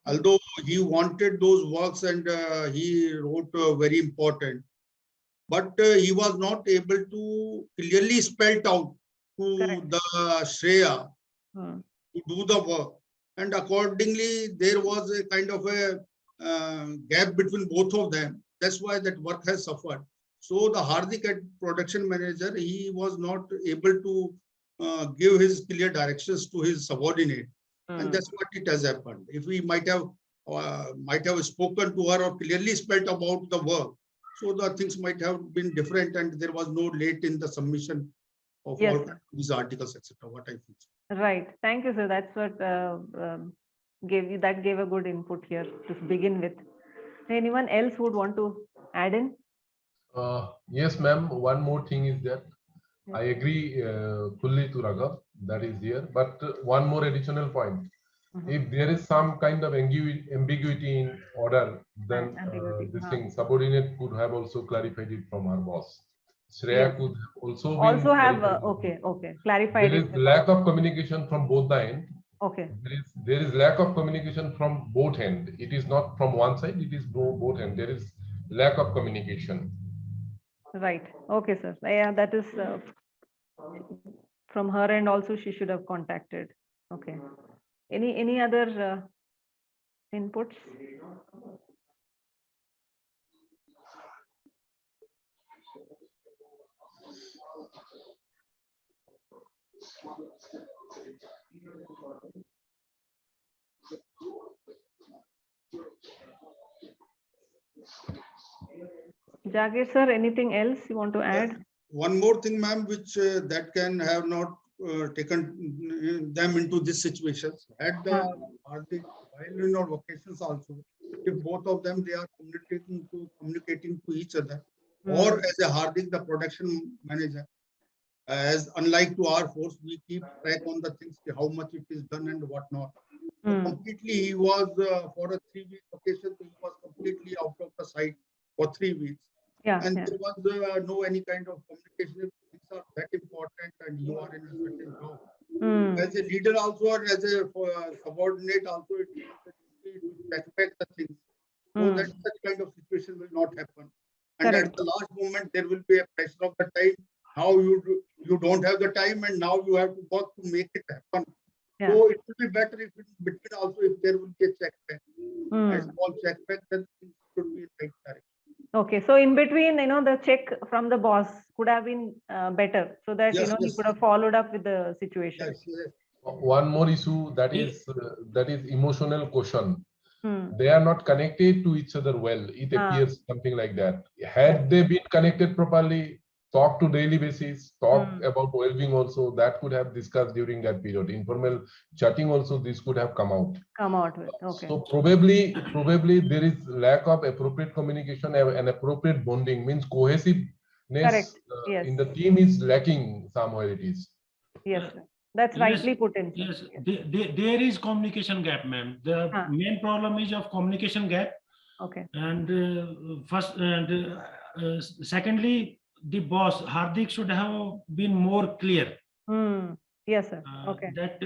although he wanted those works and he wrote very important, but he was not able to clearly spell out to the Shreya to do the work. And accordingly, there was a kind of a gap between both of them. That's why that work has suffered. So the Hardik production manager, he was not able to give his clear directions to his subordinate. And that's what it has happened. If we might have spoken to her or clearly spelled about the work, so the things might have been different, and there was no late in the submission of all these articles, etc. What I think. Right. Thank you, sir. That's what gave a good input here to begin with. Anyone else would want to add in? Yes, ma'am. One more thing is that I agree fully to Raghav, that is here. But one more additional point. If there is some kind of ambiguity in order, then this thing subordinate could have also clarified it from our boss. Shreya Yes. could also Also been have clarified. okay, clarified There it. is lack of communication from both the end. Okay. There is lack of communication from both end. It is not from one side, it is both end. There is lack of communication. Right. Okay, sir. Yeah, that is from her end also she should have contacted. Okay. Any other inputs? Jagir sir, anything else you want to add? One more thing, ma'am, which that can have not taken them into this situation. At the while in our vacations also, if both of them they are communicating to each other, or as a Hardik, the production manager, as unlike to our force, we keep track on the things, how much it is done and what not. So completely, he was for a 3-week vacation, so he was completely out of the site for 3 weeks. Yeah, and there was no any kind of communication. Things are that important, and you are in a certain job. As a leader also, or as a subordinate also, it respect the things, so that such kind of situation will not happen. And Correct. at the last moment, there will be a pressure of the time. Now you don't have the time, and now you have to work to make it happen. Yeah. So it will be better if in between also, if there will be a check back, a small check back, then things should be in right direction. Okay, so in between, the check from the boss could have been better, so that Yes, he yes. could have followed up with the situation. Yes, yes. One more issue that is emotional quotient. They are not connected to each other well. It appears something like that. Had they been connected properly, talk to daily basis, talk about well-being also, that could have discussed during that period. Informal chatting also, this could have come out. Come out with, okay. So probably there is lack of appropriate communication and appropriate bonding, means cohesiveness Correct. Yes. in the team is lacking somewhere it is. Yes, sir. That's rightly put in. Yes, there is communication gap, ma'am. The main problem is of communication gap. Okay. And secondly, the boss Hardik should have been more clear. Yes, sir. Okay. That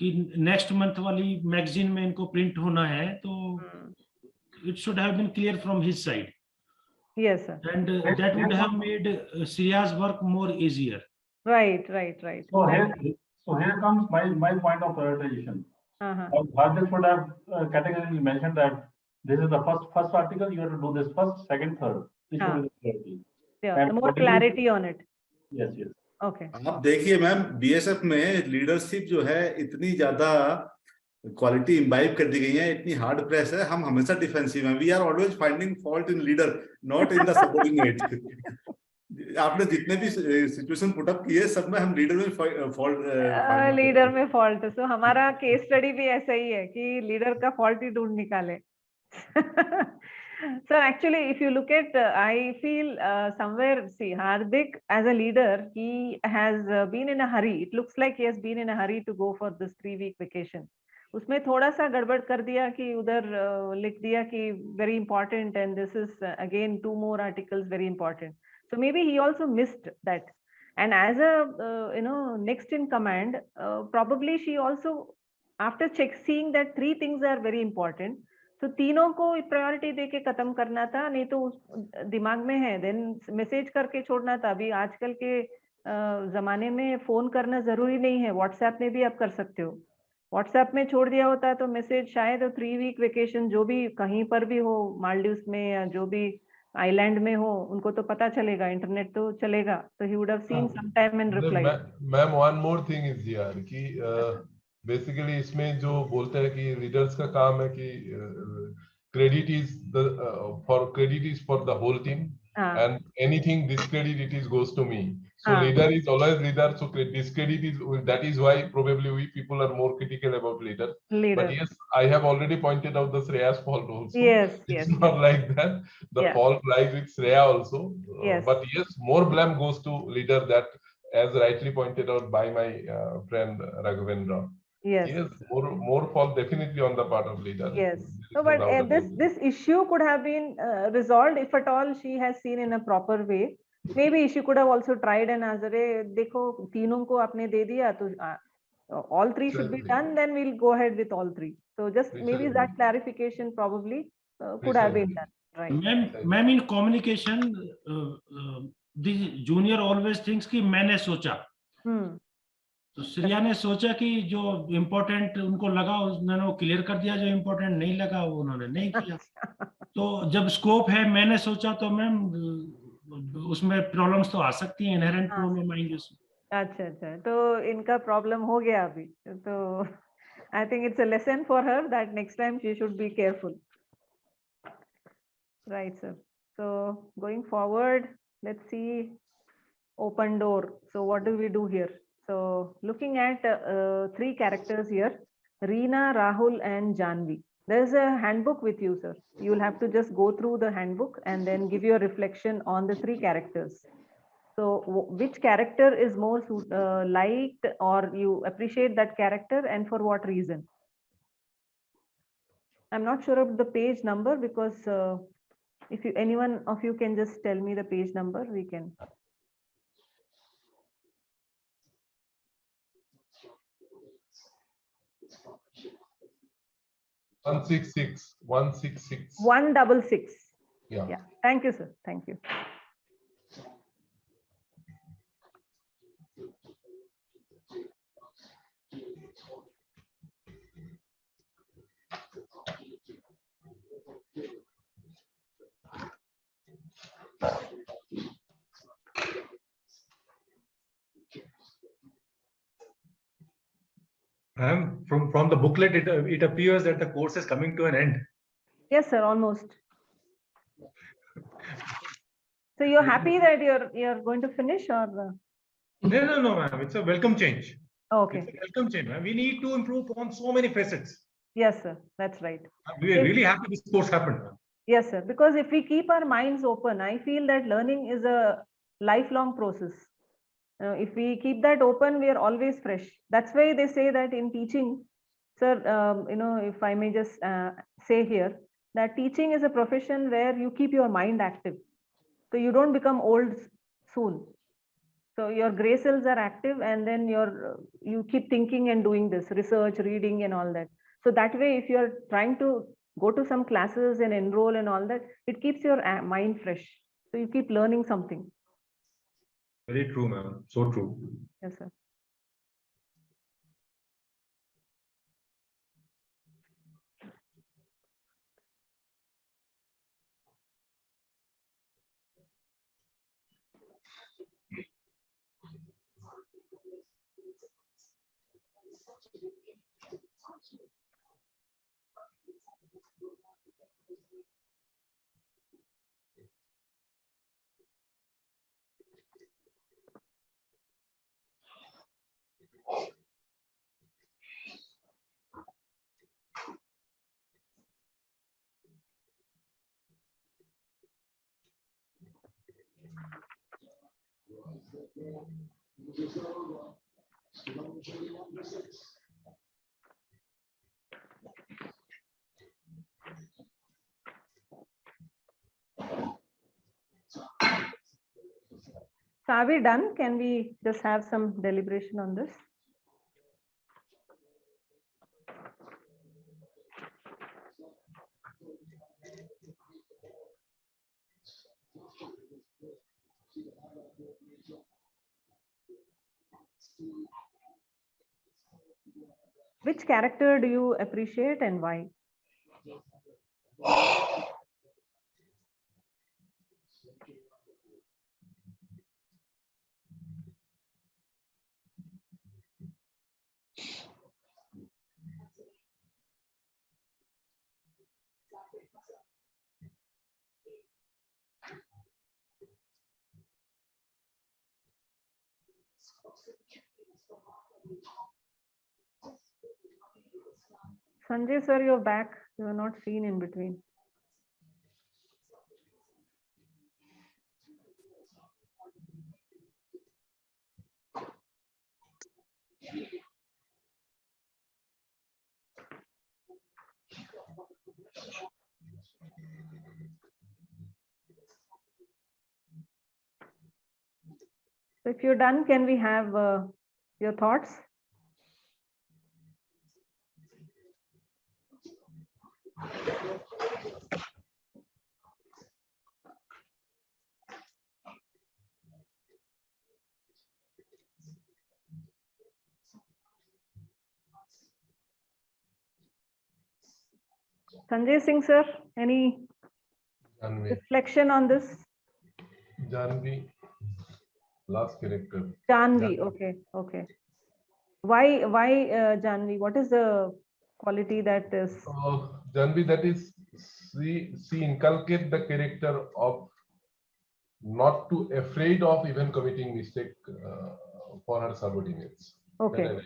कि next month वाली magazine में इनको print होना है, तो it should have been clear from his side. Yes, sir. And that would have made Shreya's work more easier. Right. So here comes my point of prioritization. Hardik should have categorically mentioned that this is the first article, you have to do this first, second, third. This should be the priority. Yeah, the more clarity on it. Yes. Okay. आप देखिए ma'am, BSF में leadership जो है इतनी ज्यादा quality imbibe कर दी गई है, इतनी हार्ड प्रेस है, हम हमेशा डिफेंसिव हैं. We are always finding fault in leader, not in the subordinate. आपने जितने भी सिचुएशन पुट अप किए, सब में हम लीडर में फॉल्ट लीडर में फॉल्ट. सो हमारा केस स्टडी भी ऐसा ही है कि लीडर का फॉल्ट ही ढूंढ निकाले. So actually, if you look at, I feel somewhere, see, Hardik as a leader, he has been in a hurry. It looks like he has been in a hurry to go for this 3-week vacation. उसमें थोड़ा सा गड़बड़ कर दिया कि उधर लिख दिया कि very important, and this is again 2 more articles very important. So maybe he also missed that. And as a next in command, probably she also, after seeing that 3 things are very important, तो तीनों को priority देके खत्म करना था, नहीं तो दिमाग में है, देन मैसेज करके छोड़ना था. अभी आजकल के जमाने में फोन करना जरूरी नहीं है, व्हाट्सएप में भी आप कर सकते हो. व्हाट्सएप में छोड़ दिया होता तो मैसेज शायद 3-week वेकेशन जो भी कहीं पर भी हो, मालदीव्स में या जो भी आइलैंड में हो, उनको तो पता चलेगा, इंटरनेट तो चलेगा, तो he would have seen some time and reply. Ma'am one more thing is here कि बेसिकली इसमें जो बोलते हैं कि लीडर्स का काम है कि credit is for the whole team, and anything discredit it is goes to me. So leader is always leader, so discredit is, that is why probably we people are more critical about leader. But yes, I have already pointed out the Shreya's fault also. It's not like that. The fault lies with Shreya also. But yes, more blame goes to leader, that as rightly pointed out by my friend Raghavendra. Yes. Yes, more fault definitely on the part of leader. Yes. No, No but doubt about it. this issue could have been resolved if at all she has seen in a proper way. Maybe she could have also tried and asked, "अरे देखो तीनों को आपने दे दिया तो all three should be Exactly. done. Then we'll go ahead with all three." So just maybe Precisely. that clarification probably could have been done. Right. Ma'am, in communication, the junior always thinks कि मैंने सोचा. तो श्रेया ने सोचा कि जो important उनको लगा उन्होंने वो क्लियर कर दिया, जो इम्पोर्टेंट नहीं लगा वो उन्होंने नहीं किया. तो जब स्कोप है मैंने सोचा तो मैम उसमें प्रॉब्लम्स तो आ सकती हैं, इनहेरेंट प्रॉब्लम आएंगे उसमें. अच्छा अच्छा, तो इनका प्रॉब्लम हो गया अभी. तो I think it's a lesson for her that next time she should be careful. Right, sir. So going forward, let's see open door. So what do we do here? So looking at three characters here, Reena, Rahul and Janvi. There's a handbook with you, sir. You'll have to just go through the handbook and then give your reflection on the three characters. So which character is more liked or you appreciate that character and for what reason? I'm not sure of the page number because if you, anyone of you can just tell me the page number, we can. One six six. 166. Yeah. Yeah. Thank you, sir. Thank you. From the booklet, it appears that the course is coming to an end. Yes, sir, almost. So you're happy that you're going to finish or? No, ma'am. It's a welcome change. Okay. It's a welcome change, ma'am. We need to improve on so many facets. Yes, sir. That's right. We are really happy this course happened, ma'am. Yes, sir. Because if we keep our minds open, I feel that learning is a lifelong process. If we keep that open, we are always fresh. That's why they say that in teaching, sir, if I may just say here, that teaching is a profession where you keep your mind active. So you don't become old soon. So your gray cells are active and then you keep thinking and doing this research, reading and all that. So that way, if you're trying to go to some classes and enroll and all that, it keeps your mind fresh. So you keep learning something. Very true, ma'am. So true. Yes, sir. So are we done? Can we just have some deliberation on this? Which character do you appreciate and why? Sanjay sir, you're back. You were not seen in between. So if you're done, can we have your thoughts? Sanjay Singh sir, any reflection on this? Janvi, last character. Janvi, okay. Why Janvi? What is the quality that is? Janvi, that is, she inculcate the character of not too afraid of even committing mistake for her subordinates. Okay.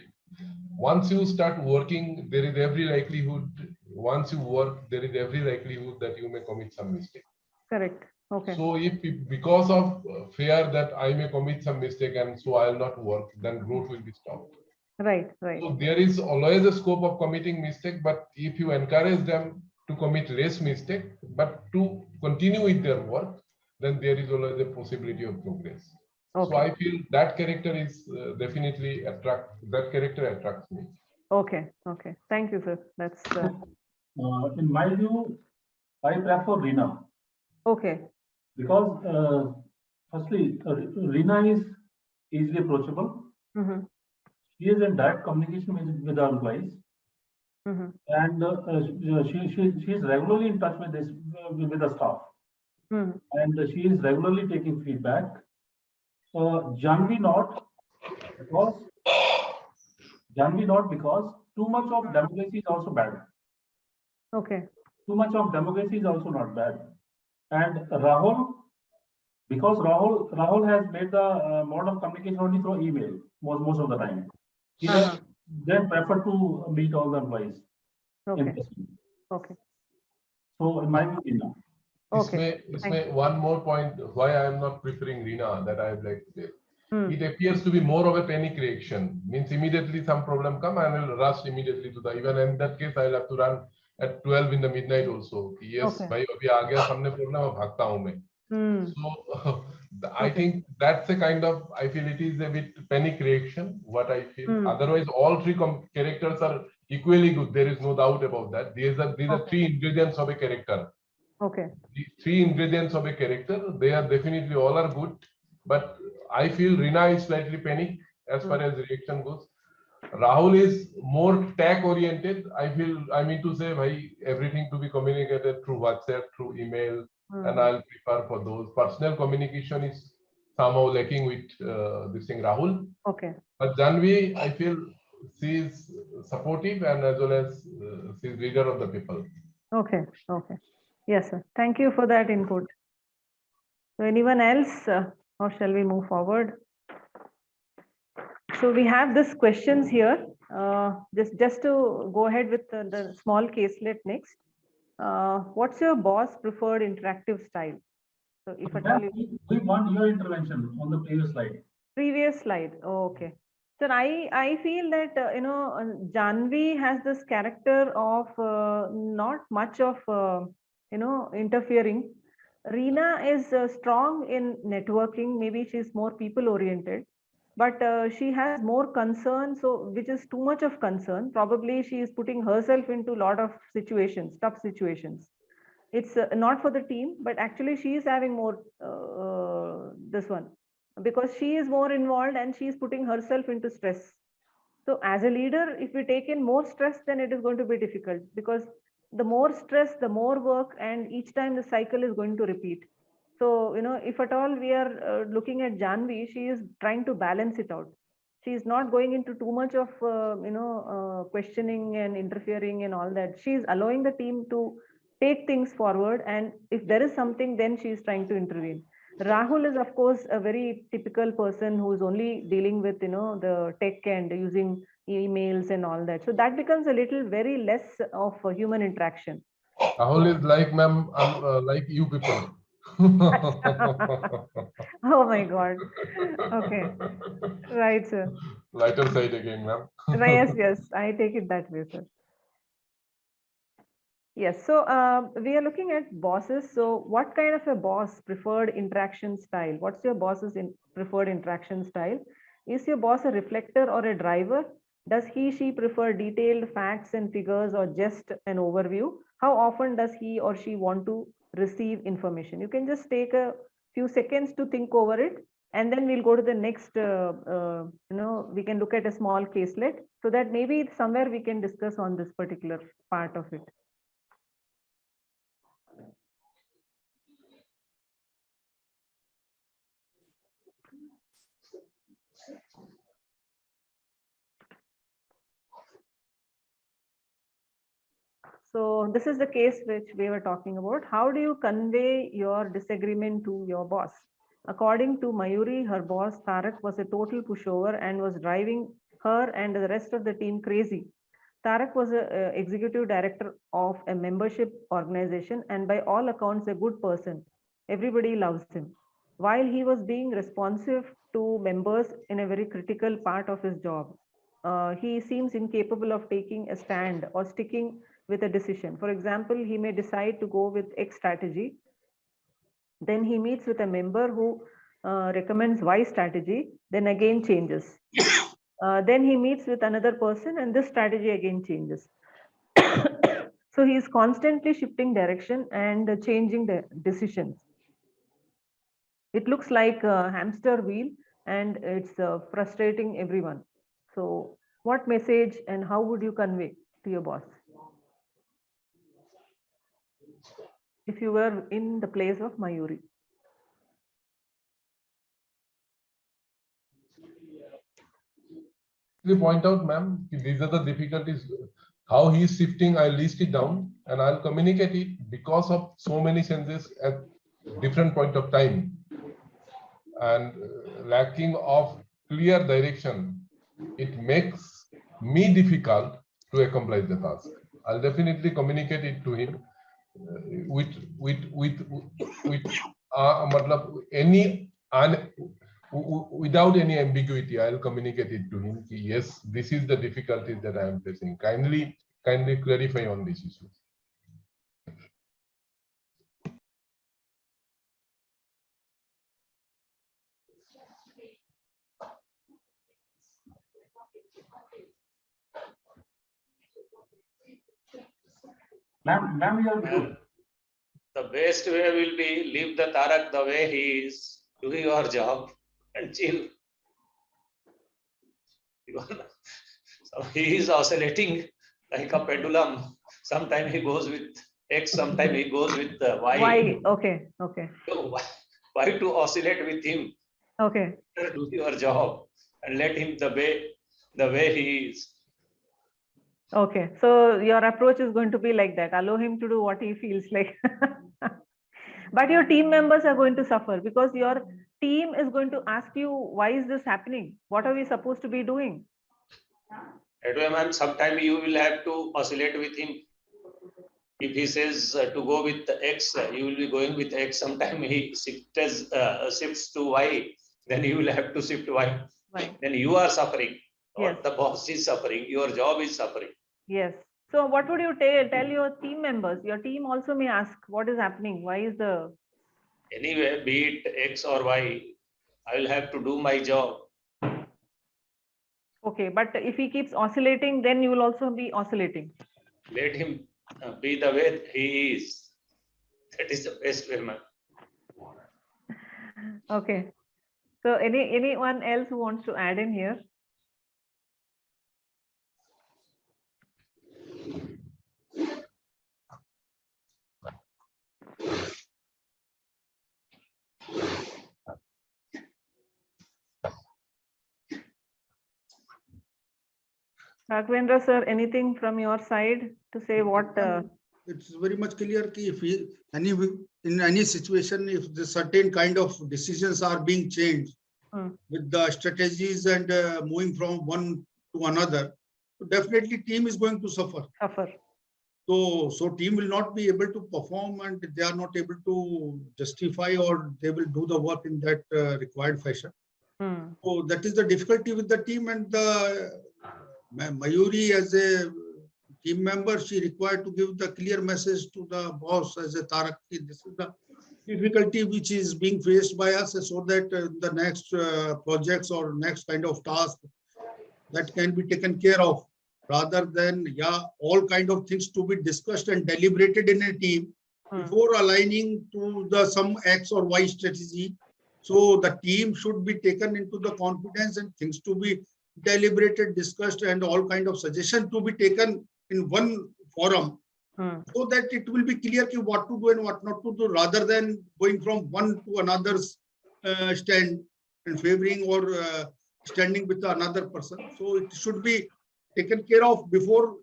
Once you start working, there is every likelihood. Once you work, there is every likelihood that you may commit some mistake. Correct. Okay. So if because of fear that I may commit some mistake and so I'll not work, then growth will be stopped. Right. So there is always a scope of committing mistake, but if you encourage them to commit less mistake, but to continue with their work, then there is always a possibility of progress. Okay. So I feel that character is definitely that character attracts me. Okay. Thank you, sir. That's in my view, I prefer Rina. Okay. Because firstly, Rina is easily approachable. Mm-hmm. She is in direct communication with our employees. Mm-hmm. And she is regularly in touch with the staff. Mm-hmm. And she is regularly taking feedback. Janvi not because too much of democracy is also bad. Okay. Too much of democracy is also not bad. And Rahul, because Rahul has made the mode of communication only through email most of the time. He then prefer to meet all the employees. Okay. So in my view, okay. One more point why I am not preferring Rina that I would like to say. It appears to be more of a panic reaction. Means immediately some problem come, I will rush immediately to the, even in that case I'll have to run at 12 in the midnight also. Yes, bhai abhi aa gaya samne problem, ab bhagta hu main. So I think that's a kind of, I feel it is a bit panic reaction, what I feel. Otherwise, all three characters are equally good. There is no doubt about that. These are three ingredients of a character. Okay. The three ingredients of a character, they are definitely all are good. But I feel Rina is slightly panic as far as reaction goes. Rahul is more tech oriented. I mean to say, bhai, everything to be communicated through WhatsApp, through email, and I'll prefer for those. Personal communication is somehow lacking with this thing, Rahul. Okay. But Janvi, I feel she is supportive and as well as she is leader of the people. Okay. Yes, sir. Thank you for that input. So anyone else, or shall we move forward? So we have this questions here. Just to go ahead with the small caselet next. What's your boss preferred interactive style? So if at all we want your intervention on the previous slide. Previous slide. Oh, okay. So I feel that Janvi has this character of not much of interfering. Rina is strong in networking. Maybe she's more people oriented, but she has more concern. So which is too much of concern. Probably she is putting herself into a lot of situations, tough situations. It's not for the team, but actually she is having more this one, because she is more involved and she is putting herself into stress. So as a leader, if we take in more stress, then it is going to be difficult, because the more stress, the more work, and each time the cycle is going to repeat. So, if at all we are looking at Janvi, she is trying to balance it out. She is not going into too much of, questioning and interfering and all that. She is allowing the team to take things forward. And if there is something, then she is trying to intervene. Rahul is, of course, a very typical person who is only dealing with, the tech and using emails and all that. So that becomes a little very less of a human interaction. Rahul is like, ma'am, like you people. Oh my God. Okay. Right, sir. Lighter side again, ma'am. Yes, I take it that way, sir. Yes, so we are looking at bosses. So what kind of a boss preferred interaction style? What's your boss's preferred interaction style? Is your boss a reflector or a driver? Does he, she prefer detailed facts and figures or just an overview? How often does he or she want to receive information? You can just take a few seconds to think over it, and then we'll go to the next, we can look at a small caselet so that maybe somewhere we can discuss on this particular part of it. So this is the case which we were talking about. How do you convey your disagreement to your boss? According to Mayuri, her boss Tarak was a total pushover and was driving her and the rest of the team crazy. Tarak was an executive director of a membership organization and by all accounts a good person. Everybody loves him. While he was being responsive to members in a very critical part of his job, he seems incapable of taking a stand or sticking with a decision. For example, he may decide to go with X strategy. Then he meets with a member who recommends Y strategy, then again changes. Then he meets with another person and this strategy again changes. So he is constantly shifting direction and changing the decisions. It looks like a hamster wheel and it's frustrating everyone. So what message and how would you convey to your boss if you were in the place of Mayuri? You point out, ma'am, these are the difficulties. How he is shifting, I'll list it down and I'll communicate it because of so many changes at different point of time and lacking of clear direction. It makes me difficult to accomplish the task. I'll definitely communicate it to him with without any ambiguity. I'll communicate it to him. Yes, this is the difficulties that I am facing. Kindly clarify on this issue. Ma'am, the best way will be leave the Tarak the way he is, do your job and chill. So he is oscillating like a pendulum. Sometimes he goes with X, sometimes he goes with Y. Y, okay. So why to oscillate with him? Okay. Do your job and let him the way he is. Okay, so your approach is going to be like that. Allow him to do what he feels like. But your team members are going to suffer because your team is going to ask you, why is this happening? What are we supposed to be doing? Anyway, ma'am, sometime you will have to oscillate with him. If he says to go with X, you will be going with X. Sometime he shifts to Y, then you will have to shift Y. Right. Then you are suffering. Yes. Not the boss is suffering. Your job is suffering. Yes. So what would you tell your team members? Your team also may ask, what is happening? Why is the... Anyway, be it X or Y, I will have to do my job. Okay, but if he keeps oscillating, then you will also be oscillating. Let him be the way he is. That is the best way, ma'am. Okay. So anyone else who wants to add in here? Raghavendra sir, anything from your side to say what? It's very much clear कि if in any situation, if the certain kind of decisions are being changed with the strategies and moving from one to another, definitely team is going to suffer. So team will not be able to perform and they are not able to justify or they will do the work in that required fashion. So that is the difficulty with the team and the Mayuri as a team member, she required to give the clear message to the boss as a Tarak. This is the difficulty which is being faced by us, so that the next projects or next kind of task that can be taken care of, rather than all kind of things to be discussed and deliberated in a team before aligning to the some X or Y strategy. So the team should be taken into the confidence and things to be deliberated, discussed, and all kind of suggestion to be taken in one forum, so that it will be clear what to do and what not to do, rather than going from one to another's stand and favoring or standing with another person. So it should be taken care of before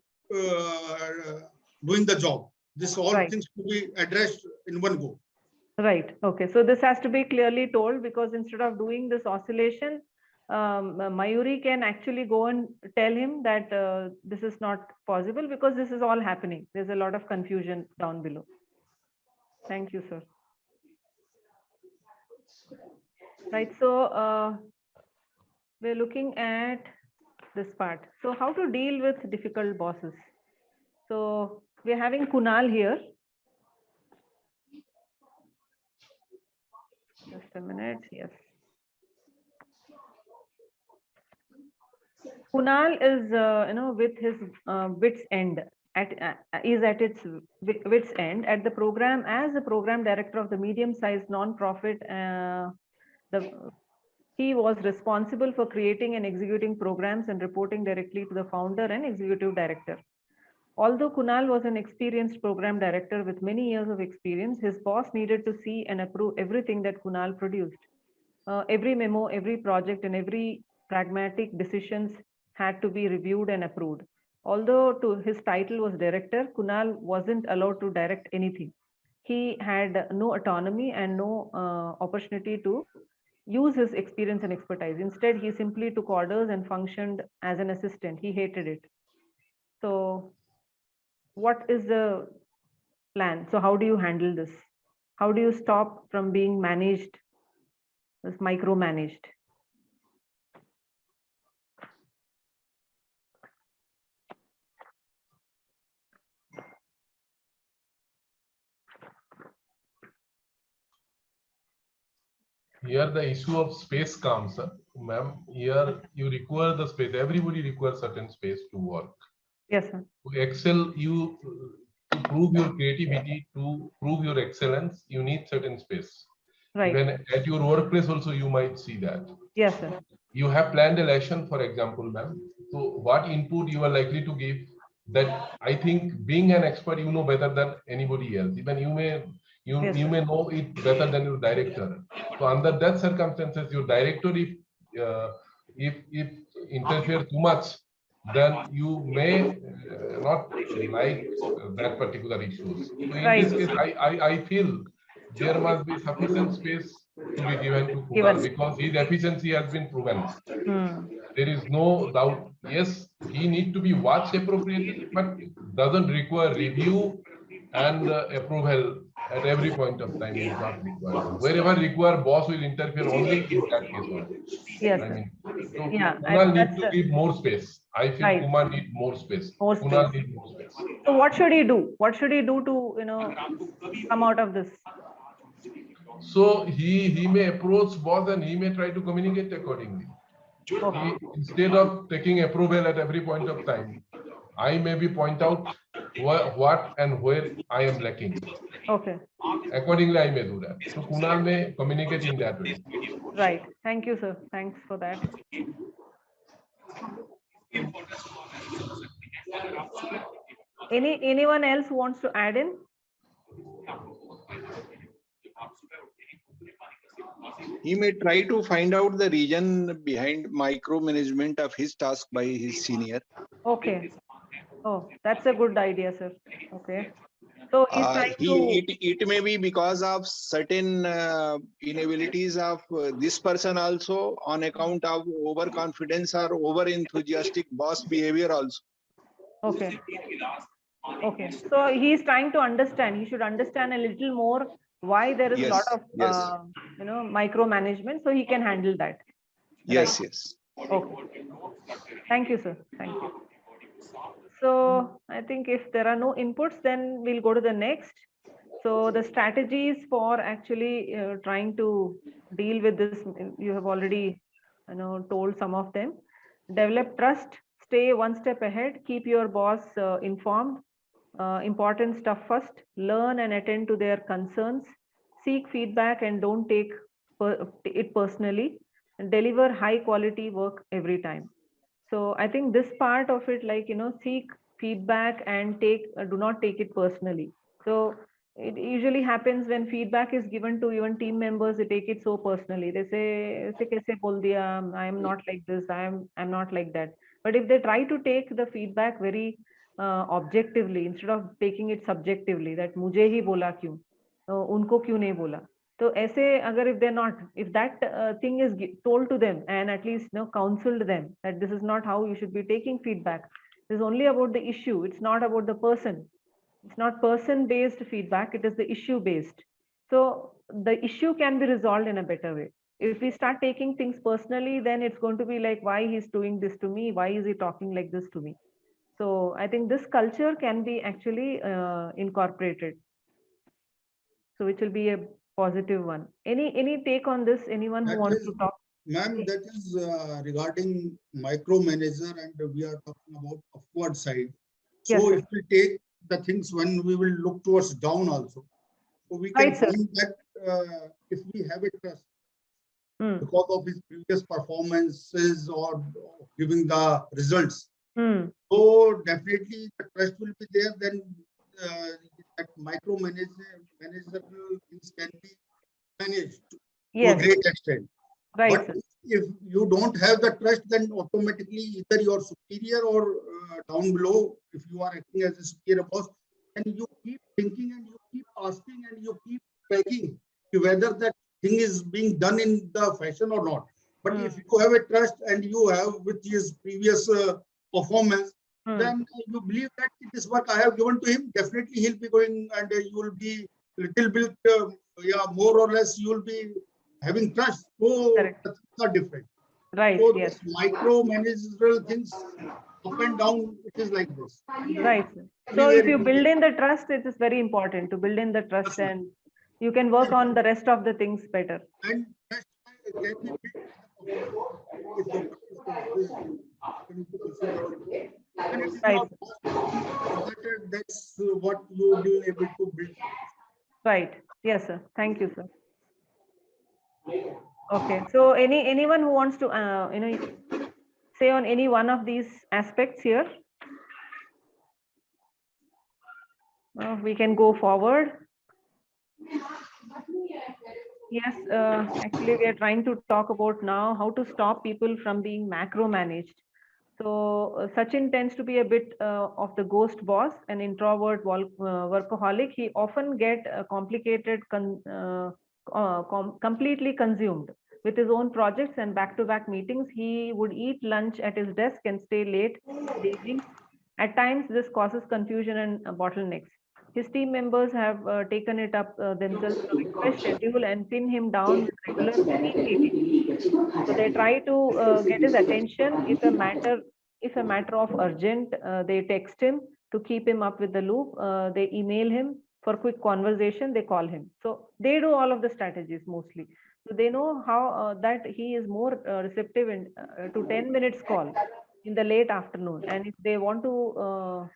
doing the job. This all things to be addressed in one go. Right. Okay. So this has to be clearly told, because instead of doing this oscillation, Mayuri can actually go and tell him that this is not possible, because this is all happening. There's a lot of confusion down below. Thank you, sir. Right. So we're looking at this part. So how to deal with difficult bosses. So we're having Kunal here. Just a minute. Yes. Kunal is, with his wits end. Is at its wits end at the program as the program director of the medium-sized non-profit. He was responsible for creating and executing programs and reporting directly to the founder and executive director. Although Kunal was an experienced program director with many years of experience, his boss needed to see and approve everything that Kunal produced. Every memo, every project, and every pragmatic decisions had to be reviewed and approved. Although his title was director, Kunal wasn't allowed to direct anything. He had no autonomy and no opportunity to use his experience and expertise. Instead, he simply took orders and functioned as an assistant. He hated it. So what is the plan? So how do you handle this? How do you stop from being managed, this micromanaged? Here the issue of space comes, ma'am. Here you require the space. Everybody requires certain space to work. Yes, sir. To excel, to prove your creativity, to prove your excellence, you need certain space. Right. Even at your workplace also, you might see that. Yes, sir. You have planned a lesson, for example, ma'am. So what input you are likely to give? That I think being an expert, you know better than anybody else. Even you may know it better than your director. So under that circumstances, your director, if interfere too much, then you may not like that particular issues. So in this case, I feel there must be sufficient space to be given to Kunal, because his efficiency has been proven. There is no doubt. Yes, he need to be watched appropriately, but doesn't require review and approval at every point of time. Is not required. Wherever required, boss will interfere only in that case only. Yes, I mean, so yeah, Kunal need to give more space. I feel Kumar need more space. Kunal need more space. So what should he do? What should he do to come out of this? So he may approach boss and he may try to communicate accordingly. Instead of taking approval at every point of time, I maybe point out what and where I am lacking. Okay. Accordingly, I may do that. So Kunal may communicate in that way. Right. Thank you, sir. Thanks for that. Anyone else who wants to add in? He may try to find out the reason behind micromanagement of his task by his senior. Okay. Oh, that's a good idea, sir. Okay. So he's trying it may be because of certain inabilities of this person also, on account of overconfidence or over enthusiastic boss behavior also. Okay. Okay. So he's trying to understand. He should understand a little more why there is a lot of micromanagement, so he can handle that. Yes, right? yes. Okay. Thank you, sir. Thank you. So I think if there are no inputs, then we'll go to the next. So the strategies for actually trying to deal with this, you have already told some of them. Develop trust, stay one step ahead, keep your boss informed, important stuff first, learn and attend to their concerns, seek feedback and don't take it personally, and deliver high quality work every time. So I think this part of it, like, seek feedback and do not take it personally. So it usually happens when feedback is given to even team members, they take it so personally. They say, "Aise kaise bol diya? I am not like this. I'm not like that." But if they try to take the feedback very objectively instead of taking it subjectively, that मुझे ही बोला क्यों, उनको क्यों नहीं बोला, तो ऐसे अगर if they're not, if that thing is told to them and at least counseled them that this is not how you should be taking feedback, this is only about the issue, it's not about the person, it's not person based feedback, it is the issue based. So the issue can be resolved in a better way. If we start taking things personally, then it's going to be like, why he's doing this to me, why is he talking like this to me? So I think this culture can be actually incorporated, so which will be a positive one. Any take on this? Anyone who wants to talk? Ma'am, that is regarding micromanager, and we are talking about upward side. So Yes, if we take the things when we will look towards down also, so we can Right, sir. find that if we have a trust because of his previous performances or giving the results, so definitely the trust will be there. Then that manageable things can be managed to a Yes. great extent. Right, But sir. if you don't have the trust, then automatically either your superior or down below, if you are acting as a superior boss, then you keep thinking and you keep asking and you keep checking whether that thing is being done in the fashion or not. But if you have a trust and you have with his previous performance, then you believe that this work I have given to him, definitely he'll be going, and you will be little bit, more or less, you will be having trust. So the things are different. Right. So Yes. this micromanagerial things up and down, it is like this. Right. So if you build in the trust, it is very important to build in the trust, and you can work on the rest of the things better. And trust can be built and it is Right. not possible, but that's what you will be able to build. Right. Yes, sir. Thank you, sir. Okay. So anyone who wants to say on any one of these aspects here, we can go forward. Yes, actually we are trying to talk about now how to stop people from being macro managed. So Sachin tends to be a bit of the ghost boss, an introvert workaholic. He often get complicated, completely consumed with his own projects and back-to-back meetings. He would eat lunch at his desk and stay late in the evenings. At times, this causes confusion and bottlenecks. His team members have taken it up themselves to request, schedule, and pin him down with regular team meetings. So they try to get his attention. If a matter of urgent, they text him to keep him up with the loop. They email him for quick conversation. They call him. So they do all of the strategies mostly. So they know how that he is more receptive to 10 minutes call in the late afternoon. And if they want to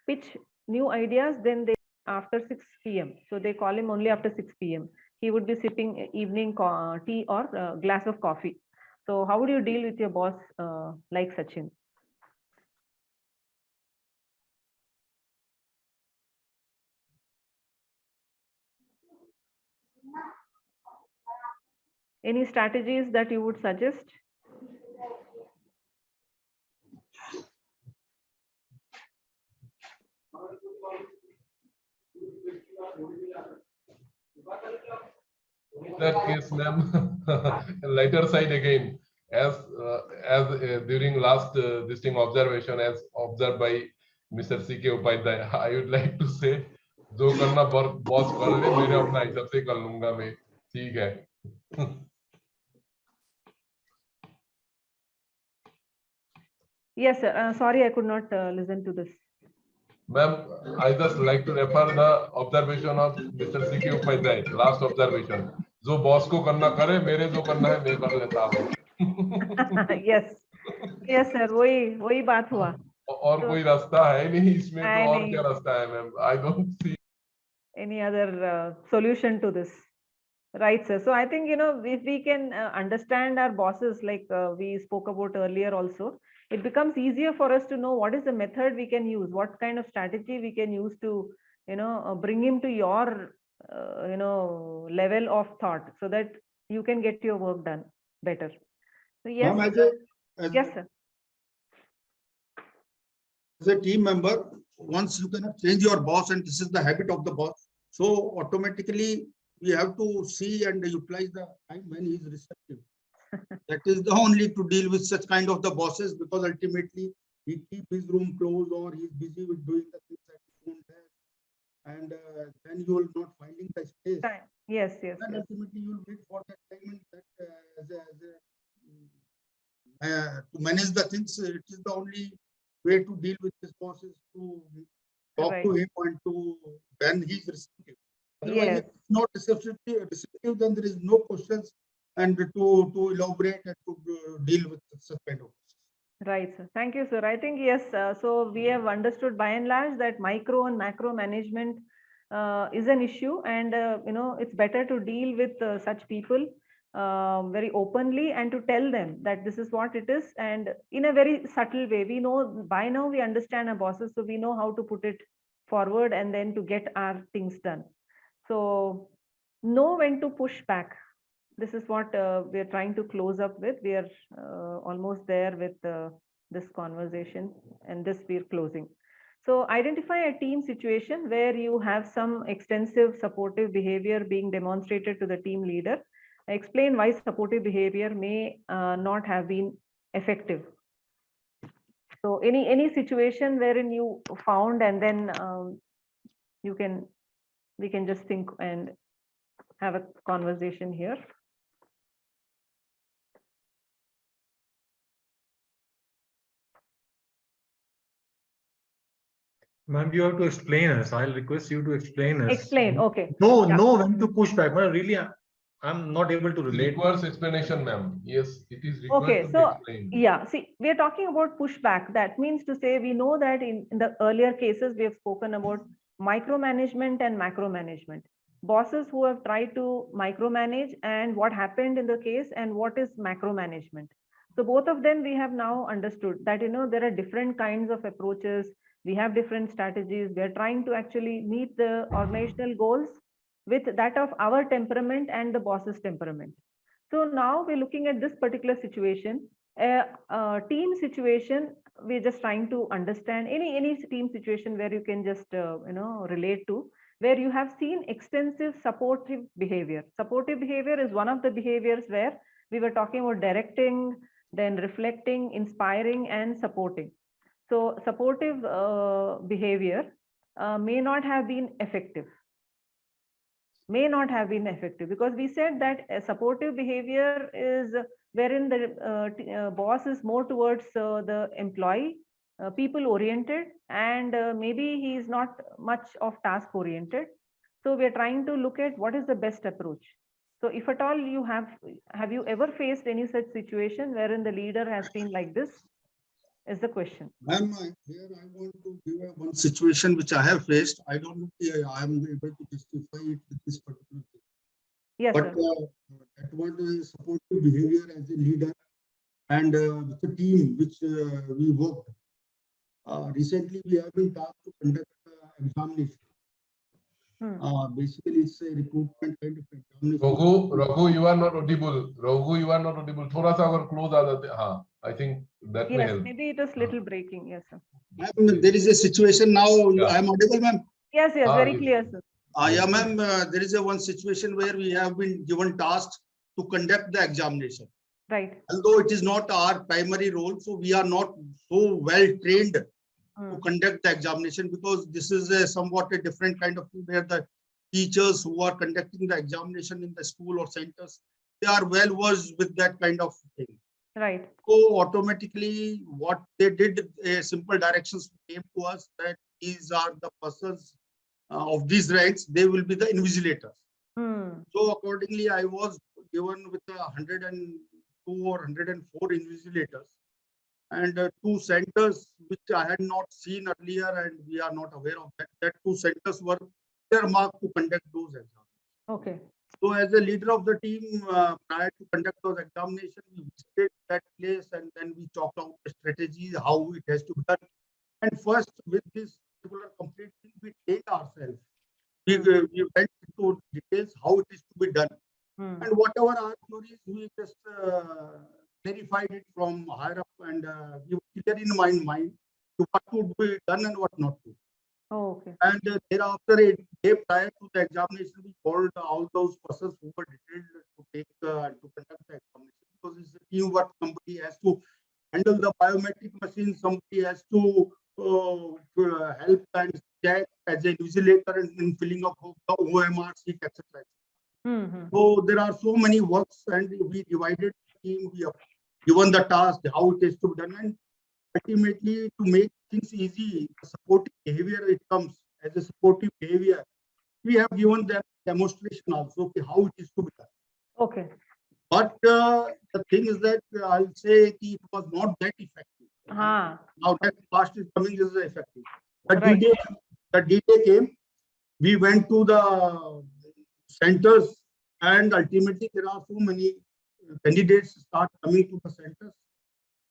pitch new ideas, then they after 6 p.m. So they call him only after 6 p.m. He would be sipping evening tea or glass of coffee. So how would you deal with your boss like Sachin? Any strategies that you would suggest? In that case, ma'am, lighter side again, as during last this thing observation, as observed by Mr. C.K. Upadhyay, I would like to say, जो करना boss कर ले, मैंने अपना हिसाब से कर लूंगा मैं, ठीक है. Yes, sir. Sorry, I could not listen to this. Ma'am, I just like to refer the observation of Mr. C.K. Upadhyay, last observation. जो बॉस को करना करे, मेरे जो करना है मैं कर लेता हूँ. Yes sir, वही बात हुआ. और कोई रास्ता है नहीं इसमें, तो और क्या रास्ता है ma'am? I don't see any other solution to this. Right, sir. So I think, if we can understand our bosses, like we spoke about earlier also, it becomes easier for us to know what is the method we can use, what kind of strategy we can use to, bring him to your, level of thought, so that you can get your work done better. So yes, yes, sir. As a team member, once you cannot change your boss, and this is the habit of the boss, so automatically we have to see and utilize the time when he is receptive. That is the only to deal with such kind of the bosses, because ultimately he keep his room closed or he's busy with doing the things that he don't have, and then you will not finding the space. Yes, yes. And yes. ultimately you will wait for that time, and that to manage the things. It is the only way to deal with his bosses, to talk to him and to when he's receptive. Otherwise, if it's not receptive, then there is no questions and to elaborate and to deal with such kind of. Right, sir. Thank you, sir. I think yes. So we have understood by and large that micro and macro management is an issue, and it's better to deal with such people very openly and to tell them that this is what it is, and in a very subtle way. We know by now, we understand our bosses, so we know how to put it forward and then to get our things done. So know when to push back. This is what we are trying to close up with. We are almost there with this conversation, and this we are closing. So identify a team situation where you have some extensive supportive behavior being demonstrated to the team leader. Explain why supportive behavior may not have been effective. So any situation wherein you found, and then we can just think and have a conversation here. Ma'am, you have to explain us. I'll request you to explain us. Explain, okay. No, no, when to push back. But really, I'm not able to relate. requires explanation, ma'am. Yes, it is required Okay, to be so explained. yeah, see, we are talking about pushback. That means to say, we know that in the earlier cases, we have spoken about micromanagement and macromanagement. Bosses who have tried to micromanage, and what happened in the case, and what is macromanagement. So both of them we have now understood that, there are different kinds of approaches. We have different strategies. We are trying to actually meet the organizational goals with that of our temperament and the boss's temperament. So now we're looking at this particular situation, a team situation. We're just trying to understand any team situation where you can just relate to, where you have seen extensive supportive behavior. Supportive behavior is one of the behaviors where we were talking about directing, then reflecting, inspiring, and supporting. So supportive behavior may not have been effective. Because we said that a supportive behavior is wherein the boss is more towards the employee, people oriented, and maybe he is not much of task oriented. So we are trying to look at what is the best approach. So if at all you have you ever faced any such situation wherein the leader has been like this, is the question. Ma'am, here I want to give one situation which I have faced. I don't know if I am able to justify it with this particular thing. Yes, but that was the supportive behavior as a leader, and with the team which we worked. Recently, we have been tasked to conduct examination. Basically, it's a recruitment kind of examination. Raghu, you are not audible. थोड़ा सा अगर close आ जाते, हाँ, I think that may help. Maybe it is little breaking. Yes, sir. There is a situation now. I am audible, ma'am. Yes, very clear, sir. Yeah, ma'am. There is one situation where we have been given tasks to conduct the examination. Right. Although it is not our primary role, so we are not so well trained to conduct the examination, because this is somewhat a different kind of thing where the teachers who are conducting the examination in the school or centers, they are well versed with that kind of thing. Right. So automatically what they did, simple directions came to us that these are the persons of these ranks, they will be the invigilators. So accordingly, I was given with 102 or 104 invigilators and 2 centers which I had not seen earlier, and we are not aware of that. That 2 centers were earmarked to conduct those exams. Okay. So as a leader of the team, prior to conduct those examinations, we visited that place and then we chalked out the strategy, how it has to be done. And first, with this particular complete thing, we trained ourselves. We went into details how it is to be done. And whatever our theories, we just clarified it from higher up, and we were clear in my mind to what would be done and what not to. Oh, okay. And thereafter, a day prior to the examination, we called all those persons who were detailed to take to conduct the examination, because it's a teamwork. Somebody has to handle the biometric machine, somebody has to help and check as a invigilator in filling up of the OMR sheet, etc. So there are so many works, and we divided the team. We have given the task how it is to be done, and ultimately to make things easy, the supportive behavior it comes as a supportive behavior. We have given them demonstration also how it is to be done. Okay. But the thing is that I'll say it was not that effective. Now that past is coming, this is effective. The D-Day came. We went to the centers, and ultimately there are so many candidates start coming to the centers,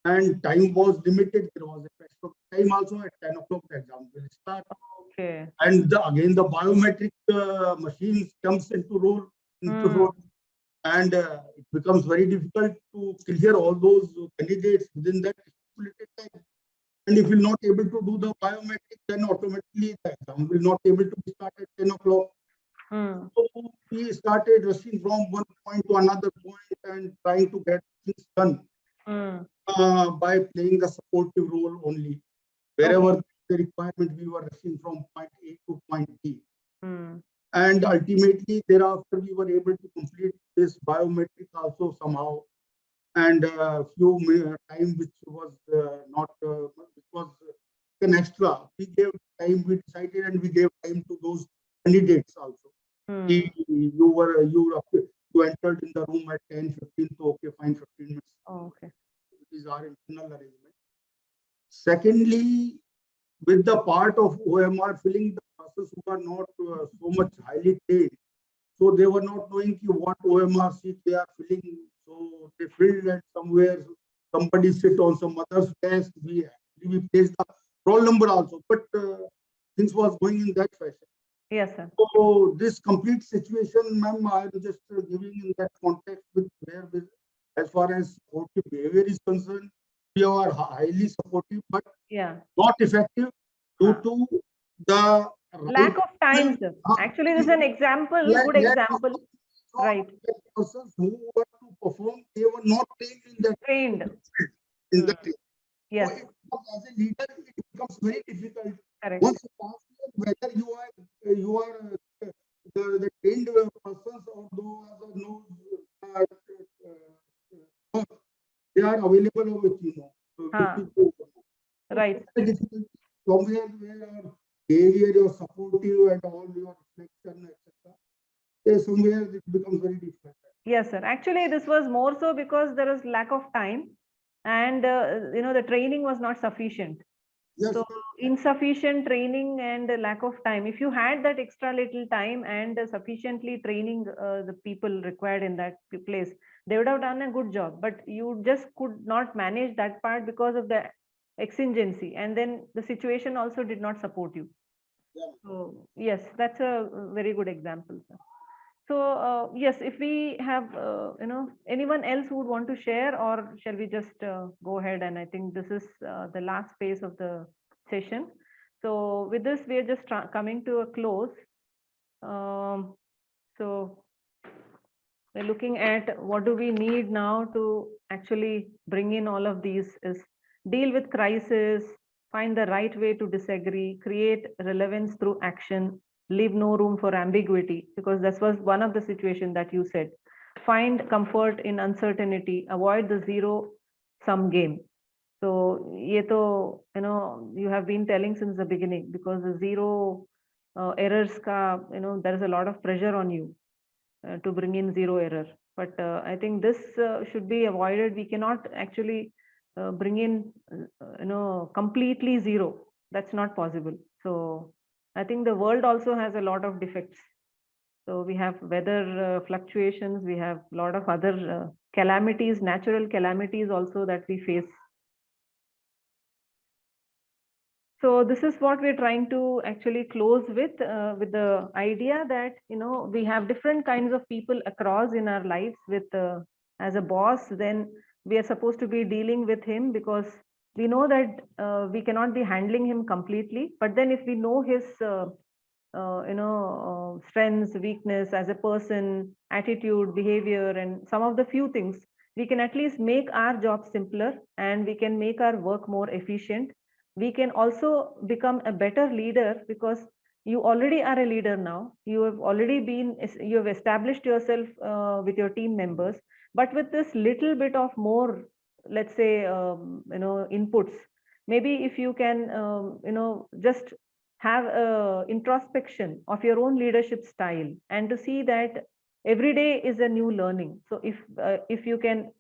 and time was limited. There was a special time also at 10 o'clock the exam will start. Okay. And again the biometric machines comes into role, and it becomes very difficult to clear all those candidates within that stipulated time. And if you're not able to do the biometric, then automatically the exam will not able to be started at 10 o'clock. So we started rushing from one point to another point and trying to get things done by playing the supportive role only. Wherever the requirement, we were rushing from point A to point B. And ultimately, thereafter, we were able to complete this biometric also somehow. And a few time which was not, which was an extra. We gave time, we decided, and we gave time to those candidates also. You entered in the room at 10:15, so okay, fine, 15 minutes. Okay. It is our internal arrangement. Secondly, with the part of OMR filling, the process who are not so much highly trained, so they were not knowing what OMR sheet they are filling. So they filled and somewhere somebody sit on some other's desk. We placed the roll number also, but things was going in that fashion. Yes, sir. So this complete situation, ma'am, I'm just giving in that context with where, as far as supportive behavior is concerned, we are highly supportive, but not effective due to the lack of time, sir. Actually, this is an example, good example. Right. Persons who were to perform, they were not trained in that. In the team. Yes. So as a leader, it becomes very difficult. Correct. Once you pass whether you are the trained persons or those they are available with you. Right. Somewhere where our behavior, your supportive and all your reflection, etc. Somewhere it becomes very difficult. Yes, sir. Actually, this was more so because there is lack of time, and the training was not sufficient. Yes, so insufficient training and lack of time. If you had that extra little time and sufficiently training the people required in that place, they would have done a good job. But you just could not manage that part because of the exigency, and then the situation also did not support you. So yes, that's a very good example, sir. So yes, if we have anyone else who would want to share, or shall we just go ahead? And I think this is the last phase of the session. So with this, we are just coming to a close. So we're looking at what do we need now to actually bring in all of these is deal with crisis, find the right way to disagree, create relevance through action, leave no room for ambiguity, because this was one of the situations that you said. Find comfort in uncertainty, avoid the zero-sum game. So ye to, you have been telling since the beginning, because the zero errors ka, there is a lot of pressure on you to bring in zero error. But I think this should be avoided. We cannot actually bring in, completely zero. That's not possible. So I think the world also has a lot of defects. So we have weather fluctuations, we have a lot of other calamities, natural calamities also that we face. So this is what we're trying to actually close with the idea that, we have different kinds of people across in our lives. With as a boss, then we are supposed to be dealing with him, because we know that we cannot be handling him completely. But then if we know his strengths, weakness as a person, attitude, behavior, and some of the few things, we can at least make our job simpler, and we can make our work more efficient. We can also become a better leader, because you already are a leader now. You have established yourself with your team members. But with this little bit of more, let's say, inputs, maybe if you can, just have a introspection of your own leadership style, and to see that every day is a new learning. So if you can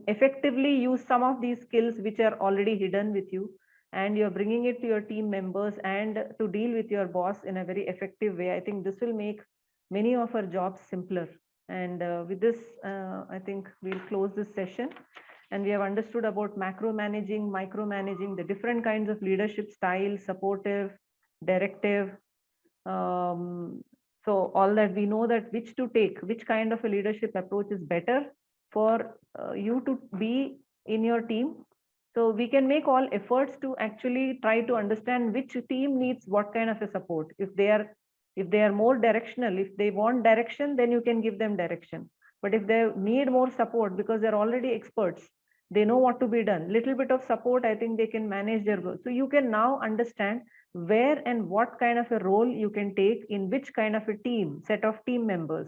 effectively use some of these skills which are already hidden with you, and you're bringing it to your team members and to deal with your boss in a very effective way, I think this will make many of our jobs simpler. And with this, I think we'll close this session. And we have understood about macro managing, micromanaging, the different kinds of leadership styles, supportive, directive. So all that, we know that which to take, which kind of a leadership approach is better for you to be in your team. So we can make all efforts to actually try to understand which team needs what kind of a support. If they are more directional, if they want direction, then you can give them direction. But if they need more support because they're already experts, they know what to be done, little bit of support, I think they can manage their work. So you can now understand where and what kind of a role you can take in which kind of a team, set of team members.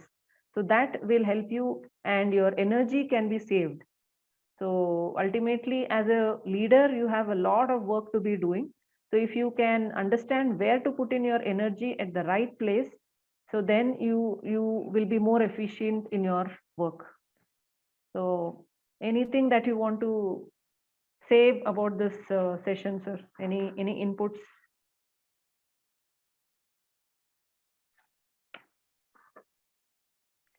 So that will help you, and your energy can be saved. So ultimately, as a leader, you have a lot of work to be doing. So if you can understand where to put in your energy at the right place, so then you will be more efficient in your work. So anything that you want to say about this session, sir? Any inputs?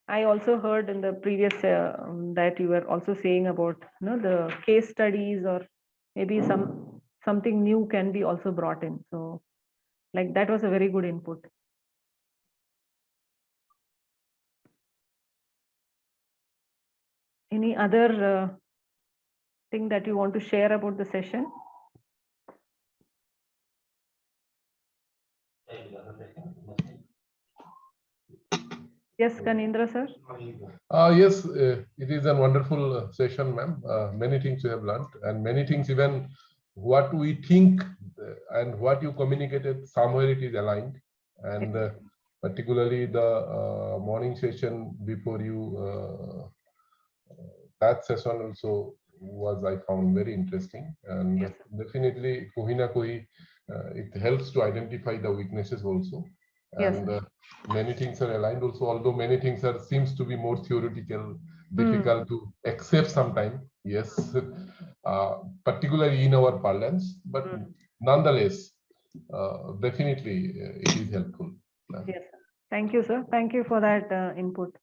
I also heard in the previous that you were also saying about the case studies, or maybe something new can be also brought in. So like that was a very good input. Any other thing that you want to share about the session? Yes, Kanindra sir. Yes, it is a wonderful session, ma'am. Many things we have learned, and many things, even what we think and what you communicated, somewhere it is aligned. And particularly the morning session before you, that session also was, I found, very interesting. And definitely, kohi na kohi, it helps to identify the weaknesses also. And many things are aligned also, although many things seems to be more theoretical, difficult to accept sometimes. Yes, particularly in our parlance, but nonetheless, definitely it is helpful. Yes, thank you, sir. Thank you for that input.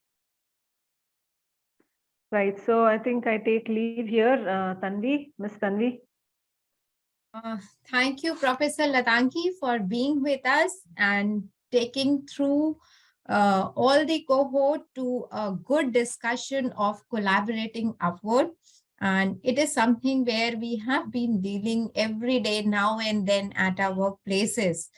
Right, so I think I take leave here. Tanvi, Miss Tanvi. Thank you, Professor Latanki, for being with us and taking through all the cohort to a good discussion of collaborating upward. And it is something where we have been dealing every day now and then at our workplaces.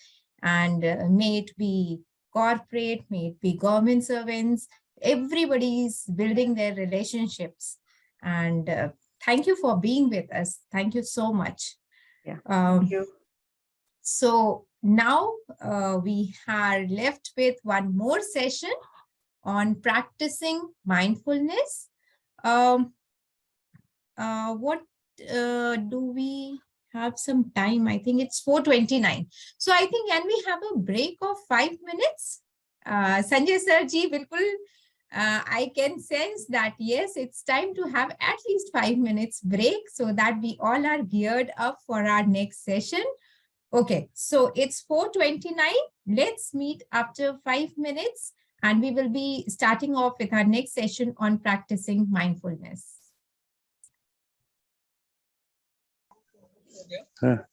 And may it be corporate, may it be government servants, everybody is building their relationships. And thank you for being with us. Thank you so much. Yeah, thank you. So now we are left with one more session on practicing mindfulness. What do we have some time? I think it's 4:29. So I think, can we have a break of 5 minutes? Sanjay sir ji, bilkul, I can sense that, yes, it's time to have at least 5 minutes break so that we all are geared up for our next session. Okay, so it's 4:29. Let's meet after 5 minutes and we will be starting off with our next session on practicing mindfulness.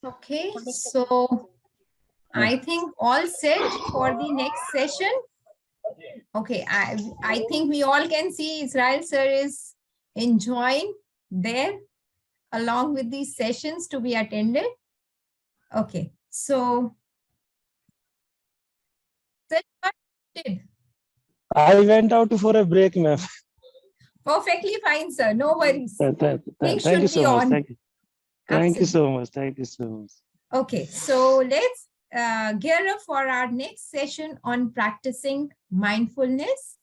Okay, so I think all set for the next session. Okay, I think we all can see Israel sir is enjoying there along with these sessions to be attended. Okay, so sir, what did? I went out for a break, ma'am. Perfectly fine, sir. No worries. Thank Things you should so be much. on. Thank you. Thank you so much. Thank you so much. Okay, so let's gear up for our next session on practicing mindfulness.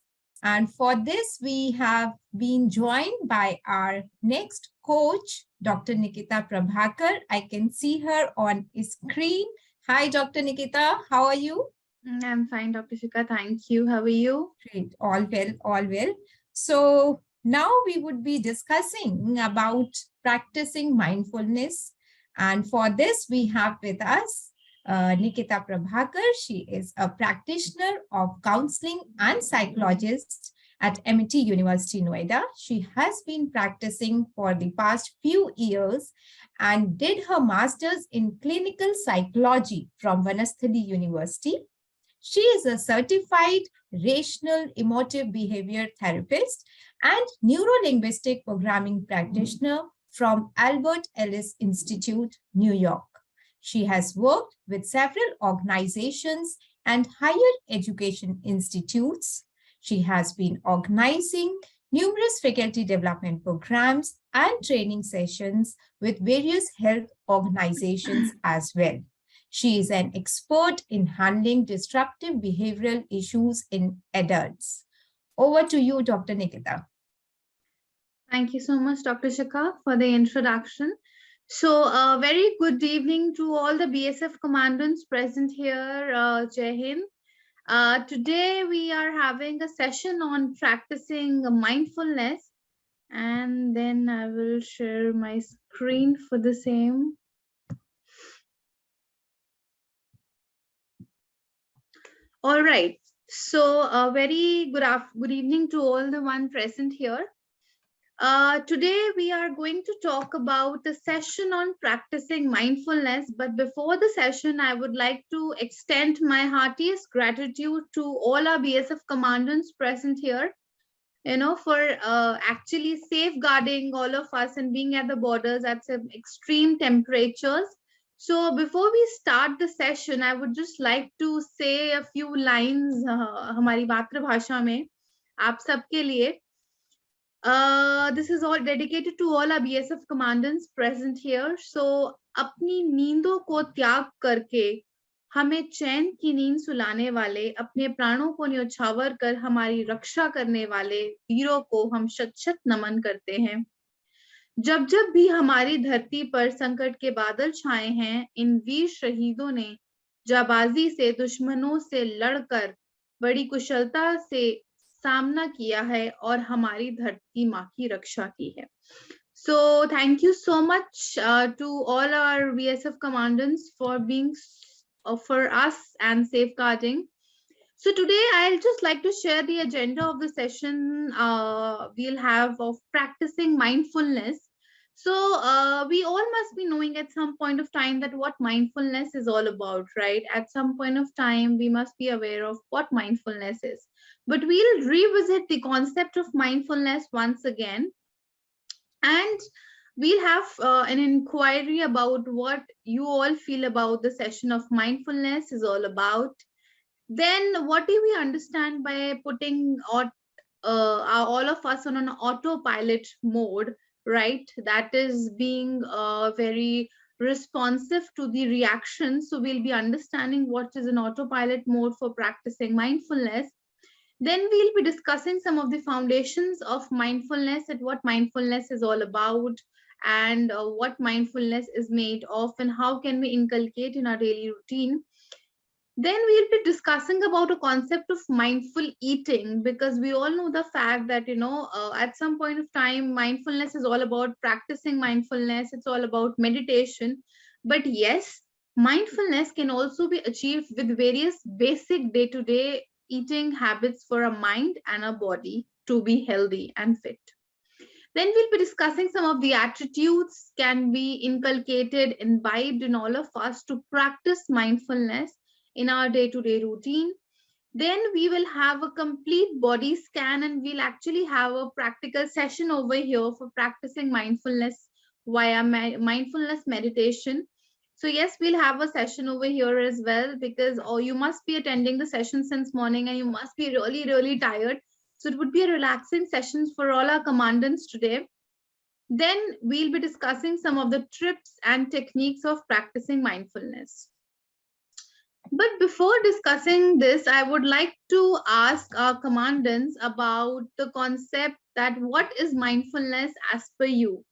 And for this, we have been joined by our next coach, Dr. Nikita Prabhakar. I can see her on screen. Hi, Dr. Nikita. How are you? I'm fine, Dr. Shikha. Thank you. How are you? Great. All well, all well. So now we would be discussing about practicing mindfulness. And for this, we have with us Nikita Prabhakar. She is a practitioner of counseling and psychologist at MIT University, Noida. She has been practicing for the past few years and did her master's in clinical psychology from Vanasthali University. She is a certified rational emotive behavior therapist and neuro-linguistic programming practitioner from Albert Ellis Institute, New York. She has worked with several organizations and higher education institutes. She has been organizing numerous faculty development programs and training sessions with various health organizations as well. She is an expert in handling disruptive behavioral issues in adults. Over to you, Dr. Nikita. Thank you so much, Dr. Shikha, for the introduction. So, a very good evening to all the BSF commandants present here, Jai Hind. Today, we are having a session on practicing mindfulness, and then I will share my screen for the same. All right. So, a very good evening to all the one present here. Today, we are going to talk about a session on practicing mindfulness. But before the session, I would like to extend my heartiest gratitude to all our BSF commandants present here, for actually safeguarding all of us and being at the borders at some extreme temperatures. So before we start the session, I would just like to say a few lines हमारी मातृभाषा में आप सबके लिए. This is all dedicated to all our BSF commandants present here. So अपनी नींदों को त्याग करके हमें चैन की नींद सुलाने वाले, अपने प्राणों को न्योछावर कर हमारी रक्षा करने वाले वीरों को हम शत शत नमन करते हैं. जब जब भी हमारी धरती पर संकट के बादल छाए हैं, इन वीर शहीदों ने जाबाजी से दुश्मनों से लड़कर बड़ी कुशलता से सामना किया है और हमारी धरती माँ की रक्षा की है. So thank you so much to all our BSF commandants for being for us and safeguarding. So today I'll just like to share the agenda of the session we'll have of practicing mindfulness. So we all must be knowing at some point of time that what mindfulness is all about, right? At some point of time, we must be aware of what mindfulness is. But we'll revisit the concept of mindfulness once again. And we'll have an inquiry about what you all feel about the session of mindfulness is all about. Then what do we understand by putting all of us on an autopilot mode, right? That is being very responsive to the reactions. So we'll be understanding what is an autopilot mode for practicing mindfulness. Then we'll be discussing some of the foundations of mindfulness and what mindfulness is all about. and what mindfulness is made of and how can we inculcate in our daily routine. Then we'll be discussing about a concept of mindful eating, because we all know the fact that, at some point of time, mindfulness is all about practicing mindfulness. It's all about meditation. But yes, mindfulness can also be achieved with various basic day-to-day eating habits for a mind and a body to be healthy and fit. Then we'll be discussing some of the attitudes can be inculcated, imbibed in all of us to practice mindfulness in our day-to-day routine. Then we will have a complete body scan, and we'll actually have a practical session over here for practicing mindfulness via mindfulness meditation. So yes, we'll have a session over here as well, because you must be attending the session since morning and you must be really, really tired. So it would be a relaxing session for all our commandants today. Then we'll be discussing some of the tips and techniques of practicing mindfulness. But before discussing this, I would like to ask our commandants about the concept that what is mindfulness as per you?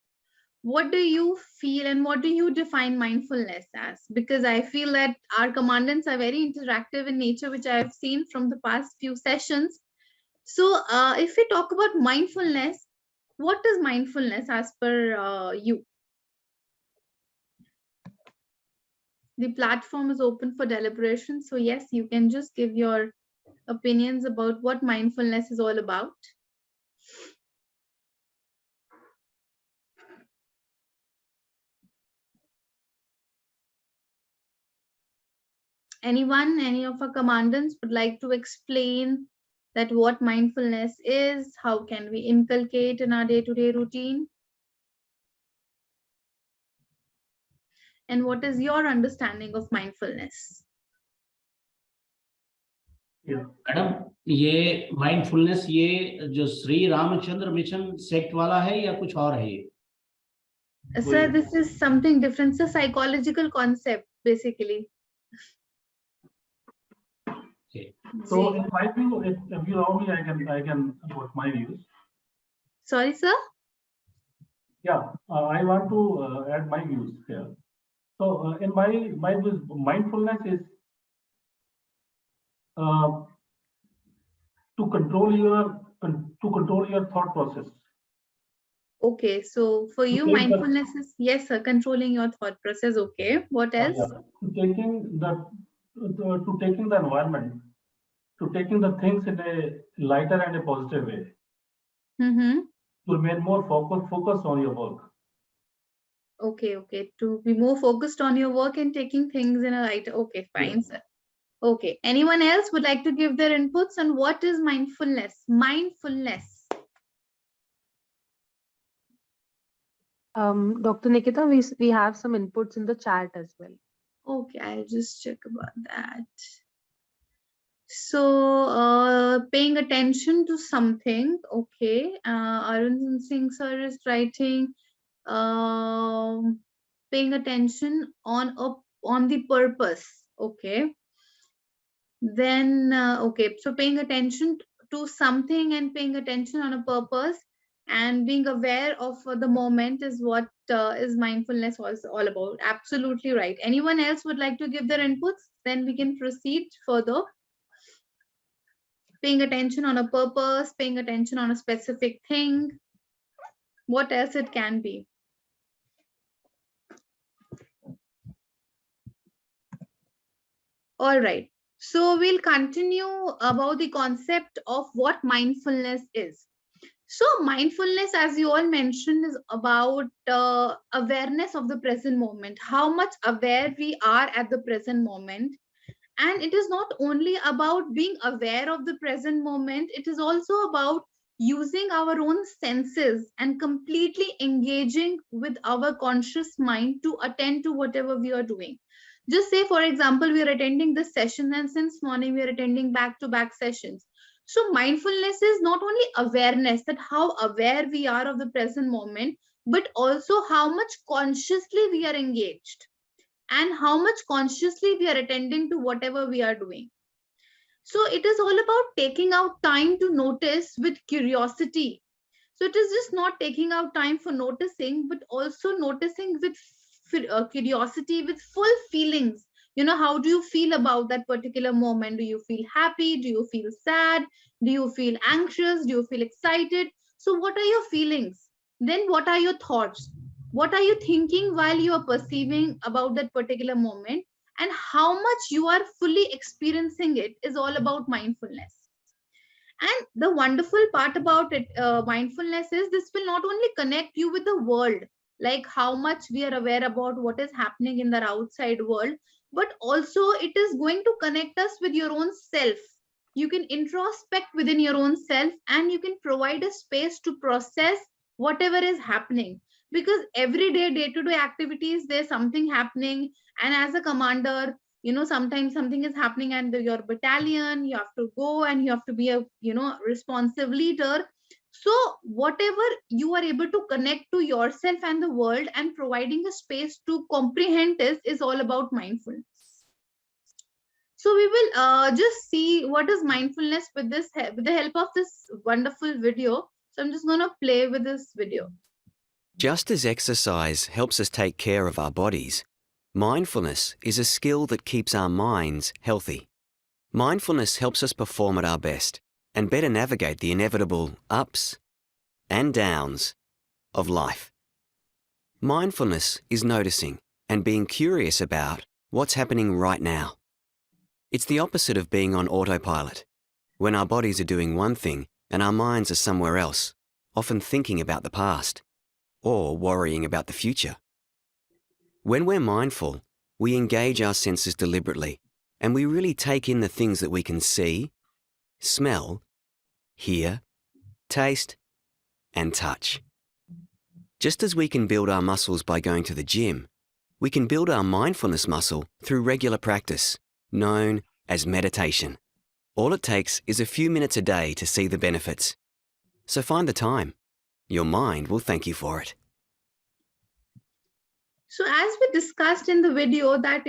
What do you feel and what do you define mindfulness as? Because I feel that our commandants are very interactive in nature, which I have seen from the past few sessions. So if we talk about mindfulness, what is mindfulness as per you? The platform is open for deliberation. So yes, you can just give your opinions about what mindfulness is all about. Anyone, any of our commandants would like to explain that what mindfulness is, how can we inculcate in our day-to-day routine? And what is your understanding of mindfulness? Madam, ये mindfulness ये जो Shri Ramchandra mission sect वाला है या कुछ और है ये? Sir, this is something different. It's a psychological concept, basically. Okay. So in my view, if you allow me, I can put my views. Sorry, sir? Yeah, I want to add my views here. So in my views, mindfulness is to control your thought process. Okay, so for you, mindfulness is, yes, sir, controlling your thought process. Okay, what else? Yeah. To taking the environment, to taking the things in a lighter and a positive way. Mm-hmm. To remain more focused on your work. Okay, to be more focused on your work and taking things in a lighter. Okay, fine, sir. Okay, anyone else would like to give their inputs on what is mindfulness? Mindfulness. Dr. Nikita, we have some inputs in the chat as well. Okay, I'll just check about that. So, paying attention to something. Okay, Arun Singh sir is writing, paying attention on the purpose. Okay. Then, okay, so paying attention to something and paying attention on a purpose and being aware of the moment is what is mindfulness also all about. Absolutely right. Anyone else would like to give their inputs? Then we can proceed further. Paying attention on a purpose, paying attention on a specific thing. What else it can be? All right. So we'll continue about the concept of what mindfulness is. So mindfulness, as you all mentioned, is about awareness of the present moment, how much aware we are at the present moment. And it is not only about being aware of the present moment, it is also about using our own senses and completely engaging with our conscious mind to attend to whatever we are doing. Just say, for example, we are attending this session and since morning we are attending back-to-back sessions. So mindfulness is not only awareness, that how aware we are of the present moment, but also how much consciously we are engaged and how much consciously we are attending to whatever we are doing. So it is all about taking out time to notice with curiosity So it is just not taking out time for noticing, but also noticing with curiosity, with full feelings. How do you feel about that particular moment? Do you feel happy? Do you feel sad? Do you feel anxious? Do you feel excited? So what are your feelings? Then what are your thoughts? What are you thinking while you are perceiving about that particular moment? And how much you are fully experiencing it is all about mindfulness. And the wonderful part about it, mindfulness, is this will not only connect you with the world, like how much we are aware about what is happening in the outside world, but also it is going to connect us with your own self. You can introspect within your own self, and you can provide a space to process whatever is happening. Because every day-to-day activities, there's something happening. And as a commander, sometimes something is happening and your battalion, you have to go and you have to be a responsive leader. So whatever you are able to connect to yourself and the world and providing a space to comprehend this is all about mindfulness. So we will just see what is mindfulness with the help of this wonderful video. So I'm just going to play with this video. Just as exercise helps us take care of our bodies, mindfulness is a skill that keeps our minds healthy. Mindfulness helps us perform at our best and better navigate the inevitable ups and downs of life. Mindfulness is noticing and being curious about what's happening right now. It's the opposite of being on autopilot, when our bodies are doing one thing and our minds are somewhere else, often thinking about the past or worrying about the future. When we're mindful, we engage our senses deliberately, and we really take in the things that we can see, smell, hear, taste, and touch. Just as we can build our muscles by going to the gym, we can build our mindfulness muscle through regular practice, known as meditation. All it takes is a few minutes a day to see the benefits. So find the time. Your mind will thank you for it. So as we discussed in the video that,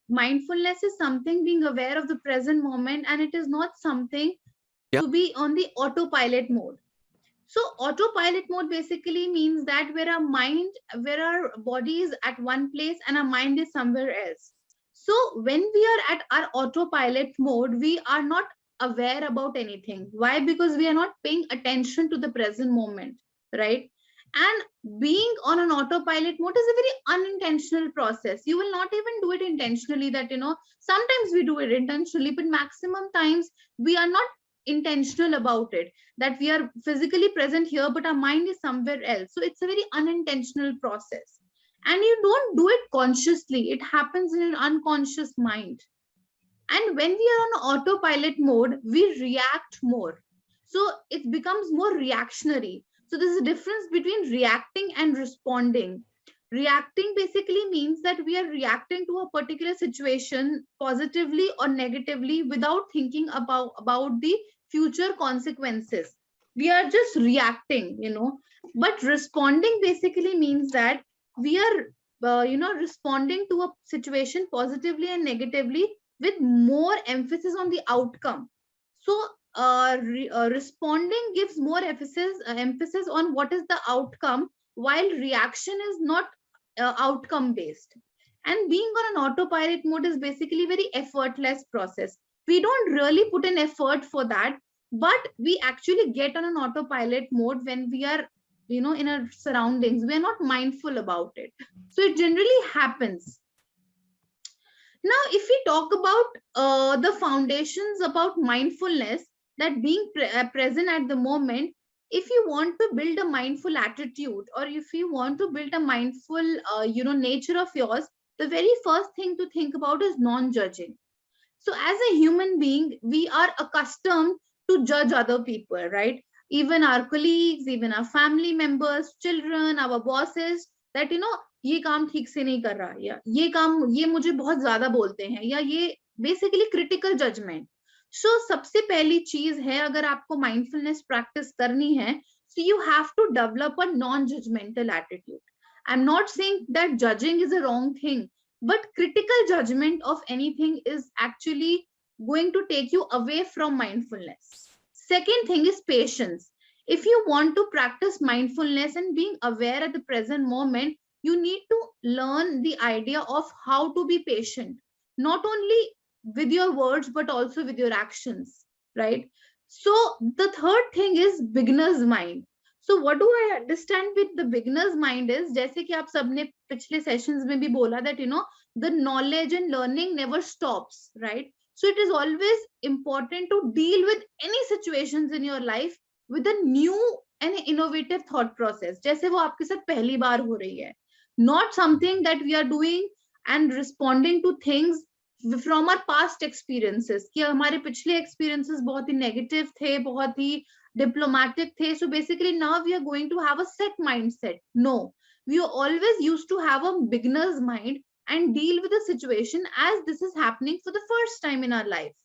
mindfulness is something being aware of the present moment, and it is not something to be on the autopilot mode. So autopilot mode basically means that where our body is at one place and our mind is somewhere else. So when we are at our autopilot mode, we are not aware about anything. Why? Because we are not paying attention to the present moment, right? And being on an autopilot mode is a very unintentional process. You will not even do it intentionally. That, sometimes we do it intentionally, but maximum times we are not intentional about it, that we are physically present here, but our mind is somewhere else. So it's a very unintentional process. And you don't do it consciously. It happens in an unconscious mind. And when we are on autopilot mode, we react more. So it becomes more reactionary. So there's a difference between reacting and responding. Reacting basically means that we are reacting to a particular situation positively or negatively without thinking about the future consequences. We are just reacting, But responding basically means that we are, responding to a situation positively and negatively with more emphasis on the outcome. So responding gives more emphasis on what is the outcome, while reaction is not outcome based. And being on an autopilot mode is basically a very effortless process. We don't really put an effort for that, but we actually get on an autopilot mode when we are, in our surroundings. We are not mindful about it. So it generally happens. Now, if we talk about the foundations about mindfulness, that being present at the moment, if you want to build a mindful attitude, or if you want to build a mindful, nature of yours, the very first thing to think about is non-judging. So as a human being, we are accustomed to judge other people, right? Even our colleagues, even our family members, children, our bosses, that, ये काम ठीक से नहीं कर रहा, या ये मुझे बहुत ज्यादा बोलते हैं, या ये बेसिकली क्रिटिकल जजमेंट. सो सबसे पहली चीज है, अगर आपको माइंडफुलनेस प्रैक्टिस करनी है, so you have to develop a non-judgmental attitude. I'm not saying that judging is a wrong thing, but critical judgment of anything is actually going to take you away from mindfulness. Second thing is patience. If you want to practice mindfulness and being aware at the present moment, you need to learn the idea of how to be patient, not only with your words, but also with your actions, right? So the third thing is beginner's mind. So what do I understand with the beginner's mind is, जैसे कि आप सबने पिछले sessions में भी बोला that the knowledge and learning never stops, right? So it is always important to deal with any situations in your life with a new and innovative thought process, जैसे वो आपके साथ पहली बार हो रही है, not something that we are doing and responding to things from our past experiences, कि हमारे पिछले experiences बहुत ही negative थे, बहुत ही diplomatic थे, so basically now we are going to have a set mindset. No, we always used to have a beginner's mind and deal with the situation as this is happening for the first time in our life.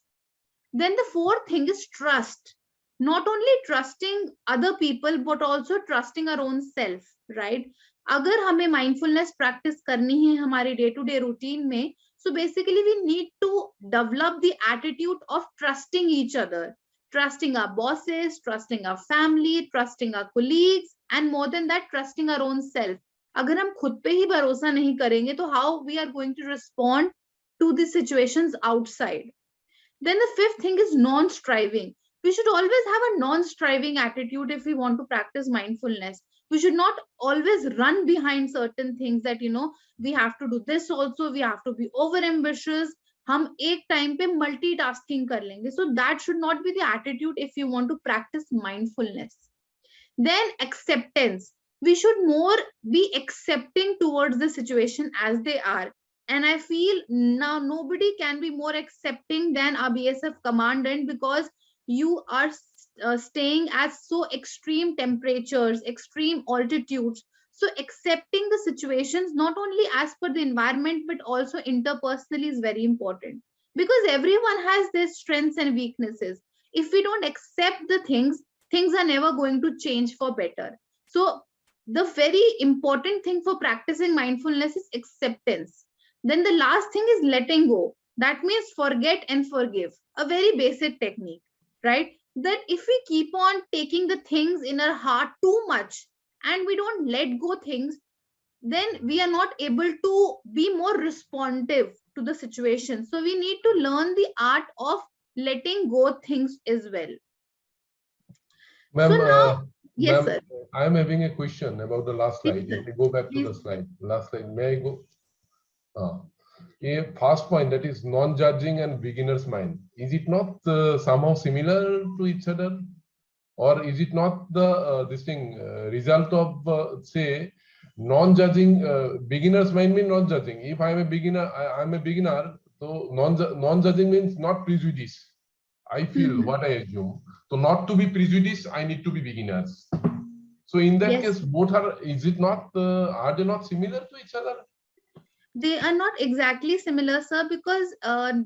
Then the fourth thing is trust. Not only trusting other people, but also trusting our own self, right? अगर हमें mindfulness practice करनी है हमारे day-to-day routine में, so basically we need to develop the attitude of trusting each other, trusting our bosses, trusting our family, trusting our colleagues, and more than that, trusting our own self. अगर हम खुद पे ही भरोसा नहीं करेंगे, तो how we are going to respond to the situations outside? Then the fifth thing is non-striving. We should always have a non-striving attitude if we want to practice mindfulness. We should not always run behind certain things that, we have to do this also, we have to be over ambitious. हम एक time पे multitasking कर लेंगे. So that should not be the attitude if you want to practice mindfulness. Then acceptance. We should more be accepting towards the situation as they are. And I feel now nobody can be more accepting than a BSF commandant, because you are staying at so extreme temperatures, extreme altitudes. So accepting the situations, not only as per the environment, but also interpersonally is very important, because everyone has their strengths and weaknesses. If we don't accept the things are never going to change for better. So the very important thing for practicing mindfulness is acceptance. Then the last thing is letting go. That means forget and forgive. A very basic technique, right? That if we keep on taking the things in our heart too much and we don't let go things, then we are not able to be more responsive to the situation. So we need to learn the art of letting go things as well. Ma'am, So now, yes, sir. I am having a question about the last slide. If we go back to the slide, last slide, may I go? A first point, that is non-judging and beginner's mind. Is it not somehow similar to each other, or is it not the result of say non-judging? Beginner's mind means non-judging. If I am a beginner, I'm a beginner. So non-judging means not prejudice. I feel what I assume. So not to be prejudiced, I need to be beginners. So in that case, both are. Is it not? Are they not similar to each other? They are not exactly similar, sir, because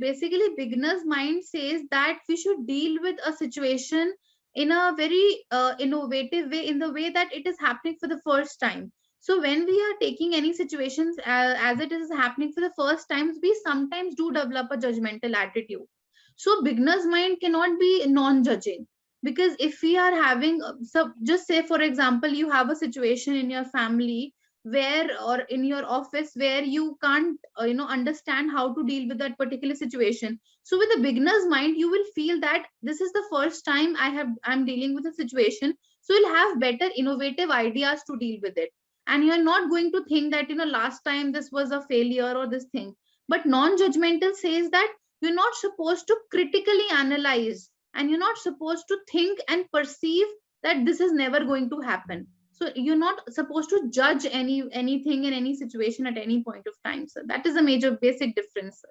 basically beginner's mind says that we should deal with a situation in a very innovative way, in the way that it is happening for the first time. So when we are taking any situations as it is happening for the first time, we sometimes do develop a judgmental attitude. So beginner's mind cannot be non-judging, because if we are having, so just say for example, you have a situation in your family where, or in your office where you can't understand how to deal with that particular situation. So with a beginner's mind, you will feel that this is the first time I'm dealing with a situation, so you'll have better innovative ideas to deal with it, and you're not going to think that last time this was a failure or this thing. But non-judgmental says that you're not supposed to critically analyze, and you're not supposed to think and perceive that this is never going to happen. So you're not supposed to judge anything in any situation at any point of time. So that is a major basic difference, sir.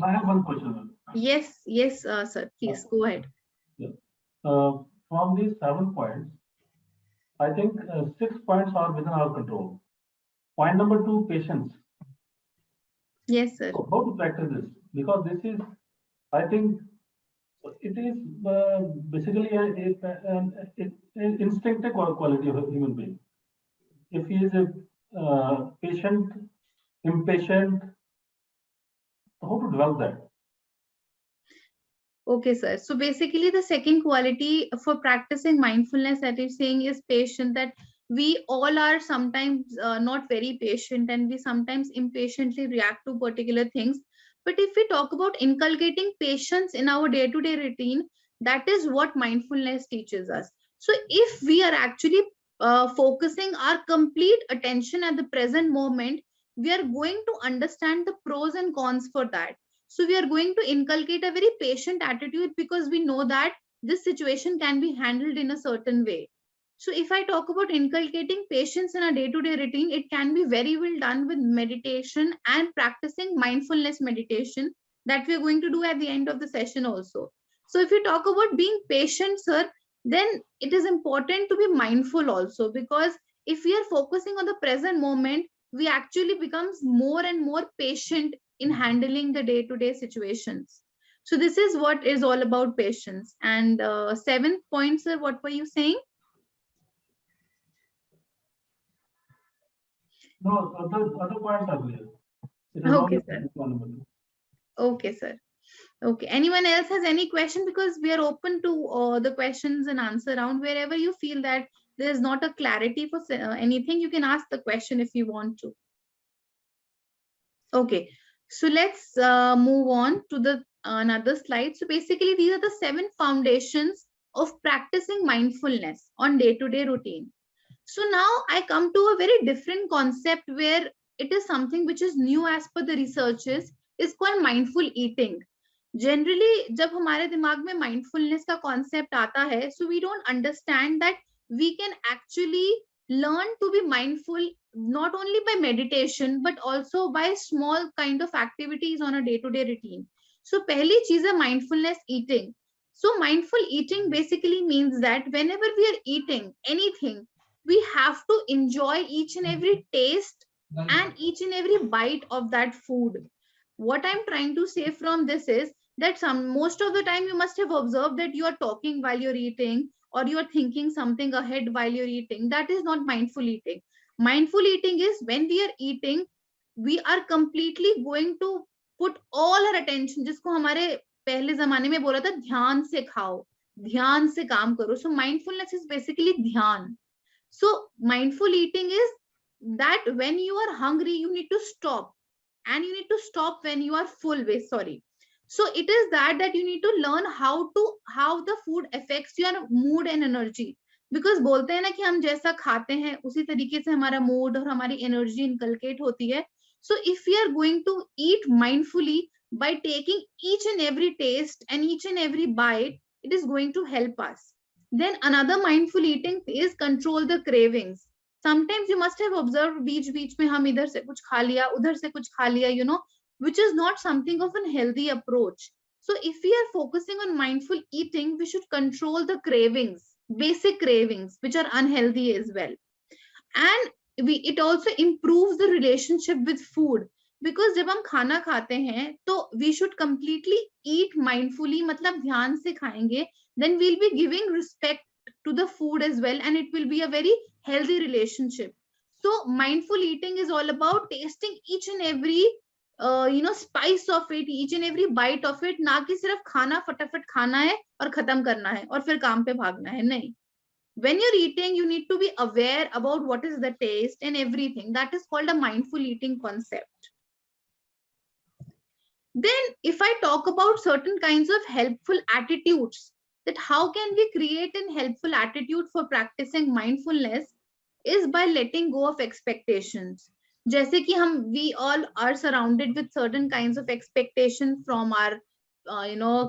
I have one question. Yes, sir. Please go ahead. From these 7 points, I think 6 points are within our control. Point number 2, patience. Yes, sir. So how to practice this? Because this is, I think, it is basically an instinctive quality of a human being. If he is a patient, impatient, how to develop that? Okay, sir. So basically, the second quality for practicing mindfulness that you're saying is patient, that we all are sometimes not very patient and we sometimes impatiently react to particular things. But if we talk about inculcating patience in our day-to-day routine, that is what mindfulness teaches us. So if we are actually focusing our complete attention at the present moment, we are going to understand the pros and cons for that. So we are going to inculcate a very patient attitude because we know that this situation can be handled in a certain way. So if I talk about inculcating patience in a day-to-day routine, it can be very well done with meditation and practicing mindfulness meditation that we're going to do at the end of the session also. So if you talk about being patient, sir, then it is important to be mindful also, because if we are focusing on the present moment, we actually becomes more and more patient in handling the day-to-day situations. So this is what is all about patience. And seventh point, sir, what were you saying? No, other points are there. It is Okay, only sir. one only. Okay, sir. Okay. Anyone else has any question? Because we are open to the questions and answer round. Wherever you feel that there is not a clarity for anything, you can ask the question if you want to. Okay. So let's move on to the another slide. So basically, these are the 7 foundations of practicing mindfulness on day-to-day routine. So now I come to a very different concept where it is something which is new as per the researchers, is called mindful eating. Generally, जब हमारे दिमाग में mindfulness का concept आता है, so we don't understand that we can actually learn to be mindful not only by meditation but also by small kind of activities on a day-to-day routine. So पहली चीज है mindfulness eating. So mindful eating basically means that whenever we are eating anything, we have to enjoy each and every taste and each and every bite of that food. What I'm trying to say from this is that most of the time you must have observed that you are talking while you're eating, or you are thinking something ahead while you're eating. That is not mindful eating. Mindful eating is when we are eating, we are completely going to put all our attention, जिसको हमारे पहले जमाने में बोला था ध्यान से खाओ, ध्यान से काम करो. So mindfulness is basically ध्यान. So mindful eating is that when you are hungry, you need to stop, and you need to stop when you are full. Sorry. So it is that you need to learn how the food affects your mood and energy. Because बोलते हैं ना कि हम जैसा खाते हैं उसी तरीके से हमारा mood और हमारी energy inculcate होती है. So if we are going to eat mindfully by taking each and every taste and each and every bite, it is going to help us. Then another mindful eating is control the cravings. Sometimes you must have observed बीच में हम इधर से कुछ खा लिया, उधर से कुछ खा लिया, which is not something of a healthy approach. So if we are focusing on mindful eating, we should control the cravings, basic cravings, which are unhealthy as well. And it also improves the relationship with food. Because जब हम खाना खाते हैं, तो we should completely eat mindfully, मतलब ध्यान से खाएंगे, then we'll be giving respect to the food as well, and it will be a very healthy relationship. So mindful eating is all about tasting each and every spice of it, each and every bite of it. ना कि सिर्फ खाना फटाफट खाना है और खत्म करना है और फिर काम पे भागना है, नहीं. When you're eating, you need to be aware about what is the taste and everything. That is called a mindful eating concept. Then if I talk about certain kinds of helpful attitudes, that how can we create a helpful attitude for practicing mindfulness, is by letting go of expectations. जैसे कि we all are surrounded with certain kinds of expectations from our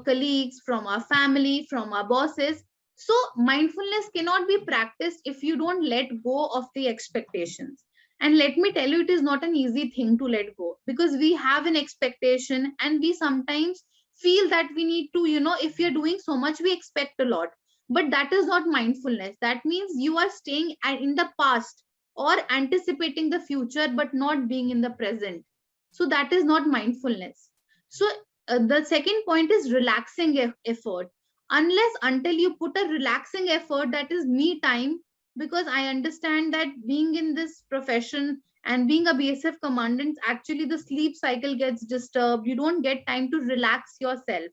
colleagues, from our family, from our bosses. So mindfulness cannot be practiced if you don't let go of the expectations. And let me tell you, it is not an easy thing to let go, because we have an expectation and we sometimes feel that we need to, if you're doing so much, we expect a lot. But that is not mindfulness. That means you are staying in the past or anticipating the future, but not being in the present. So that is not mindfulness. So the second point is relaxing effort. Until you put a relaxing effort, that is me time, because I understand that being in this profession and being a BSF commandant, actually the sleep cycle gets disturbed. You don't get time to relax yourself.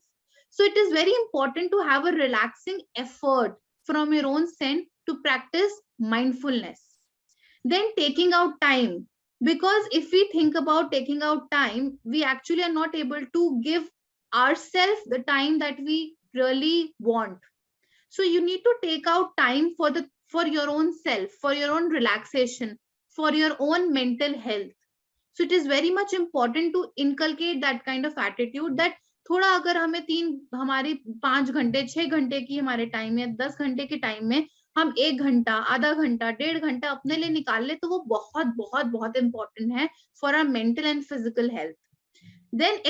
So it is very important to have a relaxing effort from your own end to practice mindfulness. Then taking out time, because if we think about taking out time, we actually are not able to give ourselves the time that we really want. So you need to take out time for your own self, for your own relaxation, for your own mental health. So it is very much important to inculcate that kind of attitude that थोड़ा अगर हमें हमारी 5 घंटे 6 घंटे की हमारे time में 10 घंटे के टाइम में हम 1 घंटा आधा घंटा 1.5 घंटा अपने लिए निकाल ले तो वो बहुत बहुत बहुत इंपॉर्टेंट है for our mental and physical health. Then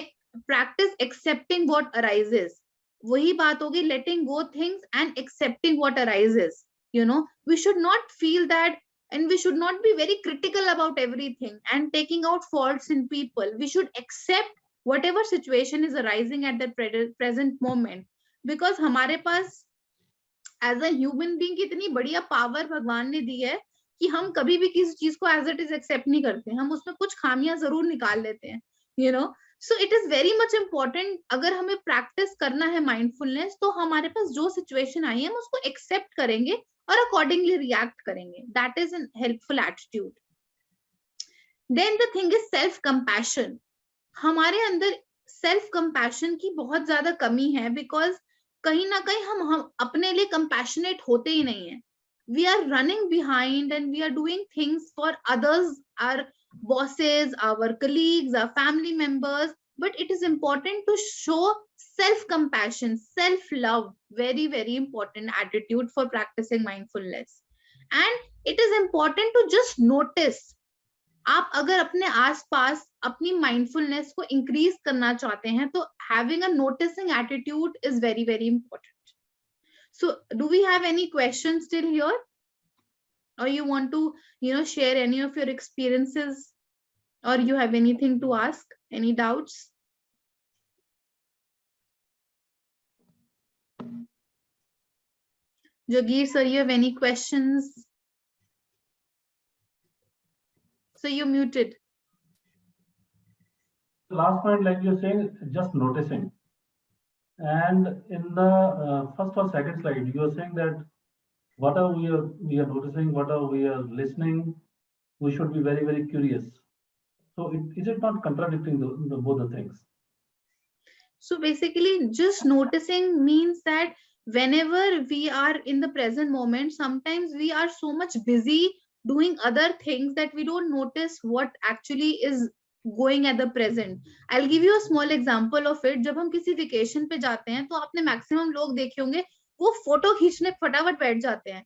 practice accepting what arises. वही बात होगी letting go things and accepting what arises. You know, we should not feel that, and we should not be very critical about everything and taking out faults in people. We should accept whatever situation is arising at the present moment, because हमारे पास as a human being कितनी बढ़िया power भगवान ने दी है कि हम कभी भी किसी चीज को as it is accept नहीं करते. हम उसमें कुछ खामियां जरूर निकाल लेते हैं, you know. So it is very much important, अगर हमें practice करना है mindfulness तो हमारे पास जो situation आई है हम उसको accept करेंगे और accordingly react करेंगे. That is a helpful attitude. Then the thing is self compassion. हमारे अंदर सेल्फ कंपैशन की बहुत ज्यादा कमी है, बिकॉज कहीं ना कहीं हम अपने लिए कंपैशनेट होते ही नहीं है. We are running behind and we are doing things for others, our bosses, our colleagues, our family members, but it is important to show self compassion, self love, very very important attitude for practicing mindfulness. And it is important to just notice. आप अगर अपने आसपास अपनी mindfulness को increase करना चाहते हैं तो having a noticing attitude is very very important. So do we have any question still here, और you want to share any of your experiences, और you have anything to ask, any doubts? Jagir sir, you have any questions? So you're muted. The last point, like you're saying, just noticing. And in the first or second slide, you are saying that whatever we are noticing, whatever we are listening, we should be very, very curious. So is it not contradicting both the things? So basically, just noticing means that whenever we are in the present moment, sometimes we are so much busy doing other things that we don't notice what actually is going at the present. I'll give you a small example of it. जब हम किसी vacation पे जाते हैं तो आपने maximum लोग देखे होंगे वो फोटो खींचने फटाफट बैठ जाते हैं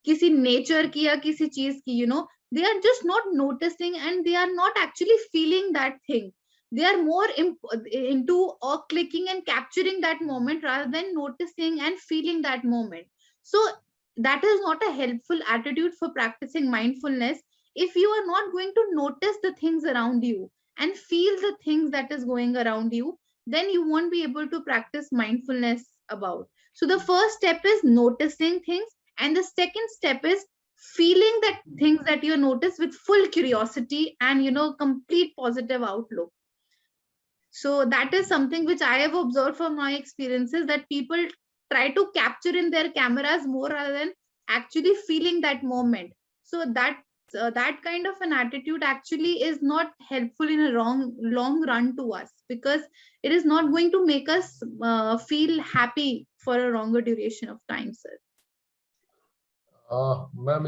किसी नेचर की या किसी चीज की, they are just not noticing and they are not actually feeling that thing. They are more into or clicking and capturing that moment rather than noticing and feeling that moment. So that is not a helpful attitude for practicing mindfulness. If you are not going to notice the things around you and feel the things that is going around you, then you won't be able to practice mindfulness about. So the first step is noticing things, and the second step is feeling that things that you notice with full curiosity and complete positive outlook. So that is something which I have observed from my experiences, that people try to capture in their cameras more rather than actually feeling that moment. So that kind of an attitude actually is not helpful in a long run to us, because it is not going to make us feel happy for a longer duration of time, sir. Ma'am,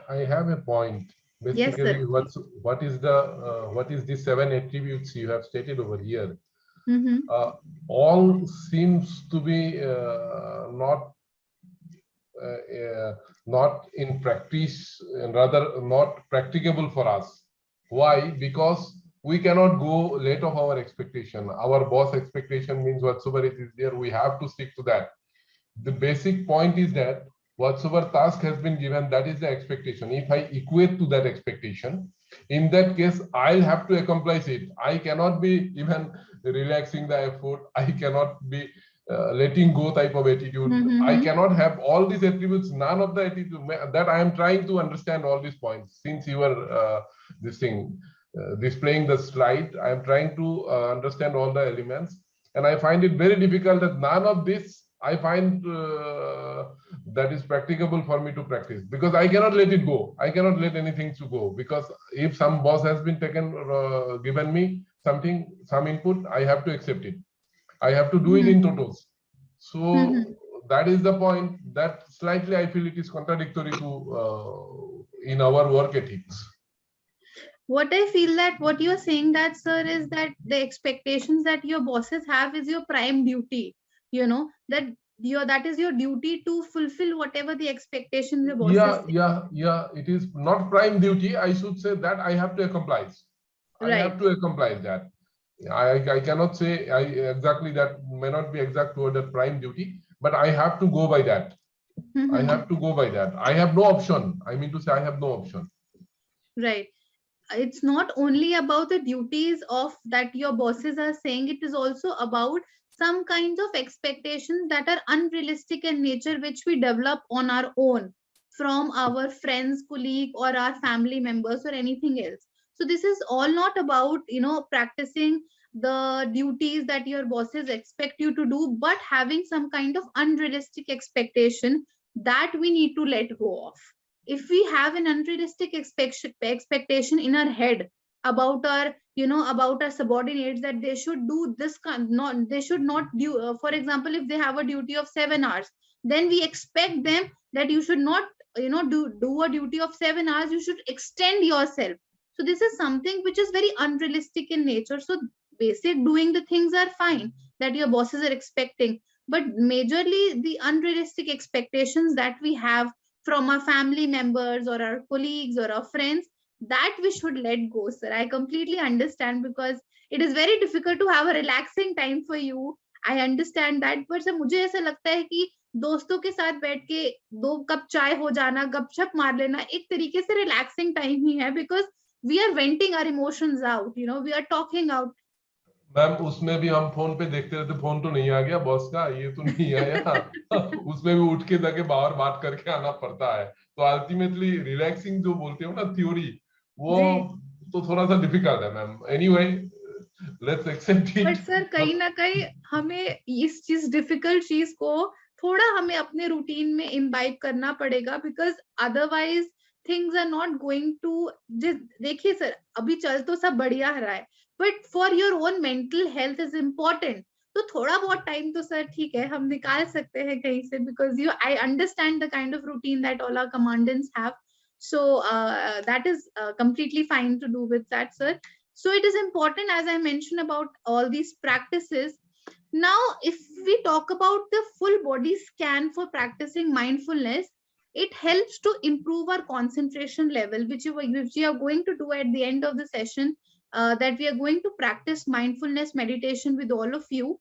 I have a point. Basically, yes, what is the 7 attributes you have stated over here? All seems to be not in practice, and rather not practicable for us. Why? Because we cannot go late of our expectation. Our boss expectation means whatsoever it is there, we have to stick to that. The basic point is that whatsoever task has been given, that is the expectation. If I equate to that expectation, in that case, I'll have to accomplish it. I cannot be even relaxing the effort. I cannot be letting go type of attitude. I cannot have all these attributes, none of the attitude that I am trying to understand all these points. Since you are displaying the slide, I am trying to understand all the elements. And I find it very difficult that none of this I find that is practicable for me to practice, because I cannot let it go. I cannot let anything to go, because if some boss has been given me something, some input, I have to accept it. I have to do it in totals. So that is the point that slightly I feel it is contradictory to in our work ethics. What I feel that what you're saying that, sir, is that the expectations that your bosses have is your prime duty. You know, that that is your duty to fulfill whatever the expectations your bosses Yeah. It is not prime duty. I should say that I have to comply. I have to comply that. I cannot say exactly, that may not be exact word, that prime duty, but I have to go by that. I have to go by that. I have no option. I mean to say, I have no option. Right. It's not only about the duties of that your bosses are saying, it is also about some kinds of expectations that are unrealistic in nature, which we develop on our own from our friends, colleague, or our family members, or anything else. So this is all not about, you know, practicing the duties that your bosses expect you to do, but having some kind of unrealistic expectation that we need to let go of. If we have an unrealistic expectation in our head about our, you know, about our subordinates, that they should do this not, they should not do, for example, if they have a duty of 7 hours, then we expect them that you should not, you know, do a duty of 7 hours, you should extend yourself. So this is something which is very unrealistic in nature. So basic doing the things are fine that your bosses are expecting, but majorly the unrealistic expectations that we have from our family members or our colleagues or our friends, that we should let go, sir. I completely understand, because it is very difficult to have a relaxing time for you. I understand that, but sir, मुझे ऐसा लगता है कि दोस्तों के साथ बैठ के 2 कप चाय हो जाना, गपशप मार लेना, एक तरीके से रिलैक्सिंग टाइम ही है, because we are venting our emotions out, you know, we are talking out. Ma'am, उसमें भी हम फोन पे देखते रहते, फोन तो नहीं आ गया बॉस का, ये तो नहीं आया उसमें भी उठ के जाके बाहर बात करके आना पड़ता है। तो अल्टीमेटली रिलैक्सिंग जो बोलते हो ना थ्योरी, वो तो थोड़ा सा डिफिकल्ट है ma'am. Anyway, let's accept it. But sir कहीं ना कहीं हमें इस चीज डिफिकल्ट चीज को थोड़ा हमें अपने रूटीन में इम्बाइब करना पड़ेगा, because otherwise things are not going to. देखिए सर, अभी चल तो सब बढ़िया रहा है, but for your own mental health is important. तो थोड़ा बहुत टाइम तो सर ठीक है, हम निकाल सकते हैं कहीं से, because you I understand the kind of routine that all our commandants have, so that is completely fine to do with that, sir. So it is important, as I mentioned, about all these practices. Now if we talk about the full body scan for practicing mindfulness, it helps to improve our concentration level, which we are going to do at the end of the session, that we are going to practice mindfulness meditation with all of you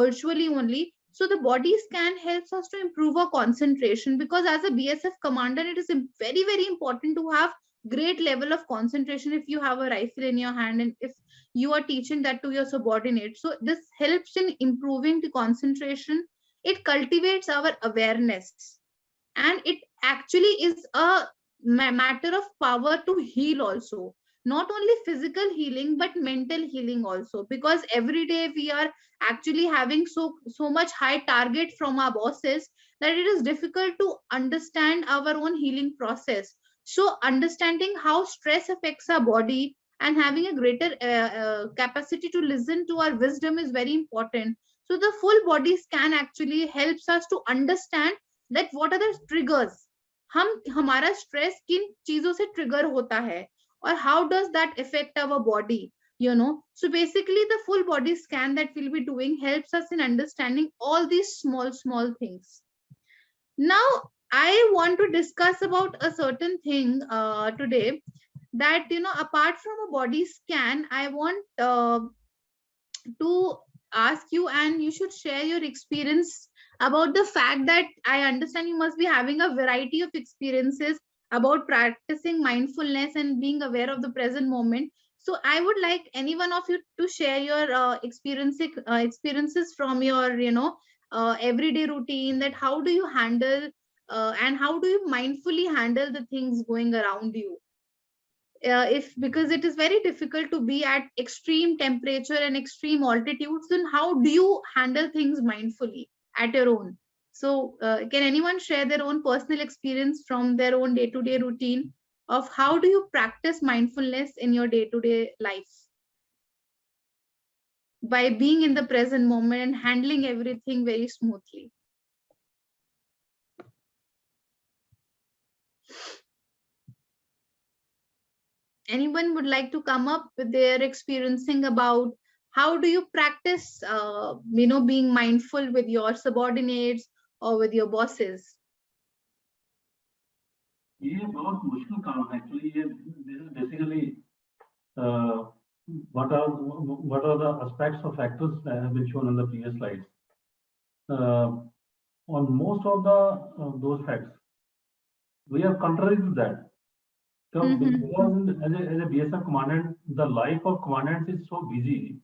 virtually only. So the body scan helps us to improve our concentration, because as a BSF commander, it is very, very important to have great level of concentration if you have a rifle in your hand and if you are teaching that to your subordinates. So this helps in improving the concentration. It cultivates our awareness, and it actually is a matter of power to heal also. Not only physical healing, but mental healing also, because every day we are actually having so much high target from our bosses that it is difficult to understand our own healing process. So understanding how stress affects our body and having a greater capacity to listen to our wisdom is very important. So the full body scan actually helps us to understand that what are the triggers, हमारा stress किन चीजों से trigger होता है, or how does that affect our body, you know. So basically the full body scan that we'll be doing helps us in understanding all these small things. Now I want to discuss about a certain thing today, that, you know, apart from a body scan, I want to ask you, and you should share your experience about the fact that I understand you must be having a variety of experiences about practicing mindfulness and being aware of the present moment. So I would like any one of you to share your experiences from your, you know, everyday routine, that how do you handle and how do you mindfully handle the things going around you. if because it is very difficult to be at extreme temperature and extreme altitudes, then how do you handle things mindfully at your own? So can anyone share their own personal experience from their own day-to-day routine of how do you practice mindfulness in your day-to-day life by being in the present moment and handling everything very smoothly? Anyone would like to come up with their experiencing about how do you practice, being mindful with your subordinates or with your bosses? ये बहुत मुश्किल काम है actually. ये this is basically what are the aspects or factors that have been shown in the previous slides. On most of the those facts, we are contrary to that. So because as a BSF commandant, the life of commandants is so busy.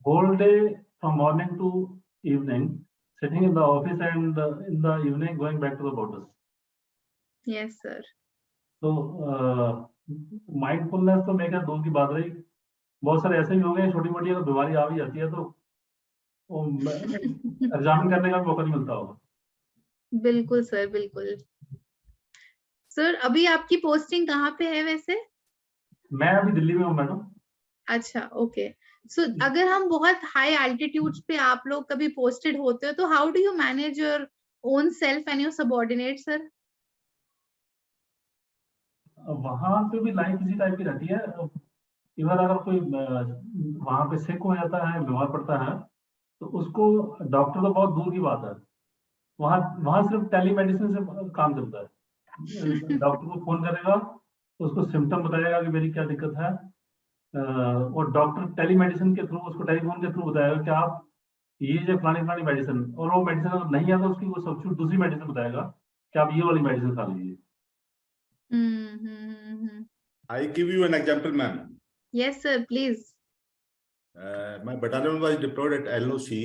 Whole day from morning to evening, sitting in the office and in the evening going back to the borders. Yes, sir. तो mindfulness तो मैं क्या दूर की बात रही. बहुत सारे ऐसे भी हो गए, छोटी मोटी अगर बीमारी आ भी जाती है तो एग्जामिन करने का मौका नहीं मिलता होगा. बिल्कुल सर, बिल्कुल. सर अभी आपकी पोस्टिंग कहाँ पे है वैसे? मैं अभी दिल्ली में हूँ मैडम. अच्छा, ओके. सो अगर हम बहुत हाई एल्टीट्यूड्स पे आप लोग कभी पोस्टेड होते हो तो how do you manage your own self and your subordinate sir? वहां पे भी लाइफ इसी टाइप की रहती है. इवन अगर कोई वहां पे सिक हो जाता है, बीमार पड़ता है, तो उसको डॉक्टर तो बहुत दूर की बात है. वहां सिर्फ टेलीमेडिसिन से काम चलता है. डॉक्टर को फोन करेगा, उसको सिम्टम बताएगा कि मेरी क्या दिक्कत है, और डॉक्टर टेलीमेडिसिन के थ्रू उसको टेलीफोन के थ्रू बताएगा कि आप ये जो फलानी मेडिसिन, और वो मेडिसिन अगर नहीं है तो उसकी वो सब्स्टिट्यूट दूसरी मेडिसिन बताएगा कि आप ये वाली मेडिसिन खा लीजिए. I give you an example, ma'am. Yes, sir, please. My battalion was deployed at LOC.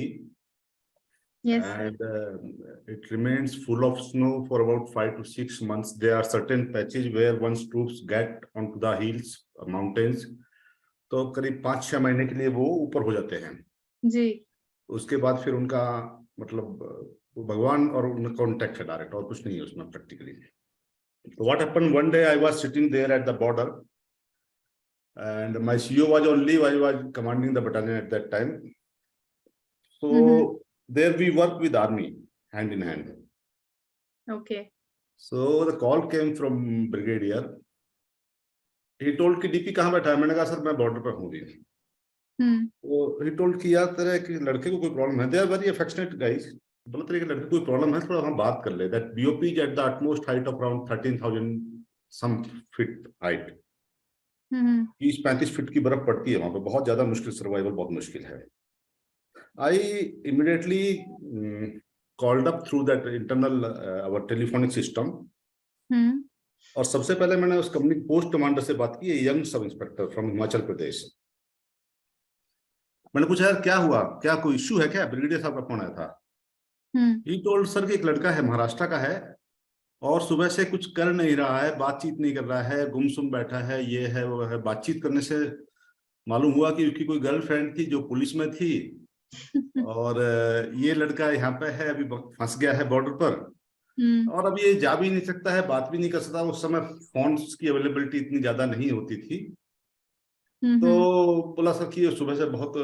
Yes, and it remains full of snow for about 5 to 6 months. There are certain patches where once troops get onto the hills, mountains, तो करीब 5-6 महीने के लिए वो ऊपर हो जाते हैं जी. उसके बाद फिर उनका मतलब भगवान और उनका कॉन्टेक्ट है डायरेक्ट, और कुछ नहीं है उसमें practically. What happened one day, I was sitting there at the border and my CEO was on leave. I was commanding the battalion at that time. So there we work with army hand in hand. Okay. So the call came from brigadier. He told कि DP कहाँ बैठा है. मैंने कहा sir मैं border पर हूँ. तो he told कि यार तेरे कि लड़के को कोई प्रॉब्लम है. They are very affectionate guys. बोला तेरे के लड़के को कोई प्रॉब्लम है, थोड़ा हम बात कर ले. That BOP is at the utmost height of around 13,000 some feet height. 30-35 feet की बर्फ पड़ती है वहां पे. बहुत ज्यादा मुश्किल, सर्वाइवल बहुत मुश्किल है. I immediately called up through that internal our telephonic system. और सबसे पहले मैंने उस कंपनी पोस्ट कमांडर से बात की, young sub inspector from Himachal Pradesh. मैंने पूछा यार क्या हुआ, क्या कोई इश्यू है क्या? ब्रिगेडियर साहब का फोन आया था. He told सर कि एक लड़का है, महाराष्ट्र का है, और सुबह से कुछ कर नहीं रहा है, बातचीत नहीं कर रहा है, गुमसुम बैठा है, ये है वो है. बातचीत करने से मालूम हुआ कि उसकी कोई गर्लफ्रेंड थी जो पुलिस में थी, और ये लड़का यहाँ पे है, अभी फंस गया है बॉर्डर पर, और अब ये जा भी नहीं सकता है, बात भी नहीं कर सकता. उस समय फोन की अवेलेबिलिटी इतनी ज्यादा नहीं होती थी. तो बोला सर कि सुबह से बहुत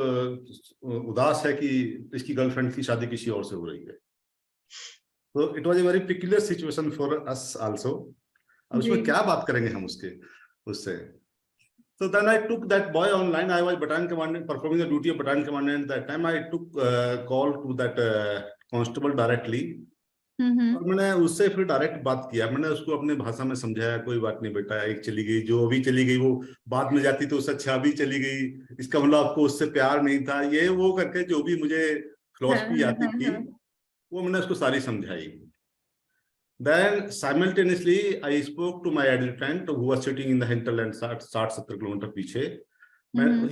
उदास है कि इसकी गर्लफ्रेंड की शादी किसी और से हो रही है. तो it was a very peculiar situation for us also. अब उसमें क्या बात करेंगे हम उससे. So then I took that boy online. I was battalion commandant, performing the duty of battalion commandant. That time I took call to that constable directly. और मैंने उससे फिर डायरेक्ट बात किया. मैंने उसको अपने भाषा में समझाया, कोई बात नहीं बेटा, एक चली गई, जो अभी चली गई वो बाद में जाती तो उससे अच्छा अभी चली गई, इसका मतलब आपको उससे प्यार नहीं था, ये वो करके जो भी मुझे फिलॉसफी आती थी वो मैंने उसको सारी समझाई. Then simultaneously I spoke to my adjutant who was sitting in the hinterland 60-70 kilometre पीछे.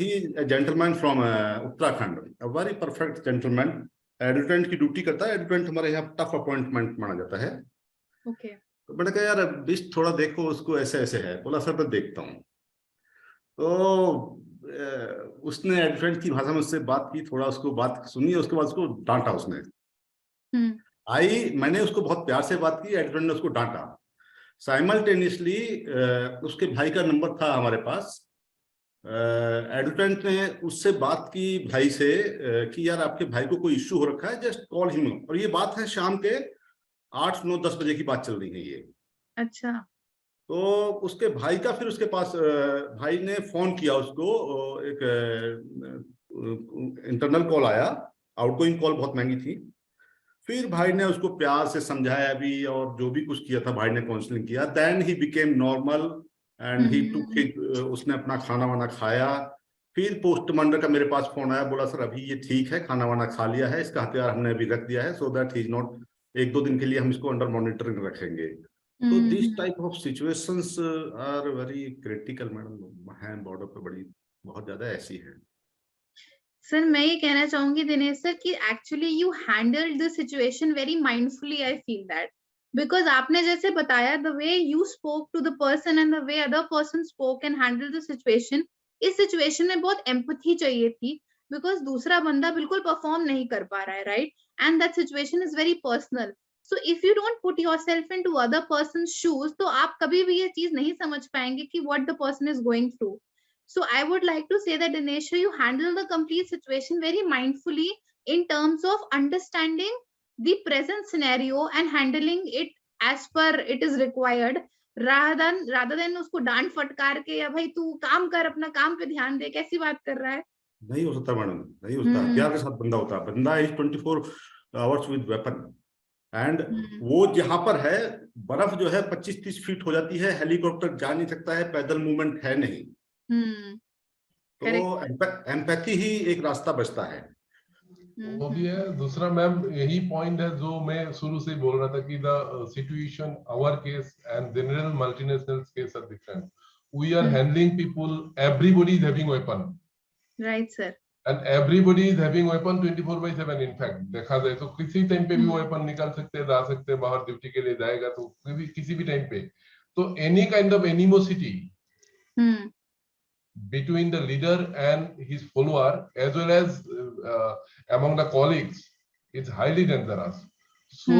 He is a gentleman from Uttarakhand, a very perfect gentleman. Adjutant की ड्यूटी करता है. एडजुटेंट हमारे यहाँ टफ अपॉइंटमेंट माना जाता है. Okay. तो मैंने कहा यार बिस्ट थोड़ा देखो उसको, ऐसे ऐसे है। बोला सर मैं देखता हूँ। तो उसने एडफ्रेंड की भाषा में उससे बात की, थोड़ा उसको बात सुनी, उसके बाद उसको डांटा उसने। मैंने उसको बहुत प्यार से बात की, एडफ्रेंड ने उसको डांटा। साइमल्टेनियसली उसके भाई का नंबर था हमारे पास। एडवर्टेंट ने उससे बात की भाई से कि यार आपके भाई को कोई इश्यू हो रखा है, जस्ट कॉल हिम। और ये बात है शाम के 8, 9, 10 बजे की बात चल रही है ये। अच्छा। तो उसके भाई का फिर उसके पास भाई ने फोन किया उसको, एक इंटरनल कॉल आया, आउटगोइंग कॉल बहुत महंगी थी। फिर भाई ने उसको प्यार से समझाया भी, और जो भी कुछ किया था भाई ने, काउंसलिंग किया। Then he became normal and he took, उसने अपना खाना वाना खाया। फिर पोस्टमास्टर का मेरे पास फोन आया, बोला सर अभी ये ठीक है, खाना वाना खा लिया है, इसका हथियार हमने अभी रख दिया है, so that he is not, 1-2 दिन के लिए हम इसको अंडर मॉनिटरिंग रखेंगे। तो this type of situations are very critical madam, हैं बॉर्डर पे, बड़ी बहुत ज्यादा ऐसी है। सर मैं ये कहना चाहूंगी दिनेश सर कि actually you handled the situation very mindfully, I feel that, because आपने जैसे बताया the way you spoke to the person and the way other person spoke and handle the situation, इस सिचुएशन में बहुत एम्पैथी चाहिए थी, because दूसरा बंदा बिल्कुल परफॉर्म नहीं कर पा रहा है, right, and that situation is very personal. So if you don't put yourself into other person shoes, तो आप कभी भी ये चीज नहीं समझ पाएंगे कि what the person is going through. So I would like to say that Dinesh, you handle the complete situation very mindfully in terms of understanding the present scenario and handling it as per it is required, rather than उसको डांट फटकार के या भाई तू काम कर, अपना काम पे ध्यान दे, कैसी बात कर रहा है। नहीं हो सकता मैडम, नहीं हो सकता। हथियार के साथ बंदा होता है, बंदा is 24 hours with weapon. And वो जहां पर है, बर्फ जो है 25-30 फीट हो जाती है, हेलीकॉप्टर जा नहीं सकता है, पैदल मूवमेंट है नहीं। तो एम्पैथी ही एक रास्ता बचता है। वो भी है। दूसरा मैम यही पॉइंट है जो मैं शुरू से बोल रहा था कि the situation, our case and general multinational case are different. We are handling people, everybody is having weapon, right sir, and everybody is having weapon 24/7। In fact देखा जाए तो किसी टाइम पे भी वो वेपन निकाल सकते हैं, जा सकते हैं, बाहर ड्यूटी के लिए जाएगा तो किसी भी टाइम पे। तो any kind of animosity between the leader and his follower, as well as among the colleagues, is highly dangerous. So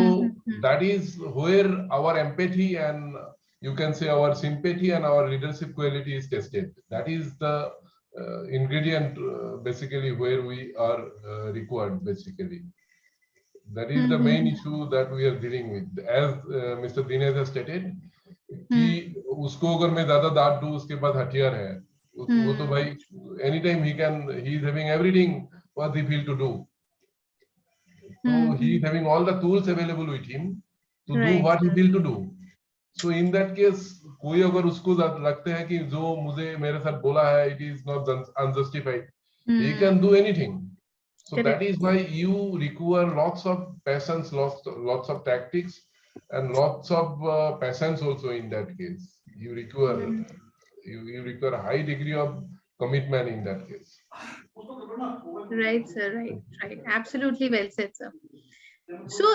that is where our empathy and you can say our sympathy and our leadership quality is tested. That is the ingredient basically where we are required basically. That is the main issue that we are dealing with. As Mr. Dinesh has stated, कि उसको अगर मैं ज्यादा डांट दूं, उसके बाद हथियार है, वो तो भाई anytime he is having everything what he feel to do. So he is having all the tools available with him to do what he feel to do. So in that case, कोई अगर उसको लगता है कि जो मुझे मेरे साथ बोला है it is not unjustified, he can do anything. So that is why you require lots of patience, lots of tactics, and lots of patience also in that case. You require you require a high degree of commitment in that case. Right, sir, right, absolutely well said, sir. So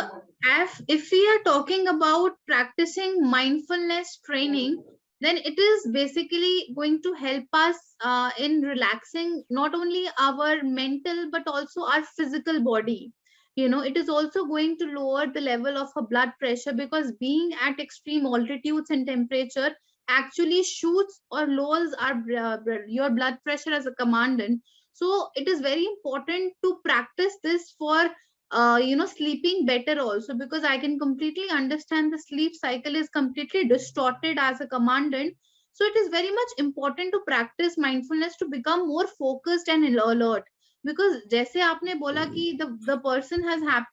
if we are talking about practicing mindfulness training, then it is basically going to help us in relaxing not only our mental but also our physical body. You know, it is also going to lower the level of blood pressure, because being at extreme altitudes and temperature actually shoots or lowers your blood pressure as a commandant. So it is very important to practice this for sleeping better also, because I can completely understand the sleep cycle is completely distorted as a commandant. So it is very much important to practice mindfulness to become more focused and alert, because जैसे आपने बोला कि the person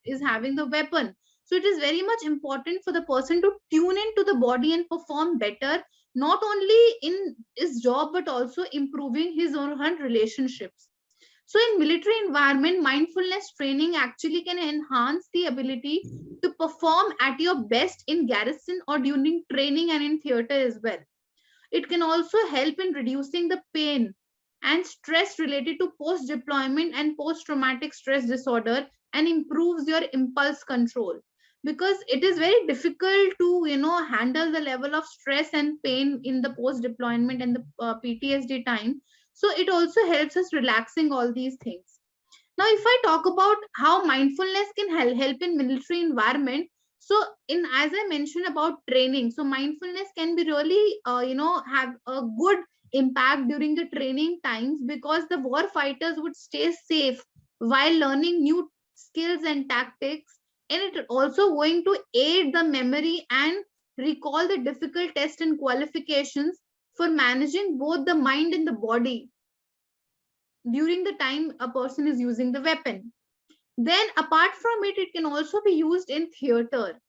is having the weapon, so it is very much important for the person to tune into the body and perform better, not only in his job but also improving his or her relationships. So in military environment, mindfulness training actually can enhance the ability to perform at your best in garrison or during training and in theater as well. It can also help in reducing the pain and stress related to post-deployment and post-traumatic stress disorder, and improves your impulse control. because it is very difficult to, handle the level of stress and pain in the post deployment and the PTSD time. So it also helps us relaxing all these things. Now, if I talk about how mindfulness can help in military environment, so as I mentioned about training, so mindfulness can be really, have a good impact during the training times, because the war fighters would stay safe while learning new skills and tactics, and it also going to aid the memory and recall the difficult tests and qualifications for managing both the mind and the body during the time a person is using the weapon. Then apart from it, it can also be used in theater.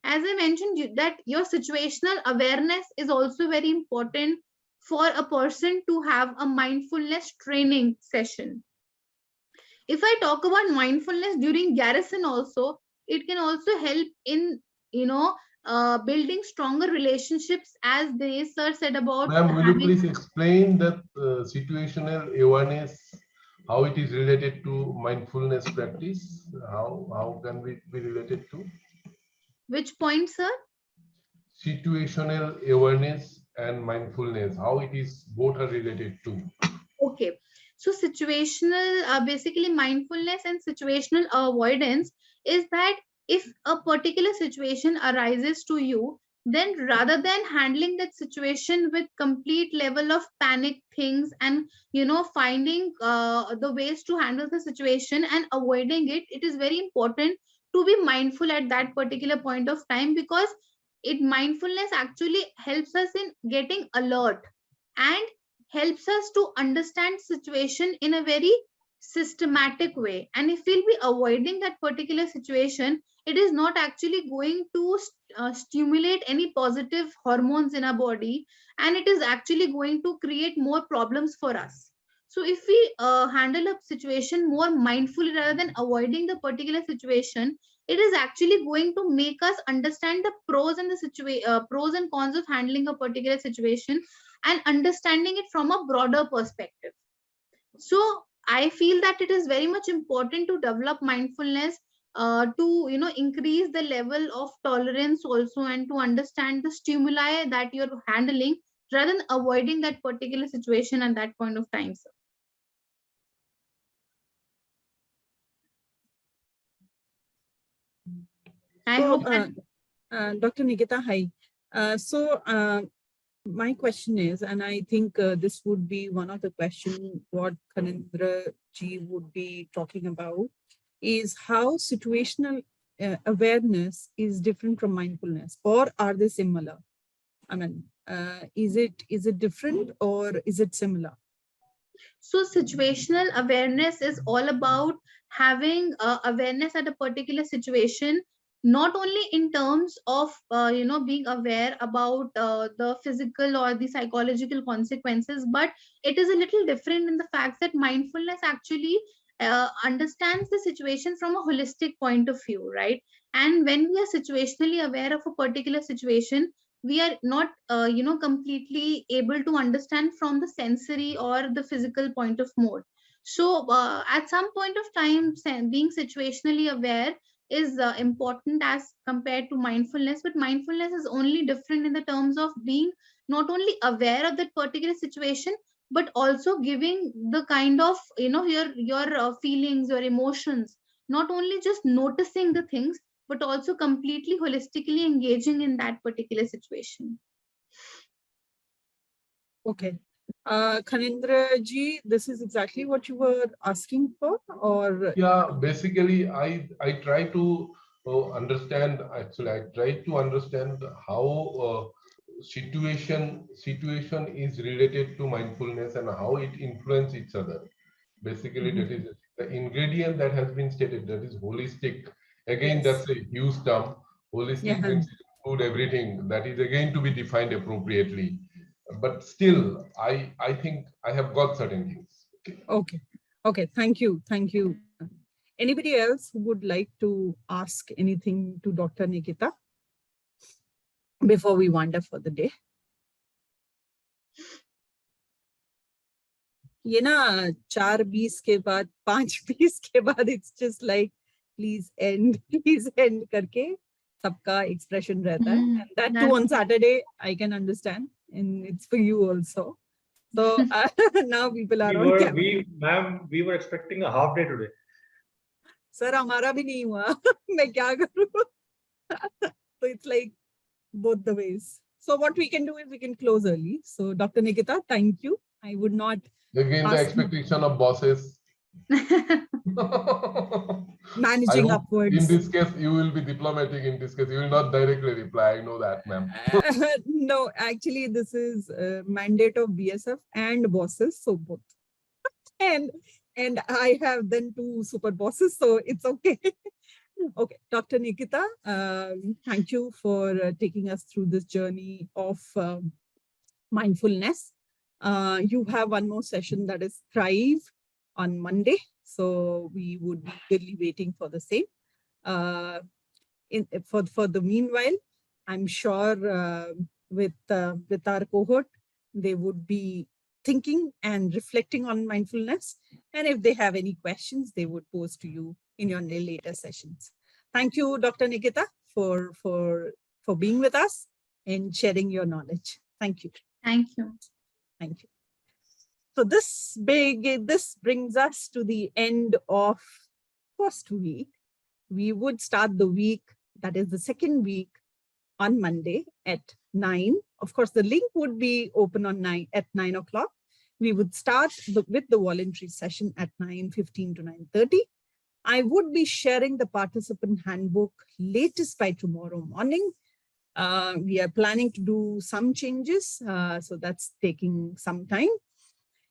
As I mentioned, that your situational awareness is also very important for a person to have a mindfulness training session. If I talk about mindfulness during garrison also, it can also help in, building stronger relationships, as the sir said about Ma'am, will you having. please explain that situational awareness, how it is related to mindfulness practice? How can we be related to? Which point, sir? Situational awareness and mindfulness, how it is both are related to. Okay, so situational, basically mindfulness and situational avoidance is that if a particular situation arises to you, then rather than handling that situation with complete level of panic things and, finding the ways to handle the situation and avoiding it, it is very important to be mindful at that particular point of time, because mindfulness actually helps us in getting alert and helps us to understand situation in a very systematic way. And if we'll be avoiding that particular situation, it is not actually going to stimulate any positive hormones in our body, and it is actually going to create more problems for us. So if we handle a situation more mindfully rather than avoiding the particular situation, it is actually going to make us understand the pros and pros and cons of handling a particular situation and understanding it from a broader perspective. So I feel that it is very much important to develop mindfulness, to increase the level of tolerance also, and to understand the stimuli that you're handling rather than avoiding that particular situation at that point of time, sir. I hope that Dr. Nikita, hi. My question is, and I think this would be one of the questions what Khanindra ji would be talking about, is how situational awareness is different from mindfulness, or are they similar? I mean, is it different or is it similar? So situational awareness is all about having awareness at a particular situation, not only in terms of being aware about the physical or the psychological consequences, but it is a little different in the fact that mindfulness actually understands the situation from a holistic point of view, right? And when we are situationally aware of a particular situation, we are not completely able to understand from the sensory or the physical point of mode. So at some point of time, being situationally aware is important as compared to mindfulness, but mindfulness is only different in the terms of being not only aware of that particular situation, but also giving the kind of your feelings, your emotions, not only just noticing the things, but also completely holistically engaging in that particular situation. Okay. Khanindra ji, this is exactly what you were asking for, or? Yeah, basically, I try to understand. Actually, I try to understand how situation is related to mindfulness and how it influences each other. Basically, that is the ingredient that has been stated. That is holistic. Again, Yes. that's a huge term. Holistic means include everything. That is again to be defined appropriately. But still, I think I have got certain things. Okay. Okay. Thank you. Thank you. Anybody else who would like to ask anything to Dr. Nikita before we wander for the day? ये ना 4:20 के बाद 5:20 के बाद it's just like please end करके सबका expression रहता है, and that too on Saturday I can understand, and it's for you also. So now people are on camera. Ma'am, we were expecting a half day today. Sir, हमारा भी नहीं हुआ. मैं क्या करूँ? So it's like both the ways. So what we can do is we can close early. So Dr. Nikita, thank you. I would not. Again, the expectation of bosses. Managing upwards. In this case, you will be diplomatic. In this case, you will not directly reply. I know that, ma'am. No, actually, this is a mandate of BSF and bosses, so both. And I have then 2 super bosses, so it's okay. Okay, Dr. Nikita, thank you for taking us through this journey of mindfulness. You have one more session, that is Thrive, on Monday. So we would be eagerly waiting for the same. For the meanwhile, I'm sure with our cohort, they would be thinking and reflecting on mindfulness. And if they have any questions, they would pose to you in your later sessions. Thank you, Dr. Nikita, for being with us and sharing your knowledge. Thank you. Thank you. Thank you. So this brings us to the end of first week. We would start the week, that is the second week, on Monday at 9. Of course, the link would be open at 9 o'clock. We would start with the voluntary session at 9:15 to 9:30. I would be sharing the participant handbook latest by tomorrow morning. We are planning to do some changes, so that's taking some time.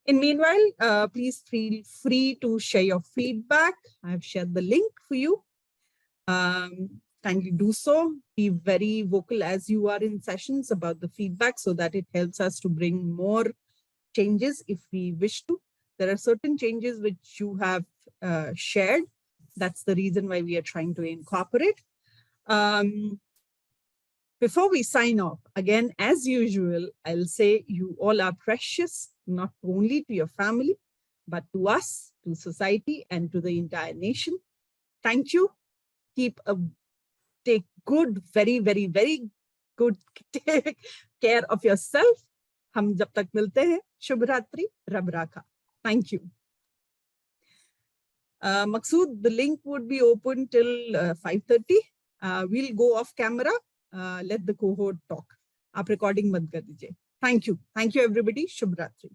In meanwhile, please feel free to share your feedback. I've shared the link for you. Kindly do so. Be very vocal as you are in sessions about the feedback so that it helps us to bring more changes if we wish to. There are certain changes which you have shared. That's the reason why we are trying to incorporate. Before we sign off, again, as usual, I'll say you all are precious, not only to your family, but to us, to society, and to the entire nation. Thank you. Take good, very, very, very good care of yourself. हम जब तक मिलते हैं, शुभ रात्रि, रब राखा. Thank you. Maqsood, the link would be open till 5:30. We'll go off camera. Let the cohort talk. आप recording मत कर दीजिए. Thank you. Thank you, everybody. शुभ रात्रि.